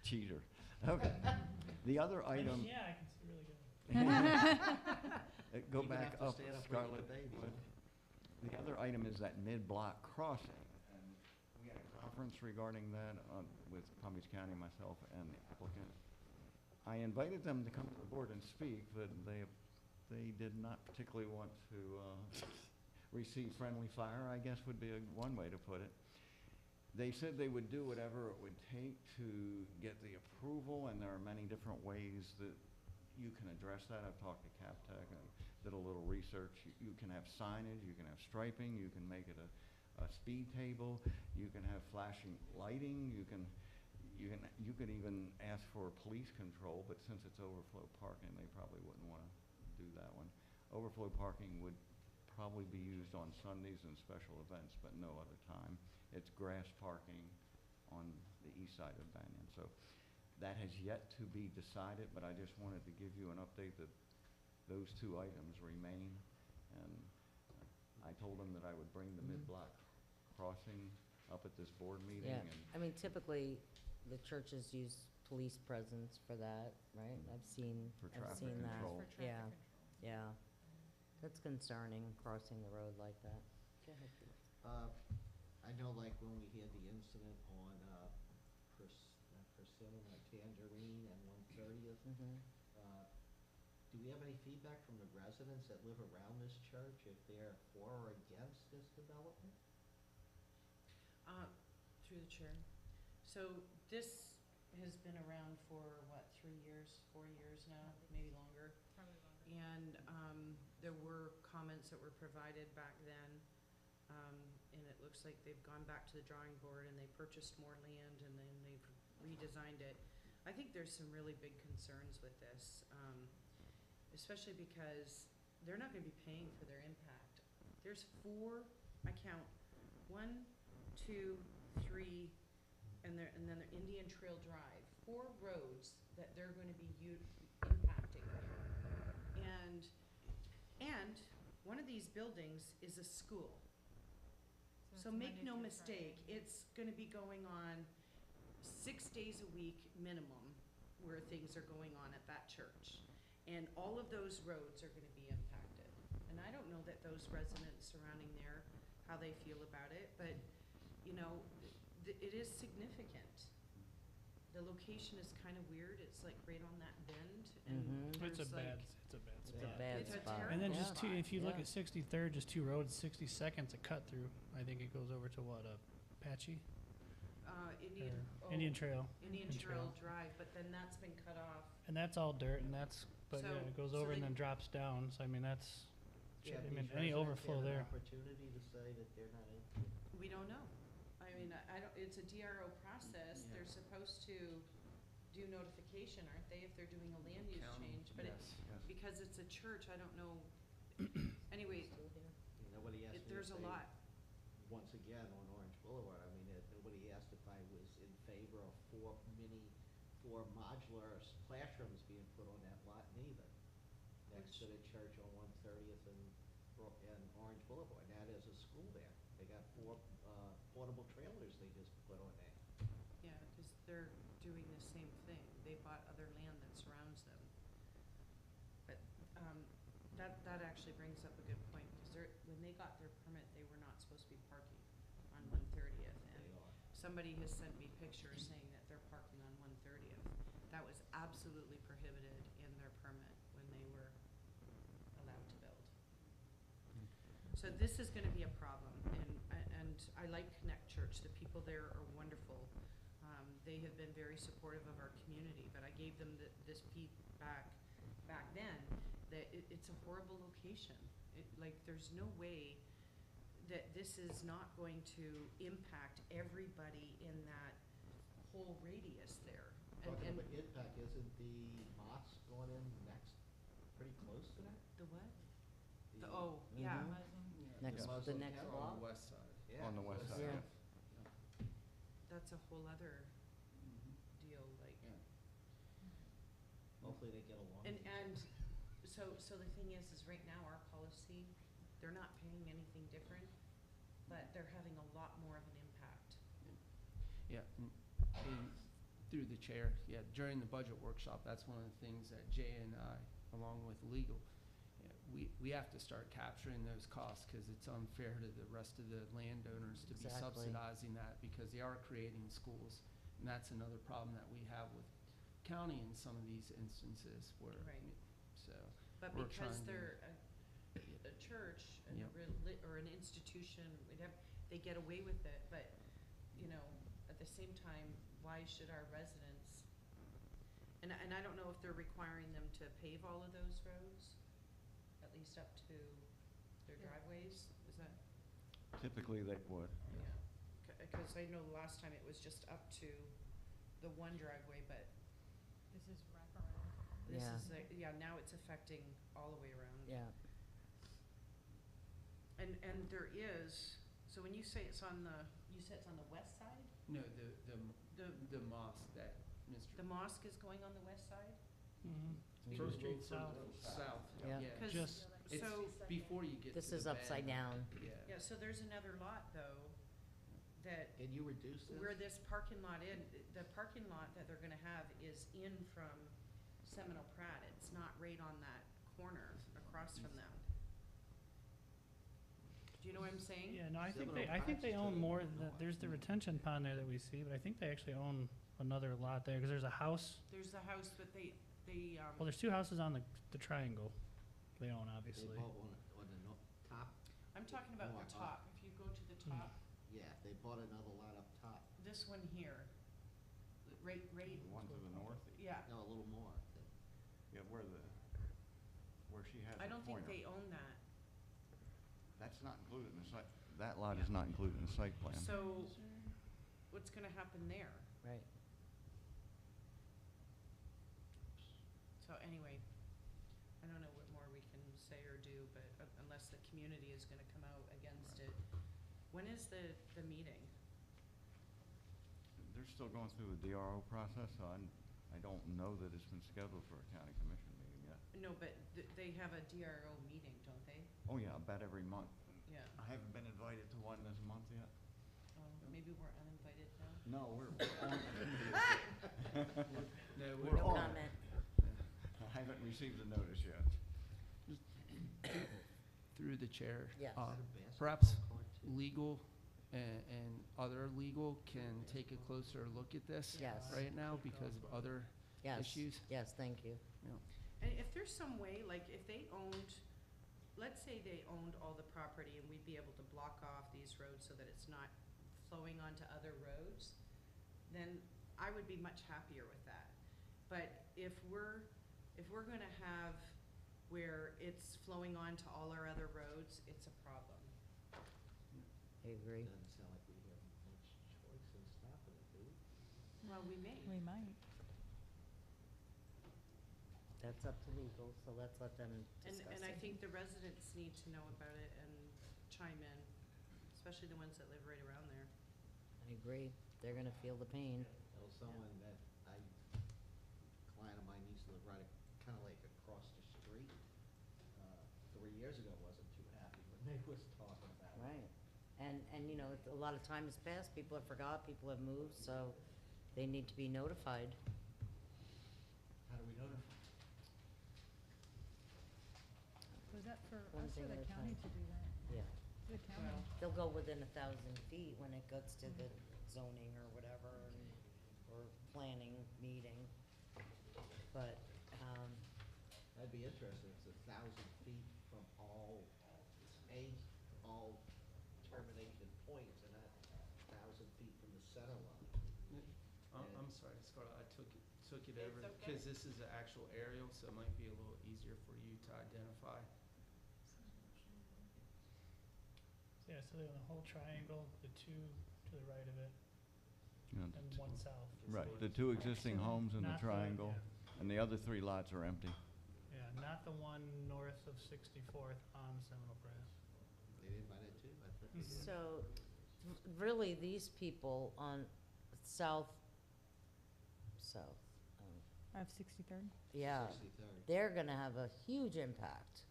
Cheater. Okay. The other item, Yeah, I can see really good. go Even back have to up, stand up Scarlett. with the baby. but The other item is that mid-block crossing. And we had a conference regarding that with Palm Beach County, myself, and the applicant. I invited them to come to the board and speak, but they did not particularly want to receive friendly fire, I guess would be one way to put it. They said they would do whatever it would take to get the approval, and there are many different ways that you can address that. I've talked to CapTech and did a little research. You can have signage, you can have striping, you can make it a speed table, you can have flashing lighting, you could even ask for police control, but since it's overflow parking, they probably wouldn't want to do that one. Overflow parking would probably be used on Sundays and special events, but no other time. It's grass parking on the east side of Banyan. So that has yet to be decided, but I just wanted to give you an update that those two items remain. And I told them that I would bring the mid-block crossing up at this board meeting. Yeah, And I mean, typically, the churches use police presence for that, right? I've seen For that. traffic control. For traffic Yeah, control. yeah. That's concerning, crossing the road like that. Go ahead, Peter. I know like when we had the incident on Persimmon, Tangerine and 130th, do we have any feedback from the residents that live around this church if they're for or against this development? Through the chair. So this has been around for, what, 3 years, 4 years now, maybe longer? Probably longer. And there were comments that were provided back then, and it looks like they've gone back to the drawing board and they purchased more land and then they've redesigned it. I think there's some really big concerns with this, especially because they're not gonna be paying for their impact. There's 4, I count, 1, 2, 3, and then the Indian Trail Drive, 4 roads that they're gonna be impacting here. And one of these buildings is a school. So it's make Monday no through mistake, Friday. it's gonna be going on 6 days a week minimum where things are going on at that church. And all of those roads are gonna be impacted. And I don't know that those residents surrounding there, how they feel about it, but, you know, it is significant. The location is kind of weird, it's like right on that bend, and It's a there's like. bad, it's a bad It's spot. a bad It's a spot. terrible And then Yeah. just two, if you look Yeah. at 63rd, just 2 roads, 60 seconds a cut through. I think it goes over to what, Apache? Indian Trail. Indian and Trail Drive, but then that's been cut off. And that's all dirt and but So- yeah, it goes so over and they- then drops down. So I mean, that's, Yeah, I these mean, any residents overflow have an there. opportunity to say that they're not in. We don't know. I mean, I don't, it's a DRO process. Yeah. They're supposed to do notification, aren't they, if they're doing a land use County, change? But yes, yes. because it's a church, I don't know. Anyway, Nobody asked me if there's a they- lot. Once again, on Orange Boulevard, I mean, nobody asked if I was in favor of 4 modular classrooms being put on that lot neither. Next to the church on 130th and Orange Boulevard. That is a school there. They got 4 portable trailers they just put on there. Yeah, because they're doing the same thing. they bought other land that surrounds them. But, that actually brings up a good point, because when they got their permit, they were not supposed to be parking on 130th. And somebody has sent me pictures saying that they're parking on 130th. That was absolutely prohibited in their permit when they were allowed to build. So this is gonna be a problem, and I like Connect Church, the people there are wonderful. They have been very supportive of our community, but I gave them this feedback back then, that it's a horrible location. Like, there's no way that this is not going to impact everybody in that whole radius there. Talking about impact, isn't the mosque going in next, pretty close to that? The what? The- Oh, yeah. Next, the Muslim next town block? On the west side. Yeah. On the west side, Yeah. yeah. That's a whole other deal, like. Hopefully they get along. And so the thing is right now, our policy, they're not paying anything different, but they're having a lot more of an impact. Yeah, and through the chair, yeah, during the budget workshop, that's one of the things that Jay and I, along with legal, we have to start capturing those costs, because it's unfair to the rest of the landowners to be Exactly. subsidizing that, because they are creating schools. And that's another problem that we have with county in some of these instances where, Right. so. But we're because trying to- they're a church and Yep. or an institution, they get away with it, but, at the same time, why should our residents? And I don't know if they're requiring them to pave all of those roads, at least up to their driveways, is that? Typically, they would. Yeah, because I know the last time it was just up to the one driveway, but This is wraparound. this Yeah. is, now it's affecting all the way around. Yeah. And there is, so when you say it's on the, you said it's on the west side? No, the mosque that The Mr. mosque is going on the west side? First Street South. South, Yeah. yeah. 'Cause- Just- It's So, before you get to This the is upside bend. down. Yeah. yeah, so there's another lot though, that Can you reduce this? where this parking lot the parking lot that they're gonna have is in from Seminole Pratt. It's not right on that corner across from them. Do you know what I'm saying? Yeah, no, I think Seminole they Pratt's to own the more, north. there's the retention pond there that we see, but I think they actually own another lot there, because there's a house, There's the house, but they, well, there's two houses on the triangle they own, They obviously. bought one on the top, I'm talking about More the up. top. If you go to the top, yeah, they bought another lot up top, this one here, right, The one to the north, yeah. no, a little more. yeah, where she has I the don't think pointer. they own that. That's not included in the site, that lot is not included in the site plan. So, what's gonna happen there? Right. So anyway, I don't know what more we can say or do, but unless the community is gonna come out against it. When is the meeting? They're still going through the DRO process, so I don't know that it's been scheduled for a county commission meeting yet. No, but they have a DRO meeting, don't they? Oh, yeah, about every month. Yeah. I haven't been invited to one this month yet. Maybe we're uninvited now? No, we're on. No, We're No on. comment. I haven't received the notice yet. through the chair. Yes. Perhaps legal and other legal can take a closer look at this Yes. right now because of other Yes. issues. Yes, thank you. And if there's some way, like if they owned, let's say they owned all the property and we'd be able to block off these roads so that it's not flowing onto other roads, then I would be much happier with that. But if we're gonna have where it's flowing onto all our other roads, it's a problem. I agree. Doesn't sound like we have much choice in stopping it, do we? Well, we may. We might. That's up to legal, so let's let them discuss it. And I think the residents need to know about it and chime in, especially the ones that live right around there. I agree. They're gonna feel the pain. There was someone that client of mine used to live right, kind of like across the street. 3 years ago, wasn't too happy when they was talking about it. Right. And you know, a lot of time has passed, people have forgot, people have moved, so they need to be notified. for one us or thing the at a county time. to do that? Yeah. The county. They'll go within 1,000 feet when it gets to the zoning or whatever, or planning meeting. But, That'd be interesting, it's 1,000 feet from all termination points, and not 1,000 feet from the center line. I'm sorry, Scarlett, I took it It's over, okay. because this is an actual aerial, so it might be a little easier for you to identify. Yeah, so the whole triangle, the two to the right of it, Yeah, and one south. Right, the two existing homes in the Not the- triangle, and the other 3 lots are empty. Yeah, not the one north of 64th on Seminole Press. They didn't buy that too? I thought they did. so, really, these people on south, Of 63rd? yeah, 63rd. they're gonna have a huge impact.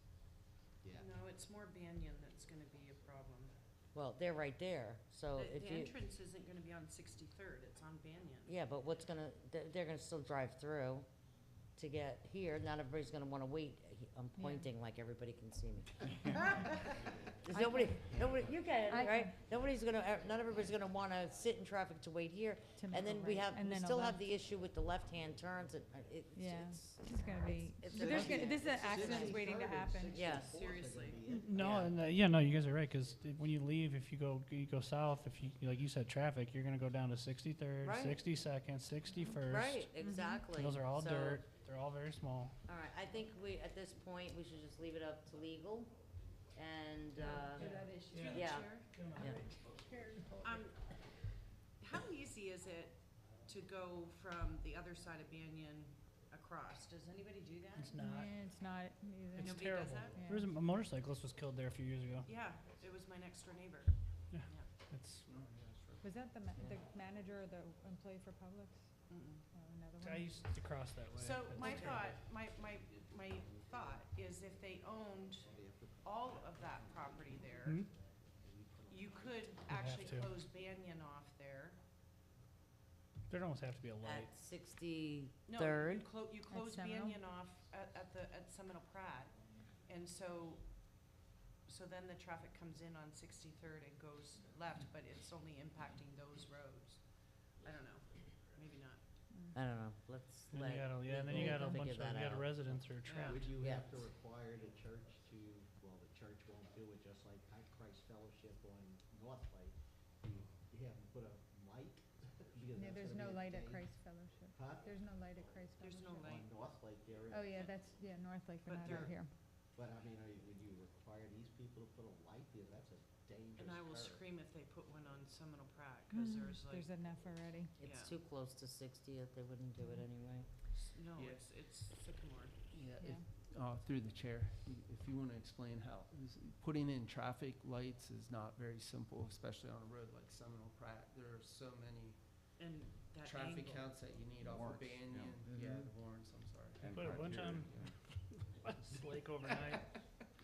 Yeah. No, it's more Banyan that's gonna be a problem. Well, they're right there, so The if you, entrance isn't gonna be on 63rd, it's on Banyan. yeah, but what's gonna, they're gonna still drive through to get here. Not everybody's gonna wanna wait. I'm Yeah. pointing like everybody can see me. 'Cause nobody, you can, I right? can. Nobody's gonna, not everybody's gonna wanna sit in traffic to wait here. To make And a then we right, have, and we then a still have left. the issue with the left-hand turns, and Yeah, it's, it's gonna be, it's but a there's buggy. gonna, this is It's accidents waiting to 63rd and happen. 64th Yeah. are gonna Seriously. be it. No, Yeah. and you guys are right, because when you leave, if you go south, if you, like you said, traffic, you're gonna go down to 63rd, Right. 62nd, 61st. right, exactly. Those are all So, dirt, they're all very small. All right, I think we, at this point, we should just leave it up to legal, and, For that issue. Through the Yeah. chair, yeah. how easy is it to go from the other side of Banyan across? Does anybody do that? It's not. Yeah, it's not either. It's Nobody does terrible. that? Yeah. There was a motorcyclist was killed there a few years ago. Yeah, it was my next door neighbor. It's, Was that the manager or the employee for Publix? Mm-mm. Or another I one? used to cross that way. So It's my terrible. thought, my thought is if they owned all of that property there, Hmm? you could have actually to. close Banyan off there. There'd almost have to be a light. At 63rd. No, you close Seminole? Banyan off at Seminole Pratt, and so then the traffic comes in on 63rd and goes left, but it's only impacting those roads. I don't know, maybe not. I don't know, let's And let. you got and then you legal got a bunch figure of, that you got out. residents who are trapped. Would you have to Yes. require the church to, well, the church won't do it, just like Christ Fellowship on North Lake, you have to put a light? Because Yeah, that's there's gonna no be a light at danger. Christ Fellowship. Huh? There's no light at Christ There's Fellowship. no light. On North Lake there is. Oh, yeah, that's, North Lake, but But not out there- here. But I mean, would you require these people to put a light, because that's a dangerous And I will curve. scream if they put one on Seminole Pratt, cause there's like, There's enough already. It's Yeah. too close to 60th, they wouldn't do it anyway. no, Yeah. it's Sycamore. Yeah, Yeah. through the chair, if you want to explain how, putting in traffic lights is not very simple, especially on a road like Seminole Pratt. There are so many And that traffic angle. counts that you need off Warrants, of Banyan. yeah. Yeah, Mhm. the warrants, I'm sorry. And Put a bunch criteria, on West Lake overnight.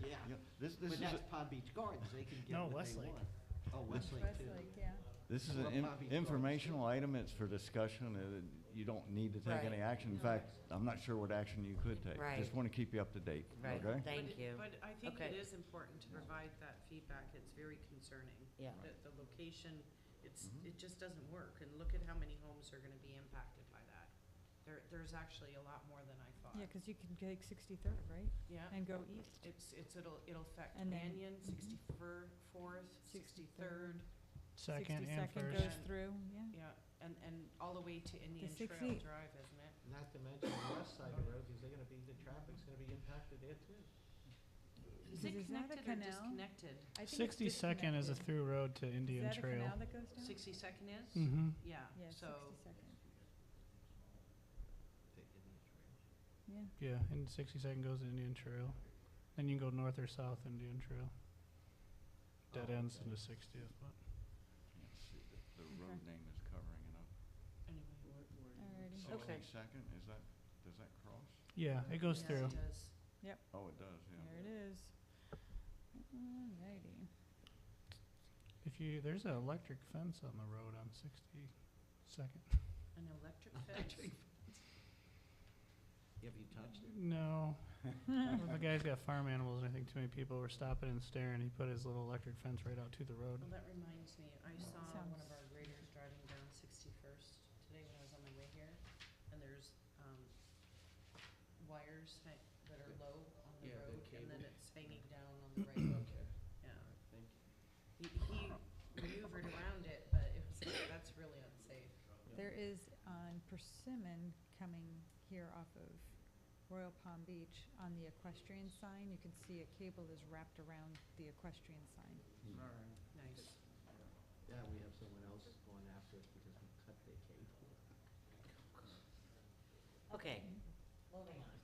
Yeah, Yeah, this but is, that's Palm Beach Gardens, they can get No, what they Westlake. want. Oh, Westlake too. Westlake, yeah. this is Well, an Palm Beach Gardens. informational item, it's for discussion, you don't need to take any Right. action. In fact, I'm not sure what action you could take. Right. Just want to keep you up to date, Right. okay? Thank you. But I think Okay. it is important to provide that feedback, it's very concerning. Yeah. The location, Mhm. it just doesn't work, and look at how many homes are gonna be impacted by that. There's actually a lot more than I thought. Yeah, 'cause you can take 63rd, right? Yeah. And go east. It'll affect And then- Banyan, 64th, 63rd, 2nd and 62nd 1st. goes through, yeah. yeah, and all the way to Indian Trail 60 Drive, isn't it? Not to mention the west side of the road, because they're gonna be, the traffic's gonna be impacted there too. Is Because it is that a connected or canal? disconnected? I think it's 62nd is a disconnected. through road to Is Indian that a Trail. canal that goes down? 62nd is? Mm-hmm. Yeah, Yeah, so, 62nd. Take Indian Trail. Yeah. Yeah, and 62nd goes to Indian Trail. Then you can go north or south Indian Trail. Dead Oh, ends okay. into 60th, but. Can't see the road name is covering it up. anyway. Alrighty. Okay. 62nd, does that cross? Yeah, it goes Yes, through. it does. Oh, it does, yeah. There it is. Alrighty. There's an electric fence on the road on 62nd. An electric fence? Have you touched it? No, The guy's got farm animals, and I think too many people were stopping and staring. He put his little electric fence right out to the road. Well, that reminds me, I saw Sounds- one of our graders driving down 61st today when I was on my way here, and there's, wires that are low on the Yeah, the road, and then cable. it's hanging down on the right. Okay. Yeah. All right, thank you. He maneuvered around it, but it was like, that's really unsafe. There is on Persimmon coming here off of Royal Palm Beach on the equestrian sign. You can see a cable is wrapped around the equestrian sign. All right. Nice. Yeah, we have someone else going after us because we cut their cable. Okay, moving on.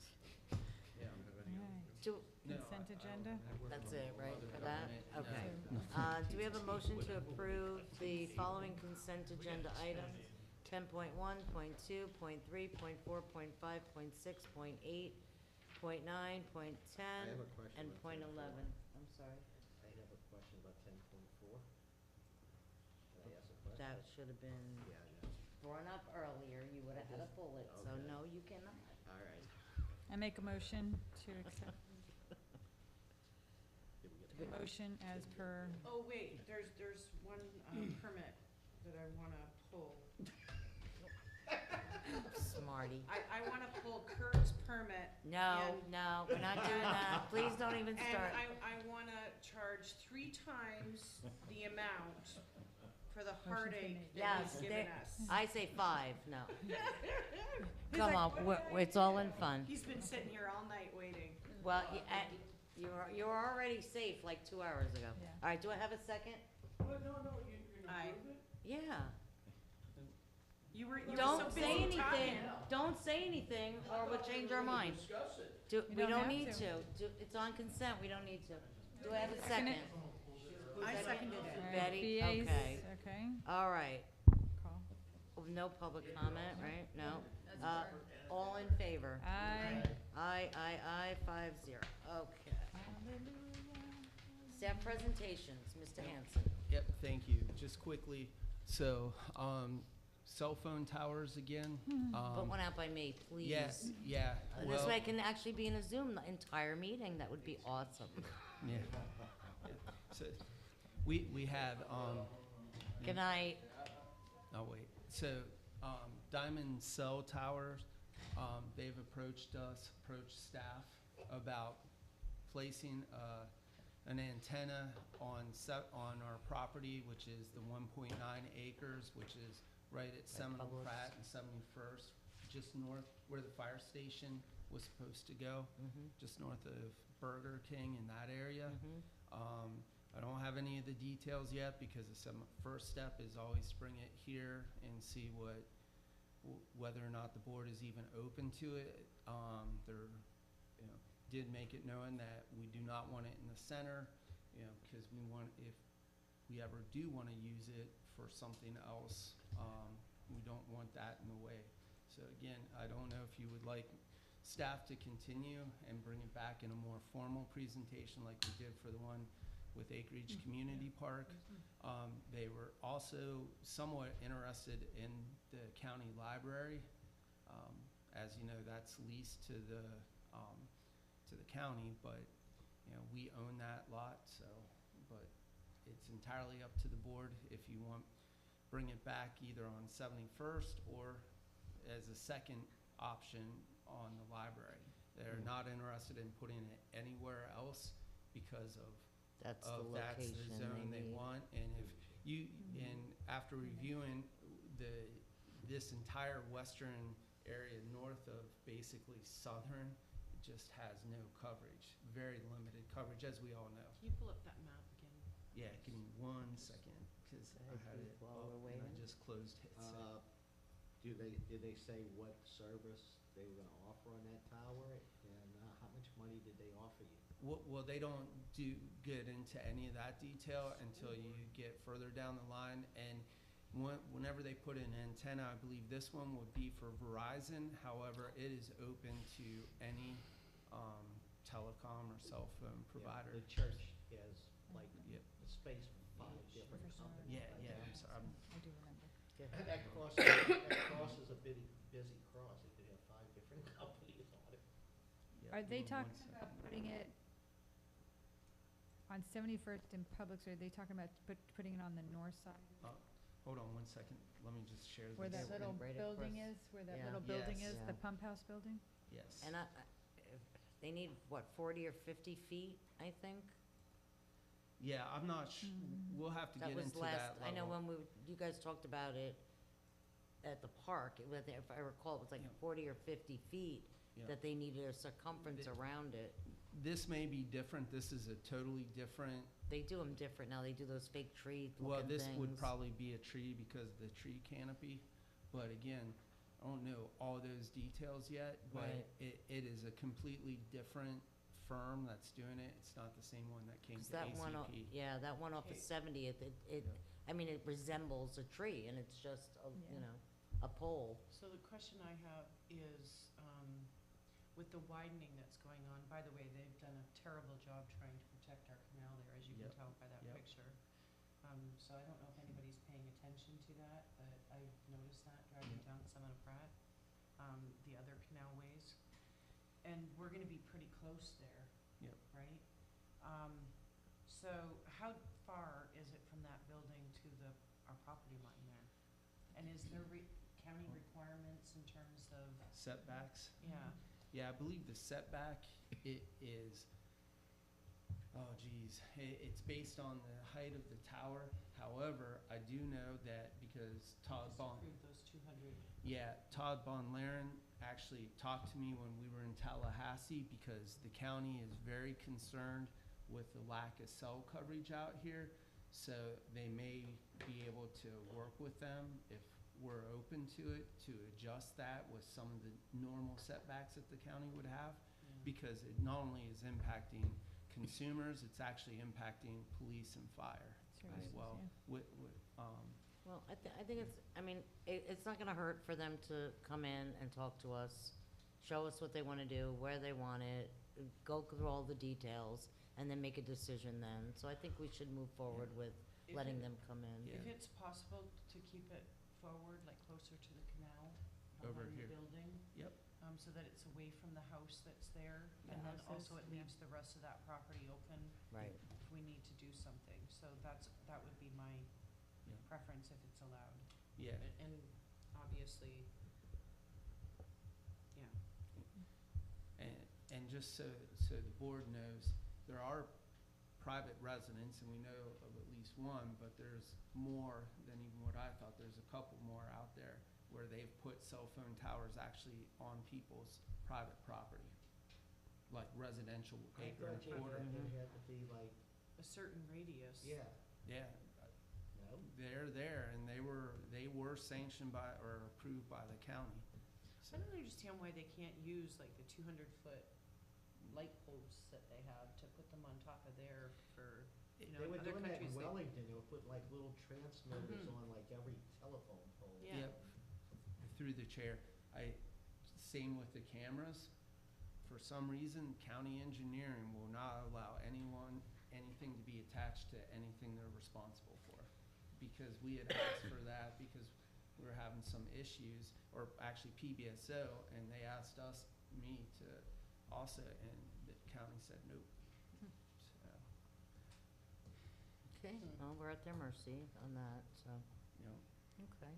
Yeah, I don't have any. Alright. Do, No, Consent I don't agenda? have one that's on it, right, other for that? government. Okay. No. Do we have a motion to approve the following consent agenda items? 10.1, .2, .3, .4, .5, .6, .8, .9, .10, I have a question and about .11. 10.4. I'm sorry. I have a question about 10.4. Can I ask a question? That should have been Yeah, I know. brought up earlier. You would have had a bullet, so Okay. no, you cannot. All right. I make a motion to accept Did we get the motion as per, Oh, wait, there's one, permit that I wanna pull. Smarty. I wanna pull Kurt's permit. No, and- no, we're not doing that. Please don't even start. And I wanna charge 3 times the amount for the been heartache made. that Yes, he's given there- us. I say 5, no. He's Come like, on, "What did I it's all in fun. He's been sitting here all night waiting. Well, you were already safe like 2 hours ago. Yeah. All right, do I have a second? I, Yeah. you were so Don't busy say anything, talking. don't say anything, or we'll change our mind. Do, You we don't don't have need to. to. It's on consent, we don't need to. Do I have a second? I seconded it. Alright, Betty, BA's okay. okay, All right. call. No public comment, right? No? All in favor? Aye. Aye, 5-0. Okay. Staff presentations, Mr. Hanson. Yep, thank you. Just quickly, so, cell phone towers again. Put one out by me, please. Yes, yeah. This well, way I can actually be in a Zoom the entire meeting. That would be awesome. Yeah. So, we have, Good night. oh, wait. So, Diamond Cell Towers, they've approached staff about placing, an antenna on our property, which is the 1.9 acres, which is right at Seminole Publix. Pratt and 71st, just north where the fire station was supposed to go, just north of Burger King in that area. I don't have any of the details yet because the first step is always to bring it here and see whether or not the board is even open to it. They're, did make it known that we do not want it in the center, because we want, if we ever do want to use it for something else, we don't want that in the way. So again, I don't know if you would like staff to continue and bring it back in a more formal presentation like we did for the one with Acreage Community Park. They were also somewhat interested in the county library. As you know, that's leased to the county, but we own that lot, so, but it's entirely up to the board if you want, bring it back either on 71st or as a second option on the library. They're not interested in putting it anywhere else because of That's the that's the location zone they they need. want. And if you, and after reviewing this entire western area north of basically southern, it just has no coverage, very limited coverage, as we all know. Can you pull up that map again? Yeah, give me 1 second, because I had it While up we're and I waiting. just closed it. so- Did they say what service they were gonna offer on that tower? And how much money did they offer you? Well, they don't get into any of that detail until you get further down the line. And whenever they put an antenna, I believe this one would be for Verizon. However, it is open to any telecom or cell phone provider. The church has like Yeah. a space for 5 different companies. Yeah, like yeah, that. I'm sorry. I do remember. That cross is a busy cross. It could have 5 different companies on it. Yep. Are they Give me one talking second. about putting it on 71st and Publix, or are they talking about putting it on the north side? Hold on one second, let me just share this. Where that Yeah, little right building across- is, where that yeah. little building Yes. is, Yeah. the pump house building? Yes. And they need, what, 40 or 50 feet, I think? Yeah, I'm not we'll have to That get was into last, that I know level. when you guys talked about it at the park, it was, if I recall, it was like Yeah. 40 or 50 feet Yeah. that they needed a circumference The- around it. This may be different, this is a totally different, They do them different now, they do those fake tree well, looking this would things. probably be a tree because of the tree canopy. But again, I don't know all those details yet, but Right. it is a completely different firm that's doing it. It's not the same one that came 'Cause to that one, ACP. yeah, that one off of Okay. 70th, it, Yeah. I mean, it resembles a tree, and it's just, you Yeah. know, a pole. So the question I have is, with the widening that's going on, by the way, they've done a terrible job trying to protect our canal there, as you can Yep. tell by that Yep. picture. So I don't know if anybody's paying attention to that, but I've noticed that driving Yep. down Summit of Pratt, the other canal ways. And we're gonna be pretty close there. Yep. Right? So how far is it from that building to our property line there? And is there county requirements in terms of, Setbacks. yeah, Yeah, I believe the setback, it is, oh geez, it's based on the height of the tower. However, I do know that because Todd just Bon, approve those 200? yeah, Todd Von Laren actually talked to me when we were in Tallahassee because the county is very concerned with the lack of cell coverage out here. So they may be able to work with them if we're open to it, to adjust that with some of the normal setbacks that the county would have. Because it not only is impacting consumers, it's actually impacting police and fire as Services, well. yeah. Well, I think it's, I mean, it's not gonna hurt for them to come in and talk to us, show us what they wanna do, where they want it, go through all the details, and then make a decision then. So I think we should move forward with If letting it- them come in. Yeah. If it's possible to keep it forward, like closer to the canal, Over behind the here. building, Yep, so that it's away from the house that's there, The and then houses, also it yeah. leaves the rest of that property open Right. if we need to do something. So that would be my Yeah. preference if it's allowed. yeah. And obviously, yeah. And just so the board knows, there are private residents, and we know of at least one, but there's more than even what I thought. There's a couple more out there where they've put cell phone towers actually on people's private property, like residential acreage border. had to be like, A certain radius. yeah, Yeah, no? they're there, and they were sanctioned by, or approved by the county. So, I don't understand why they can't use like the 200-foot light posts that they have to put them on top of there for, you know, They were other doing that in countries. Wellington, they were putting like little transmitters Mhm. on like every telephone pole. Yeah. Yep, through the chair. Same with the cameras. For some reason, county engineering will not allow anything to be attached to anything they're responsible for. Because we had asked for that because we were having some issues, or actually PBSO, and they asked me to also, and the county said nope. So, Okay, well, we're at their mercy on that, so, you know. okay.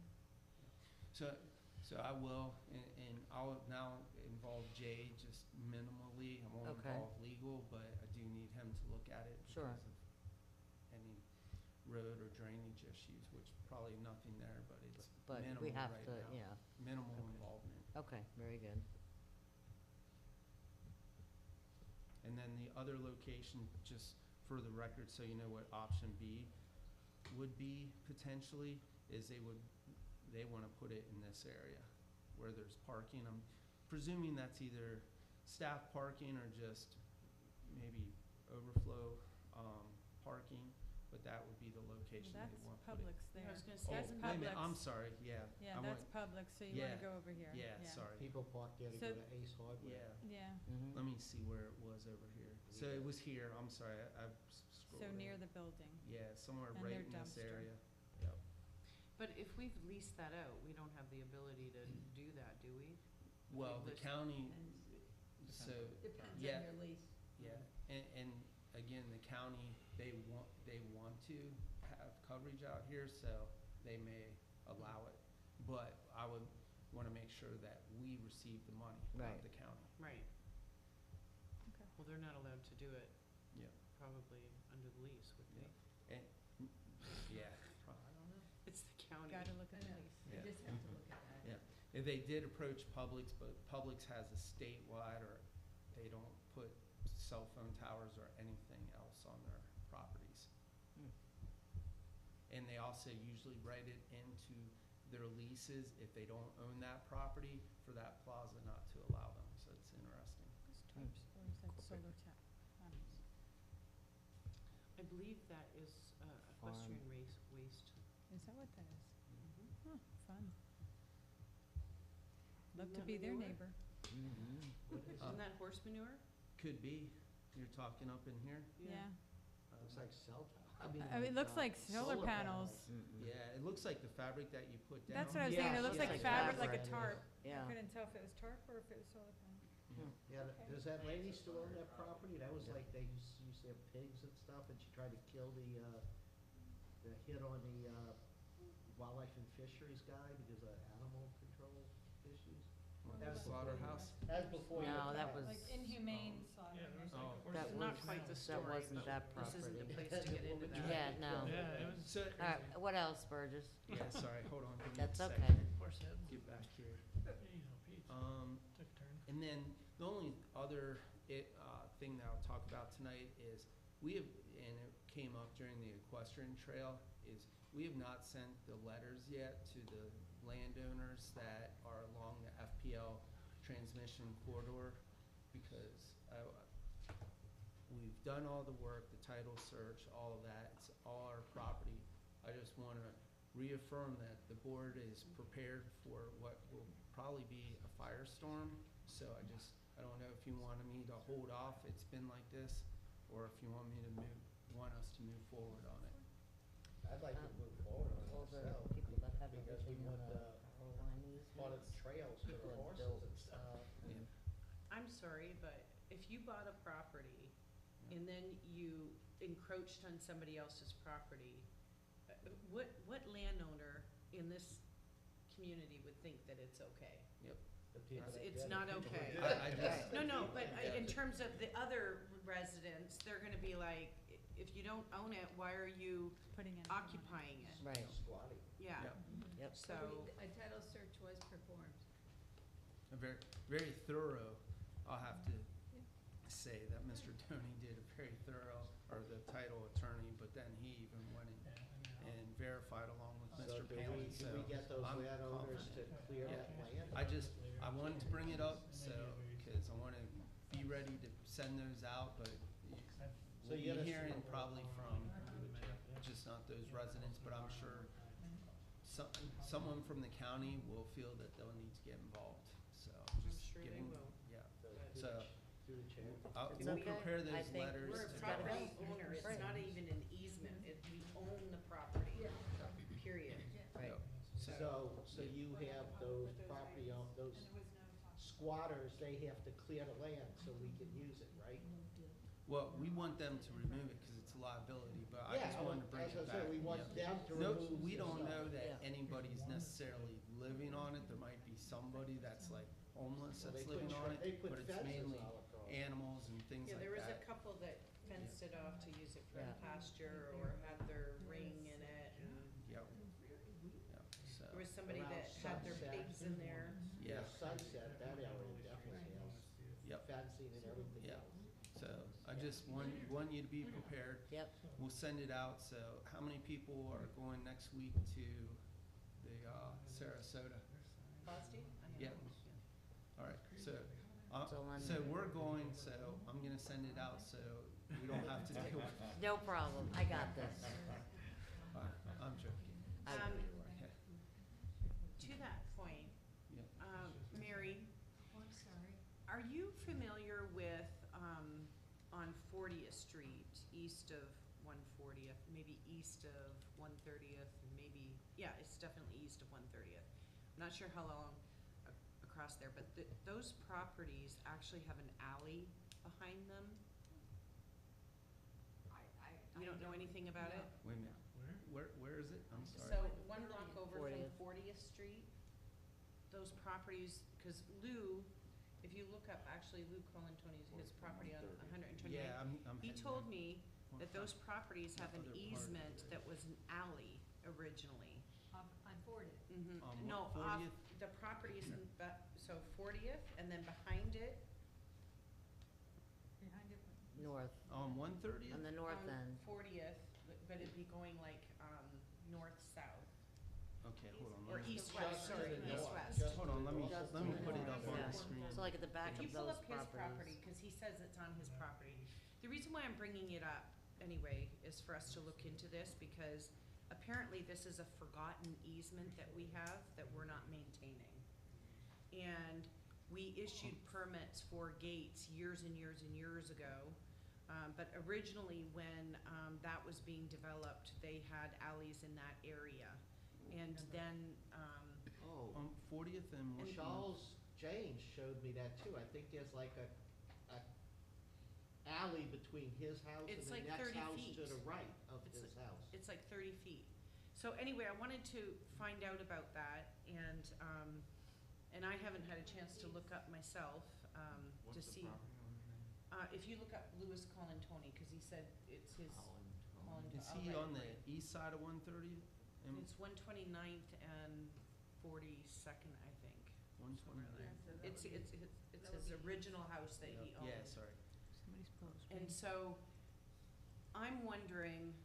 So I will, and I'll now involve Jay just minimally. I won't Okay. involve legal, but I do need him to look at it Sure. because of any road or drainage issues, which probably nothing there, but it's But minimal we have right to, now. yeah, Minimal involvement. okay, very good. And then the other location, just for the record, so you know what option B would be potentially, is they wanna put it in this area where there's parking. I'm presuming that's either staff parking or just maybe overflow, parking, but that would be the location That's they wanna put it. Publix there. I was gonna Oh, say, That's wait a minute, I'm Publix. sorry, yeah. Yeah, I that's went- Publix, so you yeah, wanna go over here. Yeah, sorry. People park there to So- go to Ace Hardware. Yeah, Yeah, Mhm. let me see where it was over here. So it was here, I'm sorry, I scrolled so near in. the building. Yeah, somewhere and right their in this dumpster. area. Yep. but if we've leased that out, we don't have the ability to do that, do we? Well, the List- county, So, Depends on yeah, your lease. yeah, and again, the county, they want to have coverage out here, so they may allow it. But I would wanna make sure that we receive the money, not Right. the county. Right. Okay. Well, they're not allowed to do it Yeah, probably under the lease, would they? and, yeah, I don't know. It's the county. Gotta look at I the know. lease. You Yeah. just have to look at that. Yeah, if they did approach Publix, but Publix has a statewide, or they don't put cell phone towers or anything else on their properties. Hmm. And they also usually write it into their leases, if they don't own that property, for that plaza not to allow them, so it's interesting. Or is that solar panels? I believe that is equestrian waste. Is that what that is? Mhm. Huh, fun. Love Isn't to that be their manure? neighbor. Isn't that horse manure? Could be, you're talking up in here? Yeah. Looks like cell tower. I mean, it looks like solar panels. Yeah, it looks like the fabric that you put down. That's what I was thinking. It Yeah, looks it's like like fabric, like a fabric. tarp. Yeah. I couldn't tell if it was tarp or if it was solar panel. Yeah, does that lady still own that property? That was like, they used to have pigs and stuff, and she tried to kill the hit on the wildlife and fisheries guy because of animal control issues. That was before you- Slaughterhouse? That was before your No, that time. was. Like inhumane slaughter. Oh. That Not was- quite the That story, wasn't but that this isn't the property. place to get into that. Yeah, no. So, All right, what else, Burgess? yeah, sorry, hold on, give me That's a okay. second. Get back here. And then the only other thing that I'll talk about tonight is we have, and it came up during the equestrian trail, is we have not sent the letters yet to the landowners that are along the FPL transmission corridor, because we've done all the work, the title search, all of that, it's all our property. I just wanna reaffirm that the board is prepared for what will probably be a firestorm. So I don't know if you wanted me to hold off, it's been like this, or if you want me to want us to move forward on it. I'd like to move forward on All it the myself, people that have because we everything want on the Caroline part of the easements, trails for people the have horses built, and stuff. I'm sorry, but if you bought a property and then you encroached on somebody else's property, what landowner in this community would think that it's okay? Yep. The people that It's did it. not okay. I just, No, but in terms of the other residents, they're gonna be like, if you don't own it, why are you Putting in. occupying it? right, Squatting. Yeah, yep. so, A title search was performed. a very, very thorough, I'll have to say that Mr. Tony did a very thorough, or the title attorney, but then he even went and verified along with So Mr. do Palin, so we get those I'm landowners to confident. clear Yeah. that land? I wanted to bring it up, so, because I wanna be ready to send those out, but So we'll you be gotta- hearing probably from, just not those residents, but I'm sure someone from the county will feel that they'll need to get involved, so just sure they giving, will. yeah. Through So, the chair. It's we'll okay. prepare I those think letters. we're a to- property owner, it's Right. not even an easement, we own the property, period. Right. Yep. So you have those property own, those squatters, they have to clear the land so we can use it, right? Well, we want them to remove it because it's a liability, but I just wanted to bring as it I back. said, we want yeah. them to No, remove. we the don't stuff. know that Yeah. anybody's necessarily living on it. There might be somebody that's like homeless Well, that's they put living on they it, put but it's fences mainly all across. animals and things Yeah, like there was a that. couple that fenced it off to use it for Yeah. pasture or had their ring in it, and Yep. Yep, so, there was somebody Around that had their Sunset. pigs in there. yeah, Sunset, that area definitely has Yep. fencing and everything Yeah. else. so I just want you to be prepared. Yep. We'll send it out, so how many people are going next week to the Sarasota? Boston? Yeah. All right, so, So I'm- so we're going, so I'm gonna send it out, so we don't have to deal with it. No problem, I got this. I'm joking. I- Um, Yeah. To that point, Yep. Mary, Oh, I'm sorry. are you familiar with, on 40th Street, east of 140th, maybe east of 130th, and maybe, yeah, it's definitely east of 130th. I'm not sure how long across there, but those properties actually have an alley behind them. You don't know anything about it? Wait a minute, where is it? I'm sorry. So one block over from 40th. 40th Street, those properties, because Lou, if you look up, actually Lou Colantoni's, his property on 129. Yeah, I'm He heading told there. me that those properties have an other part, easement right. that was an alley originally. On 40th. On No, what, off 40th? the properties in, so 40th, and then behind it, Behind it. North, On 130th? on the north on end. 40th, but it'd be going like, north-south. Okay, hold on. Or let me- east-west, sorry, Just to the north. east-west. Hold on, let me Just put to the it up north, on yeah. the screen. So like at the back If of you pull those up his property, properties. because he says it's on his property, the reason why I'm bringing it up anyway is for us to look into this, because apparently this is a forgotten easement that we have that we're not maintaining. And we issued permits for gates years and years and years ago. But originally, when that was being developed, they had alleys in that area. And then, Oh, On 40th and what? Charles James showed me that too. I think there's like a alley between his house and It's the like next 30 house feet. to the right of It's his house. it's like 30 feet. So anyway, I wanted to find out about that, and I haven't had a chance to look up myself, to see. If you look up Louis Colantoni, because he said it's his. Is he on the east side of 130th? And It's 129th and 42nd, I think. 129th? It's his original house that he owned. Yeah, sorry. And so, I'm wondering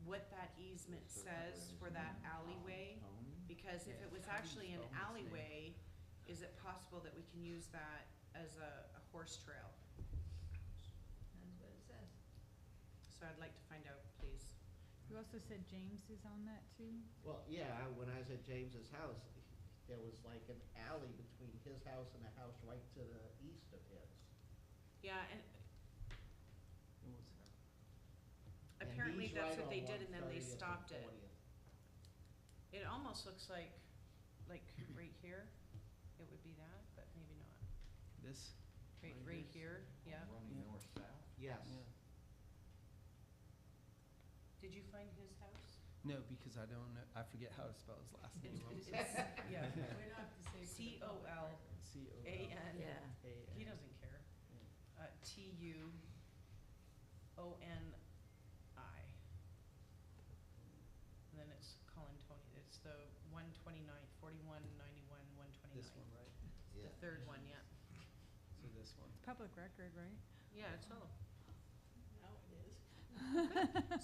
what that easement says for that alleyway, because if it was actually an alleyway, is it possible that we can use that as a horse trail? That's what it says. So I'd like to find out, please. You also said James is on that too? Well, yeah, when I was at James's house, there was like an alley between his house and the house right to the east of his. Yeah, and What was that? And apparently he's that's right what on they did, and then they 130th and stopped it. 40th. It almost looks like right here, it would be that, but maybe not. This? Right here, yeah. Running north-south? Yes. Yeah. Did you find his house? No, because I don't know, I forget how to spell his last name. It's, I'm yeah, We're not to say. C-O-L-A-N. C-O-L. Yeah. He doesn't care. T-U-O-N-I. And then it's Colantoni, it's the 129, 41, 91, 129. This one, right? The Yeah. third one, yeah. So this one. Public record, right? Yeah, it's all. Now it is.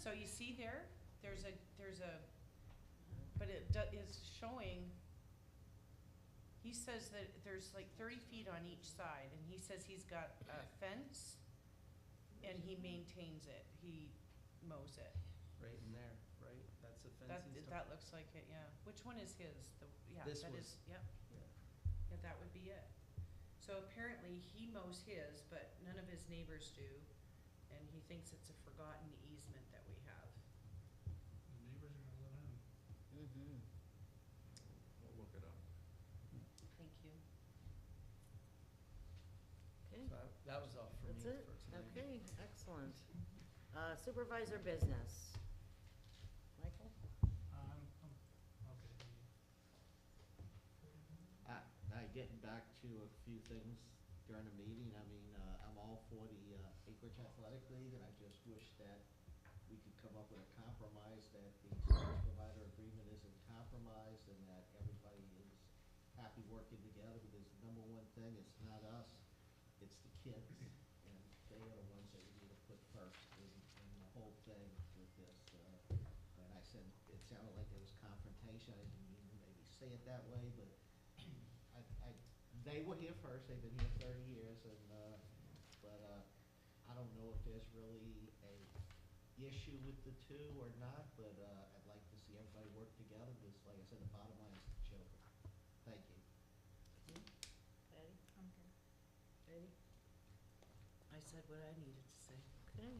So you see there, there's a, but it's showing, he says that there's like 30 feet on each side, and he says he's got a fence, and he maintains it, he mows it. Right in there, right? That's the That, fencing stuff? that looks like it, yeah. Which one is his? Yeah, This that was- is, yep, Yeah. yeah, that would be it. So apparently, he mows his, but none of his neighbors do, and he thinks it's a forgotten easement that we have. The neighbors are gonna let him. Mm-hmm. We'll look it up. Thank you. Okay, So that was all for me that's for it? tonight. Okay, excellent. Supervisor business. Michael? Okay. Getting back to a few things during the meeting, I mean, I'm all for the Acreage Athletic League, and I just wish that we could come up with a compromise, that the service provider agreement isn't compromised, and that everybody is happy working together, because the number one thing, it's not us, it's the kids, and they are the ones that we need to put first in the whole thing with this. And I said, it sounded like there was confrontation, I didn't mean to maybe say it that way, but they were here first, they've been here 30 years, and, but I don't know if there's really a issue with the two or not, but I'd like to see everybody work together, because like I said, the bottom line is the children. Thank you. Patty? I'm good. Patty? I said what I needed to say. Okay.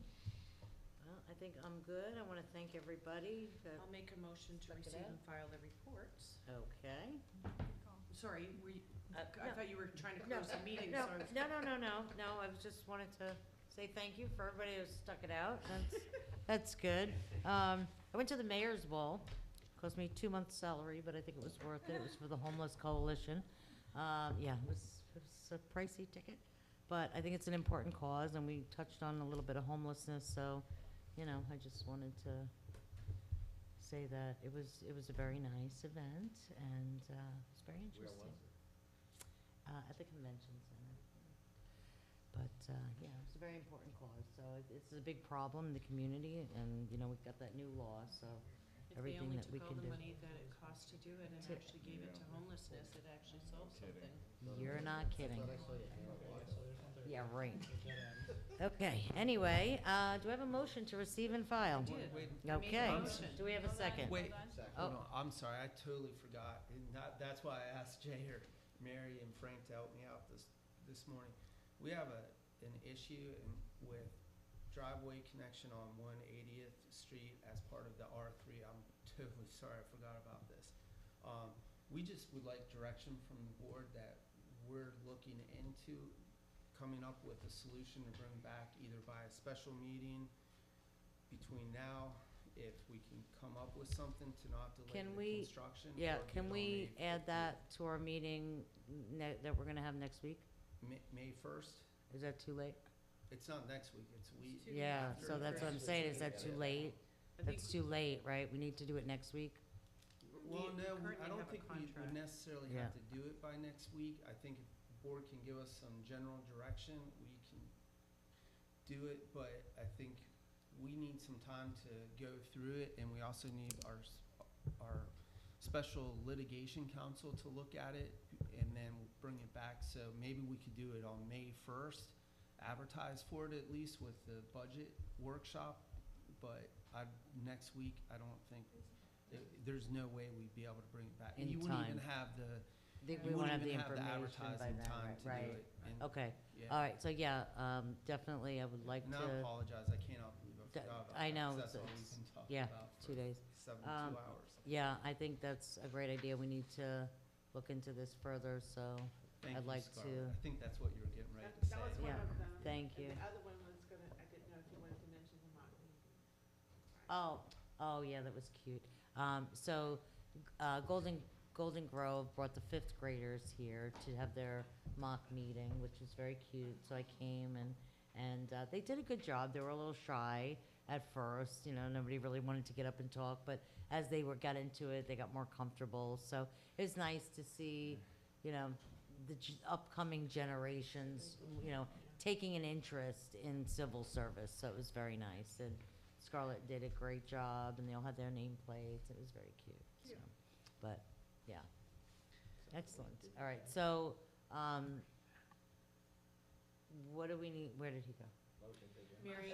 Well, I think I'm good. I want to thank everybody. I'll make a motion to Check it receive out. and file the reports. Okay. Good call. sorry, were you, I no. thought you were trying to No, close the meeting, no, so I was. no, I was just wanted to say thank you for everybody who stuck it out, that's good. I went to the mayor's ball, cost me 2 months' salary, but I think it was worth it, it was for the homeless coalition. Yeah, it was a pricey ticket, but I think it's an important cause, and we touched on a little bit of homelessness, so, you know, I just wanted to say that it was a very nice event, and it's very interesting. At the convention center. But, yeah, it's a very important cause, so it's a big problem in the community, and, you know, we've got that new law, so If they everything only that we took all can the do. money that it costs to do it and actually gave it to homelessness, it actually solves something. You're not kidding. Yeah, right. Okay, anyway, do I have a motion to receive and file? did. Wait, I made the Okay, motion. do we have a second? Wait, Oh. hold on, I'm sorry, I totally forgot, and that's why I asked Jay or Mary and Frank to help me out this morning. We have an issue with driveway connection on 180th Street as part of the R3. I'm totally sorry, I forgot about this. We just would like direction from the board that we're looking into coming up with a solution to bring back either by a special meeting between now, if we can come up with something to not delay Can the we, construction. yeah, or get can on we May add 15th. that to our meeting that we're gonna have next week? May 1st? Is that too late? It's not next week, it's week. Yeah, after. so that's what I'm saying, is that too late? I think That's too late, right? We need to do it next week? Well, we no, currently I don't have a think we would contract. necessarily Yeah. have to do it by next week. I think if the board can give us some general direction, we can do it, but I think we need some time to go through it, and we also need our special litigation counsel to look at it, and then bring it back. So maybe we could do it on May 1st, advertise for it at least with the budget workshop, but next week, I don't think, there's no way we'd be able to bring it back. And In you wouldn't even time. have the, Think you we won't wouldn't have the even have the information by advertising then, time to do right? it. And- Okay, yeah. all right, so yeah, definitely, I would like And I to, apologize, I cannot believe I D- forgot about that. I know, 'cause That's it's- all we've been talking yeah, about 2 for days. 72 hours. Yeah, I think that's a great idea. We need to look into this further, so Thank I'd you, like Scarlett. to, I think that's what you were getting ready to say. That was one Yeah. of them. Thank you. And the other one was gonna, I didn't know if you wanted to mention the mock meeting. oh, yeah, that was cute. So, Golden Grove brought the 5th graders here to have their mock meeting, which was very cute. So I came and they did a good job. They were a little shy at first, you know, nobody really wanted to get up and talk, but as they got into it, they got more comfortable. So it was nice to see, you know, the upcoming generations, you know, taking an interest in civil service. So it was very nice. And Scarlett did a great job, and they all had their nameplates. It was very cute. So, but yeah, excellent. All right, so what do we need? Where did he go? Mary,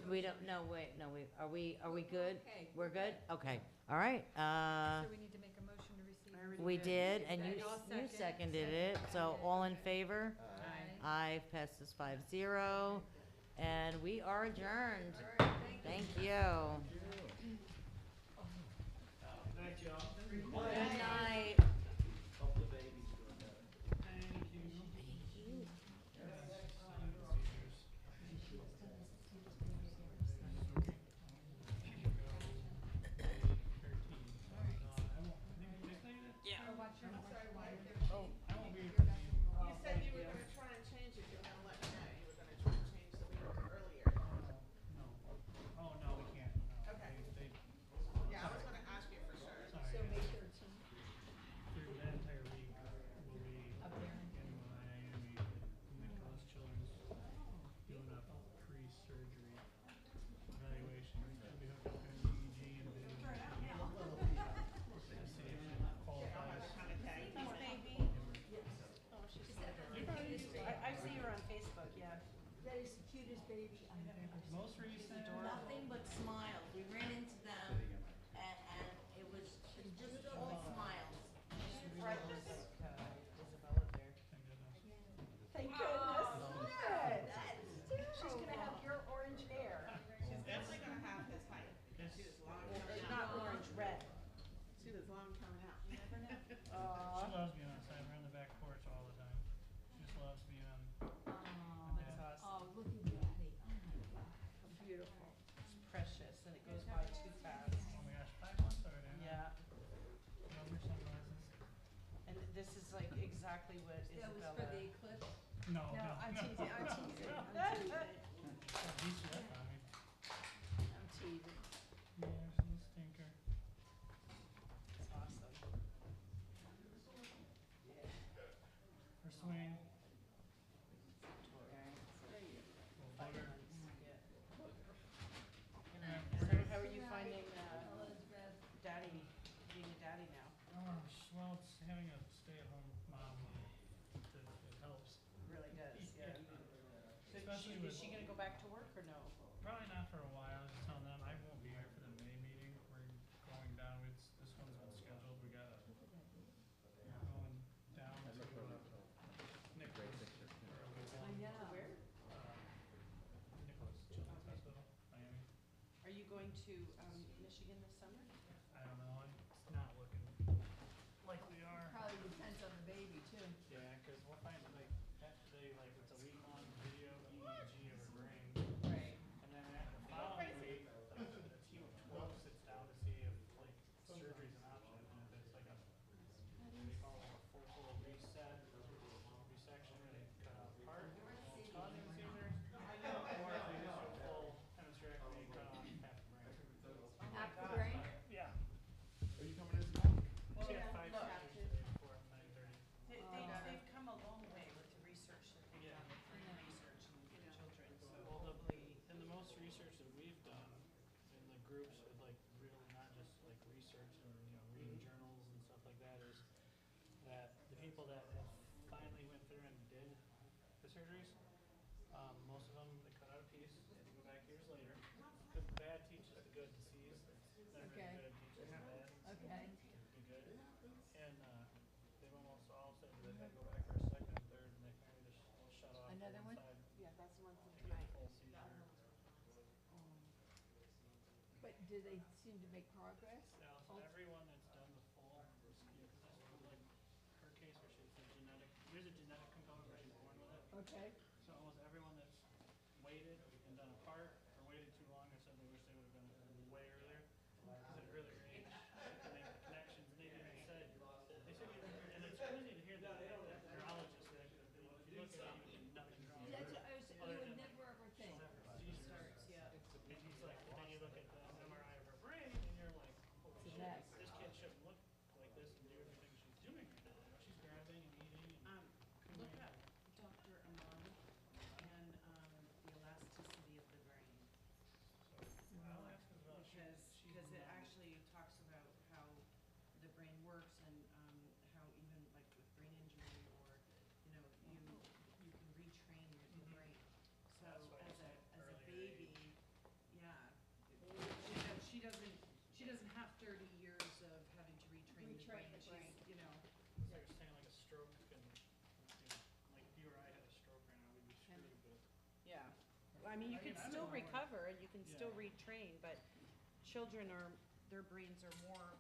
We don't. No, wait. No, are we good? Okay. We're good. Okay. All right. So we need to make a motion to receive. I already We did, and you I'll you second. seconded it. So all in favor? Aye. Aye, passes 5-0, and we are adjourned. Thank you. Good night. Hope the baby's doing better. You said you were gonna try and change it, you were gonna let me know, you were gonna try and change the meeting to earlier. Oh, no, we can't, no. Okay. They, Yeah, I was gonna ask you for sure. sorry, So guys. May 13th. Through that entire week, we'll be Up there. in Miami, at Nicholas Children's, doing a pre-surgery evaluation. She'll be hooked up to an EEG and a video. See if she qualifies. I see her on Facebook, yeah. That is the cutest baby I've ever seen. Most recent. Nothing but smiles. We ran into them, and it was just all smiles. Priceless. Isabella there. Thank goodness. Good. She's gonna have your orange hair. She's definitely gonna have his height. She was long coming out. Not orange, red. She was long coming out. You never know. She loves me on her side. No, No, no, I'm no. teasing, I'm teasing, I'm teasing. I'll beat you up on me. I'm teasing. Yeah, she's a stinker. It's awesome. Her swing. How are you finding, daddy, being a daddy now? Oh, well, it's having a stay-at-home mom, it helps. Really does, yeah. So Especially is with- she gonna go back to work or no? Probably not for a while. I was telling them I won't be here for the May meeting. We're going down. This one's been scheduled. We're going down to Nicholas. I know. Where? Nicholas Children's Hospital, Miami. Are you going to, Michigan this summer? I don't know. It's not looking like we are. Probably depends on the baby too. Yeah, because we'll find like it's a week-long video EEG of her brain. Right. And then at the following week, a team of 12 sits down to see if like surgery's an option. And if it's like they call it a full resection where they cut out part, it's causing the seizures. Or if they just do a full hemispherectomy and cut off half the brain. Half the brain? Yeah. Are you coming in tomorrow? She had 5 Look. surgeries the day before, 9:30. They've come a long way with the research that they've Yeah. done with brain research in children, so Well, hopefully. and the most research that we've done in the groups with like real, not just like research and, reading journals and stuff like that is that the people that have finally went through and did the surgeries, most of them, they cut out a piece, they had to go back years later. Because the bad teaches the good to seize, then Okay. the good teaches the bad Okay. to be good. And, they've almost all said that they had to go back for a second and third, and they finally just shut off Another one one? side. Yeah, that's the one from To get tonight. full seizure. But do they seem to make progress? Now, so everyone that's done the full, because this is like her case where she's a genetic, there's a genetic component where she's born with it. Okay. So almost everyone that's waited and done a part or waited too long have said they wish they would have done it way earlier. Because at an earlier age, they can make the connections. And they even said, and it's crazy to hear that neurologist that if you look at it, you would nothing wrong with That's, her. you Other would than never ever think. seizures. Starts, yeah. And he's like, but then you look at the MRI of her brain and you're like, holy It's a shit, mess. this kid shouldn't look like this and do everything she's doing right now. She's grabbing and eating and. Look up Dr. Amon and, the elasticity of the brain. I'll ask him about Because it actually talks about how the brain works and, how even like with brain injury or, you can retrain your brain. So That's why as it's a earlier baby, yeah, she doesn't have 30 years of having to retrain the brain. Retrain the brain. She's, So you're saying like a stroke and, like if you or I had a stroke right now, we'd be screwed, but. Yeah, I mean, you I can mean, I still don't know. recover and you can still Yeah. retrain, but children are, their brains are more